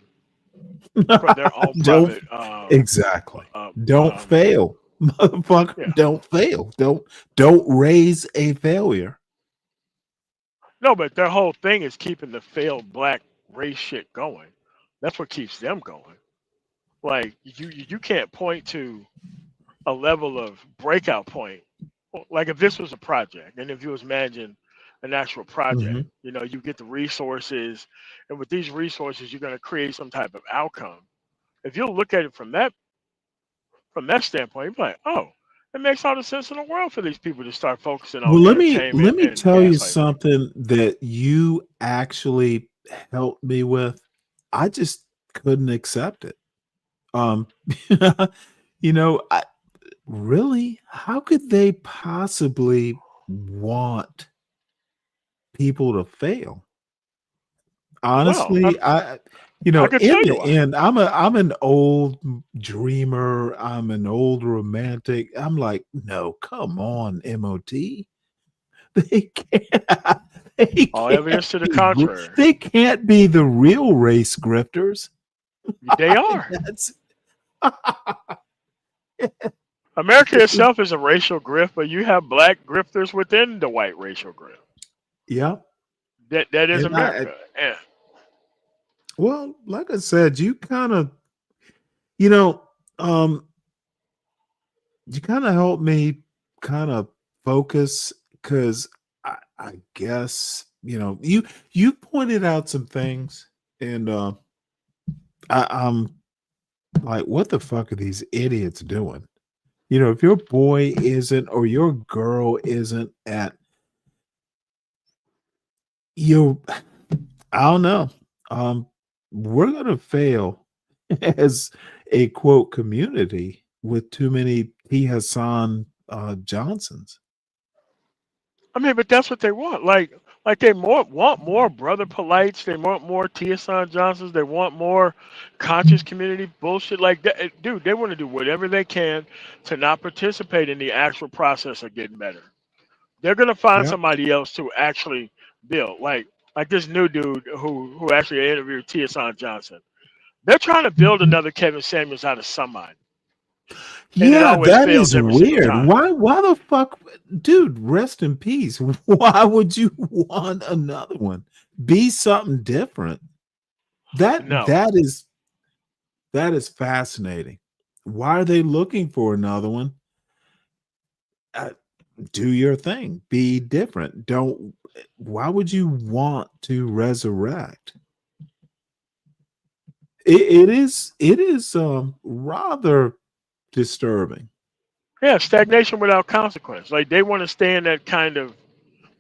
Speaker 21: for their own private.
Speaker 3: Exactly. Don't fail, motherfucker. Yeah. Don't fail. Don't raise a failure.
Speaker 21: No, but their whole thing is keeping the failed black race shit going. That's what keeps them going. Like, you can't point to a level of breakout point. Like, if this was a project, and if you was managing an actual project, you get the resources, and with these resources, you're going to create some type of outcome. If you look at it from that standpoint, you're like, oh, it makes all the sense in the world for these people to start focusing on.
Speaker 3: Well, let me tell you something that you actually helped me with. I just couldn't accept it. Really, how could they possibly want people to fail? Honestly,
Speaker 21: well,
Speaker 3: in the end, I'm an old dreamer. I'm an old romantic. I'm like, no, come on, MOT. They can't.
Speaker 21: All evidence to the contrary.
Speaker 3: They can't be the real race grifters.
Speaker 21: They are. America itself is a racial grift, but you have black grifters within the white racial grift.
Speaker 3: Yeah.
Speaker 21: That is America.
Speaker 3: Well, like I said, you kind of You know, you kind of helped me kind of focus because I guess you pointed out some things, and I'm like, what the fuck are these idiots doing? If your boy isn't or your girl isn't at you, I don't know. We're gonna fail as a quote community with too many T. Hassan Johnsons.
Speaker 21: I mean, but that's what they want. Like they want more brother polites. They want more T.S. Johnsons. They want more conscious community bullshit. Like that, dude. They want to do whatever they can to not participate in the actual process of getting better. They're gonna find
Speaker 3: Yeah.
Speaker 21: somebody else to actually build. Like this new dude who actually interviewed T.S. Johnson. They're trying to build another Kevin Samuels out of somebody, and it
Speaker 3: Yeah,
Speaker 21: always
Speaker 3: that
Speaker 21: fails
Speaker 3: is
Speaker 21: every single
Speaker 3: weird.
Speaker 21: time.
Speaker 3: Why the fuck, dude, rest in peace. Why would you want another one? Be something different. That
Speaker 21: No.
Speaker 3: that is that is fascinating. Why are they looking for another one? Uh, do your thing. Be different. Don't Why would you want to resurrect? It is rather disturbing.
Speaker 21: Yeah, stagnation without consequence. Like they want to stay in that kind of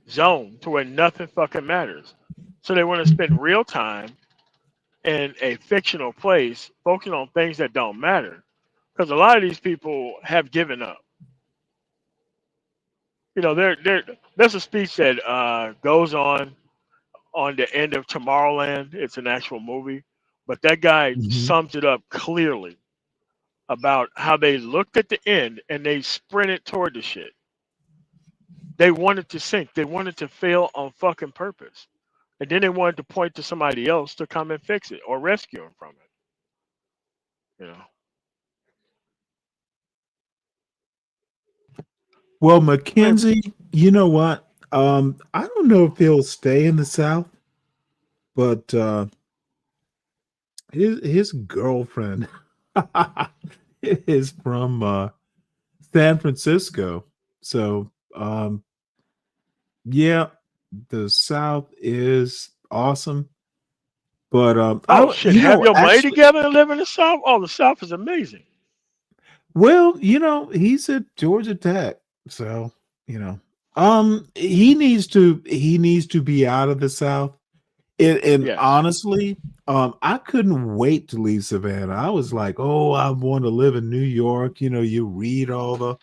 Speaker 21: zone to where nothing fucking matters. So they want to spend real time in a fictional place focusing on things that don't matter. Because a lot of these people have given up. There's a speech that goes on the end of Tomorrowland. It's an actual movie, but that guy
Speaker 3: Mhm.
Speaker 21: sums it up clearly about how they looked at the end and they sprinted toward the shit. They wanted to sink. They wanted to fail on fucking purpose. And then they wanted to point to somebody else to come and fix it or rescue them from it.
Speaker 3: Well,
Speaker 21: I mean,
Speaker 3: Mackenzie, you know what? I don't know if he'll stay in the South, but his girlfriend is from San Francisco. So yeah, the South is awesome. But
Speaker 21: oh shit, have your money
Speaker 3: actually,
Speaker 21: together and live in the South? Oh, the South is amazing.
Speaker 3: well, he's at Georgia Tech, so he needs to be out of the South. And
Speaker 21: Yes.
Speaker 3: honestly, I couldn't wait to leave Savannah. I was like, oh, I want to live in New York. You read all the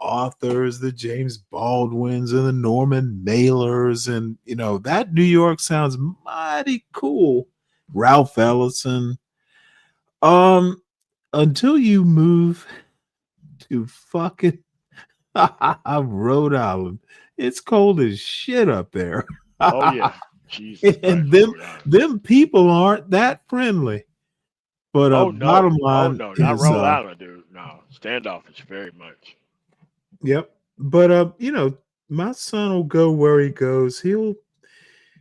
Speaker 3: authors, the James Baldwins and the Norman Mailers, and that New York sounds mighty cool. Ralph Ellison. Um, until you move to fucking Rhode Island, it's cold as shit up there.
Speaker 21: Oh yeah. Jesus Christ,
Speaker 3: And them
Speaker 21: Rhode Island.
Speaker 3: them people aren't that friendly. But
Speaker 21: Oh
Speaker 3: bottom
Speaker 21: no. Oh
Speaker 3: line
Speaker 21: no, not
Speaker 3: is
Speaker 21: Rhode Island, dude. No. Standoffish very much.
Speaker 3: yep. But my son will go where he goes.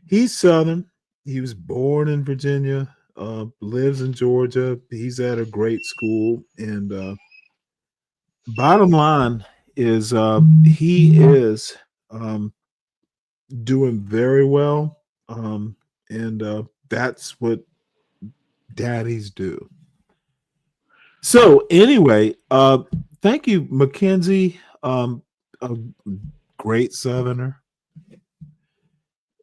Speaker 3: He's Southern. He was born in Virginia, lives in Georgia. He's at a great school. And bottom line is he is doing very well. And that's what daddies do. So anyway, thank you, Mackenzie. A great Southerner.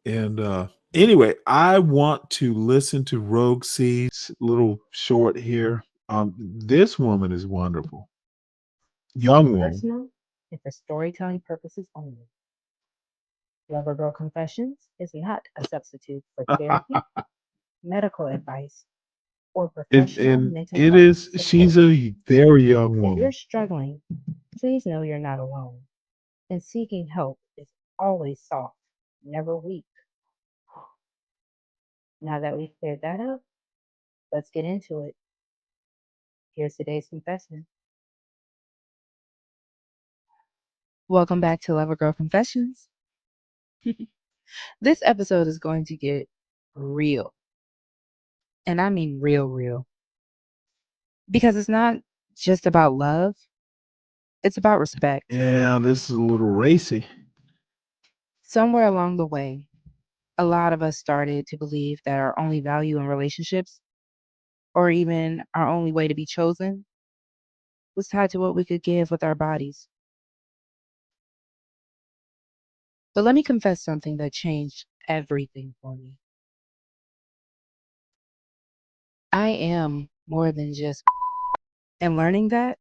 Speaker 3: And anyway, I want to listen to Rogue C's little short here. This woman is wonderful. Young woman.
Speaker 8: Personal and for storytelling purposes only. Lover Girl Confessions is not a substitute for therapy, medical advice, or professional
Speaker 3: And
Speaker 8: mental
Speaker 3: it
Speaker 8: health
Speaker 3: is,
Speaker 8: support.
Speaker 3: she's a very young
Speaker 8: If you're
Speaker 3: woman.
Speaker 8: struggling, please know you're not alone, and seeking help is always soft, never weak. Now that we've cleared that up, let's get into it. Here's today's confession. Welcome back to Lover Girl Confessions. This episode is going to get real. And I mean real, real. Because it's not just about love, it's about respect.
Speaker 3: Yeah, this is a little racy.
Speaker 8: Somewhere along the way, a lot of us started to believe that our only value in relationships, or even our only way to be chosen, was tied to what we could give with our bodies. But let me confess something that changed everything for me. I am more than just, and learning that,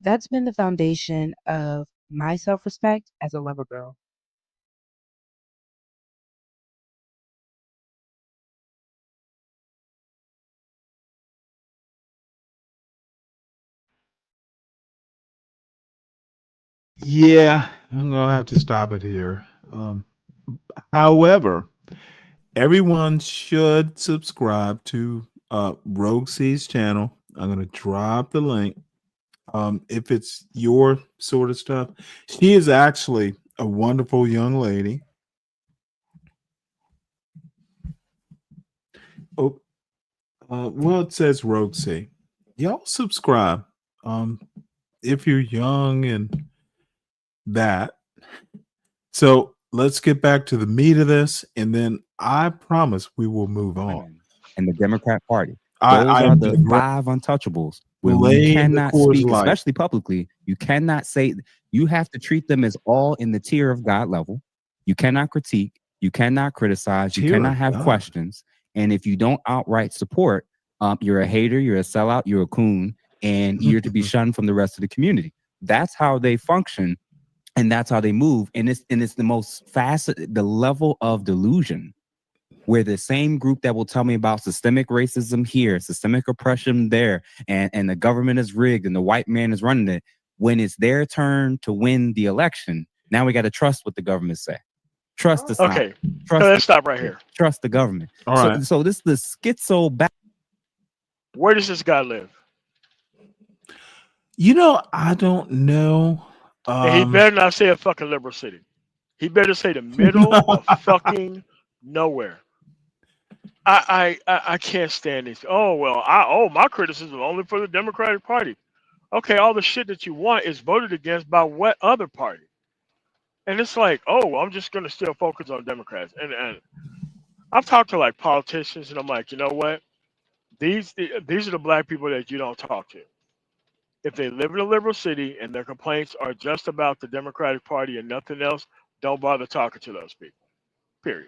Speaker 8: that's been the foundation of my self respect as a lover girl.
Speaker 3: Yeah, I'm gonna have to stop it here. However, everyone should subscribe to Rogue C's channel. I'm gonna drop the link. If it's your sort of stuff, she is actually a wonderful young lady. Oh, well, it says Rogue C. Y'all subscribe. If you're young and that. So let's get back to the meat of this, and then I promise we will move on.
Speaker 6: And the Democrat Party.
Speaker 3: I
Speaker 6: Those are
Speaker 3: am
Speaker 6: the 5 untouchables where you
Speaker 3: laying the
Speaker 6: cannot
Speaker 3: Coors
Speaker 6: speak,
Speaker 3: Light.
Speaker 6: especially publicly. You cannot say, you have to treat them as all in the tier of God level. You cannot critique. You cannot criticize. You
Speaker 3: Tier
Speaker 6: cannot
Speaker 3: of
Speaker 6: have
Speaker 3: God.
Speaker 6: questions. And if you don't outright support, you're a hater, you're a sellout, you're a coon, and you're to be shunned from the rest of the community. That's how they function. And that's how they move. And it's the most the level of delusion where the same group that will tell me about systemic racism here, systemic oppression there, and the government is rigged and the white man is running it, when it's their turn to win the election, now we got to trust what the government say. Trust the sign.
Speaker 21: Okay,
Speaker 6: Trust
Speaker 21: let's stop right here.
Speaker 6: Trust the government.
Speaker 3: All
Speaker 6: so,
Speaker 3: right.
Speaker 6: so this is the schizo back.
Speaker 21: Where does this guy live?
Speaker 3: You know, I don't know.
Speaker 21: And he better not say a fucking liberal city. He better say the middle of fucking nowhere. I can't stand this. Oh well, my criticism only for the Democratic Party. Okay, all the shit that you want is voted against by what other party? And it's like, oh, well, I'm just gonna still focus on Democrats. And I've talked to like politicians, and I'm like, you know what? These are the black people that you don't talk to. If they live in a liberal city and their complaints are just about the Democratic Party and nothing else, don't bother talking to those people. Period.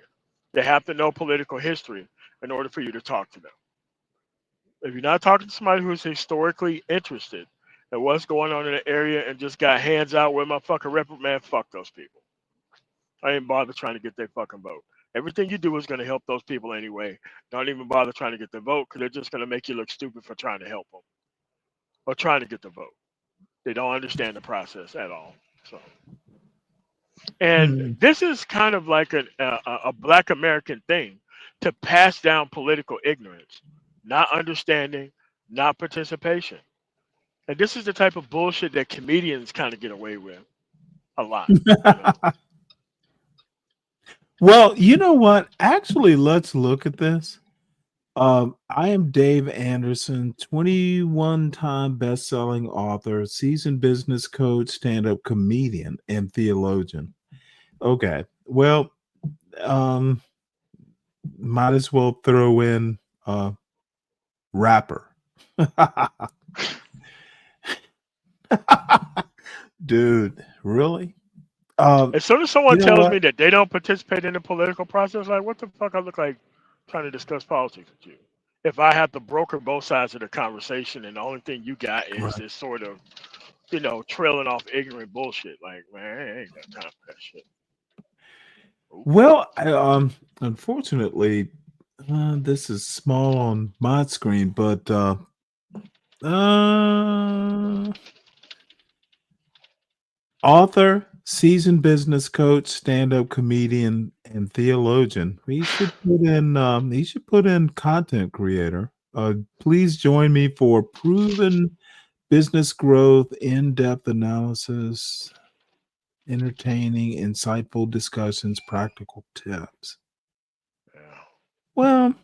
Speaker 21: They have to know political history in order for you to talk to them. If you're not talking to somebody who's historically interested in what's going on in the area and just got hands out with my fucking rep, man, fuck those people. I ain't bother trying to get their fucking vote. Everything you do is going to help those people anyway. Don't even bother trying to get their vote because they're just going to make you look stupid for trying to help them or trying to get the vote. They don't understand the process at all. So, and this is kind of like a Black American thing to pass down political ignorance, not understanding, not participation. And this is the type of bullshit that comedians kind of get away with a lot. You know?
Speaker 3: Well, you know what? Actually, let's look at this. I am Dave Anderson, 21-time best-selling author, seasoned business coach, stand-up comedian, and theologian. Okay, well, might as well throw in rapper. Dude, really?
Speaker 21: As soon as someone tells me that they don't participate in the political process, like, what the fuck I look like trying to discuss politics with you? If I have to broker both sides of the conversation and the only thing you got is this sort of, trailing off ignorant bullshit, like, man, I ain't got time for that shit.
Speaker 3: Well, unfortunately, this is small on my screen, but author, seasoned business coach, stand-up comedian, and theologian. He should put in content creator. Please join me for proven business growth, in-depth analysis, entertaining, insightful discussions, practical tips. Well,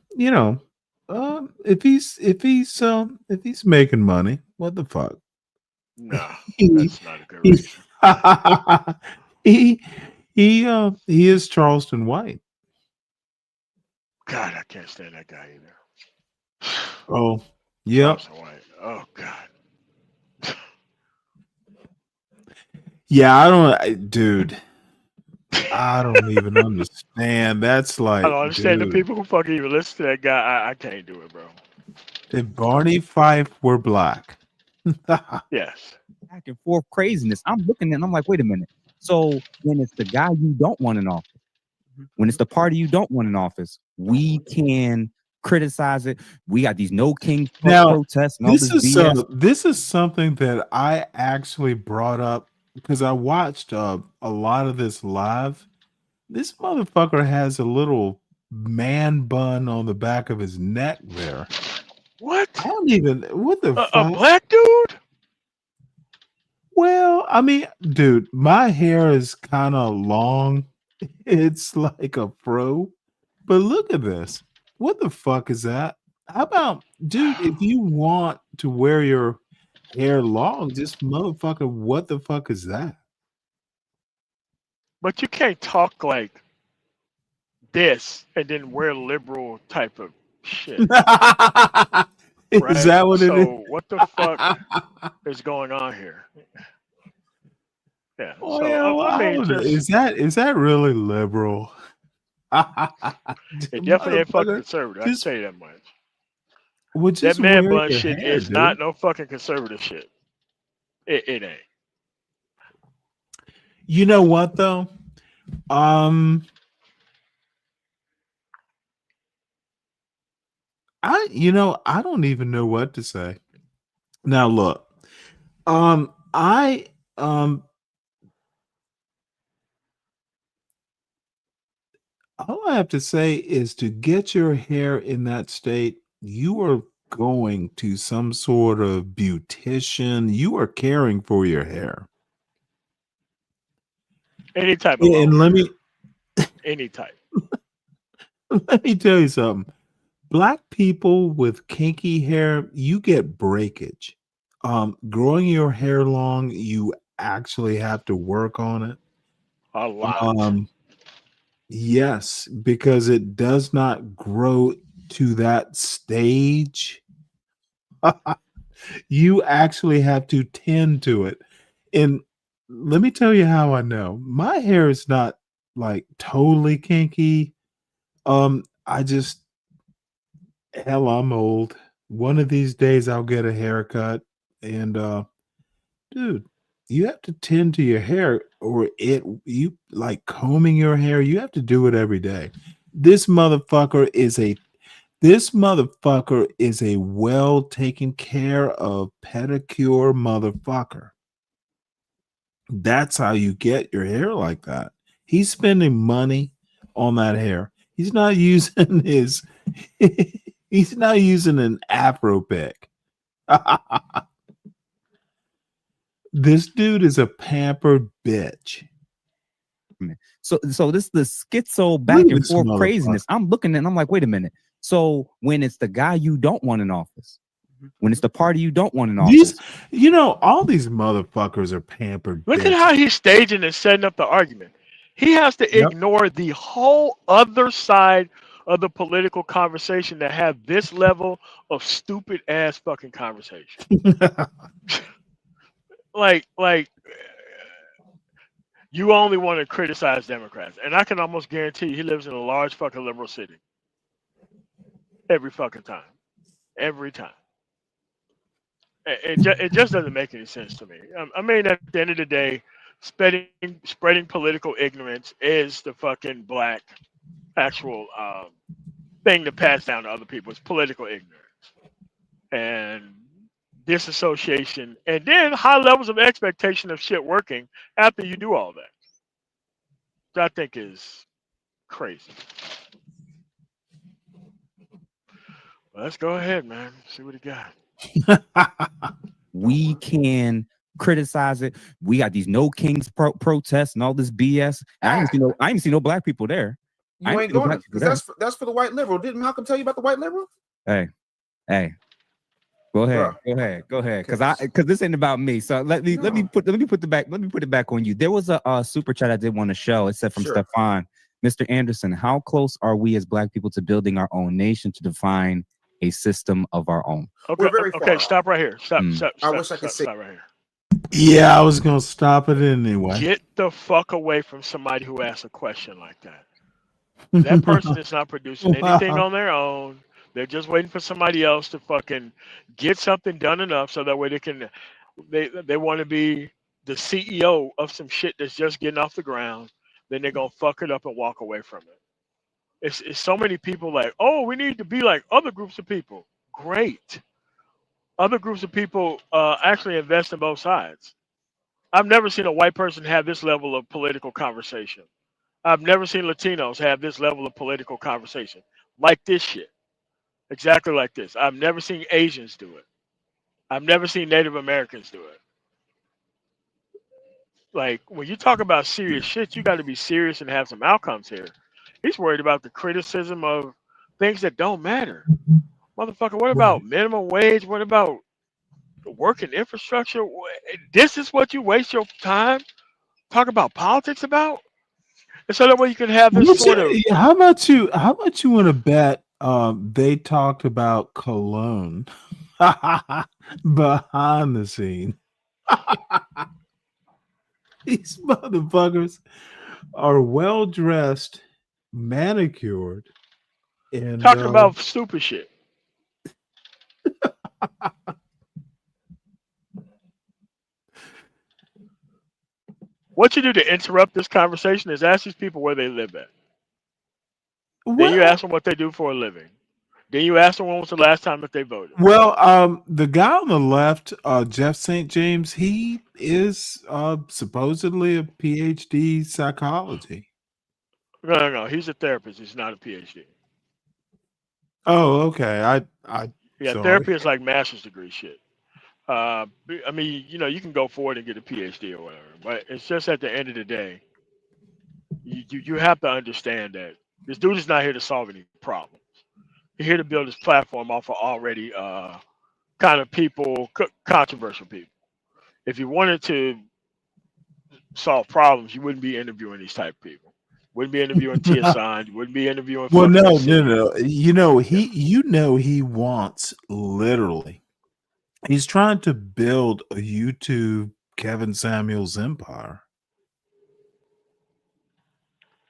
Speaker 3: If he's making money, what the fuck?
Speaker 21: No,
Speaker 3: he,
Speaker 21: that's not a good reason.
Speaker 3: he is Charleston White.
Speaker 21: God, I can't stand that guy either.
Speaker 3: Oh, yeah.
Speaker 21: Charleston White. Oh God.
Speaker 3: Yeah, dude. I don't even understand. That's like,
Speaker 21: I don't understand
Speaker 3: dude,
Speaker 21: the people who fucking even listen to that guy. I can't do it, bro.
Speaker 3: if Barney Fife were black.
Speaker 21: Yes.
Speaker 6: Back and forth craziness. I'm looking and I'm like, wait a minute. So when it's the guy you don't want in office, when it's the party you don't want in office, we can criticize it. We got these no king protests and all this BS.
Speaker 3: This is something that I actually brought up because I watched a lot of this live. This motherfucker has a little man bun on the back of his neck there.
Speaker 21: What?
Speaker 3: I don't even. What the fuck?
Speaker 21: A black dude?
Speaker 3: Well, I mean, dude, my hair is kind of long. It's like a fro. But look at this. What the fuck is that? How about, dude, if you want to wear your hair long, just motherfucker, what the fuck is that?
Speaker 21: But you can't talk like this and then wear liberal type of shit.
Speaker 3: Is
Speaker 21: Right?
Speaker 3: that what it is?
Speaker 21: So what the fuck is going on here? Yeah.
Speaker 3: Well,
Speaker 21: So I mean, just
Speaker 3: is that really liberal?
Speaker 21: it definitely ain't fucking conservative. I can tell you that much. That man bun shit is not no fucking conservative shit. It ain't.
Speaker 3: You know what though? I don't even know what to say. Now look, all I have to say is to get your hair in that state, you are going to some sort of beautician. You are caring for your hair.
Speaker 21: Any type of
Speaker 3: And
Speaker 21: any type.
Speaker 3: let me tell you something. Black people with kinky hair, you get breakage. Growing your hair long, you actually have to work on it.
Speaker 21: A lot.
Speaker 3: Yes, because it does not grow to that stage. You actually have to tend to it. And let me tell you how I know. My hair is not like totally kinky. I just hell, I'm old. One of these days I'll get a haircut. And dude, you have to tend to your hair or you like combing your hair, you have to do it every day. This motherfucker is a well taken care of pedicure motherfucker. That's how you get your hair like that. He's spending money on that hair. He's not using he's not using an Afro pick. This dude is a pampered bitch.
Speaker 6: So this is the schizo back and forth craziness. I'm looking and I'm like, wait a minute. So when it's the guy you don't want in office, when it's the party you don't want in office,
Speaker 3: all these motherfuckers are pampered.
Speaker 21: Look at how he's staging and setting up the argument. He has to ignore the whole other side of the political conversation to have this level of stupid ass fucking conversation. like you only want to criticize Democrats, and I can almost guarantee he lives in a large fucking liberal city. Every fucking time, every time. It just doesn't make any sense to me. I mean, at the end of the day, spreading political ignorance is the fucking black actual thing to pass down to other people. It's political ignorance and disassociation, and then high levels of expectation of shit working after you do all that. Which I think is crazy. Well, let's go ahead, man. See what he got.
Speaker 6: we can criticize it. We got these no kings protests and all this BS. I ain't seen no black people there.
Speaker 7: You ain't going because that's for the white liberal. Didn't Malcolm tell you about the white liberal?
Speaker 6: Hey. Go ahead. Because this ain't about me. So let me put it back on you. There was a super chat I did want to show. It said from Stefan, Mr. Anderson, how close are we as Black people to building our own nation to define a system of our own?
Speaker 21: Okay, stop right here. Stop
Speaker 7: I wish I could say.
Speaker 21: stop right here.
Speaker 3: Yeah, I was gonna stop it anyway.
Speaker 21: Get the fuck away from somebody who asks a question like that. That person is not producing anything on their own. They're just waiting for somebody else to fucking get something done enough so that way they want to be the CEO of some shit that's just getting off the ground. Then they're gonna fuck it up and walk away from it. It's so many people like, oh, we need to be like other groups of people. Great. Other groups of people actually invest in both sides. I've never seen a white person have this level of political conversation. I've never seen Latinos have this level of political conversation like this shit. Exactly like this. I've never seen Asians do it. I've never seen Native Americans do it. Like, when you talk about serious shit, you got to be serious and have some outcomes here. He's worried about the criticism of things that don't matter. Motherfucker, what about minimum wage? What about working infrastructure? This is what you waste your time talk about politics about? And so that way you can have this sort of...
Speaker 3: How about you want to bet they talked about cologne behind the scene? These motherfuckers are well dressed, manicured, and
Speaker 21: talking about stupid shit. What you do to interrupt this conversation is ask these people where they live at. Then you ask them what they do for a living. Then you ask them when was the last time that they voted.
Speaker 3: Well, the guy on the left, Jeff St. James, he is supposedly a PhD psychology.
Speaker 21: No. He's a therapist. He's not a PhD.
Speaker 3: Oh, okay.
Speaker 21: Therapy is like master's degree shit. I mean, you can go forward and get a PhD or whatever, but it's just at the end of the day, you have to understand that this dude is not here to solve any problems. He's here to build his platform off of already kind of people, controversial people. If you wanted to solve problems, you wouldn't be interviewing these type of people. Wouldn't be interviewing Tia San. You wouldn't be interviewing.
Speaker 3: Well, no. He wants literally. He's trying to build a YouTube Kevin Samuels empire.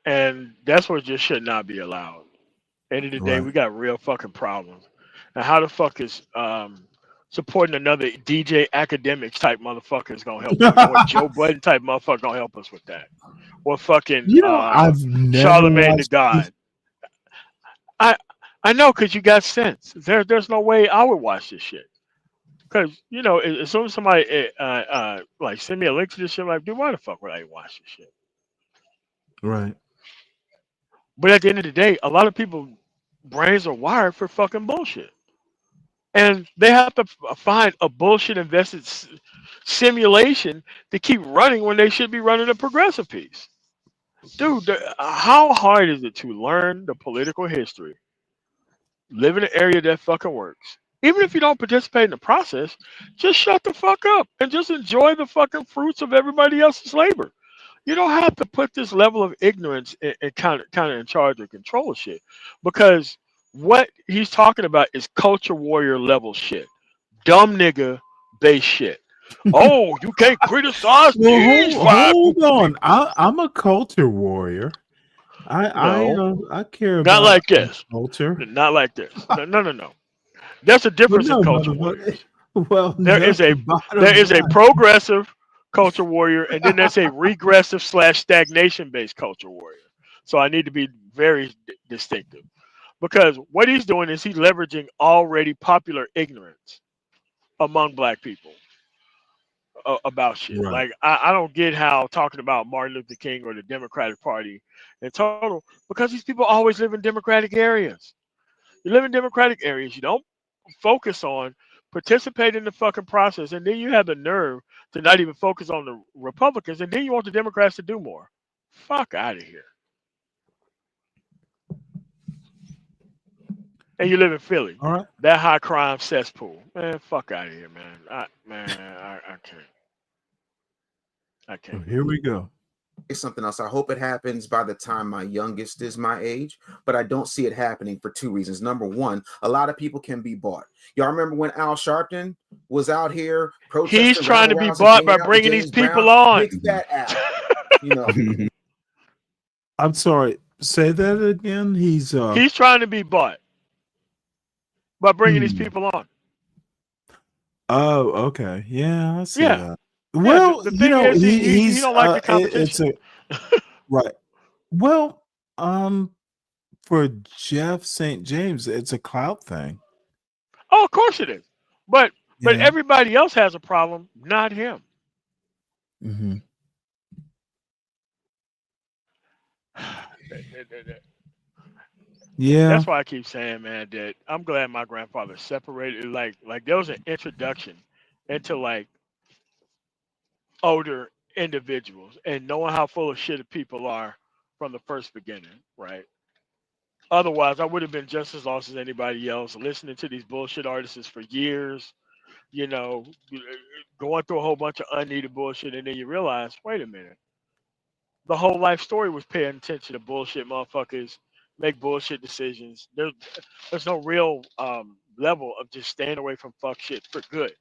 Speaker 21: And that's what just should not be allowed. End of the day, we got real fucking problems. And how the fuck is supporting another DJ Academics type motherfucker is gonna help us? Or Joe Budden type motherfucker gonna help us with that? Or fucking
Speaker 3: I've never
Speaker 21: Charlemagne the God. I know, because you got sense. There's no way I would watch this shit. Because, as soon as somebody like send me a link to this shit, I'm like, dude, why the fuck would I watch this shit?
Speaker 3: Right.
Speaker 21: But at the end of the day, a lot of people's brains are wired for fucking bullshit. And they have to find a bullshit invested simulation to keep running when they should be running a progressive piece. Dude, how hard is it to learn the political history, live in an area that fucking works? Even if you don't participate in the process, just shut the fuck up and just enjoy the fucking fruits of everybody else's labor. You don't have to put this level of ignorance and kind of in charge or control shit, because what he's talking about is culture warrior level shit, dumb nigga based shit. Oh, you can't criticize these five.
Speaker 3: Hold on, I'm a culture warrior. I care about
Speaker 21: not like this
Speaker 3: culture.
Speaker 21: Not like this. No. There's a difference in culture warriors.
Speaker 3: Well,
Speaker 21: there is a progressive culture warrior, and then there's a regressive / stagnation based culture warrior. So I need to be very distinctive, because what he's doing is he's leveraging already popular ignorance among black people about shit.
Speaker 3: Right.
Speaker 21: Like, I don't get how talking about Martin Luther King or the Democratic Party in total, because these people always live in Democratic areas. You live in Democratic areas, you don't focus on participate in the fucking process, and then you have the nerve to not even focus on the Republicans, and then you want the Democrats to do more. Fuck out of here. and you live in Philly.
Speaker 3: All right.
Speaker 21: That high crime cesspool. Man, fuck out of here, man. I can't. I
Speaker 3: So
Speaker 21: can't.
Speaker 3: here we go.
Speaker 7: It's something else. I hope it happens by the time my youngest is my age, but I don't see it happening for two reasons. Number one, a lot of people can be bought. Y'all remember when Al Sharpton was out here protesting?
Speaker 21: He's trying to be bought by bringing these people on.
Speaker 7: Big fat Al, you know.
Speaker 3: I'm sorry. Say that again. He's
Speaker 21: trying to be bought by bringing these people on.
Speaker 3: Oh, okay. Yeah, I see
Speaker 21: Yeah.
Speaker 3: that.
Speaker 21: Yeah,
Speaker 3: Well,
Speaker 21: the
Speaker 3: you
Speaker 21: thing
Speaker 3: know,
Speaker 21: is, he
Speaker 3: he's
Speaker 21: don't like the
Speaker 3: it's
Speaker 21: competition.
Speaker 3: right. Well, for Jeff St. James, it's a clout thing.
Speaker 21: Oh, of course it is. But
Speaker 3: Yeah.
Speaker 21: everybody else has a problem, not him.
Speaker 3: Mm-hmm. Yeah.
Speaker 21: That's why I keep saying, man, that I'm glad my grandfather separated. Like there was an introduction into like older individuals and knowing how full of shit people are from the first beginning, right? Otherwise, I would have been just as lost as anybody else, listening to these bullshit artists for years, you know, going through a whole bunch of unneeded bullshit, and then you realize, wait a minute, the whole life story was paying attention to bullshit motherfuckers, make bullshit decisions. There's no real level of just staying away from fuck shit for good,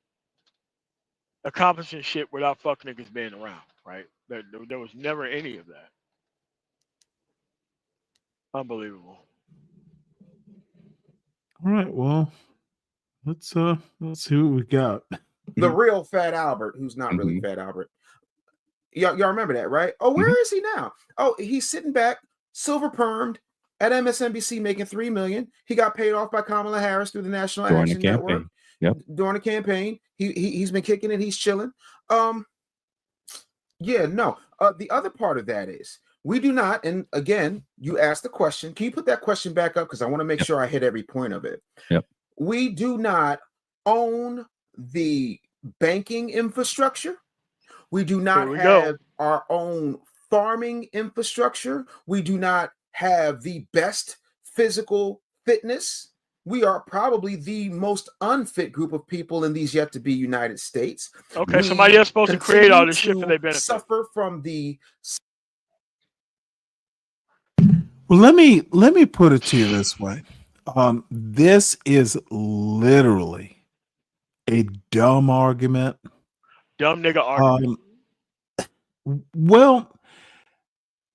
Speaker 21: accomplishing shit without fuck niggas being around, right? There was never any of that. Unbelievable.
Speaker 3: All right. Well, let's see what we got.
Speaker 7: The real Fat Albert, who's not really Fat Albert. Y'all remember that, right? Oh, where is he now? Oh, he's sitting back, silver permed at MSNBC, making $3 million. He got paid off by Kamala Harris through the National
Speaker 6: During the
Speaker 7: Action Network.
Speaker 6: Yep.
Speaker 7: During the campaign, he's been kicking it. He's chilling. Yeah, no. The other part of that is we do not. And again, you asked the question. Can you put that question back up? Because I want to make sure I hit every point of it.
Speaker 6: Yep.
Speaker 7: We do not own the banking infrastructure. We do not have our own farming infrastructure. We do not have the best physical fitness. We are probably the most unfit group of people in these yet to be United States.
Speaker 21: Okay, somebody else supposed to create all this shit for their benefit.
Speaker 7: Suffer from the.
Speaker 3: Well, let me put it to you this way. This is literally a dumb argument.
Speaker 21: Dumb nigga argument.
Speaker 3: Well,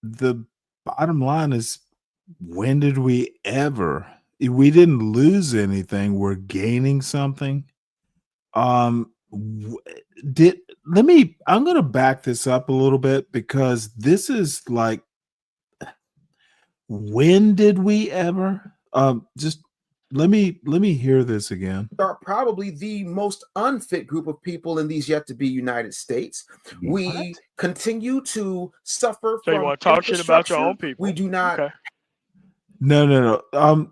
Speaker 3: the bottom line is, when did we ever? We didn't lose anything. We're gaining something. I'm going to back this up a little bit, because this is like, when did we ever? Just let me hear this again.
Speaker 7: Are probably the most unfit group of people in these yet to be United States. We continue to suffer
Speaker 21: So
Speaker 7: from.
Speaker 21: you want to talk shit about your own people?
Speaker 7: We do not.
Speaker 21: Okay.
Speaker 3: No.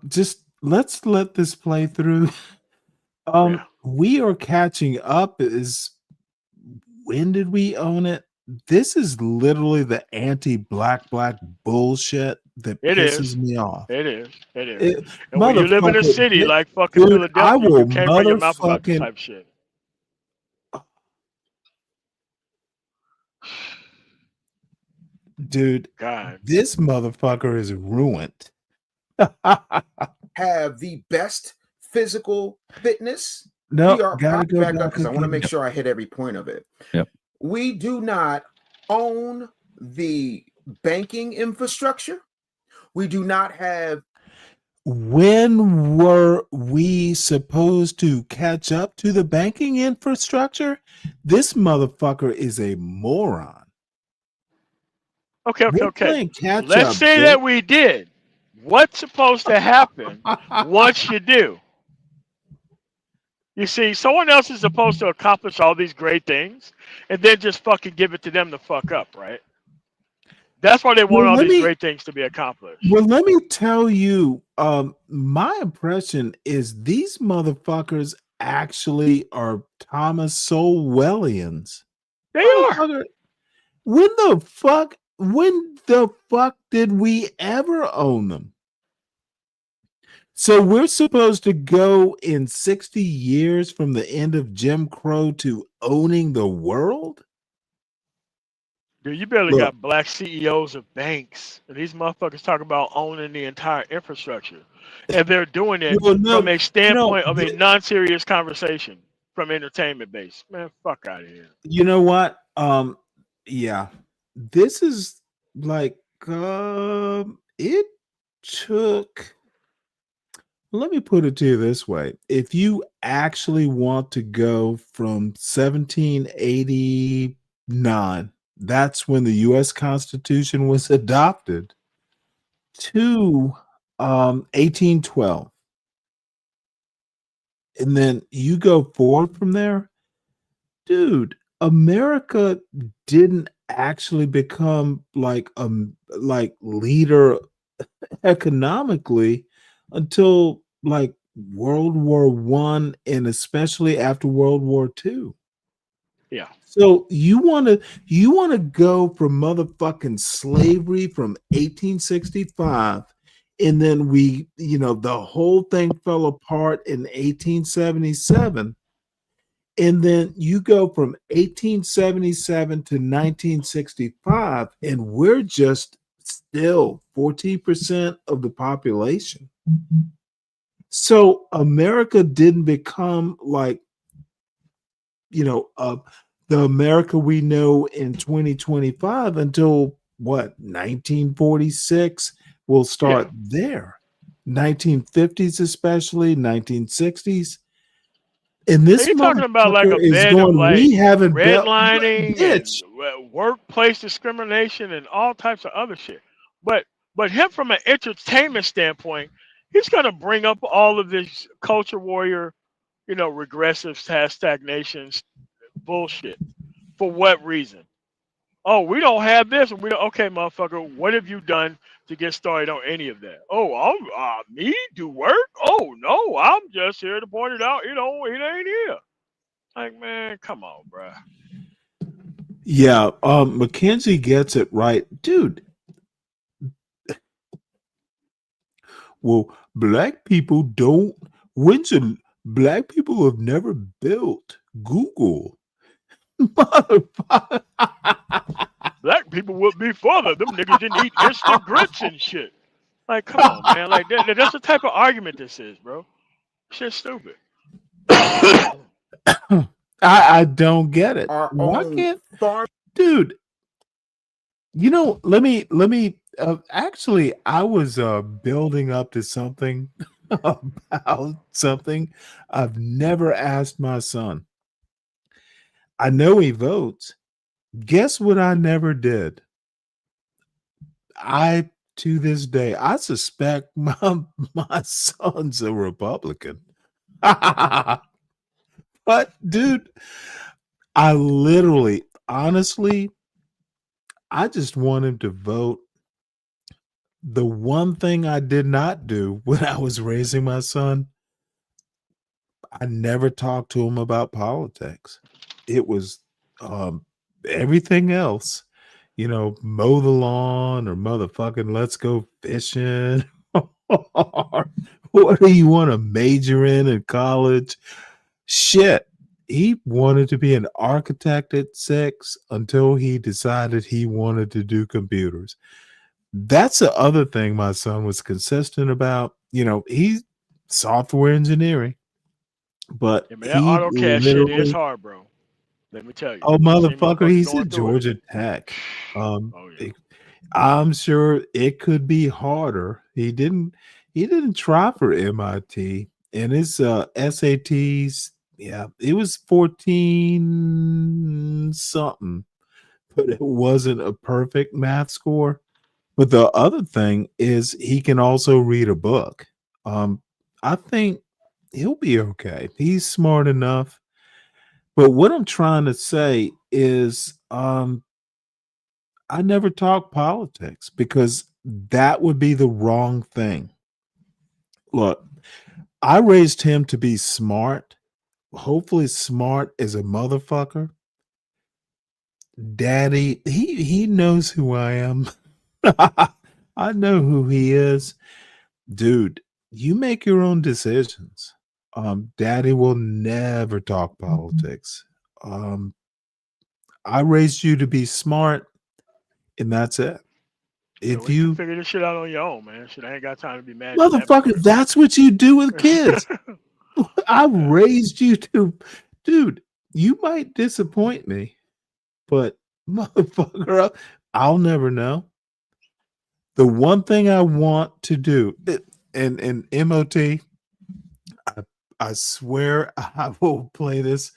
Speaker 3: Just let's let this play through. We are catching up. When did we own it? This is literally the anti-black bullshit that pisses me off.
Speaker 21: It is. And when you live in a city like fucking Philadelphia,
Speaker 3: I will
Speaker 21: you can't run your mouth about this type of shit.
Speaker 3: Dude,
Speaker 21: God.
Speaker 3: This motherfucker is ruined.
Speaker 7: Have the best physical fitness.
Speaker 3: No,
Speaker 7: we are
Speaker 3: gotta go
Speaker 7: back
Speaker 3: back
Speaker 7: up because I want to
Speaker 3: again.
Speaker 7: make sure I hit every point of it.
Speaker 6: Yep.
Speaker 7: We do not own the banking infrastructure. We do not have.
Speaker 3: When were we supposed to catch up to the banking infrastructure? This motherfucker is a moron.
Speaker 21: Okay.
Speaker 3: Catch
Speaker 21: Let's
Speaker 3: up,
Speaker 21: say
Speaker 3: bitch.
Speaker 21: that we did. What's supposed to happen once you do? You see, someone else is supposed to accomplish all these great things and then just fucking give it to them to fuck up, right? That's why they want all these great things to be accomplished.
Speaker 3: Well, let me tell you, my impression is these motherfuckers actually are Thomas Sowellians.
Speaker 21: They are.
Speaker 3: When the fuck did we ever own them? So we're supposed to go in 60 years from the end of Jim Crow to owning the world?
Speaker 21: Dude, you barely
Speaker 3: Look,
Speaker 21: got black CEOs of banks, and these motherfuckers talk about owning the entire infrastructure, and they're doing it
Speaker 3: well,
Speaker 21: from
Speaker 3: no,
Speaker 21: a
Speaker 3: no,
Speaker 21: standpoint of a non-serious conversation from entertainment base. Man, fuck out of here.
Speaker 3: you know what? Yeah, this is like it took. Let me put it to you this way: if you actually want to go from 1789, that's when the U.S. Constitution was adopted, to 1812, and then you go forward from there, dude. America didn't actually become like leader economically until like World War One, and especially after World War Two.
Speaker 21: Yeah.
Speaker 3: So you wanna go from motherfucking slavery from 1865, and then the whole thing fell apart in 1877. And then you go from 1877 to 1965, and we're just still 14% of the population. So America didn't become like, the America we know in 2025 until what, 1946? We'll start there. 1950s, especially 1960s. And this
Speaker 21: You're talking about like
Speaker 3: motherfucker
Speaker 21: a
Speaker 3: is
Speaker 21: bed of
Speaker 3: going,
Speaker 21: like
Speaker 3: we haven't built,
Speaker 21: redlining
Speaker 3: bitch.
Speaker 21: and workplace discrimination and all types of other shit. But him from an entertainment standpoint, he's gonna bring up all of this culture warrior, regressive stagnation bullshit. For what reason? Oh, we don't have this, and we don't. Okay, motherfucker, what have you done to get started on any of that? Oh, me do work? Oh no, I'm just here to point it out. It ain't here. Like, man, come on, bruh.
Speaker 3: Yeah, Mackenzie gets it right, dude. Well, black people don't. Black people have never built Google, motherfucker.
Speaker 21: Black people would be further. Them niggas didn't eat instant grits and shit. Like, come on, man. Like, that's the type of argument this is, bro. Shit's stupid.
Speaker 3: I don't get it.
Speaker 7: Our
Speaker 3: Why
Speaker 7: own
Speaker 3: can't,
Speaker 7: farm.
Speaker 3: dude? Let me. Actually, I was building up to something about something I've never asked my son. I know he votes. Guess what I never did? To this day, I suspect my son's a Republican. But dude, I literally, honestly, I just want him to vote. The one thing I did not do when I was raising my son, I never talked to him about politics. It was everything else, mow the lawn or motherfucking let's go fishing. Or what do you want to major in college? Shit. He wanted to be an architect at 6 until he decided he wanted to do computers. That's the other thing my son was consistent about. He's software engineering, but
Speaker 21: Yeah, man, that
Speaker 3: he
Speaker 21: AutoCAD shit is
Speaker 3: literally,
Speaker 21: hard, bro. Let me tell you.
Speaker 3: oh
Speaker 21: I seen
Speaker 3: motherfucker,
Speaker 21: motherfuckers
Speaker 3: he's
Speaker 21: going
Speaker 3: at
Speaker 21: through it.
Speaker 3: Georgia Tech.
Speaker 21: Oh yeah.
Speaker 3: I'm sure it could be harder. He didn't try for MIT, and his SATs, yeah, it was 14 something, but it wasn't a perfect math score. But the other thing is he can also read a book. I think he'll be okay. He's smart enough. But what I'm trying to say is I never talk politics because that would be the wrong thing. Look, I raised him to be smart, hopefully smart as a motherfucker. Daddy, he knows who I am. I know who he is. Dude, you make your own decisions. Daddy will never talk politics. I raised you to be smart, and that's it.
Speaker 21: Yeah,
Speaker 3: If
Speaker 21: well, you can
Speaker 3: you
Speaker 21: figure this shit out on your own, man. Shit, I ain't got time to be mad at you that
Speaker 3: motherfucker, that's what you do with kids. I raised you to, dude. You might disappoint me, but motherfucker, I'll never know. The one thing I want to do, and MOT, I swear I will play this,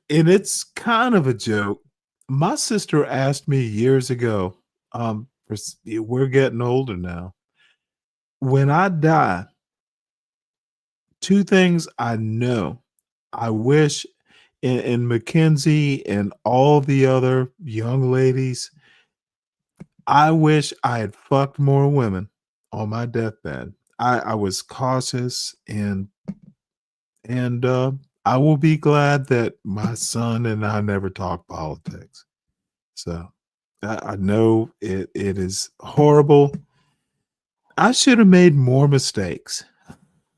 Speaker 3: and it's kind of a joke. My sister asked me years ago, we're getting older now. When I die, two things I know. I wish, and Mackenzie and all the other young ladies, I wish I had fucked more women on my deathbed. I was cautious, and I will be glad that my son and I never talk politics. So I know it is horrible. I should have made more mistakes.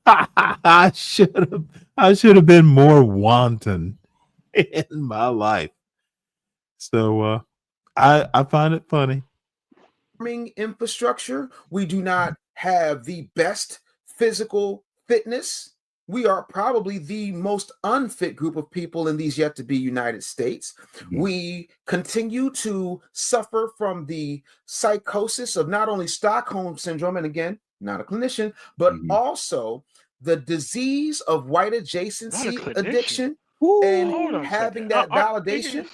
Speaker 3: I should have been more wanton in my life. So I find it funny.
Speaker 7: Infrastructure. We do not have the best physical fitness. We are probably the most unfit group of people in these yet to be United States. We continue to suffer from the psychosis of not only Stockholm syndrome, and again, not a clinician, but also the disease of white adjacency addiction and having that validation.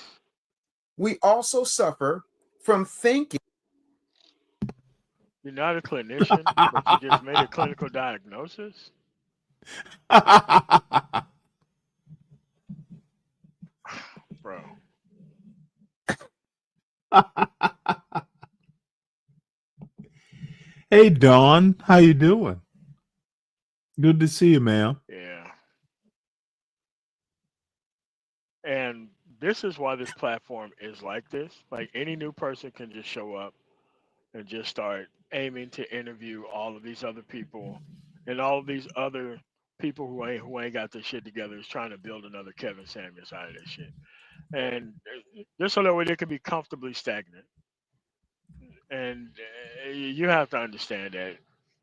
Speaker 7: We also suffer from thinking.
Speaker 21: You're not a clinician, but you just made a clinical diagnosis? Bro.
Speaker 3: Hey Dawn, how you doing? Good to see you, ma'am.
Speaker 21: Yeah. And this is why this platform is like this. Like any new person can just show up and just start aiming to interview all of these other people, and all of these other people who ain't got their shit together is trying to build another Kevin Samuels out of this shit. And just so that way they can be comfortably stagnant. And you have to understand that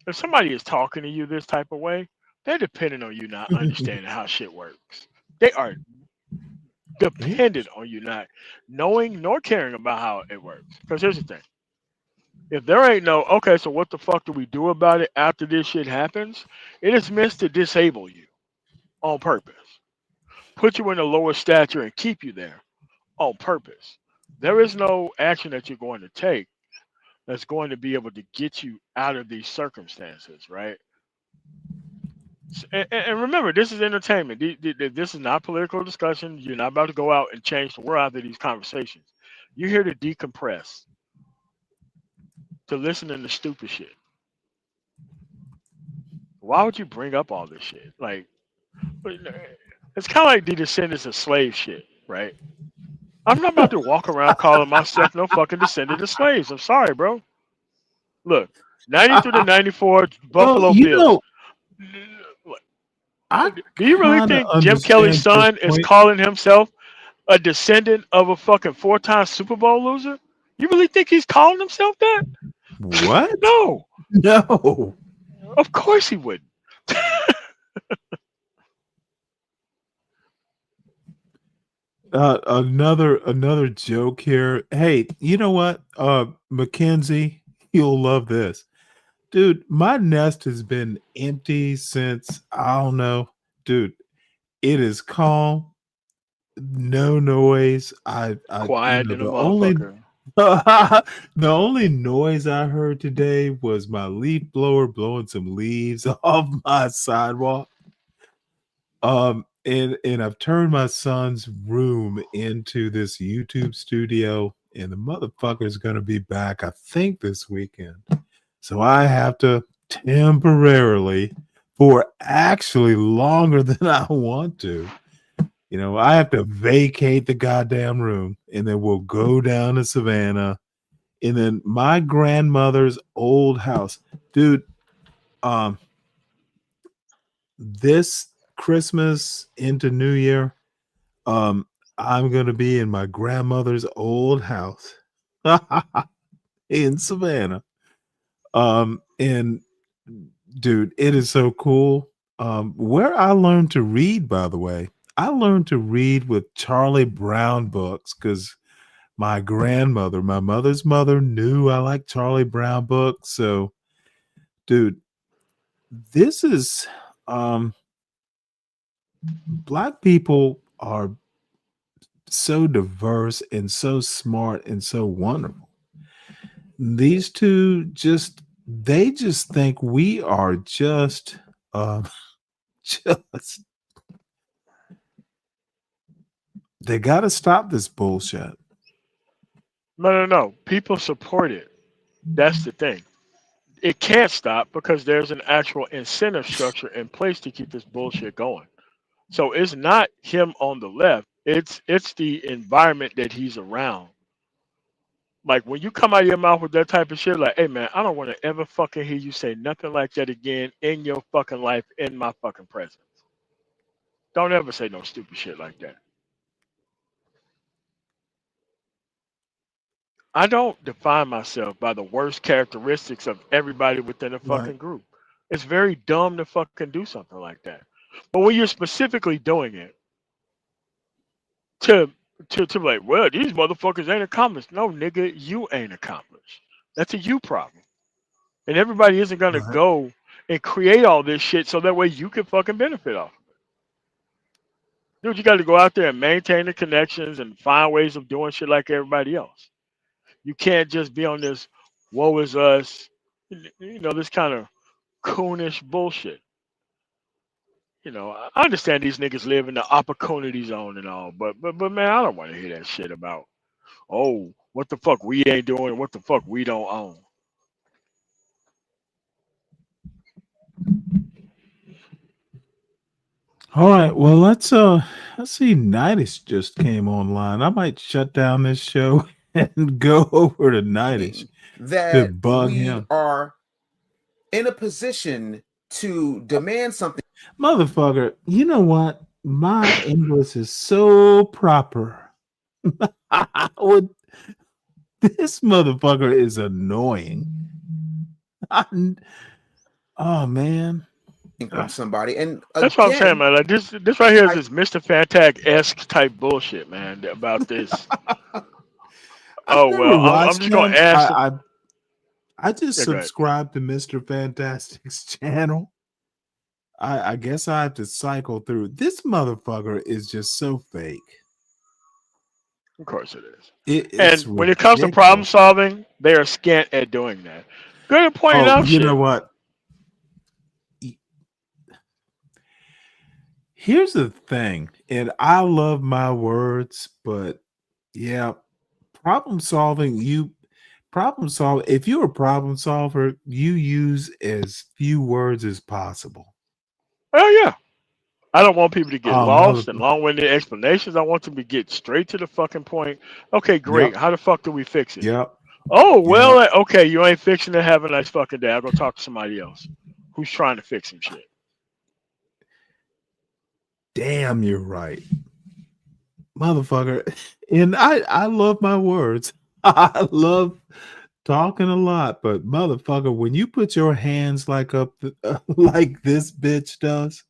Speaker 21: if somebody is talking to you this type of way, they're dependent on you not understanding how shit works. They are dependent on you not knowing nor caring about how it works. Because here's the thing. If there ain't no, okay, so what the fuck do we do about it after this shit happens? It is meant to disable you on purpose, put you in a lower stature and keep you there on purpose. There is no action that you're going to take that's going to be able to get you out of these circumstances, right? And remember, this is entertainment. This is not political discussion. You're not about to go out and change the world after these conversations. You're here to decompress, to listen to stupid shit. Why would you bring up all this shit? Like, it's kind of like the descendants of slave shit, right? I'm not about to walk around calling myself no fucking descendant of slaves. I'm sorry, bro. Look, 93 to 94 Buffalo
Speaker 3: Well,
Speaker 21: Bills.
Speaker 3: I
Speaker 21: Do you really
Speaker 3: kinda
Speaker 21: think Jim Kelly's
Speaker 3: understand his
Speaker 21: son is
Speaker 3: point.
Speaker 21: calling himself a descendant of a fucking 4-time Super Bowl loser? You really think he's calling himself that?
Speaker 3: What?
Speaker 21: No.
Speaker 3: No.
Speaker 21: Of course he wouldn't.
Speaker 3: Another joke here. Hey, you know what? Mackenzie, you'll love this. Dude, my nest has been empty since I don't know. Dude, it is calm, no noise.
Speaker 21: Quiet than a
Speaker 3: The only
Speaker 21: motherfucker.
Speaker 3: the only noise I heard today was my leaf blower blowing some leaves off my sidewalk. And I've turned my son's room into this YouTube studio, and the motherfucker's gonna be back, I think, this weekend. So I have to temporarily, for actually longer than I want to, I have to vacate the goddamn room, and then we'll go down to Savannah, and then my grandmother's old house, dude. this Christmas into New Year, I'm gonna be in my grandmother's old house in Savannah. And dude, it is so cool. Where I learned to read, by the way, I learned to read with Charlie Brown books because my grandmother, my mother's mother, knew I liked Charlie Brown books. So, dude, this is Black people are so diverse and so smart and so wonderful. These two they just think we are just just they got to stop this bullshit.
Speaker 21: No. People support it. That's the thing. It can't stop because there's an actual incentive structure in place to keep this bullshit going. So it's not him on the left. It's the environment that he's around. Like when you come out of your mouth with that type of shit, like, hey man, I don't want to ever fucking hear you say nothing like that again in your fucking life in my fucking presence. Don't ever say no stupid shit like that. I don't define myself by the worst characteristics of everybody within a fucking
Speaker 3: Right.
Speaker 21: group. It's very dumb to fucking do something like that. But when you're specifically doing it to be like, well, these motherfuckers ain't accomplished. No, nigga, you ain't accomplished. That's a you problem. And everybody isn't gonna
Speaker 3: Right.
Speaker 21: go and create all this shit so that way you can fucking benefit off of it. Dude, you got to go out there and maintain the connections and find ways of doing shit like everybody else. You can't just be on this woe is us, this kind of coonish bullshit. I understand these niggas live in the opportunity zone and all, but man, I don't want to hear that shit about, oh, what the fuck we ain't doing and what the fuck we don't own.
Speaker 3: All right. Well, let's see. Nidish just came online. I might shut down this show and go over to Nidish to
Speaker 7: That
Speaker 3: bug
Speaker 7: we
Speaker 3: him.
Speaker 7: are in a position to demand something.
Speaker 3: Motherfucker, you know what? My English is so proper. This motherfucker is annoying. Oh man.
Speaker 7: From somebody. And
Speaker 21: That's what I'm saying,
Speaker 7: again,
Speaker 21: man. Like this right here is this Mr. Fantastic-esque type bullshit, man, about this.
Speaker 3: I've
Speaker 21: Oh
Speaker 3: never
Speaker 21: well, I'm
Speaker 3: watched
Speaker 21: just gonna
Speaker 3: him.
Speaker 21: ask.
Speaker 3: I just
Speaker 21: Yeah, go ahead.
Speaker 3: subscribed to Mr. Fantastic's channel. I guess I have to cycle through. This motherfucker is just so fake.
Speaker 21: Of course it is.
Speaker 3: It's
Speaker 21: And when it comes to problem
Speaker 3: ridiculous.
Speaker 21: solving, they are scant at doing that. Good at pointing
Speaker 3: Oh,
Speaker 21: out
Speaker 3: you
Speaker 21: shit.
Speaker 3: know what? Here's the thing, and I love my words, but yeah, problem solving, if you're a problem solver, you use as few words as possible.
Speaker 21: Oh yeah. I don't want people to get lost and
Speaker 3: Mother,
Speaker 21: long-winded explanations. I want them to get straight to the fucking point. Okay, great.
Speaker 3: yep,
Speaker 21: How the fuck do we fix it?
Speaker 3: yep,
Speaker 21: Oh, well,
Speaker 3: yep.
Speaker 21: okay, you ain't fixing it. Have a nice fucking day. I'll go talk to somebody else who's trying to fix some shit.
Speaker 3: Damn, you're right, motherfucker. And I love my words. I love talking a lot, but motherfucker, when you put your hands like like this bitch does,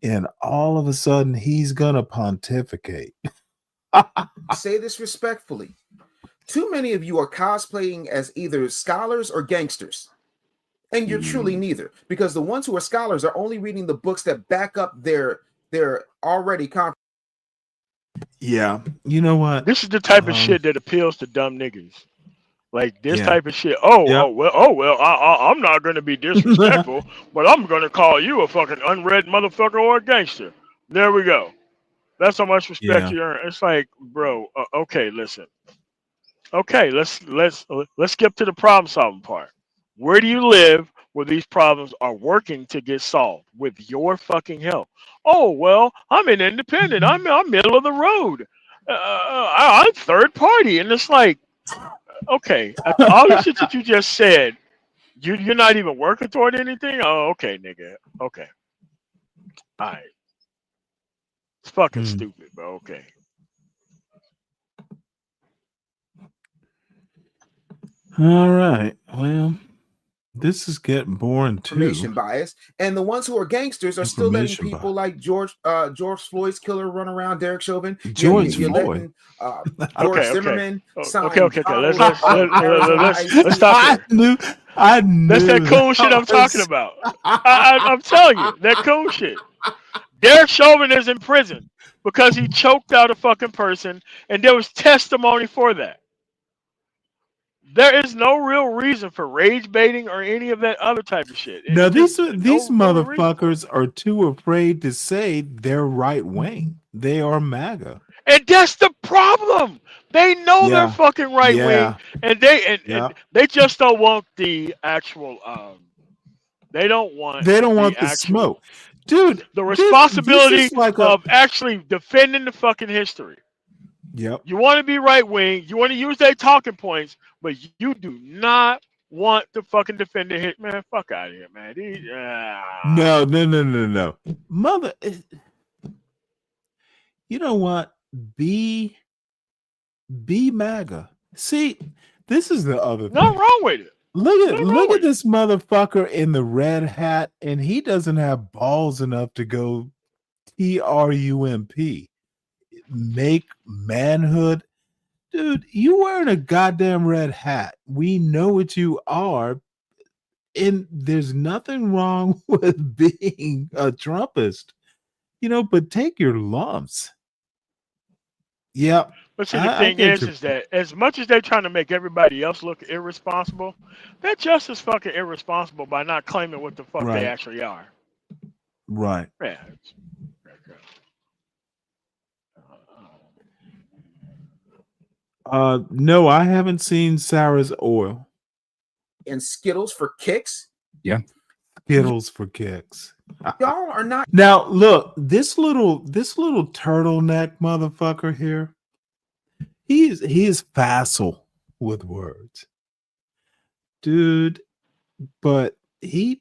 Speaker 3: and all of a sudden he's gonna pontificate.
Speaker 7: say this respectfully. Too many of you are cosplaying as either scholars or gangsters. And you're truly neither, because the ones who are scholars are only reading the books that back up their already
Speaker 3: Yeah, you know what?
Speaker 21: This is the type of shit that appeals to dumb niggas. Like this
Speaker 3: Yeah.
Speaker 21: type of shit.
Speaker 3: Yep.
Speaker 21: I'm not gonna be disrespectful, but I'm gonna call you a fucking unread motherfucker or a gangster. There we go. That's how much respect
Speaker 3: Yeah.
Speaker 21: you earn. It's like, bro. Okay, listen. Okay, let's skip to the problem solving part. Where do you live where these problems are working to get solved with your fucking help? Oh well, I'm an independent. I'm middle of the road. I'm third party, and it's like, okay, after all the shit that you just said, you're not even working toward anything. Oh, okay, nigga. Okay. All right. It's fucking stupid, but okay.
Speaker 3: All right. Well, this is getting boring too.
Speaker 7: Information bias, and the ones who are gangsters are still letting
Speaker 3: Information
Speaker 7: people like George Floyd's killer run around, Derek Chauvin.
Speaker 3: George
Speaker 7: You're
Speaker 3: Floyd.
Speaker 7: letting George Zimmerman sign
Speaker 21: Okay.
Speaker 7: bottles
Speaker 21: Let's
Speaker 7: of Arizona iced
Speaker 21: stop here.
Speaker 3: I knew
Speaker 21: That's that coon shit I'm talking about. I'm telling you, that coon shit. Derek Chauvin is in prison because he choked out a fucking person, and there was testimony for that. There is no real reason for rage baiting or any of that other type of shit.
Speaker 3: Now these
Speaker 21: no
Speaker 3: motherfuckers are too afraid to say they're right wing. They are MAGA.
Speaker 21: And that's the problem. They know they're fucking right wing, and they just don't want the actual. They don't want
Speaker 3: the
Speaker 21: actual
Speaker 3: smoke, dude.
Speaker 21: The responsibility
Speaker 3: this is like
Speaker 21: of actually defending the fucking history.
Speaker 3: Yep.
Speaker 21: You want to be right wing. You want to use their talking points, but you do not want to fucking defend the hit. Man, fuck out of here, man.
Speaker 3: No. Mother, you know what? Be MAGA. See, this is the other thing.
Speaker 21: Nothing wrong with it.
Speaker 3: Look at this motherfucker in the red hat, and he doesn't have balls enough to go TRUMP. Make manhood. Dude, you wearing a goddamn red hat. We know what you are. And there's nothing wrong with being a Trumpist, but take your lumps. Yeah.
Speaker 21: But see, the thing is that as much as they're trying to make everybody else look irresponsible, they're just as fucking irresponsible by not claiming what the fuck they actually are.
Speaker 3: Right.
Speaker 21: Yeah.
Speaker 3: No, I haven't seen Sarah's oil.
Speaker 7: And Skittles for kicks.
Speaker 6: Yeah.
Speaker 3: Skittles for kicks.
Speaker 7: Y'all are not.
Speaker 3: Now look, this little turtleneck motherfucker here. He is facile with words, dude. But he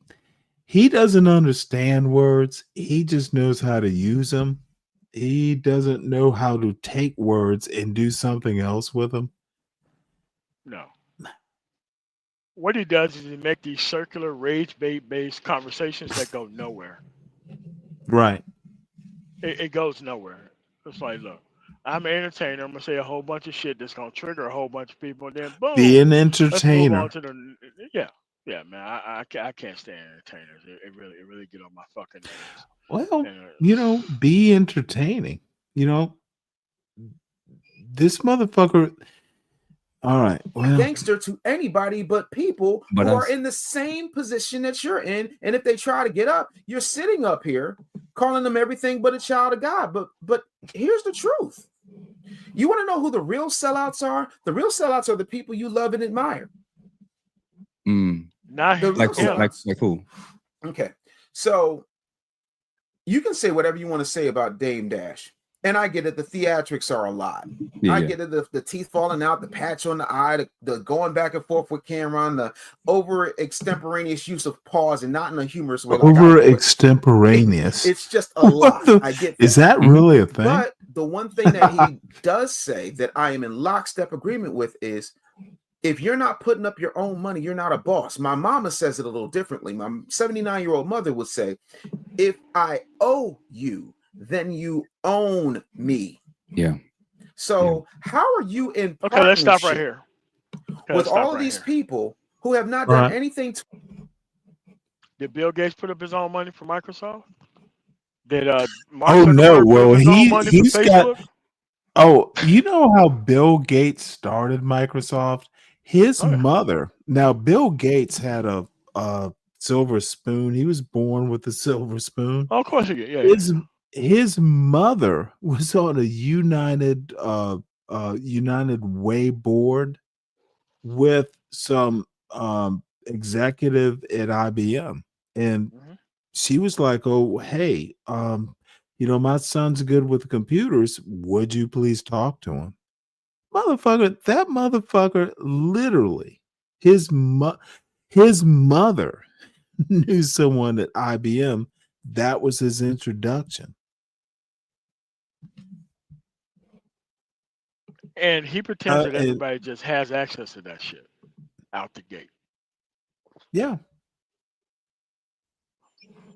Speaker 3: doesn't understand words. He just knows how to use them. He doesn't know how to take words and do something else with them.
Speaker 21: No. What he does is he make these circular rage based conversations that go nowhere.
Speaker 3: Right.
Speaker 21: It goes nowhere. It's like, look, I'm an entertainer. I'm gonna say a whole bunch of shit that's gonna trigger a whole bunch of people. And then boom,
Speaker 3: be an entertainer.
Speaker 21: Let's move on to yeah, man. I can't stand entertainers. It really get on my fucking nerves.
Speaker 3: Well, be entertaining. This motherfucker. All right. Well,
Speaker 7: gangster to anybody but people who are in the same position that you're in. And if they try to get up, you're sitting up here calling them everything but a child of God. But here's the truth. You want to know who the real sellouts are? The real sellouts are the people you love and admire.
Speaker 21: Like
Speaker 6: who?
Speaker 7: Okay. So you can say whatever you want to say about Dame Dash. And I get it. The theatrics are a lot. I get it. The teeth falling out, the patch on the eye, the going back and forth with Cameron, the over extemporaneous use of pause and not in a humorous way.
Speaker 3: Over extemporaneous.
Speaker 7: It's just a lot. I get that.
Speaker 3: Is that really a thing?
Speaker 7: But the one thing that he does say that I am in lockstep agreement with is, if you're not putting up your own money, you're not a boss. My mama says it a little differently. My 79-year-old mother would say, if I owe you, then you own me.
Speaker 6: Yeah.
Speaker 7: So how are you in
Speaker 21: Okay, let's stop right here.
Speaker 7: With all of these people who have not done anything to...
Speaker 21: Did Bill Gates put up his own money for Microsoft? Did Mark
Speaker 3: oh no, well
Speaker 21: he's
Speaker 3: got you know how Bill Gates started Microsoft? His mother. Now Bill Gates had a silver spoon. He was born with a silver spoon.
Speaker 21: Oh, of course he did. Yeah,
Speaker 3: his mother was on a United Way board with some executive at IBM, and she was like, "Oh, hey, my son's good with computers. Would you please talk to him?" That motherfucker, literally, his mother knew someone at IBM That was his introduction.
Speaker 21: And he pretends that
Speaker 3: And
Speaker 21: everybody just has access to that shit out the gate.
Speaker 3: yeah.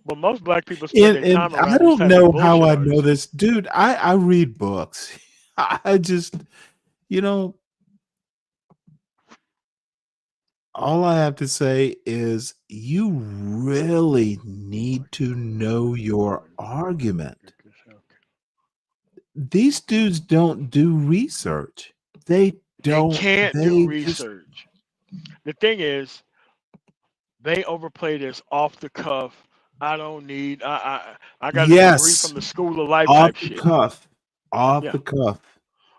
Speaker 21: But most black people spend their
Speaker 3: And
Speaker 21: time
Speaker 3: I
Speaker 21: around these
Speaker 3: don't
Speaker 21: type of
Speaker 3: know how
Speaker 21: bullshit
Speaker 3: I know
Speaker 21: artists.
Speaker 3: this. Dude, I read books. I just, you know, all I have to say is you really need to know your argument. These dudes don't do research. They
Speaker 21: They
Speaker 3: don't.
Speaker 21: can't do
Speaker 3: They just
Speaker 21: research. The thing is, they overplay this off the cuff. I don't need. I got a degree from
Speaker 3: yes,
Speaker 21: the school of life
Speaker 3: off
Speaker 21: type
Speaker 3: the
Speaker 21: shit.
Speaker 3: cuff, off
Speaker 21: Yeah.
Speaker 3: the cuff.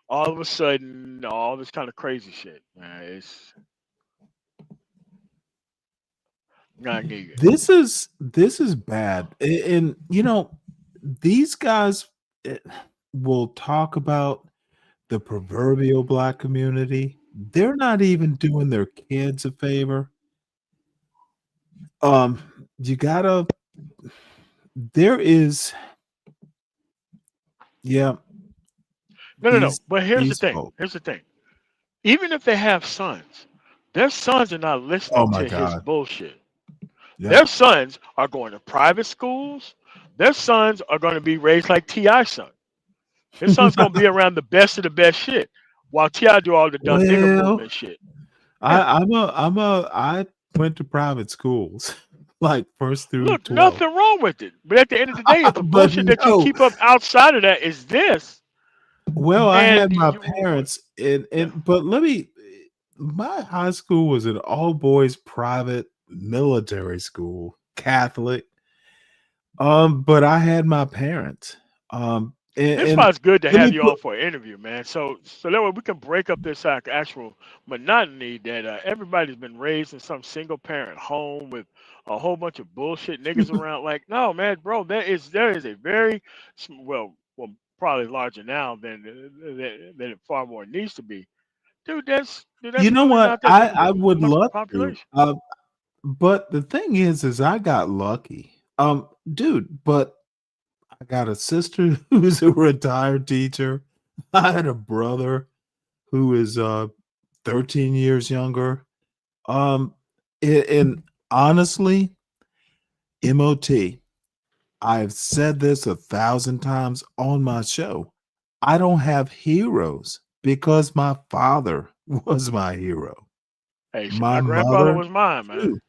Speaker 21: All of a sudden, all this kind of crazy shit. It's not needed.
Speaker 3: This is bad, and you know these guys will talk about the proverbial black community. They're not even doing their kids a favor. You gotta. There is, yeah.
Speaker 21: No. But here's the
Speaker 3: These
Speaker 21: thing.
Speaker 3: folks.
Speaker 21: Here's the thing. Even if they have sons, their sons are not listening
Speaker 3: Oh my
Speaker 21: to his
Speaker 3: god.
Speaker 21: bullshit.
Speaker 3: Yeah.
Speaker 21: Their sons are going to private schools. Their sons are going to be raised like T.I.'s son. His son's going to be around the best of the best shit, while T.I. do all the dumb nigga
Speaker 3: Well,
Speaker 21: movement shit. Yeah.
Speaker 3: I went to private schools, like first through
Speaker 21: Look,
Speaker 3: 12.
Speaker 21: nothing wrong with it. But at the end of the day, if the
Speaker 3: But
Speaker 21: bullshit that you
Speaker 3: no.
Speaker 21: keep up outside of that is this,
Speaker 3: Well, I
Speaker 21: and
Speaker 3: had my
Speaker 21: you,
Speaker 3: parents and
Speaker 21: yeah.
Speaker 3: but my high school was an all boys private military school, Catholic. But I had my parents.
Speaker 21: This is
Speaker 3: And
Speaker 21: why it's good to
Speaker 3: let me
Speaker 21: have you
Speaker 3: put
Speaker 21: on for an interview, man. So that way we can break up this actual monotony that everybody's been raised in some single parent home with a whole bunch of bullshit niggas around. Like, no, man, bro, there is a very well probably larger now than it far more needs to be, dude.
Speaker 3: you
Speaker 21: That's
Speaker 3: know
Speaker 21: really
Speaker 3: what?
Speaker 21: not that big of
Speaker 3: I would
Speaker 21: much of a
Speaker 3: love to.
Speaker 21: population.
Speaker 3: But the thing is I got lucky. Dude, but I got a sister who's a retired teacher. I had a brother who is 13 years younger. And honestly, MOT, I've said this 1,000 times on my show. I don't have heroes because my father was my hero.
Speaker 21: Hey, shit,
Speaker 3: My
Speaker 21: my grandfather
Speaker 3: mother
Speaker 21: was mine, man.
Speaker 3: too.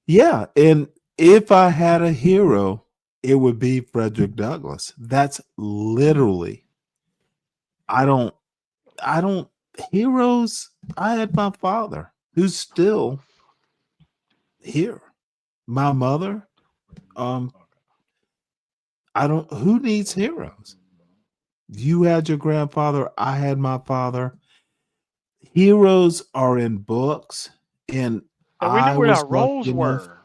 Speaker 3: Yeah, and if I had a hero, it would be Frederick Douglass. That's literally I don't heroes. I had my father who's still here. My mother, um, I don't who needs heroes? You had your grandfather, I had my father. Heroes are in books, and
Speaker 21: And we knew
Speaker 3: I
Speaker 21: what
Speaker 3: was
Speaker 21: our
Speaker 3: lucky
Speaker 21: roles
Speaker 3: enough.
Speaker 21: were.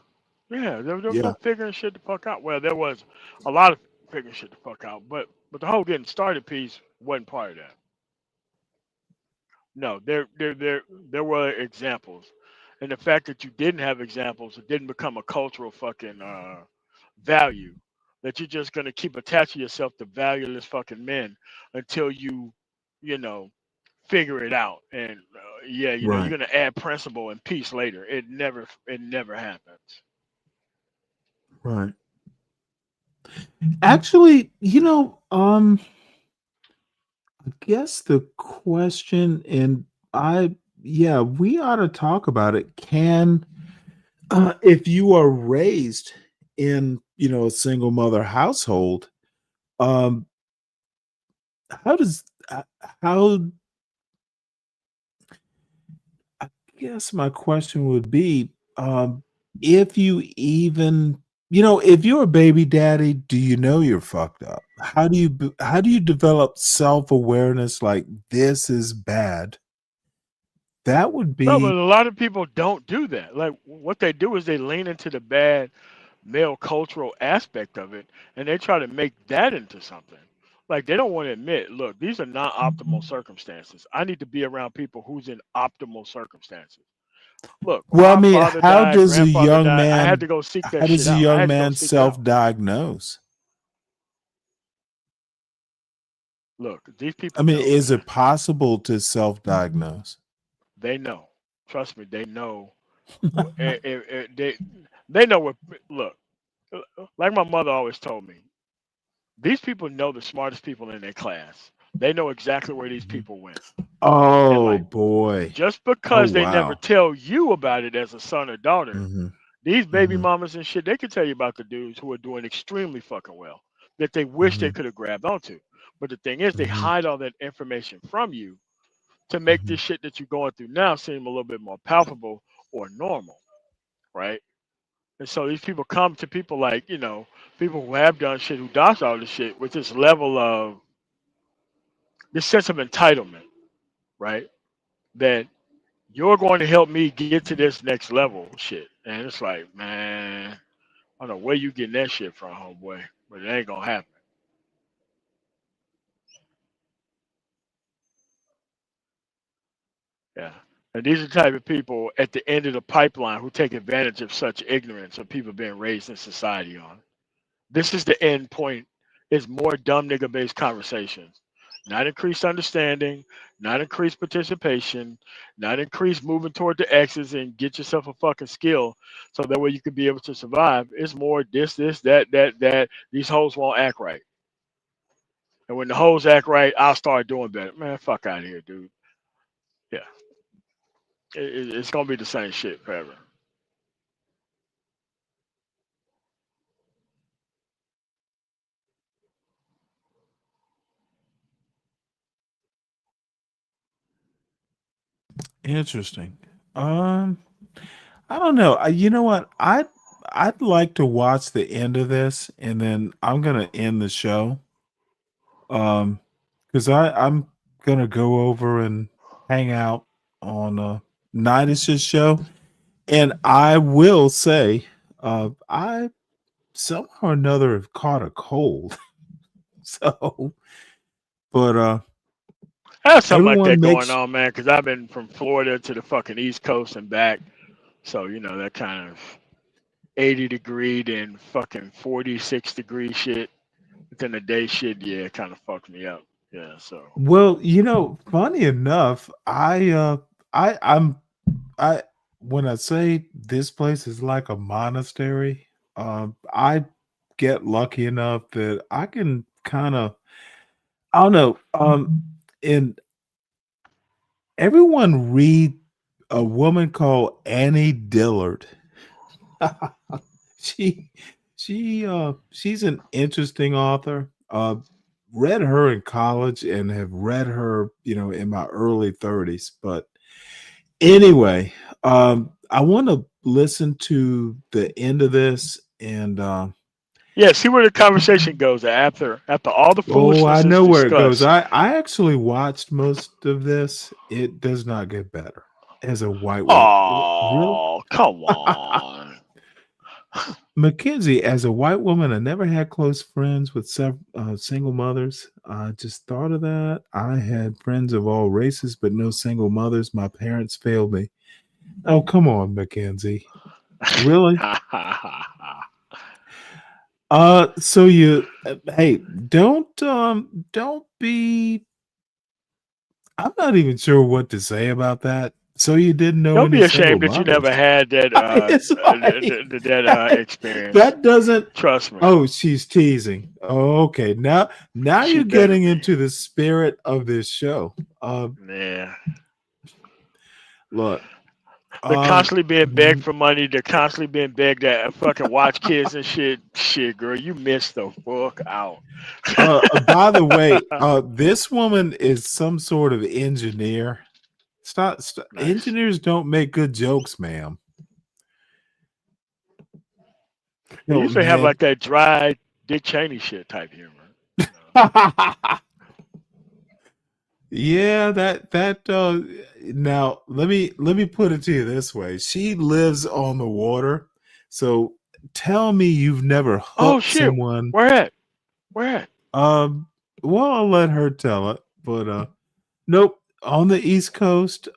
Speaker 21: Yeah, there was no
Speaker 3: Yeah.
Speaker 21: figuring shit the fuck out. Well, there was a lot of figuring shit the fuck out, but the whole getting started piece wasn't part of that. No, there were examples, and the fact that you didn't have examples, it didn't become a cultural fucking value. That you're just gonna keep attaching yourself to valueless fucking men until you know, figure it out. And yeah, you're
Speaker 3: Right.
Speaker 21: gonna add principle and peace later. It never happens.
Speaker 3: Right. Actually, I guess the question, and yeah, we ought to talk about it. If you are raised in, a single mother household, um, how does, how, I guess my question would be, if you even, if you're a baby daddy, do you know you're fucked up? How do you develop self-awareness like this is bad? That would
Speaker 21: No, but
Speaker 3: be
Speaker 21: a lot of people don't do that. Like what they do is they lean into the bad male cultural aspect of it, and they try to make that into something. Like they don't want to admit, look, these are not optimal circumstances. I need to be around people who's in optimal circumstances. Look,
Speaker 3: Well, I
Speaker 21: my
Speaker 3: mean,
Speaker 21: father
Speaker 3: how
Speaker 21: died,
Speaker 3: does a
Speaker 21: grandfather
Speaker 3: young
Speaker 21: died. I had
Speaker 3: man
Speaker 21: to go seek
Speaker 3: how
Speaker 21: that shit
Speaker 3: does a
Speaker 21: out. I
Speaker 3: young
Speaker 21: had to go
Speaker 3: man
Speaker 21: seek it out.
Speaker 3: self-diagnose?
Speaker 21: Look, these
Speaker 3: I
Speaker 21: people
Speaker 3: mean,
Speaker 21: know,
Speaker 3: is
Speaker 21: man.
Speaker 3: it possible to self-diagnose?
Speaker 21: They know. Trust me, they know. They know what. Look, like my mother always told me, these people know the smartest people in their class. They know exactly where these people went. And
Speaker 3: Oh
Speaker 21: like,
Speaker 3: boy.
Speaker 21: just
Speaker 3: Oh
Speaker 21: because they never
Speaker 3: wow.
Speaker 21: tell you about it as a son or daughter,
Speaker 3: Mm-hmm.
Speaker 21: these baby
Speaker 3: Mm-hmm.
Speaker 21: mamas and shit, they can tell you about the dudes who are doing extremely fucking well that they wish
Speaker 3: Mm-hmm.
Speaker 21: they could have grabbed onto. But the thing is, they
Speaker 3: Mm-hmm.
Speaker 21: hide all that information from you to make this shit that you're going through now seem a little bit more palpable or normal, right? And so these people come to people like, people who have done shit, who does all this shit with this level of this sense of entitlement, right? That you're going to help me get to this next level shit. And it's like, man, I don't know where you getting that shit from, homeboy, but it ain't gonna happen. Yeah. And these are the type of people at the end of the pipeline who take advantage of such ignorance of people being raised in society on. This is the end point, is more dumb nigga based conversations. Not increased understanding, not increased participation, not increased moving toward the X's and get yourself a fucking skill so that way you can be able to survive. It's more this, that. These hoes won't act right. And when the hoes act right, I'll start doing better. Man, fuck out of here, dude. Yeah. It's gonna be the same shit forever.
Speaker 3: Interesting. I don't know. You know what? I'd like to watch the end of this, and then I'm gonna end the show. Because I'm gonna go over and hang out on Nidus's show, and I will say, I somehow or another have caught a cold. So, but
Speaker 21: I have something like
Speaker 3: everyone
Speaker 21: that going
Speaker 3: makes
Speaker 21: on, man, because I've been from Florida to the fucking East Coast and back. So, that kind of 80-degree and fucking 46-degree shit within the day shit, yeah, it kind of fucked me up. Yeah, so.
Speaker 3: well, funny enough, I'm I when I say this place is like a monastery, I get lucky enough that I can kind of I don't know, and everyone read a woman called Annie Dillard. she she's an interesting author. Read her in college and have read her, in my early 30s. But anyway, I want to listen to the end of this and
Speaker 21: Yeah, see where the conversation goes after all the
Speaker 3: oh, I
Speaker 21: foolishness is
Speaker 3: know where it goes.
Speaker 21: discussed.
Speaker 3: I actually watched most of this. It does not get better as a white woman. Really?
Speaker 21: Oh, come on.
Speaker 3: Mackenzie, as a white woman, I never had close friends with single mothers. I just thought of that. I had friends of all races, but no single mothers. My parents failed me. Oh, come on, Mackenzie. Really? So hey, don't be. I'm not even sure what to say about that. So you didn't know
Speaker 21: Don't
Speaker 3: any
Speaker 21: be
Speaker 3: single
Speaker 21: ashamed that you never
Speaker 3: mothers?
Speaker 21: had that
Speaker 3: It's like
Speaker 21: experience.
Speaker 3: that doesn't.
Speaker 21: Trust me.
Speaker 3: Oh, she's teasing. Oh, okay. Now
Speaker 21: She
Speaker 3: you're
Speaker 21: begging
Speaker 3: getting
Speaker 21: me.
Speaker 3: into the spirit of this show.
Speaker 21: Yeah.
Speaker 3: Look.
Speaker 21: They're constantly being begged
Speaker 3: w-
Speaker 21: for money. They're constantly being begged to fucking watch kids and shit. Shit, girl, you missed the fuck out.
Speaker 3: By the way, this woman is some sort of engineer. Stop.
Speaker 21: Nice.
Speaker 3: Engineers don't make good jokes, ma'am.
Speaker 21: They
Speaker 3: No,
Speaker 21: usually have
Speaker 3: man.
Speaker 21: like that dry Dick Cheney shit type humor.
Speaker 3: Yeah, that now let me put it to you this way. She lives on the water. So tell me you've never
Speaker 21: Oh
Speaker 3: hooked
Speaker 21: shit.
Speaker 3: someone.
Speaker 21: Where at? Where at?
Speaker 3: Well, I'll let her tell it, but nope, on the East Coast,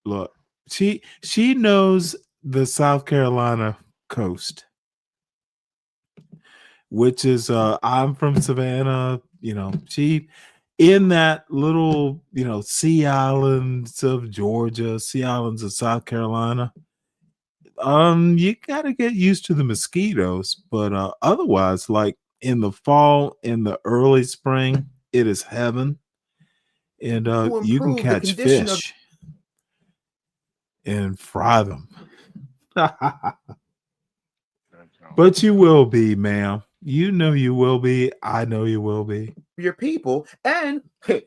Speaker 3: look, She knows the South Carolina coast, which is I'm from Savannah. She in that little sea islands of Georgia, sea islands of South Carolina. You gotta get used to the mosquitoes, but otherwise, like in the fall, in the early spring, it is heaven, and
Speaker 7: To
Speaker 3: you can
Speaker 7: improve the
Speaker 3: catch
Speaker 7: condition of
Speaker 3: fish and fry them. But you will be, ma'am. You know you will be. I know you will be.
Speaker 7: your people. And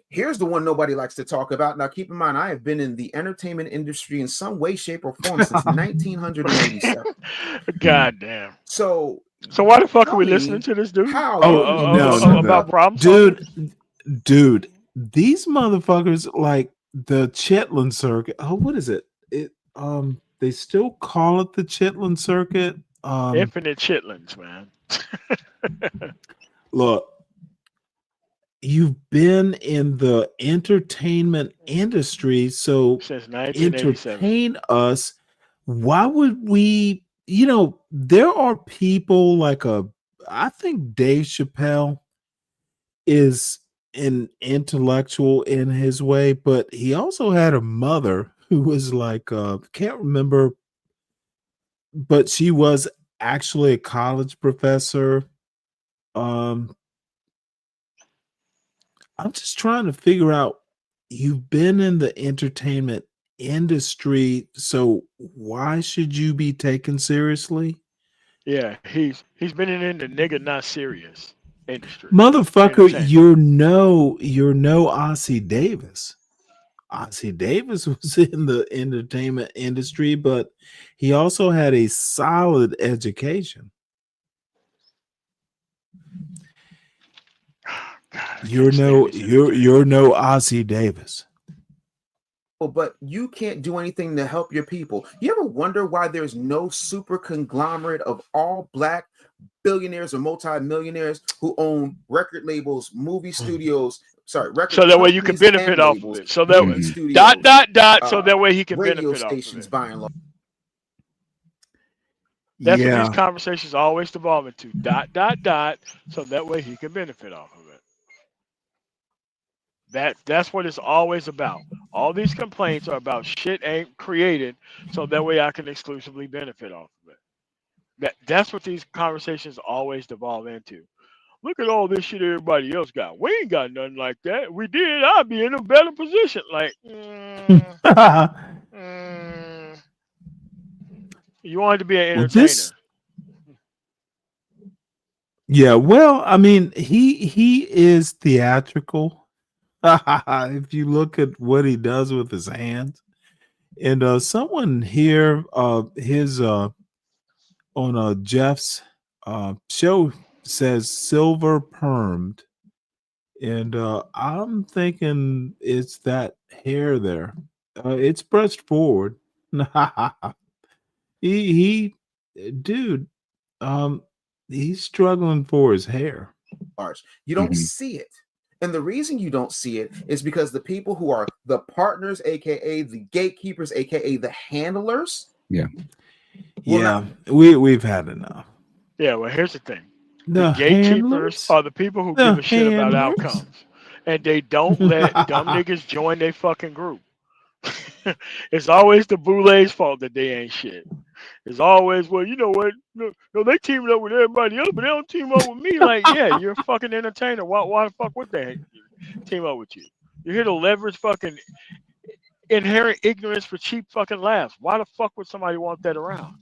Speaker 7: here's the one nobody likes to talk about. Now, keep in mind, I have been in the entertainment industry in some way, shape, or form since 1987.
Speaker 21: God damn.
Speaker 7: So
Speaker 21: why the fuck are
Speaker 7: tell
Speaker 21: we
Speaker 7: me
Speaker 21: listening to this dude?
Speaker 7: how
Speaker 3: Oh
Speaker 7: you can
Speaker 3: no,
Speaker 7: miss
Speaker 3: no,
Speaker 21: about
Speaker 3: no,
Speaker 21: problem solving?
Speaker 3: dude, these motherfuckers like the Chitlin Circuit. Oh, what is it? They still call it the Chitlin Circuit.
Speaker 21: Infinite chitlins, man.
Speaker 3: Look, you've been in the entertainment industry, so
Speaker 21: Since 1987.
Speaker 3: entertain us. Why would we? There are people like I think Dave Chappelle is an intellectual in his way, but he also had a mother who was like can't remember, but she was actually a college professor. Um I'm just trying to figure out, you've been in the entertainment industry, so why should you be taken seriously?
Speaker 21: Yeah, he's been in the nigga not serious industry.
Speaker 3: Motherfucker,
Speaker 21: Entertainment.
Speaker 3: you're no Ossie Davis. Ossie Davis was in the entertainment industry, but he also had a solid education.
Speaker 21: God,
Speaker 3: You're no Ossie Davis.
Speaker 7: but you can't do anything to help your people. You ever wonder why there's no super conglomerate of all black billionaires or multimillionaires who own record labels, movie studios, record
Speaker 21: So that way you can
Speaker 7: companies
Speaker 21: benefit
Speaker 7: and
Speaker 21: off of
Speaker 7: labels,
Speaker 21: it. So that
Speaker 7: movie
Speaker 21: way,
Speaker 7: studios,
Speaker 21: so that way he can
Speaker 7: radio
Speaker 21: benefit off of
Speaker 7: stations
Speaker 21: it.
Speaker 7: by and large.
Speaker 21: That's what these
Speaker 3: Yeah.
Speaker 21: conversations always devolve into. So that way he can benefit off of it. That's what it's always about. All these complaints are about shit ain't created, so that way I can exclusively benefit off of it. That's what these conversations always devolve into. Look at all this shit everybody else got. We ain't got nothing like that. We did, I'd be in a better position. Like, you wanted to be an
Speaker 3: Well,
Speaker 21: entertainer.
Speaker 3: yeah, well, I mean, he is theatrical. If you look at what he does with his hands. And someone here his on Jeff's show says silver permed. And I'm thinking it's that hair there. It's brushed forward. he dude, um he's struggling for his hair.
Speaker 7: You don't see it. And the reason you don't see it is because the people who are the partners, aka the gatekeepers, aka the handlers.
Speaker 6: Yeah.
Speaker 3: Yeah, we've had enough.
Speaker 21: Yeah, well, here's the thing.
Speaker 3: The
Speaker 21: The gatekeepers
Speaker 3: handlers?
Speaker 21: are the people who
Speaker 3: The
Speaker 21: give a shit about
Speaker 3: handlers?
Speaker 21: outcomes. And they don't let dumb niggas join their fucking group. It's always the Boulet's fault that they ain't shit. It's always, well, you know what? No, they teaming up with everybody else, but they don't team up with me. Like, yeah, you're a fucking entertainer. Why the fuck would they team up with you? You're here to leverage fucking inherent ignorance for cheap fucking laughs. Why the fuck would somebody want that around?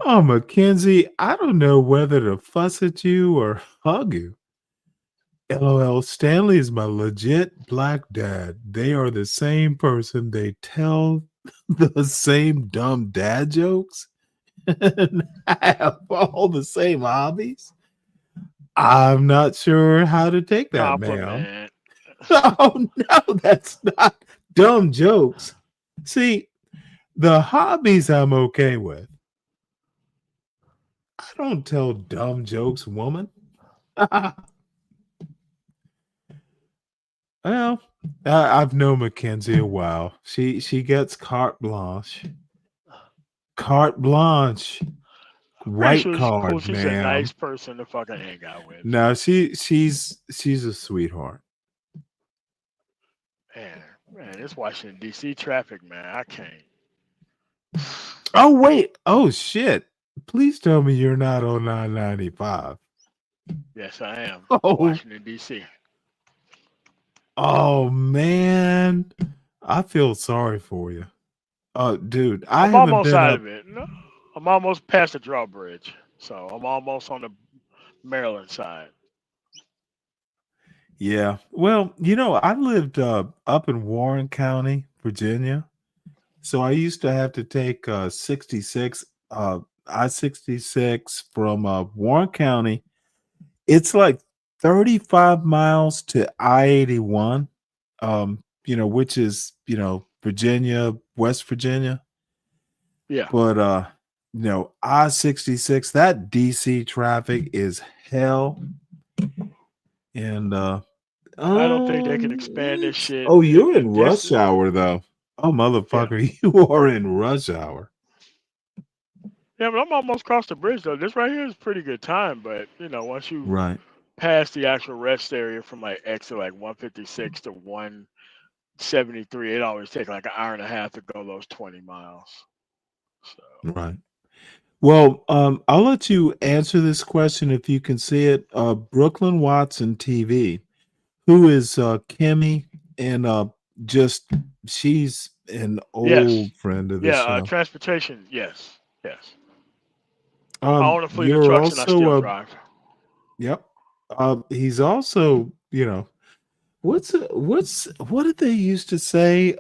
Speaker 3: Oh, Mackenzie, I don't know whether to fuss at you or hug you. LOL, Stanley is my legit black dad. They are the same person. They tell the same dumb dad jokes and have all the same hobbies. I'm not sure how to take that, ma'am. Oh, no, that's not dumb jokes. See, the hobbies I'm okay with. I don't tell dumb jokes, woman. Well, I've known Mackenzie a while. She gets carte blanche. Carte blanche.
Speaker 21: Pretty
Speaker 3: White
Speaker 21: sure she's cool.
Speaker 3: card,
Speaker 21: She's a
Speaker 3: ma'am.
Speaker 21: nice person to fucking hang out with.
Speaker 3: No, she's a sweetheart.
Speaker 21: Man, this Washington D.C. traffic, man, I can't.
Speaker 3: Oh wait. Oh shit. Please tell me you're not on 995.
Speaker 21: Yes, I am.
Speaker 3: Oh.
Speaker 21: Washington D.C.
Speaker 3: Oh man. I feel sorry for you. Dude, I
Speaker 21: I'm
Speaker 3: haven't
Speaker 21: almost
Speaker 3: been
Speaker 21: out
Speaker 3: up.
Speaker 21: of it. No, I'm almost past the drawbridge, so I'm almost on the Maryland side.
Speaker 3: Yeah. Well, I lived up in Warren County, Virginia. So I used to have to take 66 I-66 from Warren County. It's like 35 miles to I-81. Which is, Virginia, West Virginia.
Speaker 21: Yeah.
Speaker 3: But I-66, that DC traffic is hell. And
Speaker 21: I don't think they can expand this shit.
Speaker 3: oh, you're in
Speaker 21: This,
Speaker 3: rush hour though. Oh, motherfucker, you are in rush hour.
Speaker 21: yeah, but I'm almost across the bridge though. This right here is pretty good time, but once you
Speaker 3: Right.
Speaker 21: pass the actual rest area from like exit like 156 to 173, it always takes like an hour and a half to go those 20 miles. So
Speaker 3: Right. Well, I'll let you answer this question if you can see it. Brooklyn Watson TV, who is Kimmy, and she's an
Speaker 21: yes,
Speaker 3: old friend of the
Speaker 21: yeah,
Speaker 3: show.
Speaker 21: transportation, yes. I own a fleet of
Speaker 3: You're
Speaker 21: trucks and I still
Speaker 3: also
Speaker 21: drive.
Speaker 3: yep. He's also, what did they used to say?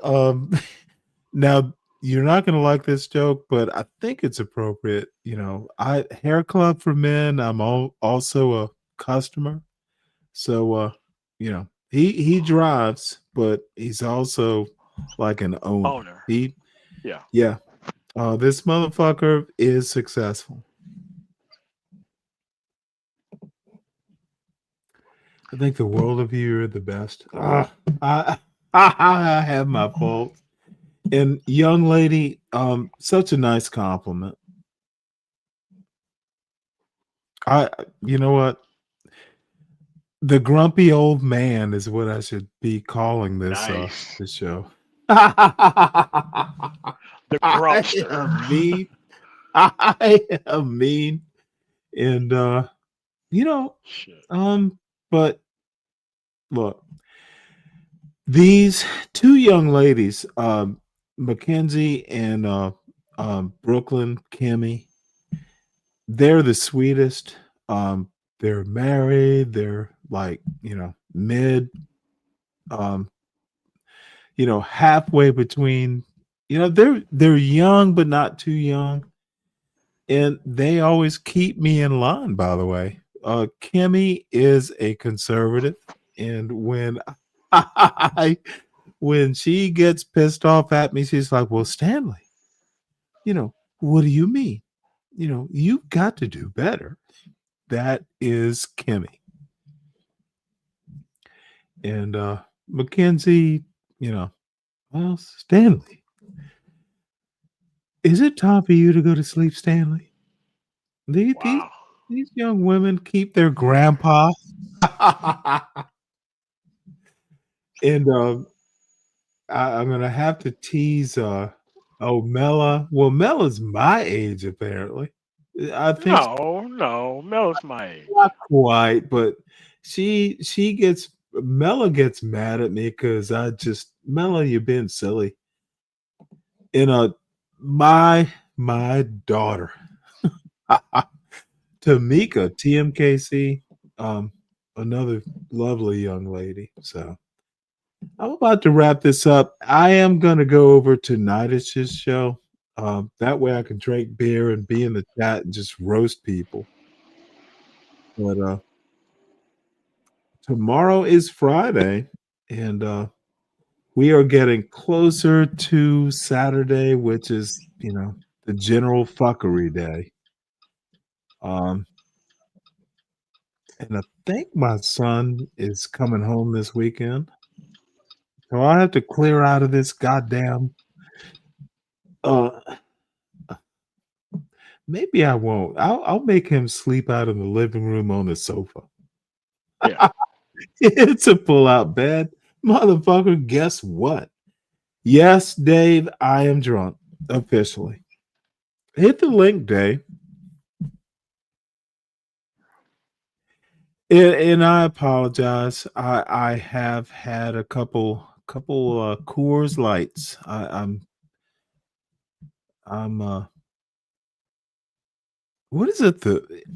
Speaker 3: Now you're not gonna like this joke, but I think it's appropriate. Hair Club for Men. I'm also a customer, so he drives, but he's also like an owner.
Speaker 21: Yeah.
Speaker 3: Yeah. This motherfucker is successful. I think the world of you are the best. I have my faults. And young lady, such a nice compliment. You know what? The grumpy old man is what I should be calling this
Speaker 21: Nice.
Speaker 3: this show.
Speaker 21: The
Speaker 3: I
Speaker 21: grumpster.
Speaker 3: am mean. I am mean. And
Speaker 21: Shit.
Speaker 3: but look, these two young ladies, Mackenzie and Brooklyn Kimmy, they're the sweetest. They're married. They're like, mid, halfway between, they're young but not too young. And they always keep me in line, by the way. Kimmy is a conservative, and when she gets pissed off at me, she's like, "Well, Stanley, what do you mean? You've got to do better." That is Kimmy. And Mackenzie, well, Stanley, is it time for you to go to sleep, Stanley? These young women keep their grandpa. And I'm gonna have to tease Mela. Well, Mela's my age, apparently. I think
Speaker 21: No, Mel's my age.
Speaker 3: not quite, but Mela gets mad at me because Mela, you've been silly. And my daughter, Tamika, TMKC, another lovely young lady. So I'm about to wrap this up. I am gonna go over to Nidish's show. That way I can drink beer and be in the chat and just roast people. But tomorrow is Friday, and we are getting closer to Saturday, which is, the general fuckery day. And I think my son is coming home this weekend. So I have to clear out of this goddamn. Maybe I won't. I'll make him sleep out in the living room on the sofa.
Speaker 21: Yeah.
Speaker 3: It's a pull-out bed, motherfucker. Guess what? Yes, Dave, I am drunk officially. Hit the link, Dave. And I apologize. I have had a couple Coors Lights. I'm what is it?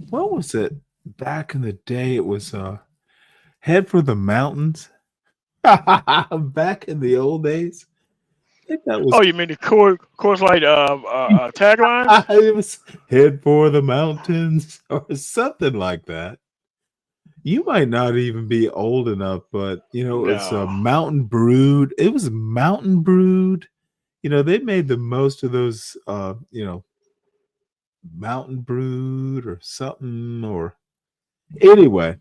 Speaker 3: What was it back in the day? It was Head for the Mountains. Back in the old days. I think that was.
Speaker 21: Oh, you mean the Coors Light tagline?
Speaker 3: It was Head for the Mountains or something like that. You might not even be old enough, but it's a
Speaker 21: No.
Speaker 3: Mountain Brewed. It was Mountain Brewed. They made the most of those Mountain Brewed or something, or anyway.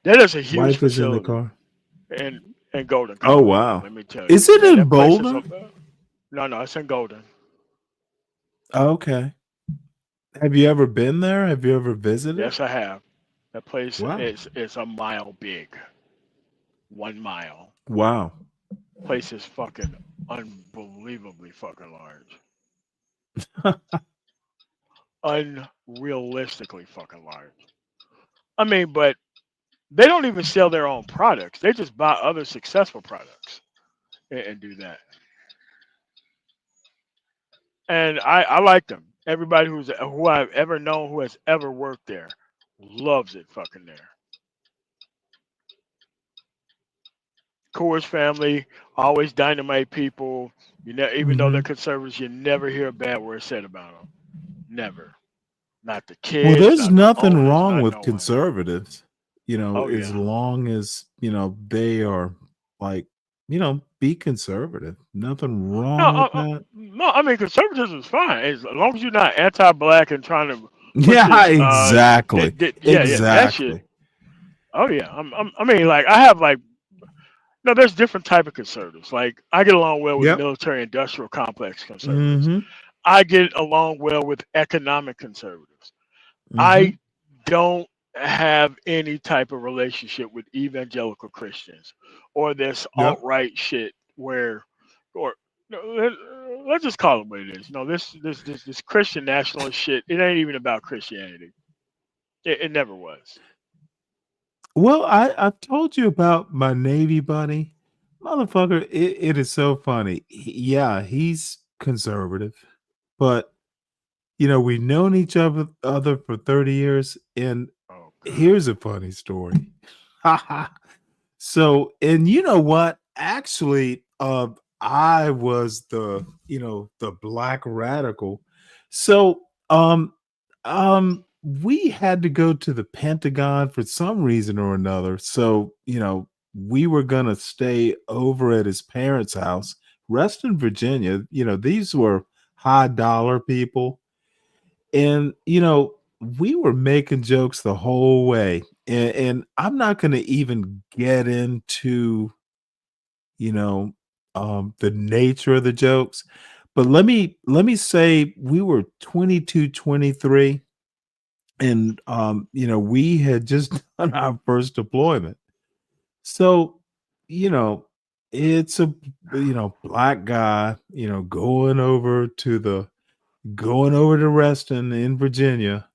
Speaker 21: That is a huge
Speaker 3: Wife is in the
Speaker 21: facility
Speaker 3: car.
Speaker 21: in Golden,
Speaker 3: Oh
Speaker 21: Colorado.
Speaker 3: wow.
Speaker 21: Let me tell you.
Speaker 3: Is it
Speaker 21: Yeah,
Speaker 3: in
Speaker 21: that place is
Speaker 3: Boulder?
Speaker 21: no, it's in Golden.
Speaker 3: Okay. Have you ever been there? Have you ever visited?
Speaker 21: Yes, I have. That place
Speaker 3: Wow.
Speaker 21: is a mile big. 1 mile.
Speaker 3: Wow.
Speaker 21: Place is fucking unbelievably fucking large. Unrealistically fucking large. I mean, but they don't even sell their own products. They just buy other successful products and do that. And I like them. Everybody who I've ever known who has ever worked there loves it fucking there. Coors family, always dynamite people. Even though they're conservatives, you never hear a bad word said about them. Never. Not the
Speaker 3: Well,
Speaker 21: kids,
Speaker 3: there's
Speaker 21: not the
Speaker 3: nothing
Speaker 21: owners,
Speaker 3: wrong
Speaker 21: not
Speaker 3: with
Speaker 21: no one.
Speaker 3: conservatives,
Speaker 21: Oh
Speaker 3: as
Speaker 21: yeah.
Speaker 3: long as, they are like, be conservative. Nothing
Speaker 21: No,
Speaker 3: wrong with that.
Speaker 21: no. I mean, conservatism is fine as long as you're not anti-black and trying to push
Speaker 3: Yeah,
Speaker 21: this.
Speaker 3: exactly.
Speaker 21: Yeah, that shit.
Speaker 3: Exactly.
Speaker 21: Oh yeah. I mean, like I have like no. There's different type of conservatives. Like I get along well with
Speaker 3: Yep.
Speaker 21: military-industrial complex conservatives.
Speaker 3: Mm-hmm.
Speaker 21: I get along well with economic conservatives.
Speaker 3: Mm-hmm.
Speaker 21: I don't have any type of relationship with evangelical Christians or this
Speaker 3: Yep.
Speaker 21: alt-right shit where, or no, let's just call it what it is. This Christian nationalist shit. It ain't even about Christianity. It never was.
Speaker 3: Well, I've told you about my Navy buddy. Motherfucker, it is so funny. Yeah, he's conservative, but we've known each other for 30 years, and
Speaker 21: Oh,
Speaker 3: here's a funny story. So, and you know what? Actually, I was the black radical. So, we had to go to the Pentagon for some reason or another. So, we were gonna stay over at his parents' house, Reston, Virginia. These were high dollar people. And we were making jokes the whole way. And I'm not gonna even get into, you know, the nature of the jokes, but let me say we were 22, 23, and we had just done our first deployment. So, you know, it's a black guy, going over to Reston in Virginia,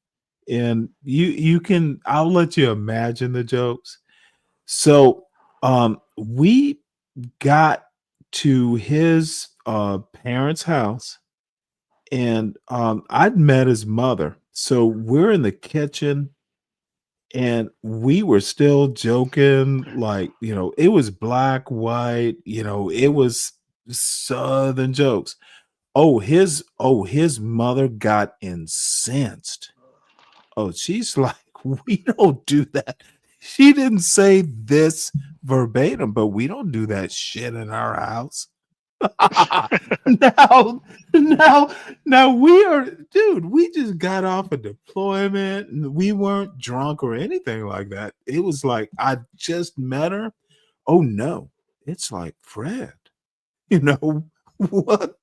Speaker 3: and you can I'll let you imagine the jokes. So we got to his parents' house, and I'd met his mother. So we're in the kitchen, and we were still joking, like, it was black, white, it was southern jokes. His mother got incensed. Oh, she's like, we don't do that. She didn't say this verbatim, but we don't do that shit in our house. now, now we just got off a deployment and we weren't drunk or anything like that. It was like I just met her. oh no, it's like, Fred, you know what?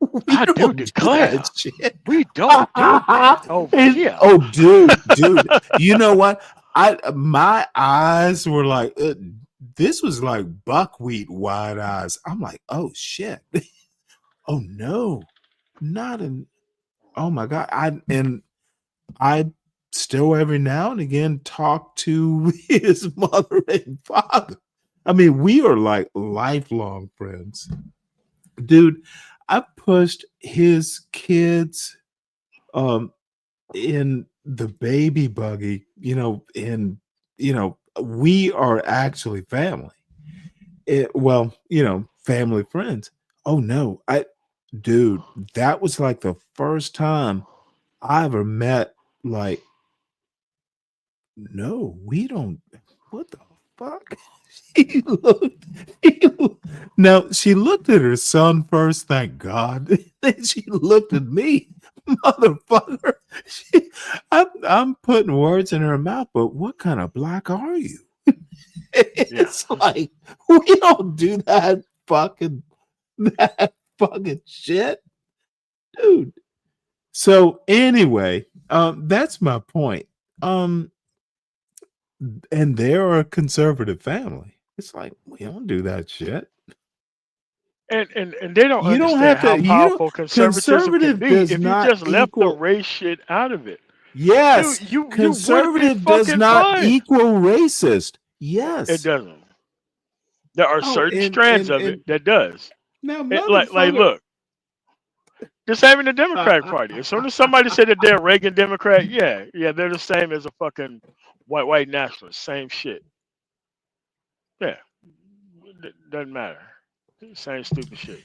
Speaker 3: We
Speaker 21: I do
Speaker 3: don't do
Speaker 21: declare,
Speaker 3: that shit.
Speaker 21: we don't do that over here.
Speaker 3: Oh, dude, you know what? My eyes were like, this was like buckwheat wide eyes. I'm like, oh shit. Oh no, not an. Oh my god. I still every now and again talk to his mother and father. I mean, we are like lifelong friends. Dude, I pushed his kids in the baby buggy, we are actually family. Family friends. Oh no, dude, that was like the first time I ever met, like, no, we don't, what the fuck? She looked, now she looked at her son first, thank God. Then she looked at me, motherfucker. I'm putting words in her mouth, but what kind of black are you? It's like, we don't do that fucking shit, dude. So anyway, that's my point. And they're a conservative family. It's like, we don't do that shit.
Speaker 21: And they don't
Speaker 3: You don't
Speaker 21: understand
Speaker 3: have
Speaker 21: how
Speaker 3: to.
Speaker 21: powerful conservatism can
Speaker 3: Conservative
Speaker 21: be
Speaker 3: does
Speaker 21: if you
Speaker 3: not
Speaker 21: just left the
Speaker 3: equal.
Speaker 21: race shit out of it.
Speaker 3: Yes,
Speaker 21: Dude, you would be
Speaker 3: conservative does
Speaker 21: fucking
Speaker 3: not
Speaker 21: fine.
Speaker 3: equal racist.
Speaker 21: It
Speaker 3: Yes.
Speaker 21: doesn't. There are
Speaker 3: Oh,
Speaker 21: certain
Speaker 3: and
Speaker 21: strands of it that does.
Speaker 3: now,
Speaker 21: Like
Speaker 3: motherfucker.
Speaker 21: look, the same in the Democratic Party. As soon as somebody said that they're a Reagan Democrat, yeah, they're the same as a fucking white nationalist. Same shit. Yeah, doesn't matter. Same stupid shit.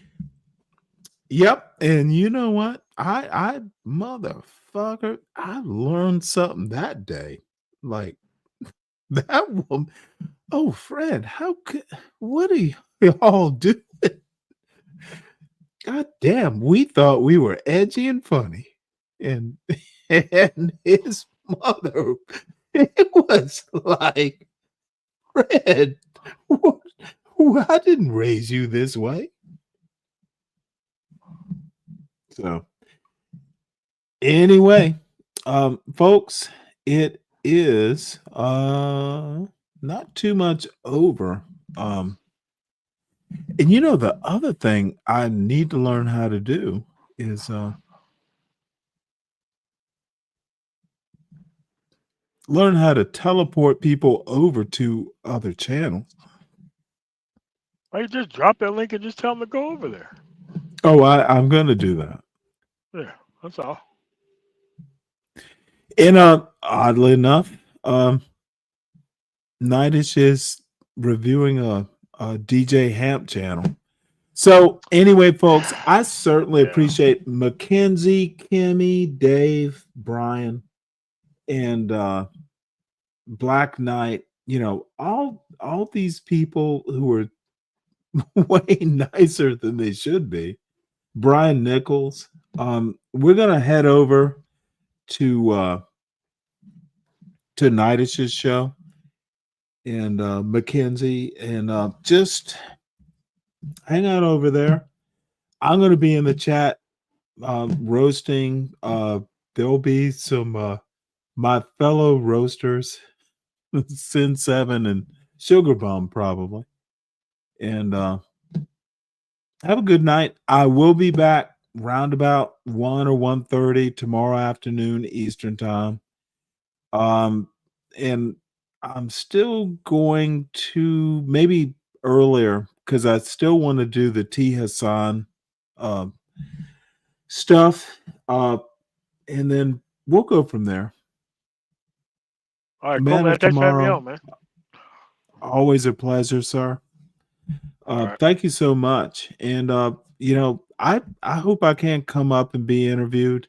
Speaker 3: Yep, and you know what? I motherfucker, I learned something that day. Like that woman. Oh, Fred, how could? What are y'all doing? God damn, we thought we were edgy and funny, and and his mother, it was like, Fred, what, I didn't raise you this way. So anyway, folks, it is not too much over. And you know, the other thing I need to learn how to do is learn how to teleport people over to other channels.
Speaker 21: Why you just drop that link and just tell them to go over there?
Speaker 3: Oh, I'm going to do that.
Speaker 21: Yeah, that's all.
Speaker 3: And oddly enough, Nightish is reviewing a DJ Hamp channel. So anyway, folks, I certainly appreciate Mackenzie, Kimmy, Dave, Brian, and Black Knight. You know, all these people who are way nicer than they should be. Brian Nichols. We're gonna head over to Nightish's show, and Mackenzie, and just hang out over there. I'm going to be in the chat roasting. There'll be some my fellow roasters, Sin 7 and Sugar Bum, probably. And have a good night. I will be back round about 1 or 1:30 tomorrow afternoon Eastern time. And I'm still going to, maybe earlier, because I still want to do the T Hassan stuff. And then we'll go from there.
Speaker 21: All right,
Speaker 3: Man
Speaker 21: cool, man.
Speaker 3: of
Speaker 21: Thanks for having me
Speaker 3: tomorrow.
Speaker 21: on, man.
Speaker 3: Always a pleasure, sir. Thank you so much. And you know, I hope I can come up and be interviewed.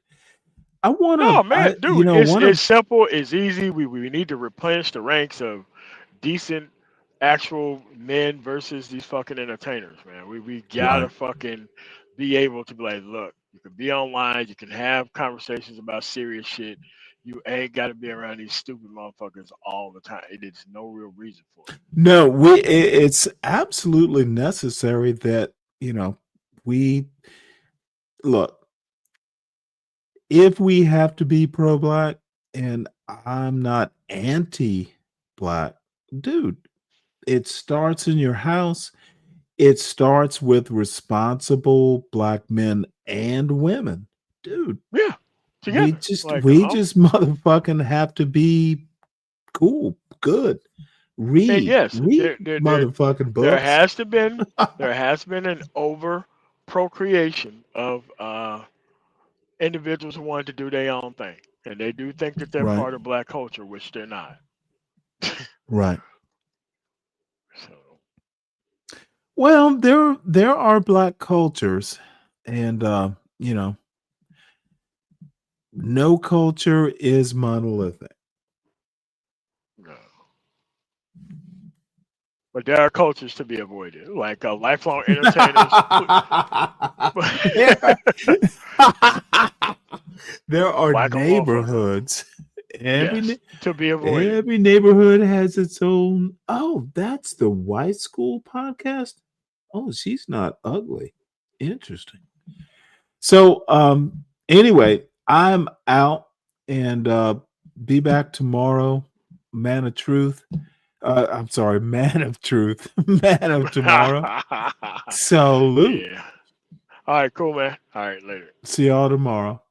Speaker 3: I want to,
Speaker 21: No, man, dude,
Speaker 3: one
Speaker 21: it's
Speaker 3: of,
Speaker 21: simple, it's easy. We need to replenish the ranks of decent, actual men versus these fucking entertainers, man. We gotta
Speaker 3: Right.
Speaker 21: fucking be able to be like, look, you can be online, you can have conversations about serious shit. You ain't got to be around these stupid motherfuckers all the time. There's no real reason for it.
Speaker 3: No, it's absolutely necessary that, we look, if we have to be pro-black, and I'm not anti-black, dude, it starts in your house. It starts with responsible black men and women, dude.
Speaker 21: Yeah,
Speaker 3: We
Speaker 21: together.
Speaker 3: just
Speaker 21: Like,
Speaker 3: motherfucking have to be cool, good.
Speaker 21: and
Speaker 3: Read
Speaker 21: yes,
Speaker 3: motherfucking
Speaker 21: there
Speaker 3: books.
Speaker 21: has been an over procreation of individuals who wanted to do their own thing, and they do think that they're
Speaker 3: Right.
Speaker 21: part of black culture, which they're not.
Speaker 3: Right.
Speaker 21: So,
Speaker 3: Well, there are black cultures, and no culture is monolithic.
Speaker 21: no. But there are cultures to be avoided, like lifelong entertainers.
Speaker 3: There are
Speaker 21: Black on motherfucker.
Speaker 3: neighborhoods.
Speaker 21: Yes, to be avoided.
Speaker 3: Every neighborhood has its own. Oh, that's the White School podcast. Oh, she's not ugly. Interesting. So, anyway, I'm out, and be back tomorrow. Man of truth. I'm sorry, man of truth. Man of tomorrow. Salute.
Speaker 21: Yeah. All right, cool, man. All right, later.
Speaker 3: See y'all tomorrow.